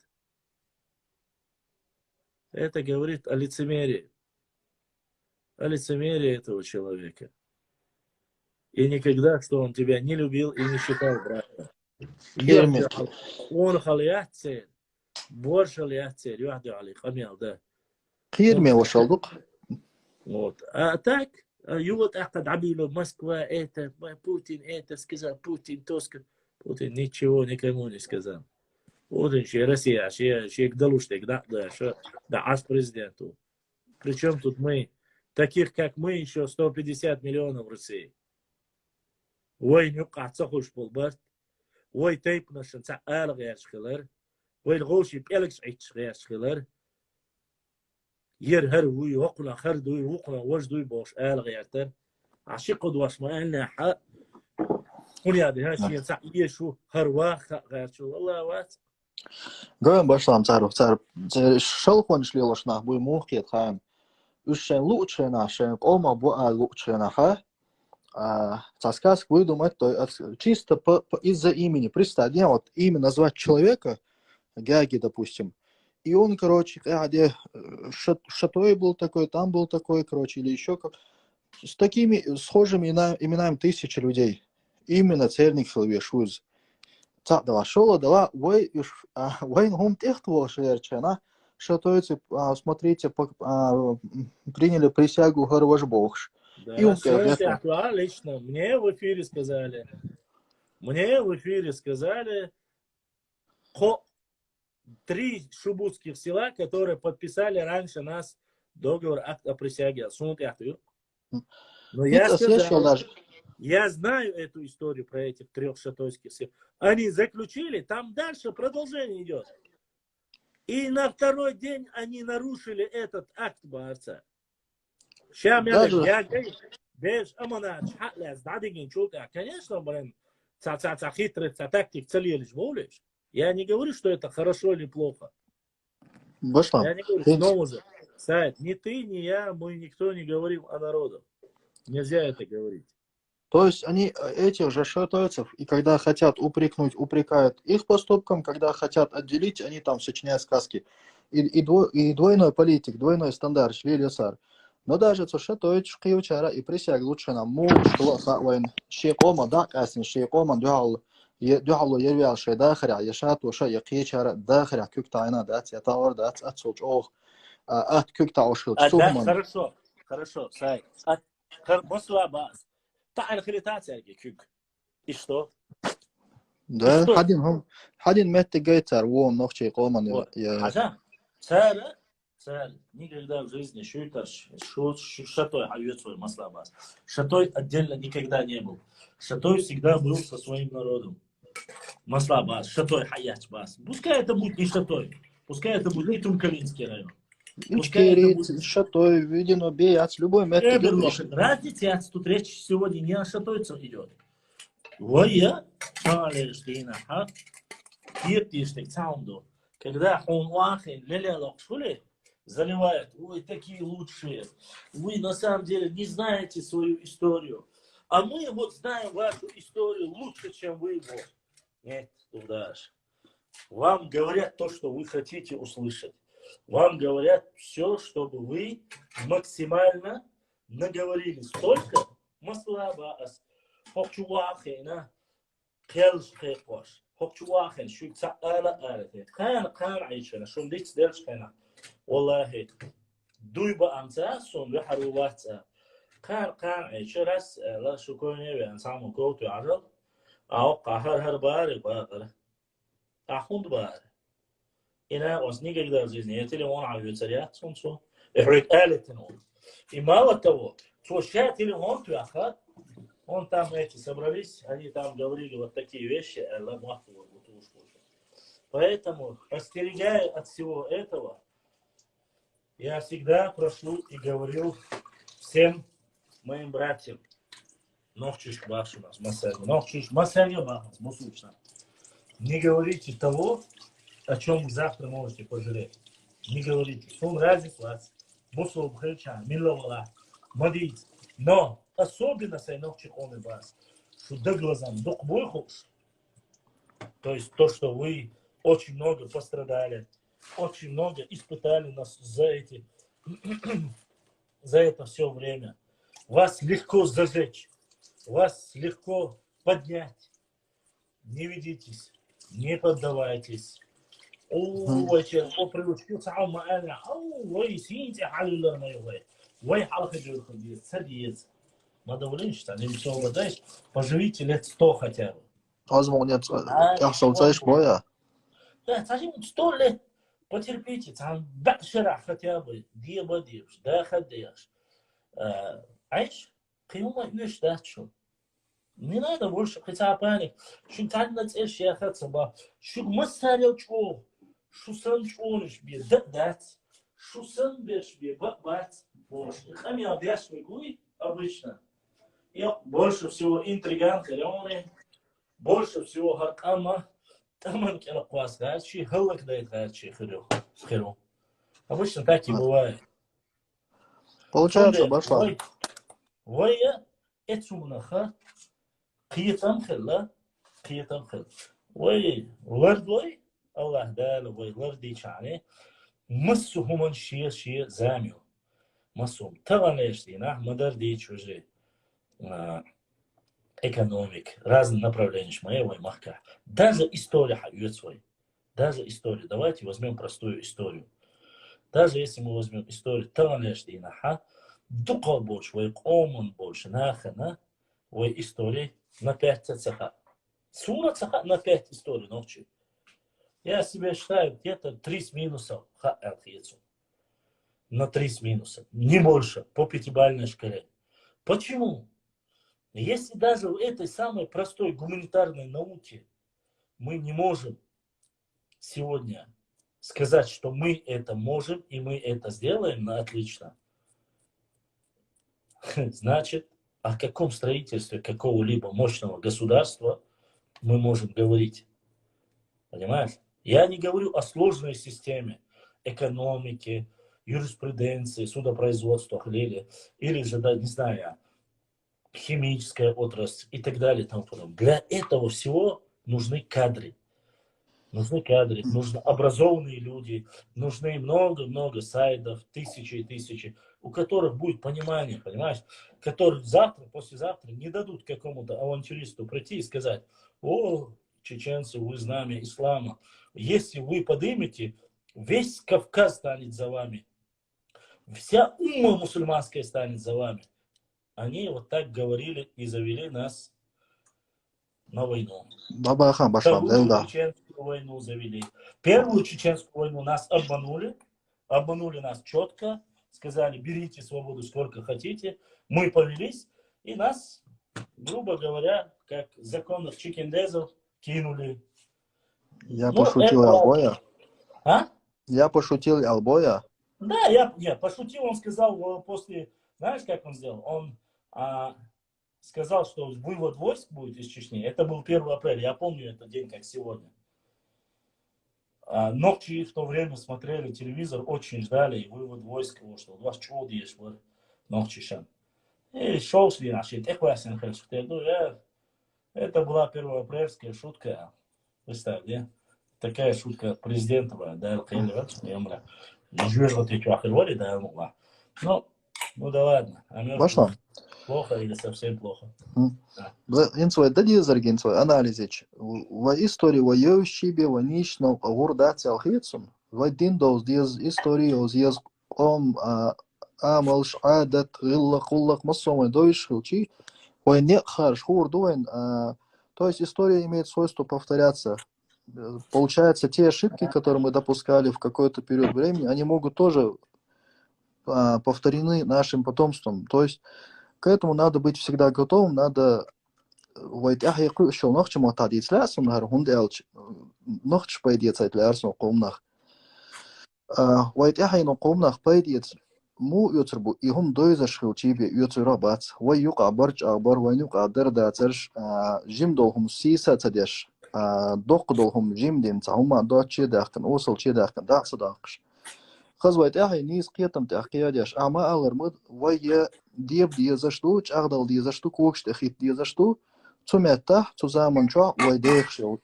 Это говорит о лицемерии. О лицемерии этого человека. И никогда, что он тебя не любил и не считал братом. Он халият цель. Больше халият цель. Юхду алейх. Амел, да. قيرمي وشلدق Вот. А так, ювот акад абилу Москва, это, Путин, это сказал, Путин, то сказал. Путин ничего никому не сказал. Путин, что Россия, что Гдалуштик, да, аж президенту. Причем тут мы, таких как мы, еще 150 миллионов в России. Ой, нюка, цахуш полбарт. Ой, тейп нашен цаал гайшхилар. Ой, лгоши пелекс гайшхилар. Ер هر وي وقنا خردوي وقنا وجدوي باش آل غيرتر عشق دواش ما إلنا حق هني هذه هالشيء سعيه شو هر واخ غير شو والله وات قام باشلام تعرف شلخون شليلشنا بوي موخيت خام وشين لوتشنا شين قوما بو لوتشنا ха сказка выдумать то чисто из-за имени представь вот имя назвать человека Гаги допустим. И он, короче, Шатой был такой, там был такой, короче, или еще как. С такими схожими именами тысячи людей. Именно церник Хилвешуз. Дала шола, дала, войн гум техтвол шерчана, шатойцы, смотрите, приняли присягу Харваш Богш. Да, это лично. Мне в эфире сказали, 3 шубутских села, которые подписали раньше нас договор акт о присяге. Но я знаю эту историю про этих 3 шатойских сел. Они заключили, там дальше продолжение идет. И на второй день они нарушили этот акт борца. Конечно, блин, я не говорю, что это хорошо или плохо. Я не говорю, снова же. Сайд, ни ты, ни я, мы никто не говорим о народе. Нельзя это говорить. То есть они этих же шатойцев, и когда хотят упрекнуть, упрекают их поступком, когда хотят отделить, они там сочиняют сказки. И двойной политик, двойной стандарт, шлилесар. Но даже то шатойц шкиучара и присяг лучше нам мул, что хавайн шейкома да касин шейкома дюал دعوا يروي شيء داخل على يشات وشيء يقيشر داخل على كوك تاينا دات يتاور دات أتصوج أوه كوك تاوشل ده хорошо сай مسلا باس تعال خليتات يا كوك и что да حدين مت جيتر وом نوخشي قومن يا حاجة царь никогда в жизни Шатой hayет свой масла бас. Шатой отдельно никогда не был. Шатой всегда был со своим народом. Масла бас, Шатой хаят бас. Пускай это будет не Шатой, пускай это будет не Тумкалинский район. Пускай это будет Шатой, видно, беяц, любой метод. Разница, тут речь сегодня не о шатойцах идет. Воя, когда он вахин, лелелок шули, заливает, ой, такие лучшие, вы на самом деле не знаете свою историю, а мы вот знаем вашу историю лучше, чем вы его. Нет, тудаш. Вам говорят то, что вы хотите услышать. Вам говорят все, чтобы вы максимально наговорили столько маслабаас, хокчуахена, хелшхекош, хокчуахен, шуйцаала алате, кан айшена, шундикс дельшхена. والله دويبا أمتا سون بحروبات كان عيشرس لا شكوني بأنسام كوت يعرض أو قهر هربار بقدر أخوند بار Ina was никогда в жизни. Я телефон авиацаря, солнцу. И говорит, элитин. И мало того, что сейчас телефон твяха, он там эти собрались, они там говорили вот такие вещи, поэтому, остерегая от всего этого, я всегда прошу и говорю всем моим братьям, нохчиш бахшу нас, нохчиш масяга бахас, мусульчна. Не говорите того, о чем вы завтра можете пожалеть. Не говорите. Сон ради вас. Мусул бхельчан, миловала, мадить. Но особенно сайнохчих он и вас, что до глазам, до бойхуш, то есть то, что вы очень много пострадали, очень много испытали нас за это все время. Вас легко зажечь, вас легко поднять. Не ведитесь, не поддавайтесь. Ой, чего приучился, ой, сидите, халилар на его. Ой, халка джурхан, садись. Мадавлин, что не все угадаешь, поживите лет 100 хотя бы. Возможно, я солнцаешь боя. Да, скажем, 100 лет потерпите, там бакшира хотя бы, диабадиш, да ходишь. Айш, киума вещь дачу. Не надо больше хотя паник. Шун танец эш я хатсаба. Шун масарел чо. Шусан чониш бе дат. Шусан беш бе бат. Хами объяс мигуй обычно. Я больше всего интриган калёны. Больше всего харкама. Таман кела квас гачи. Хылак дает гачи хиру. Обычно так и бывает. Получается, башла. Вая эцумнаха. قيتم خلا قيتم خل وي ورد وي الله دال وي وردي شعني مسهم من شيء زاميو مسهم طبعا ايش دينا مدار ديч уже экономик разные направления шмая вой махка даже история хавет свой даже история давайте возьмем простую историю даже если мы возьмем историю طبعا ايش دينا ха дукал больше вой комон больше нахана вой история на 5 цеха. Сура цеха на 5 историй ночи. Я себе считаю где-то 3 с минусом на 3 с минусом. Не больше, по 5-бальной шкале. Почему? Если даже в этой самой простой гуманитарной науке мы не можем сегодня сказать, что мы это можем и мы это сделаем на отлично, значит, о каком строительстве какого-либо мощного государства мы можем говорить? Понимаешь? Я не говорю о сложной системе экономики, юриспруденции, судопроизводства или же, да, не знаю, химическая отрасль и так далее и тому подобное. Для этого всего нужны кадры. Нужны кадры, нужны образованные люди, нужны много-много сайтов, тысячи и тысячи, у которых будет понимание, понимаешь, которые завтра, послезавтра не дадут какому-то авантюристу прийти и сказать: о, чеченцы, вы знамя ислама. Если вы поднимете, весь Кавказ станет за вами, вся умма мусульманская станет за вами. Они вот так говорили и завели нас на войну. Вторую чеченскую войну завели. Первую чеченскую войну нас обманули нас четко, сказали: берите свободу сколько хотите. Мы повелись, и нас, грубо говоря, как законных чикендезов, кинули. Я пошутил Албоя. А? Я пошутил Албоя. Да, я пошутил, он сказал после, знаешь, как он сделал? Он сказал, что вывод войск будет из Чечни. Это был 1 апреля, я помню этот день, как сегодня. Ночи в то время смотрели телевизор, очень ждали, и вывод войск, что у вас чего есть, ночи шан. И шел шли наши, это была 1-апрельская шутка, представьте, такая шутка президентова, да, ну да ладно. Башла. Плохо или совсем плохо. Инсвой, дади заргинсвой анализич. В истории воюющие ванично гурдаться алхицун. В один доз диз истории диз амалш адат гилла куллак массомой доиш хилчи. Ой не харш хурдуэн. То есть история имеет свойство повторяться. получается, те ошибки, которые мы допускали в какой-то период времени, они могут тоже повторены нашим потомством. То есть к этому надо быть всегда готовым, надо шел ночью мотадить лесом, ночь пойдет лесом комнах. Комнах пойдет مو يتربو يهم دويزش خلتيبي يتربات ويقع برج أخبار ويقع درداترش جيم دولهم سيسة تدش دوق دولهم جيم دين تعوما دوت شي داخن وصل شي داخن دا صداقش خزويت أحي نيس قيتم تحقيادش أما أغرمد ويا ديب ديزشتو أغدل ديزشتو كوكش تخيط ديزشتو تمتح تزامن شو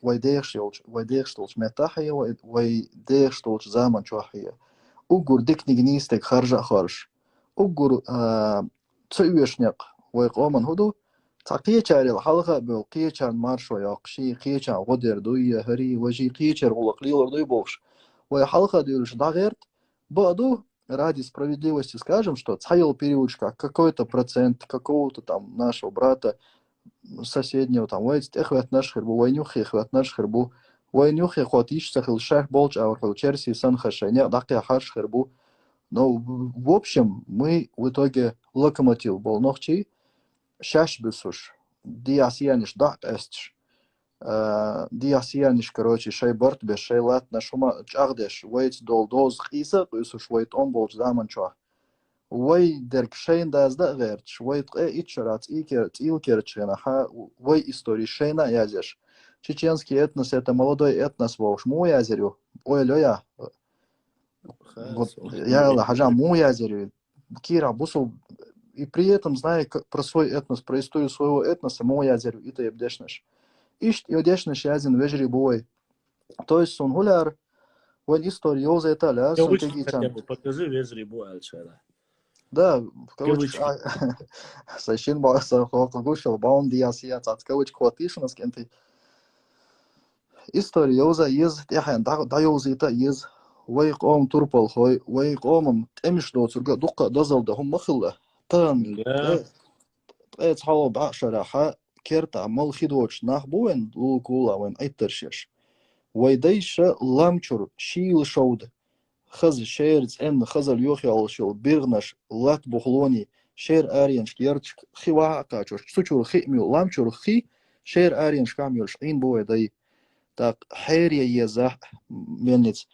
ويديخشتولش متاحية ويديخشتولش زامن شو هي أقول ديك نجنيستك خارج أقول تسويشنق ويقومن هدو تقية شاري الحلقة بالقية شان مارش ويقشي قية شان غدر دوية هري وجي قية شار غلقليل دوي بوش وحلقة ديولش дагерт بعду ради справедливости скажем, что цаил периодчика какой-то процент какого-то там нашего брата соседнего там войдет эхвет наш хербу войнюх эхвет наш хербу وينيوخ يخواتيش سخل شاه болч аурхал черси сан хашаня дакя харш хербу. Но в общем мы в итоге локомотив был нохчи шаш бесуш диасияниш дак эстш диасияниш короче шай борт без шай лат нашума чагдеш вейт дол доз қиса бесуш вейт он болч заман чва وي درك شين داز دا غيرش وي итшарат илкерчена ха وي истории шейна язеш. Чеченский этнос – это молодой этнос, волш. Му язерю. Ой, лёя. Вот я хажам му язерю. Кира бусул. И при этом, зная про свой этнос, про историю своего этноса, му язерю. И ты обдешнешь. Ишт и одешнешь язин вежри бой. То есть он гуляр. Вон историю за это ля. Покажи вежри бой, Альчара. Да, в кавычках. Сащин баса хокогушал баун диасия цац кавыч хватишь нас кенты. История يوزا يز تحين دا يوزي تا يز ويقوم تربل خوي ويقوم تمش دو ترقى دقة دزل ده هم مخلة تان تصحوا بعشرة كيرتا مال خدوش نخبوين لوكولا وين ايترشش ويديش لامشور شيل شود خز شيرز ان خزر يوخي على شو بيرغنش لات بخلوني شير ارينش كيرتش خوا قاچوش سوچور خيميو لامشور خي شير ارينش كاميوش عين بوي داي Так, Херия еза, мельниц,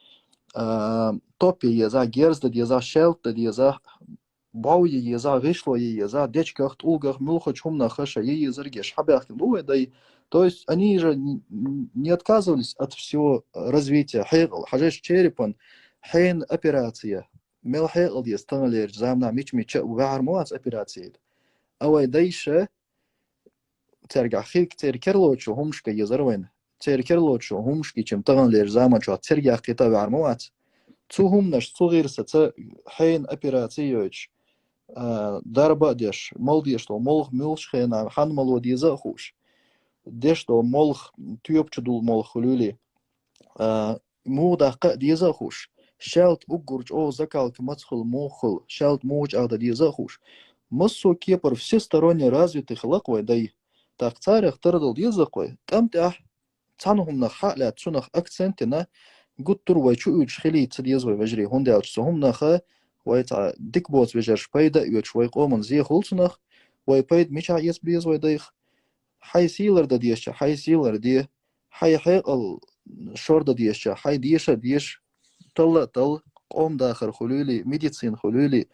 Топи еза, Герзда еза, Шелта еза, Бауи еза, Вишло еза, Дечках, Улгах, Милхач, Умна, Хаша, Езергеш, Хабяхин, Луэдай. То есть они же не отказывались от всего развития. Хажеш Черепан, Хейн операция, Мелхейл ез, Таналерч, Замна, Мичмича, Вармуац операция. Ауэдайше, Цергахик, Церкерлочу, Хумшка езервен. تركيرلوتشو همشكي كم تغن لير زمان شو ترجع قطع بعرموات تهم نش صغير ست حين أبيراتيوش ضربة ديش مال ديش تو ملخ ملش خينا حن مالو ديزا خوش ديش تو ملخ تيوب تدول ملخ خلولي مو دقة ديزا خوش شالت أجرج أو زكال كمدخل موخل شالت موج أغدا ديزا خوش مصو كيبر всесторонне развитый хлаквай дай так царях тырдал диза кой там тях تانهم نخ لا تسونخ أكسنتنا قد تروي شو يشخلي تديزوي وجري هندال تسهم نخ ويتع ديك بوت وجرش بيدا يشوي قومن زي خلصنخ ويبيد مش عايز بيزوي ديخ حي سيلر دا ديش حي سيلر دي حي حيق الشورد ديش حي ديش طل قوم داخل خلولي ميديسين خلولي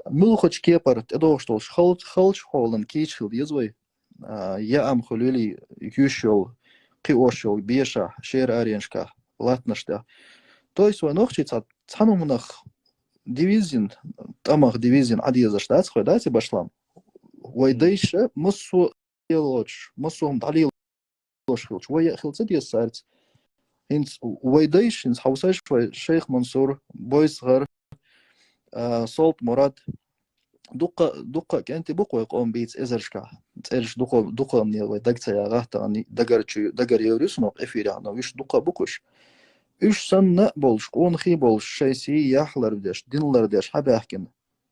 ملخش كيبر تدوشتولش خلش هولن كيش خل ديزوي يا أم خلولي يشول قيوشو بيشا شير أرينشكا لاتنشتا. То есть войнохчица цанумнах дивизин, тамах дивизин адия заштат, сходайте башлам. Войдейше мусу елоч, мусум далил лошхилч. Вой хилце диесарц. Инс войдейш инс хаусаш шейх Мансур бойсгар солт мурад دقة كأنت بقوي قوم بيت إزرشكا تسألش دقة من يوي دقة يا غاتا أني دقر يوريسنو إفيري عنو ويش دقة بقوش إيش سنة بولش قون خي بولش شايسي يحلر بديش دينلر ديش حبا أحكن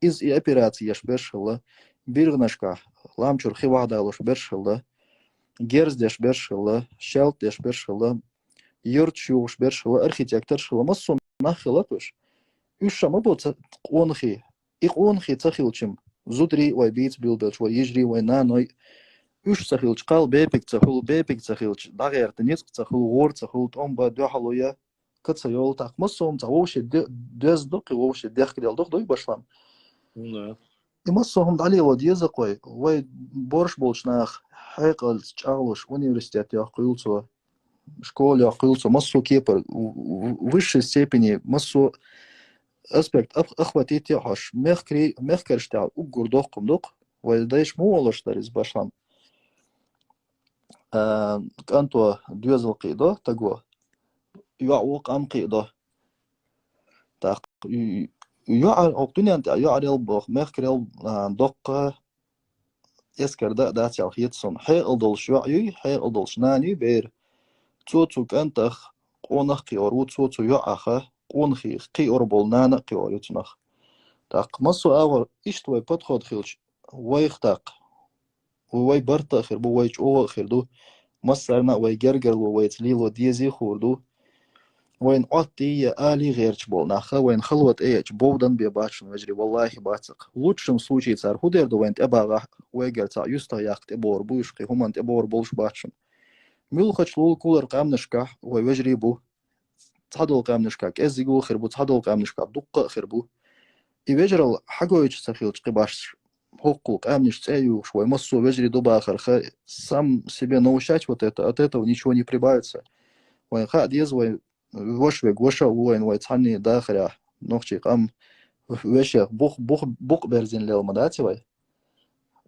إز إي أبيراتي يش برشلة بيرغنشكا لامشور خي وعدا لوش برشلة جيرز ديش برشلة شالت ديش برشلة يرتشوش برشلة أرخيتكتر شلة مصون نخلتوش يش ما بوت قونخي إقونخي تخيلشم زودري ويبيت بيلبلش ويجري وينانوي يش تخيلش قال بيبك تخيلش دغير تنيسك تخيل غور تخيل تومبا دوحلويا كتسيول تاق مصوم تاوش دوز دقي ووش دخل دق دوي باشلام يمصهم عليه وديزق وي بورش بولشناخ حيقل تشاغلوش университет يقولسو школе يقولسو مصو كيبر в высшей степени مصو аспект охватить яхаш мехкерштал угур доқым доқ вайдайш муолаштар из башлам канто дюзел қидо таго юауқ ам қидо тақ оқтунянт юарел бох мехкерел доққа ескерда датял хитсон хайылдолш юи хайылдолш нани бер цуцук антах қонах қиору цуцу юаха قونخي قي أوربول نانا قي أوريتناخ تاق مصو أور إشتوي بدخل خيلش ويختاق وي برتا خير بو ويج أو خير دو مصرنا وي جرجر وي تليلو ديزي خوردو وين عطي آلي غيرش بول ناخا وين خلوت إيش بودن بيباشن وجري والله باتق لوتشم سوشي صار هودر دو وين تباغا ويجر تا يستا ياخت إبور بوشقي همان تبور بولش باتشن ملخش لول كولر قامنشكا ويجري بو تحدل قامنشكاك ازيغو خربو تحدل قامنشكاك دقة خربو يوجرال حقويش سخيلش قباش حقوق قامنش تأيو شوي مصو وجري دوба آخر сам себе научать вот это, от этого ничего не прибавится. وين خا ديز وين وشوي وشا وين وين تعني داخل نوخشي قام وشا بوق برزين للمداتي وين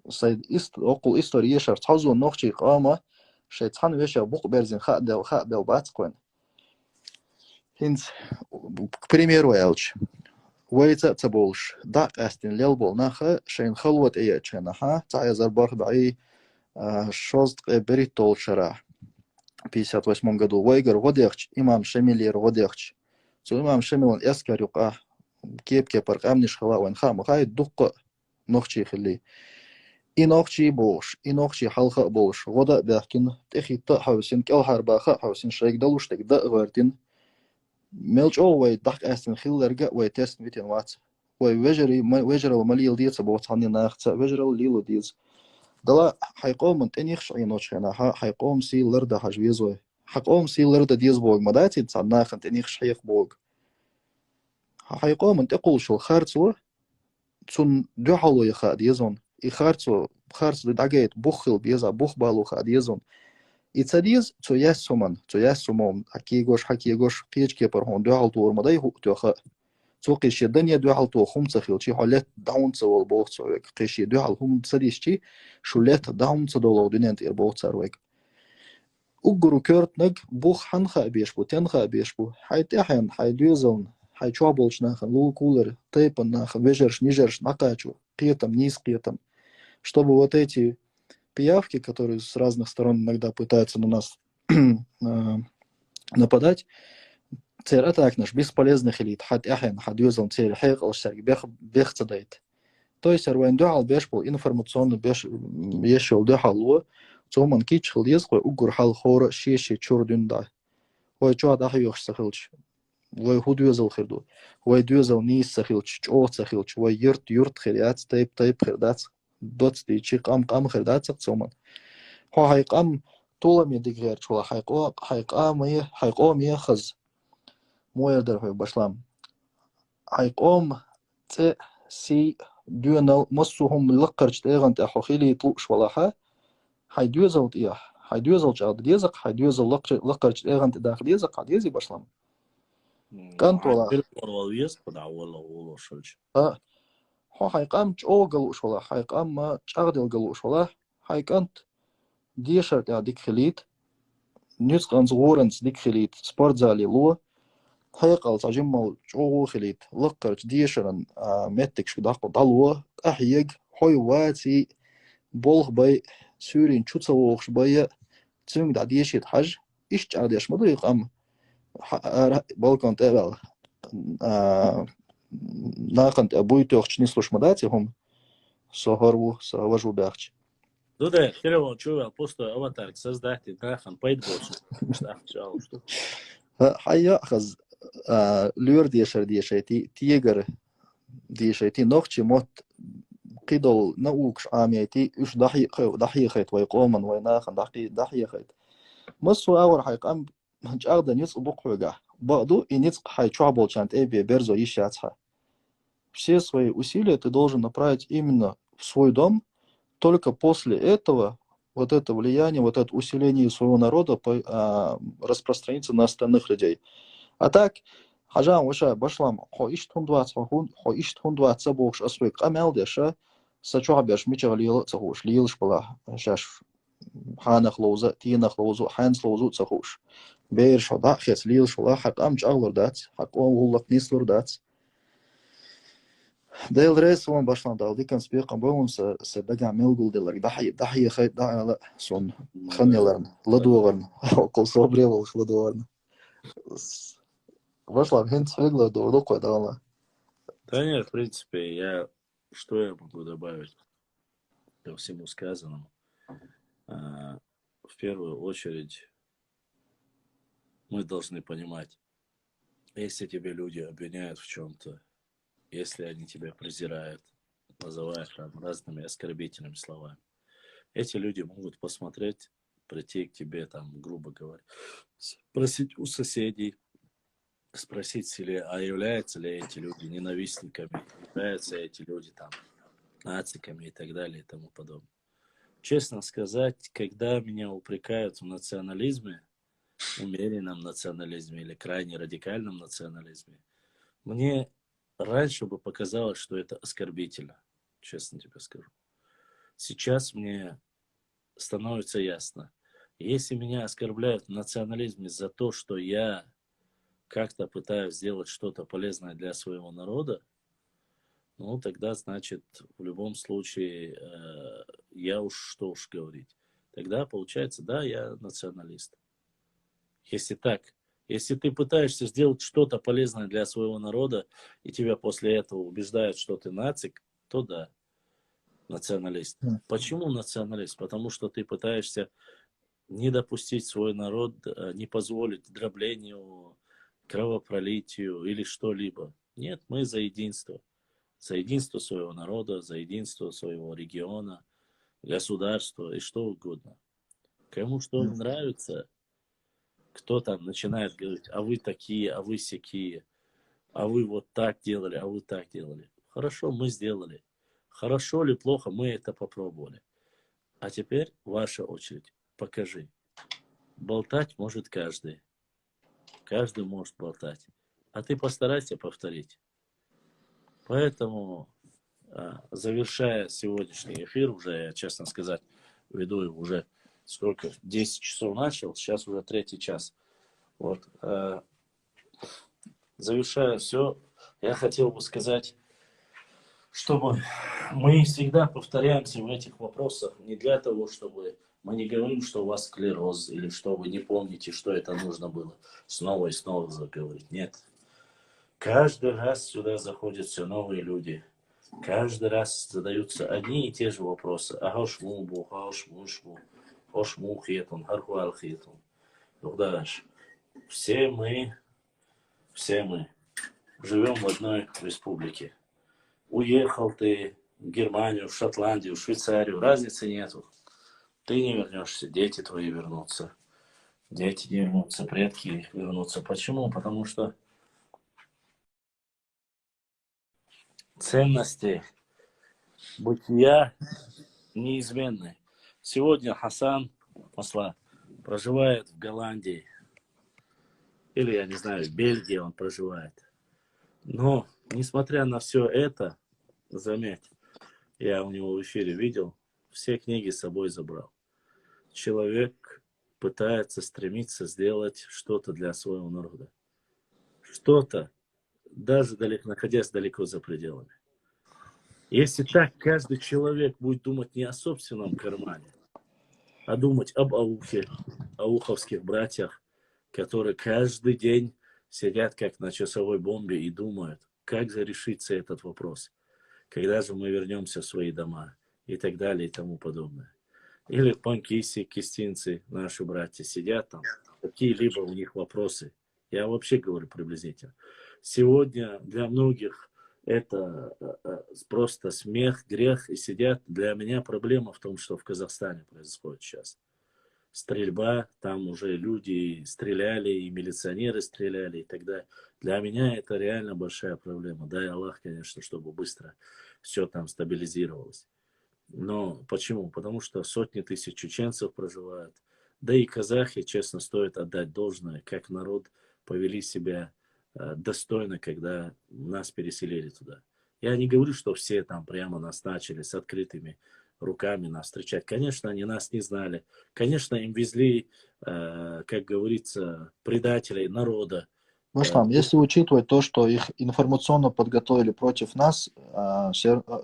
سيد أقول إستورية شرط حظو نوخشي قامة شيطان وشا بوق برزين خا دل باتقوين هنز к примеру ялч ويتا تبولش داق استن للبول ناخا شين خلوت ايه چنها تا زربار بعي شوست بريتول شرا 58 году ويغر وديخش имам شميلير وديخش سو имам شميلون اسكاريقا كيب برقامنش خلا وين خام خاي دق نوخشي خلي إنوخشي بوش إنوخشي حلقة بوش غدا بيحكين تخي تحوسين كل حربا حوسين شيك دلوش تك دا غارتين ملج أو وي دق أستن خيلرجع وي تست فيتين وات وي وجري ومليل ديز بوت عني ناخت وجري ليلو ديز دلا حيقوم من تنيخش عينوش هنا حيقوم سي لردا حجويزوي حقوم سي لردا ديز بوغ مداتي تصناخ تنيخش حيق بوغ حيقوم من تقول شو خارتو تون دو حلو يخا ديزون خارتو دعجيت بوخل بيزا بوخ بالو خا ديزون إتساديز تو يسومون حكيغوش قيجكي برهون دو حلتو ورمداي هو توخا تو قيشي الدنيا دو حلتو خمسة خيلشي حلت داون تسوال بوخ تسويك قيشي دو حل هم تساديشتي شلت داون تسدولو دنيا تير بوخ تسارويك أقرو كورت نج بوخ حنخا بيشبو تنخا بيشبو حيت أحيان حيدوزون حيتشوابولش ناخن لو кулер тейпан нахен вежерш нижерш накачу пьетом низ пьетом чтобы вот эти пиявки, которые с разных сторон иногда пытаются на нас нападать, цер атак наш бесполезных элит, хат ахен, хат юзал цер хайк алшарк бех цадайт. То есть арвайн дуал бешпол информационный беш ешел дуалу, цоман кичхл езгой угур хал хора шеши чурдюнда. Ой чуа дахи йохш сахилч. Ой худ юзал хирду. Ой дюзал нис сахилч, чоот сахилч. Ой юрт хириац тайп хирдац. دوت دي شي قام خردات سقسومن هو حيقام طول من ديغير شو حيقام يخز مو يقدر هو بشلام حيقوم ت سي دونال مصهم لقرج تيغن تاخو خيلي طوش ولا حيدوزل ايه حيدوزل جاد ديزق حيدوزل لقرج تيغن داخل ديزق ديزي بشلام كانت ولا ولا شلش هو حيقام جوجل ولا حيقام ما جاردل جلوش ولا حيقانت ديشرت ديك خليت نيوز قانز غورنس ديك خليت سبورت زالي لو حيقال تجمع جو خليت لقرج ديشرن متكش داق دالو احيق هوي واتي بولغ باي سورين تشوتسوخش باي تسمع دا ديشيت حاج ايش جاديش مدري قام بالكون تبع ناقنت أبوي توخش نسلوش مداتي هم سهرو سهوجو بيخش Дуда, первого чувал, просто аватар создать, и трахан, пайдбош. Что? حيا خز لور ديشر ديشيتي تيجر ديشيتي نوخشي موت قيدول نوكش عاميتي اش ضحية ويقومن ويناخن ضحية مسو اور حيق ام هنج اغدن يصبق حوغا بعضو иницк хай чуабол чант эбе берзо ищаца. Все свои усилия ты должен направить именно в свой дом, только после этого вот это влияние, вот это усиление своего народа распространится на остальных людей. А так, хажам уша башлам, хо иштхун дваца богш асвек амелдеша, сачуабеш мичалил цахуш, лилш была, шаш ханах лоза, тинах лозу, ханс лозу цахуш. Бейр шода, хец лил шола, хак амч аглор дац, хак он гуллак нислор дац. Дейл рейс вон башлам дал, дикан спекам бомун се дага мелгул делар, дахи хейт да сон ханяларн, ладуарн, окол собревал ладуарн. Башлам хент свегла до локва дала. Да нет, в принципе, что я могу добавить ко всему сказанному? В первую очередь, мы должны понимать, если тебе люди обвиняют в чем-то, если они тебя презирают, называют там разными оскорбительными словами, эти люди могут посмотреть, прийти к тебе, там, грубо говоря, спросить у соседей, спросить, являются ли эти люди ненавистниками, являются эти люди там нациками и так далее и тому подобное. Честно сказать, когда меня упрекают в национализме, умеренном национализме или крайне радикальном национализме, мне раньше бы показалось, что это оскорбительно, честно тебе скажу. Сейчас мне становится ясно, если меня оскорбляют в национализме за то, что я как-то пытаюсь сделать что-то полезное для своего народа, ну, тогда, значит, в любом случае, что уж говорить. Тогда, получается, да, я националист. Если так, если ты пытаешься сделать что-то полезное для своего народа, и тебя после этого убеждают, что ты нацик, то да, националист. Почему националист? Потому что ты пытаешься не допустить свой народ, не позволить дроблению, кровопролитию или что-либо. Нет, мы за единство. За единство своего народа, за единство своего региона, государства и что угодно. Кому что не нравится, кто там начинает говорить, а вы такие, а вы сякие, а вы вот так делали, а вы так делали. Хорошо, мы сделали. Хорошо или плохо, мы это попробовали. А теперь ваша очередь. Покажи. Болтать может каждый. Каждый может болтать. А ты постарайся повторить. Поэтому, завершая сегодняшний эфир, уже, я, честно сказать, веду его уже сколько, 10 часов начал, сейчас уже 3-й час. Вот. Завершая все, я хотел бы сказать, чтобы мы всегда повторяемся в этих вопросах не для того, чтобы мы не говорим, что у вас склероз, или что вы не помните, что это нужно было снова и снова заговорить. Нет. Каждый раз сюда заходят все новые люди. Каждый раз задаются одни и те же вопросы. Агашмубу, агашмушму, ашмухетун, хархуалхетун. Все мы живем в одной республике. Уехал ты в Германию, в Шотландию, в Швейцарию, разницы нету. Ты не вернешься, дети твои вернутся. Дети не вернутся, предки вернутся. Почему? Потому что ценности бытия неизменны. Сегодня Хасан Масла проживает в Голландии. Или, я не знаю, в Бельгии он проживает. Но, несмотря на все это, заметь, я у него в эфире видел, все книги с собой забрал. Человек пытается, стремиться сделать что-то для своего народа. Что-то, даже находясь далеко за пределами. Если так, каждый человек будет думать не о собственном кармане, а думать об Аухе, ауховских братьях, которые каждый день сидят как на часовой бомбе и думают, как же решится этот вопрос, когда же мы вернемся в свои дома и так далее и тому подобное. Или панкиси, кистинцы, наши братья сидят там, какие-либо у них вопросы. Я вообще говорю приблизительно. Сегодня для многих это просто смех, грех, и сидят. Для меня проблема в том, что в Казахстане происходит сейчас. Стрельба, там уже люди стреляли, и милиционеры стреляли, и так далее. Для меня это реально большая проблема. Дай Аллах, конечно, чтобы быстро все там стабилизировалось. Но почему? Потому что сотни тысяч чеченцев проживают. Да и казахи, честно, стоит отдать должное, как народ повели себя достойно, когда нас переселили туда. Я не говорю, что все там прямо нас начали с открытыми руками нас встречать. Конечно, они нас не знали. Конечно, им везли, как говорится, предателей народа. Башлам, если учитывать то, что их информационно подготовили против нас,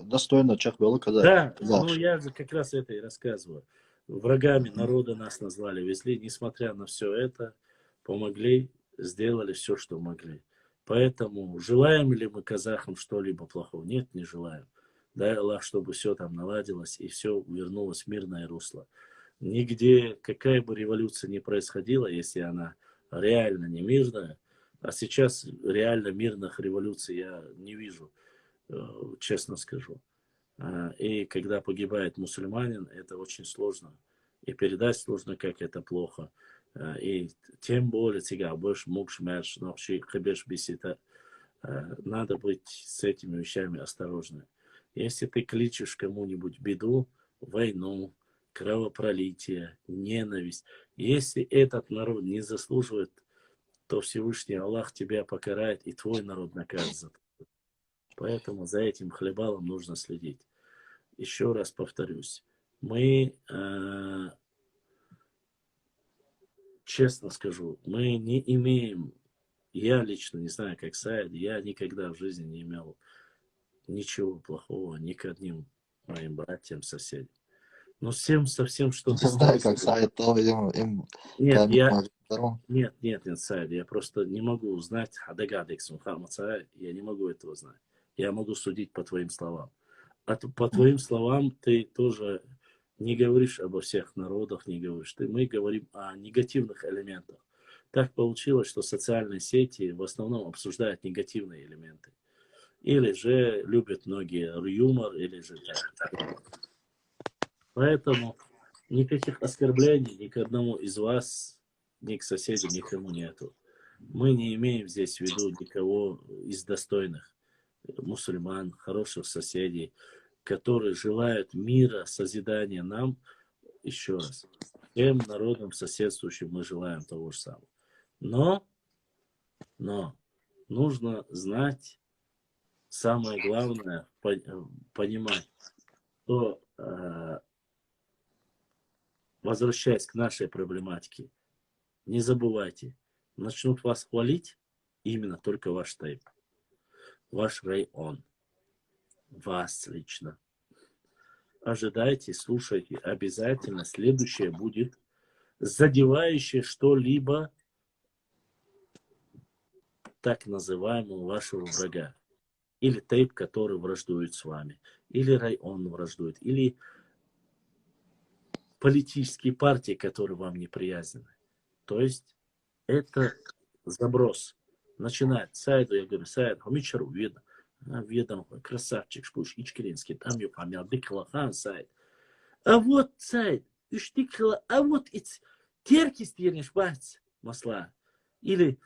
достойно Чахбелы казахи. Да, ну я же как раз это и рассказываю. Врагами народа нас назвали, везли, несмотря на все это, помогли, сделали все, что могли. Поэтому желаем ли мы казахам что-либо плохого? Нет, не желаем. Дай Аллах, чтобы все там наладилось и все вернулось в мирное русло. Нигде, какая бы революция ни происходила, если она реально не мирная, а сейчас реально мирных революций я не вижу, честно скажу. И когда погибает мусульманин, это очень сложно. И передать сложно, как это плохо. И тем более, тебя больше мукш мерш, нохши хабеш бисита. Надо быть с этими вещами осторожны. Если ты кличешь кому-нибудь беду, войну, кровопролитие, ненависть, если этот народ не заслуживает, то Всевышний Аллах тебя покарает, и твой народ накажет. Поэтому за этим хлебалом нужно следить. Еще раз повторюсь, мы, честно скажу, мы не имеем, я лично не знаю, как Саид, я никогда в жизни не имел ничего плохого ни к одним моим братьям, соседям. Но всем совсем что-то... Не знаю, как Саид, то им... Нет, Саид, я просто не могу узнать, я не могу этого знать. Я могу судить по твоим словам. А по твоим словам ты тоже не говоришь обо всех народах, не говоришь. Мы говорим о негативных элементах. Так получилось, что социальные сети в основном обсуждают негативные элементы. Или же любят многие юмор, или же так. Поэтому никаких оскорблений ни к одному из вас, ни к соседям, никому нету. Мы не имеем здесь в виду никого из достойных мусульман, хороших соседей, которые желают мира, созидания нам. Еще раз, всем народам соседствующим мы желаем того же самого. Но нужно знать, самое главное, понимать, что, возвращаясь к нашей проблематике, не забывайте, начнут вас хвалить именно только ваш тайп, ваш район, вас лично. Ожидайте, слушайте, обязательно следующее будет задевающее что-либо так называемого вашего врага. Или тейп, который враждует с вами. Или район враждует. Или политические партии, которые вам неприязны. То есть это заброс. Начинает Саиду, я говорю, Саид, Хамичару видно. Видно, красавчик, шпуш, Ичкеринский, там ее помял, Бекалахан, Саид. А вот, Саид, а вот теркис тирниш бац, масла. Или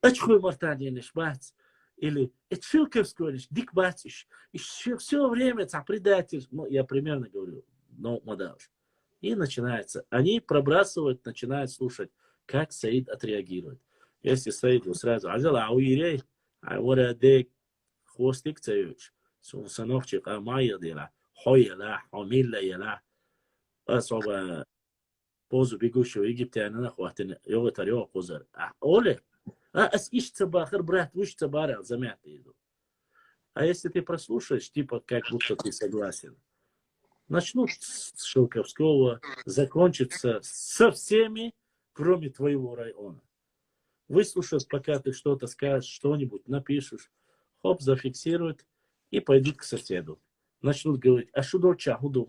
очхой мартаниниш бац. Или шилковской дик бац. И все время это предатель. Ну, я примерно говорю, но мадаш. И начинается. Они пробрасывают, начинают слушать, как Саид отреагирует. Если Саид сразу, ауирей, аурадек, хвостик цаюч, сунсановчик, амайя дела, хойяла, хамилла яла, особо позу бегущего египтянина хватит, его тарё кузар. Оле, ишца бахар, брат, ушца бара, замятый иду. А если ты прослушаешь, типа, как будто ты согласен, начнут с Шелковского, закончится со всеми, кроме твоего района. Выслушают, пока ты что-то скажешь, что-нибудь напишешь, хоп, зафиксируют и пойдут к соседу. начнут говорить, а что доча, худу,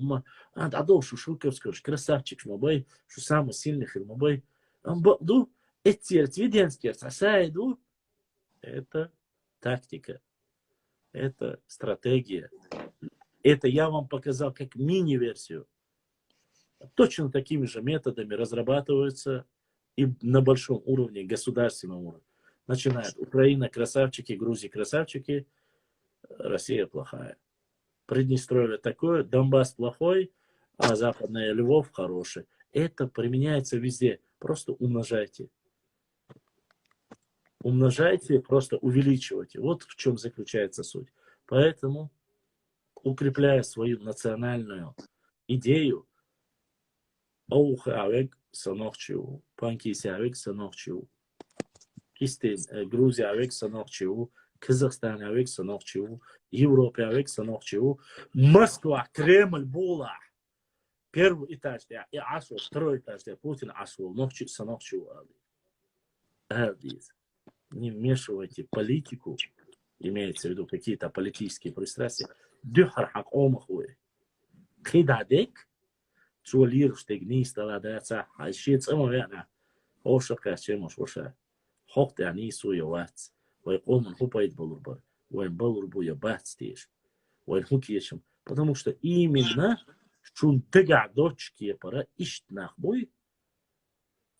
а дольше шелковского, красавчик, мабай, что самый сильный мабай, ду, эти виденские, сасайду, это тактика, это стратегия. Это я вам показал как мини-версию. Точно такими же методами разрабатываются и на большом уровне, государственном уровне. Начинает Украина красавчики, Грузия красавчики, Россия плохая. Приднестровье такое, Донбасс плохой, а Западная Львов хороший. Это применяется везде. Просто умножайте. Умножайте, просто увеличивайте. Вот в чем заключается суть. Поэтому, укрепляя свою национальную идею, Ауха-авек санохчиу, Панкиси-авек санохчиу, Грузия-авек санохчиу, Казахстан-авек санохчиу, Европа-авек санохчиу, Москва, Кремль, Була. Первый этаж, и Асул, второй этаж, Путин Асул, нохчи санохчиу. Не вмешивайте политику, имеется в виду какие-то политические пристрастия. Дюхархак омахуэ. Кидадек, чуалир штегнист аладаца, айшит самовяна. Ошака чемош оша. Хохте анису явац. Вайкол ман хупает балурбар. Вайн балурбу ябацтиш. Вайн хукиешем. Потому что именно шун тега дочки пара иштнах бой.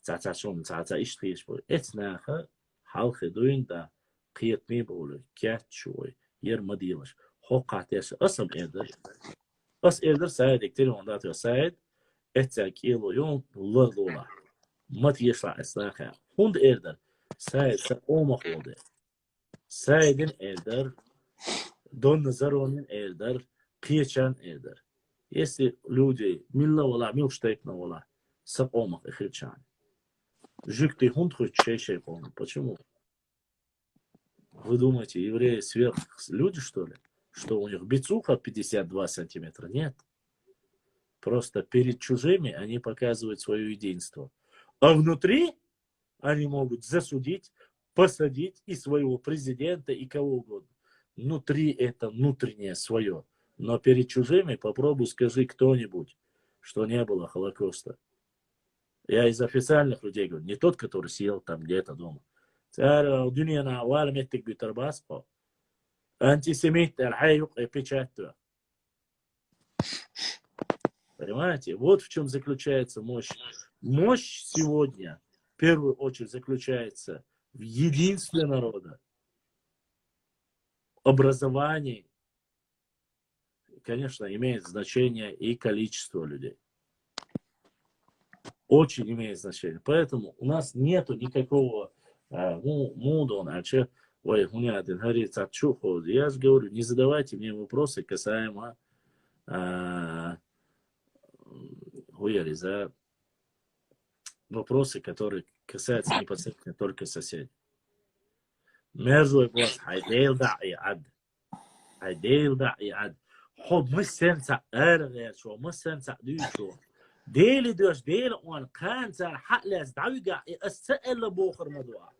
Цаца шун цаца иштхиш бой. Эцнаха халхи дуин да قيتني بقوله كات شوي يرمديلش حقاتيش أصم إدر إدر ساعد كتير وندات ساعد إتاكيلو يوم لغولا ما تيشرع إسلاخها هند إدر ساعد سأوم خوده ساعد إدر دون نظرون إدر قيتشان إدر يسي لودي ملا ولا ميلشتيكنا ولا سأوم إخيتشان جوكتي هند خود شيء قوم почему? Вы думаете, евреи сверхлюди, что ли? Что у них бицуха 52 сантиметра? Нет. Просто перед чужими они показывают свое единство. А внутри они могут засудить, посадить и своего президента, и кого угодно. Внутри это внутреннее свое. Но перед чужими попробуй скажи кто-нибудь, что не было Холокоста. Я из официальных людей говорю, не тот, который сидел там где-то дома. Дуньяна авалом этих битарбаско. Антисемит аль-хайюк и печатаю. Понимаете? Вот в чем заключается мощь. Мощь сегодня, в первую очередь, заключается в единстве народа. Образование, конечно, имеет значение и количество людей. Очень имеет значение. Поэтому у нас нету никакого мудон, ой, у меня один говорит, я же говорю, не задавайте мне вопросы касаемо вопросы, которые касаются непосредственно только соседей. Между вас, хайдейл да и ад. Хайдейл да и ад. Хоб мы сенса эргер, шо мы сенса дюшо. Дели дёш, дели он канцер, хатлес давига и эссээлла бохар мадуа.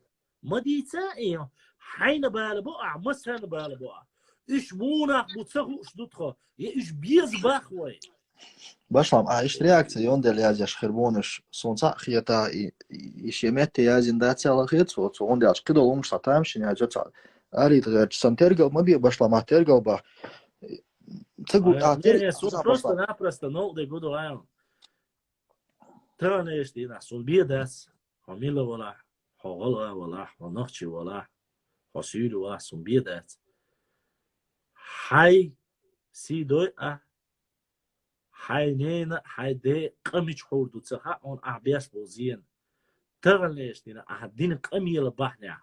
مديتا إيه حين بالبقع مسهن بالبقع إيش مونك بتصخو شدتخو إيش بيز باخوي باشام إيش رياكция он del yazyaş xirbonuş sonsa xiyata iş yemet yazın da çala xiyat so on del qid olmuş satam şin ya çal ari tgach santergal mabi başlama tergal ba тыгу просто no de gudo ayon tane işte na son biedas famila wala حاغلا ولا حناخشي ولا حسيل ولا سنبيدات حي سيدوي حينين حيدي قمش حوردو تسخا اون اعبياس بوزين تغليش دينا احدين قمي لبحنا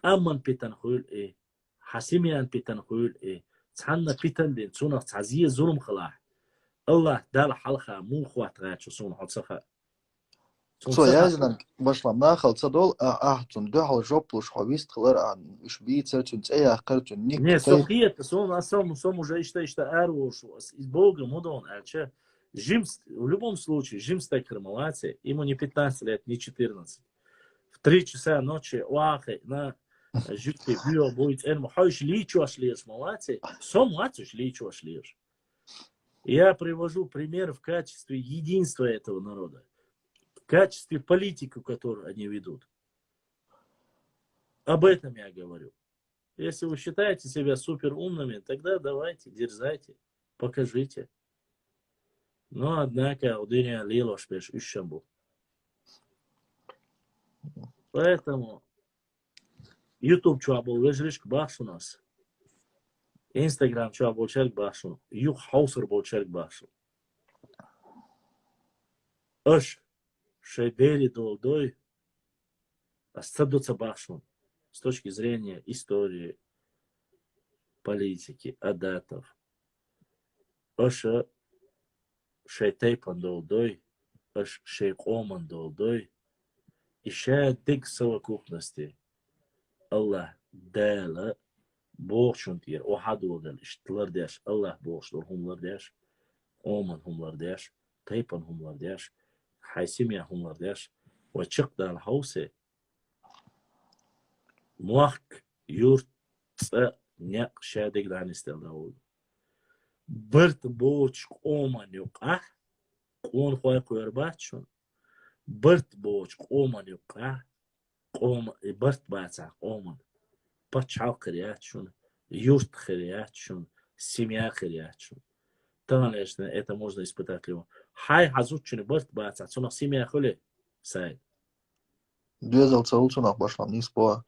قمن بيتن خول ايه حسيميان بيتن خول ايه تحنا بيتن دين سونا تعزيه ظلم خلاح الله دال حلقة مو خوات غاتشو سونا حد سخا So yazılan başlamda xalça dol ahtun dahal jopluş havist qılar iş biyetser aya qırtun nik. Не, сохиет, сом уже что арвош из Бога мудон, ача жим в любом случае жим ста кремалации, ему не 15 лет, не 14. В 3 часа ночи уахай на Жюкте био будет эн махайш личуаш леш малати, сом латуш личуаш леш. Я привожу пример в качестве единства этого народа, в качестве политику, которую они ведут. Об этом я говорю. Если вы считаете себя супер умными, тогда давайте, дерзайте, покажите. Но, однако, аудиния лилош пеш ищамбу. Поэтому YouTube чуабол вежришк бахш у нас. Instagram чуабол черк бахш у. Юг хаусер бол черк бахш. Ош шейдери долдой остадутся бахшу с точки зрения истории, политики, адатов. Ош шейтейпан долдой, ош шейкоман долдой. Ища дик совокупности. Аллах дала borçuntiyer o had olgal iştlar deş Allah borçlar humlar deş oman humlar deş taypan humlar deş haysimiya humlar deş ve çıqdal hause muhak yurt ne şadik danistel davul birt borç oman yok ah on xoy qo'yar bachun birt borç oman yok ah قوم برت باتا قوم بچاو خریاتشون юрт خریاتشون семья خریاتشون конечно это можно испытать его хай хазучны برت باتا цуна семья холе сай Дезал цаулцунах башлам не спо.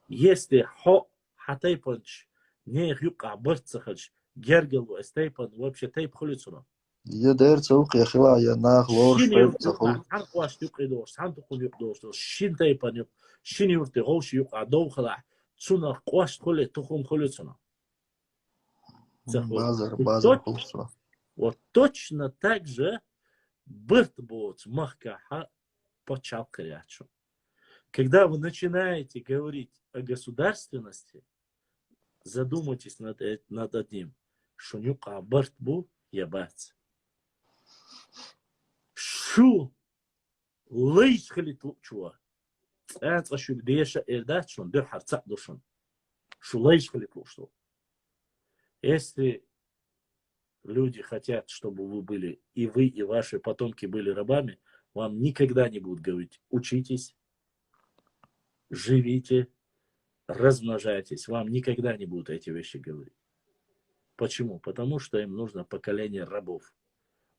если хо хатай панч не юка برت цахач гергел стейпан вообще тейп холицуна Я дер цаук я хила я нах лор шпел цахул. хан قواش يقيدور سان تقول يقدور شين تيبان يق شين يورتي غوش يق دو خلا цуна قواش كله تخم холицуна Базар холцуна. вот точно так же برت будет махкаха почал крячу. Когда вы начинаете говорить о государственности, задумайтесь над одним. Шунюка برت бу ебать. Шу лейш хлит чуа. Это что бдеша эрдачун дехар цадушун. Шу лейш хлит что. Если люди хотят, чтобы вы были, и вы, и ваши потомки были рабами, вам никогда не будут говорить: учитесь, живите, размножайтесь. Вам никогда не будут эти вещи говорить. Почему? Потому что им нужно поколение рабов.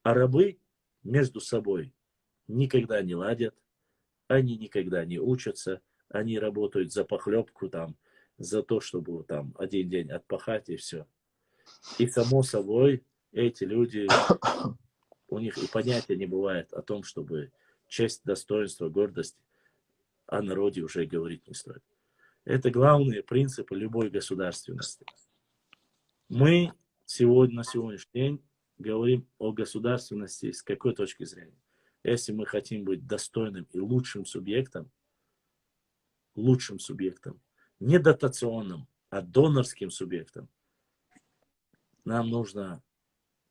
А рабы между собой никогда не ладят, они никогда не учатся, они работают за похлебку, там, за то, чтобы там один день отпахать и все. И само собой эти люди, у них и понятия не бывает о том, чтобы честь, достоинство, гордость о народе уже говорить не стоит. Это главные принципы любой государственности. Мы сегодня, на сегодняшний день говорим о государственности с какой точки зрения? Если мы хотим быть достойным и лучшим субъектом, не дотационным, а донорским субъектом, нам нужно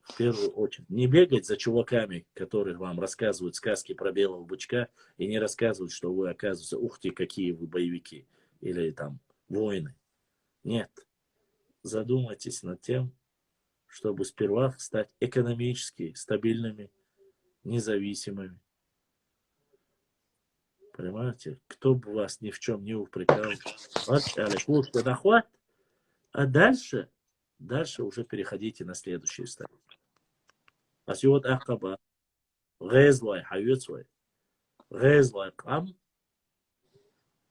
в первую очередь не бегать за чуваками, которые вам рассказывают сказки про белого бычка, и не рассказывают, что вы, оказывается, ух ты, какие вы боевики, или там воины. Нет. Задумайтесь над тем, чтобы сперва стать экономически стабильными, независимыми. Понимаете? Кто бы вас ни в чем не упрекал. А дальше уже переходите на следующий стадию. А сегодня Ахаба, Гезлай, Хавецвай, Гезлай, Кам,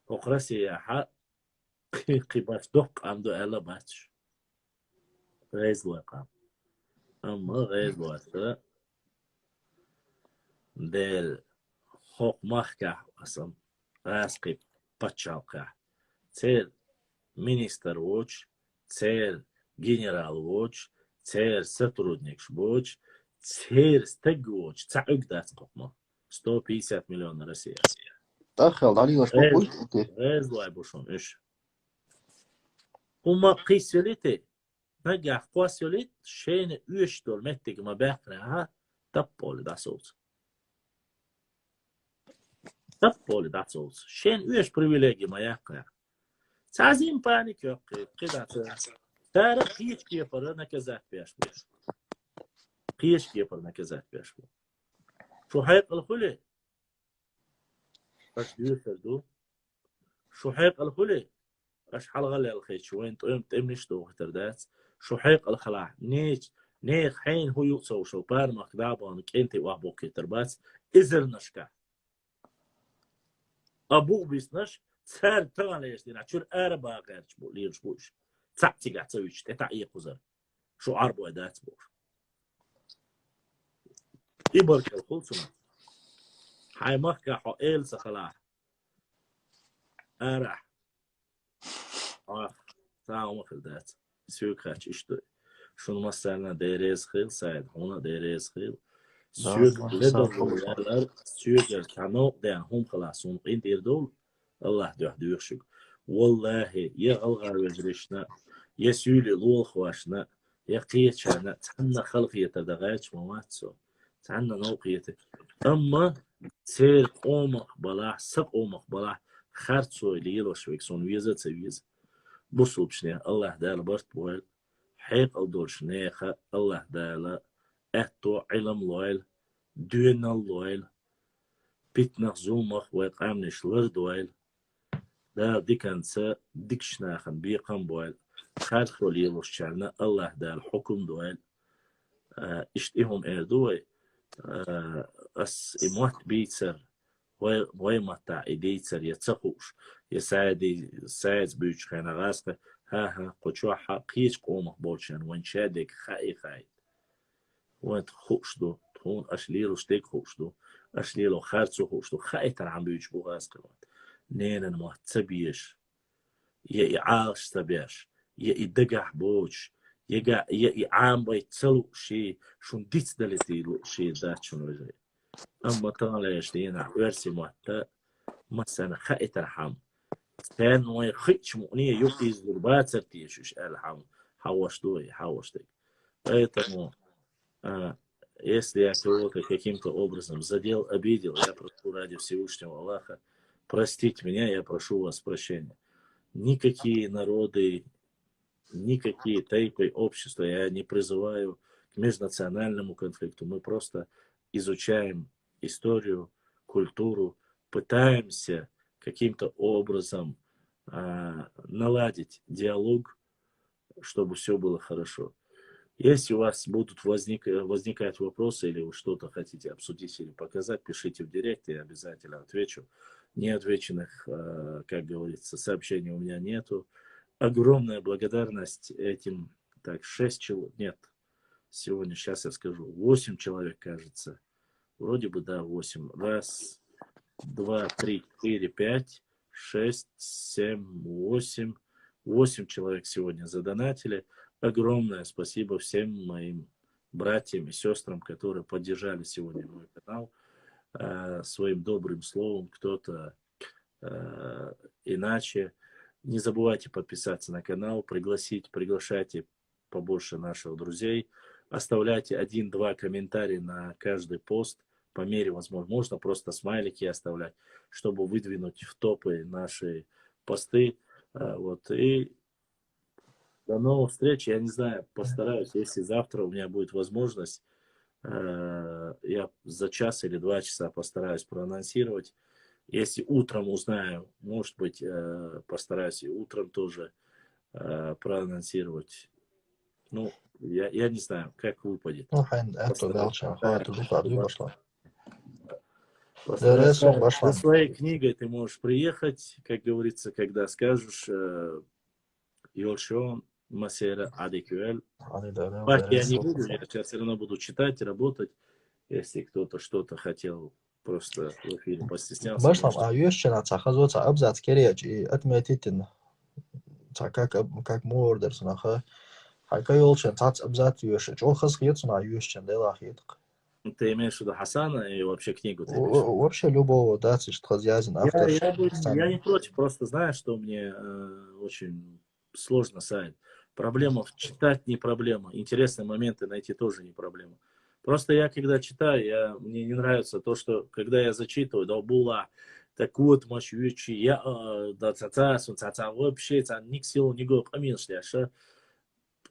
Окрасия, Кибафдок, Амду Элла Бач. Гезлай, Кам. Amma Gezlay, Del Hokmahka, Asam, Raski, Pachalka, Цел министр Воч, Цел генерал Воч, Цел сотрудник Воч, Цел стег Воч, Цаук Дацкопма, 150 миллионов России. Тахал, дали ваш популь? Гезлай бушон, иш. Ума қисвелите, نجح قواسيوليت شين يشتول متك ما بيقنعها تبولي داسوز شين يش بريفيليجي ما يقنع تعظيم بانك يقي قدعة تارا قيش كيفر نكزات بيشبو قيش كيفر نكزات بيشبو شو حيق الخلي اش دير فردو شو حيق الخلي اش حلغة للخيش شوين تأمنش دو تردات شو حيق الخلاع نيخ حين هو يقصو شو بار مقدابانك انت وابوك تربات ازر نشكا ابوك بيسنش سار تغان ليشتين عشور اربا غيرش بو ليرش بوش تعتي قاعد تسويش تتعي قزر شو عربو ادات بوش يبرك الخلصنا حي مخكا حو ايل سخلاع ارح ساعة مخل دات سيوك خاتش اشتو شون مثلا ديريز خيل سايد هنا ديريز خيل سيوك لدو يالر سيوك الكانو دان هم خلاصون قين دير دول الله دو يخشق والله يا غلغار وجرشنا يا سيولي لول خواشنا يا قيتشانا تحنا خلقية تدغايش مواتسو تحنا نوقية اما سير قومق بلاح سق قومق بلاح خارتسو اللي يلوشوك سون ويزا تسويز بصوا بشنيا الله دال برت بويل حيق الدول شنيخة الله دال اتو علم لويل دون اللويل بيتنخ زومخ ويقامنش لردويل دا ديكانسا ديكشناخن بيقام بويل خارخو ليلوش شعرنا الله دال حكم دويل اشتيهم اردوي اس اموات بيتسر وي متى إديتر يتسخوش يساعد بيوش خينا غاسقة ها قوشوحا قيش قومه بولشان وين شادك خاي وين تخوش دو تخون أشليلو شتيك خوش دو أشليلو خارتسو خوش دو خاي ترعم بيوش بو غاسقة نينا مهتبيش يا إعاش تبيش يا إدقح بوش يا إعام بيتسلو شي شون ديت دلتي شي دات شون وجهي أما طالع يشتينا ورسي مهتا مثلا خائت الحم كان ويخيش مؤنية يوكيز دربات سرتيشوش الحم حوشتوي حوشتك поэтому если я кого-то каким-то образом задел, обидел, я прошу ради Всевышнего Аллаха простить меня, я прошу вас прощения. Никакие народы, никакие тайпы общества я не призываю к межнациональному конфликту. Мы просто изучаем историю, культуру, пытаемся каким-то образом наладить диалог, чтобы все было хорошо. Если у вас будут возникать вопросы или вы что-то хотите обсудить или показать, пишите в директ, я обязательно отвечу. Неотвеченных, как говорится, сообщений у меня нету. Огромная благодарность этим, так, 6 человек, нет, сегодня, сейчас я скажу, 8 человек, кажется. Вроде бы, да, 8. 1, 2, 3, 4, 5, 6, 7, 8. 8 человек сегодня задонатили. Огромное спасибо всем моим братьям и сестрам, которые поддержали сегодня мой канал своим добрым словом, кто-то иначе. Не забывайте подписаться на канал, приглашайте побольше наших друзей. Оставляйте 1-2 комментария на каждый пост по мере возможности. Можно просто смайлики оставлять, чтобы выдвинуть в топы наши посты. Вот. И до новых встреч. Я не знаю, постараюсь, если завтра у меня будет возможность, я за час или 2 часа постараюсь проанонсировать. Если утром узнаю, может быть, постараюсь и утром тоже проанонсировать. Ну, я не знаю, как выпадет. Со своей книгой ты можешь приехать, как говорится, когда скажешь Йошон Масера Адикюэль. Я не буду, я сейчас все равно буду читать, работать. Если кто-то что-то хотел просто в эфире постеснялся. Башлам, а Йошчина цахазоца абзац кереч и отметитин. Как мордерс наха. Хайка Йолчин цац абзац Йошич. Охас хьецна Йошчин делахитк. Ты имеешь в виду Хасана и вообще книгу? Вообще любого, да, что хозяин, автор. Я не против, просто знаешь, что мне очень сложно сайт. Проблема читать не проблема. Интересные моменты найти тоже не проблема. Просто я когда читаю, мне не нравится то, что когда я зачитываю, долбула, так вот, маш ючи, я, да, цаца, вообще, ник сил, ни гоп, амин шляша.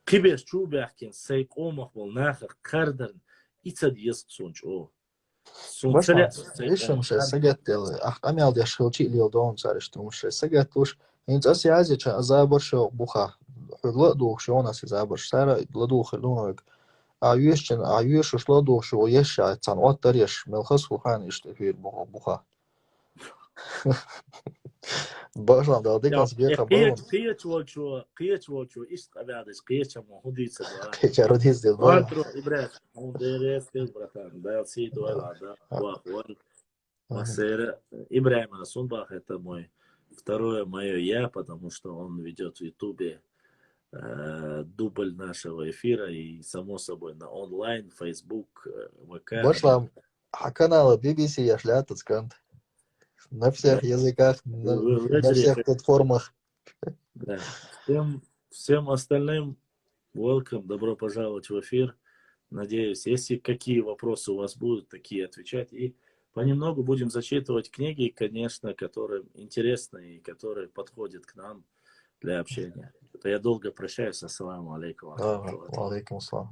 Кибеш чубяхкин, сейк омах был нахер, кардерн, и цадьеск сунч, о. Башла, ишем ше сагеттел, ах амял деш хилчи лил дон царишtum ше сагеттуш, инц аси азича азабар шо буха. Худла дух шо нас азабар сара ладу хилунок. Аюшчин, аюш шло дух шо еша цан оттареш, мелхас хухан иштефир буха. Башла, да дикас беха бон. Qiyat walcho, ist qabaadis, qiyat mo huditsa. Kecha rodis del bol. Quatro ibrat, un deres del bratan, да си дуэла, да, вахван. Масера Ибраим Расунбах, это мой второе мое я, потому что он ведет в Ютубе дубль нашего эфира и, само собой, на онлайн, Facebook, ВК. Башла, канала BBC я шлятец кант. На всех языках, на всех платформах. Да. Всем остальным welcome, добро пожаловать в эфир. Надеюсь, если какие вопросы у вас будут, такие отвечать. И понемногу будем зачитывать книги, конечно, которые интересны и которые подходят к нам для общения. Я долго прощаюсь. Ассаламу алейкум. Алейкум ассалам.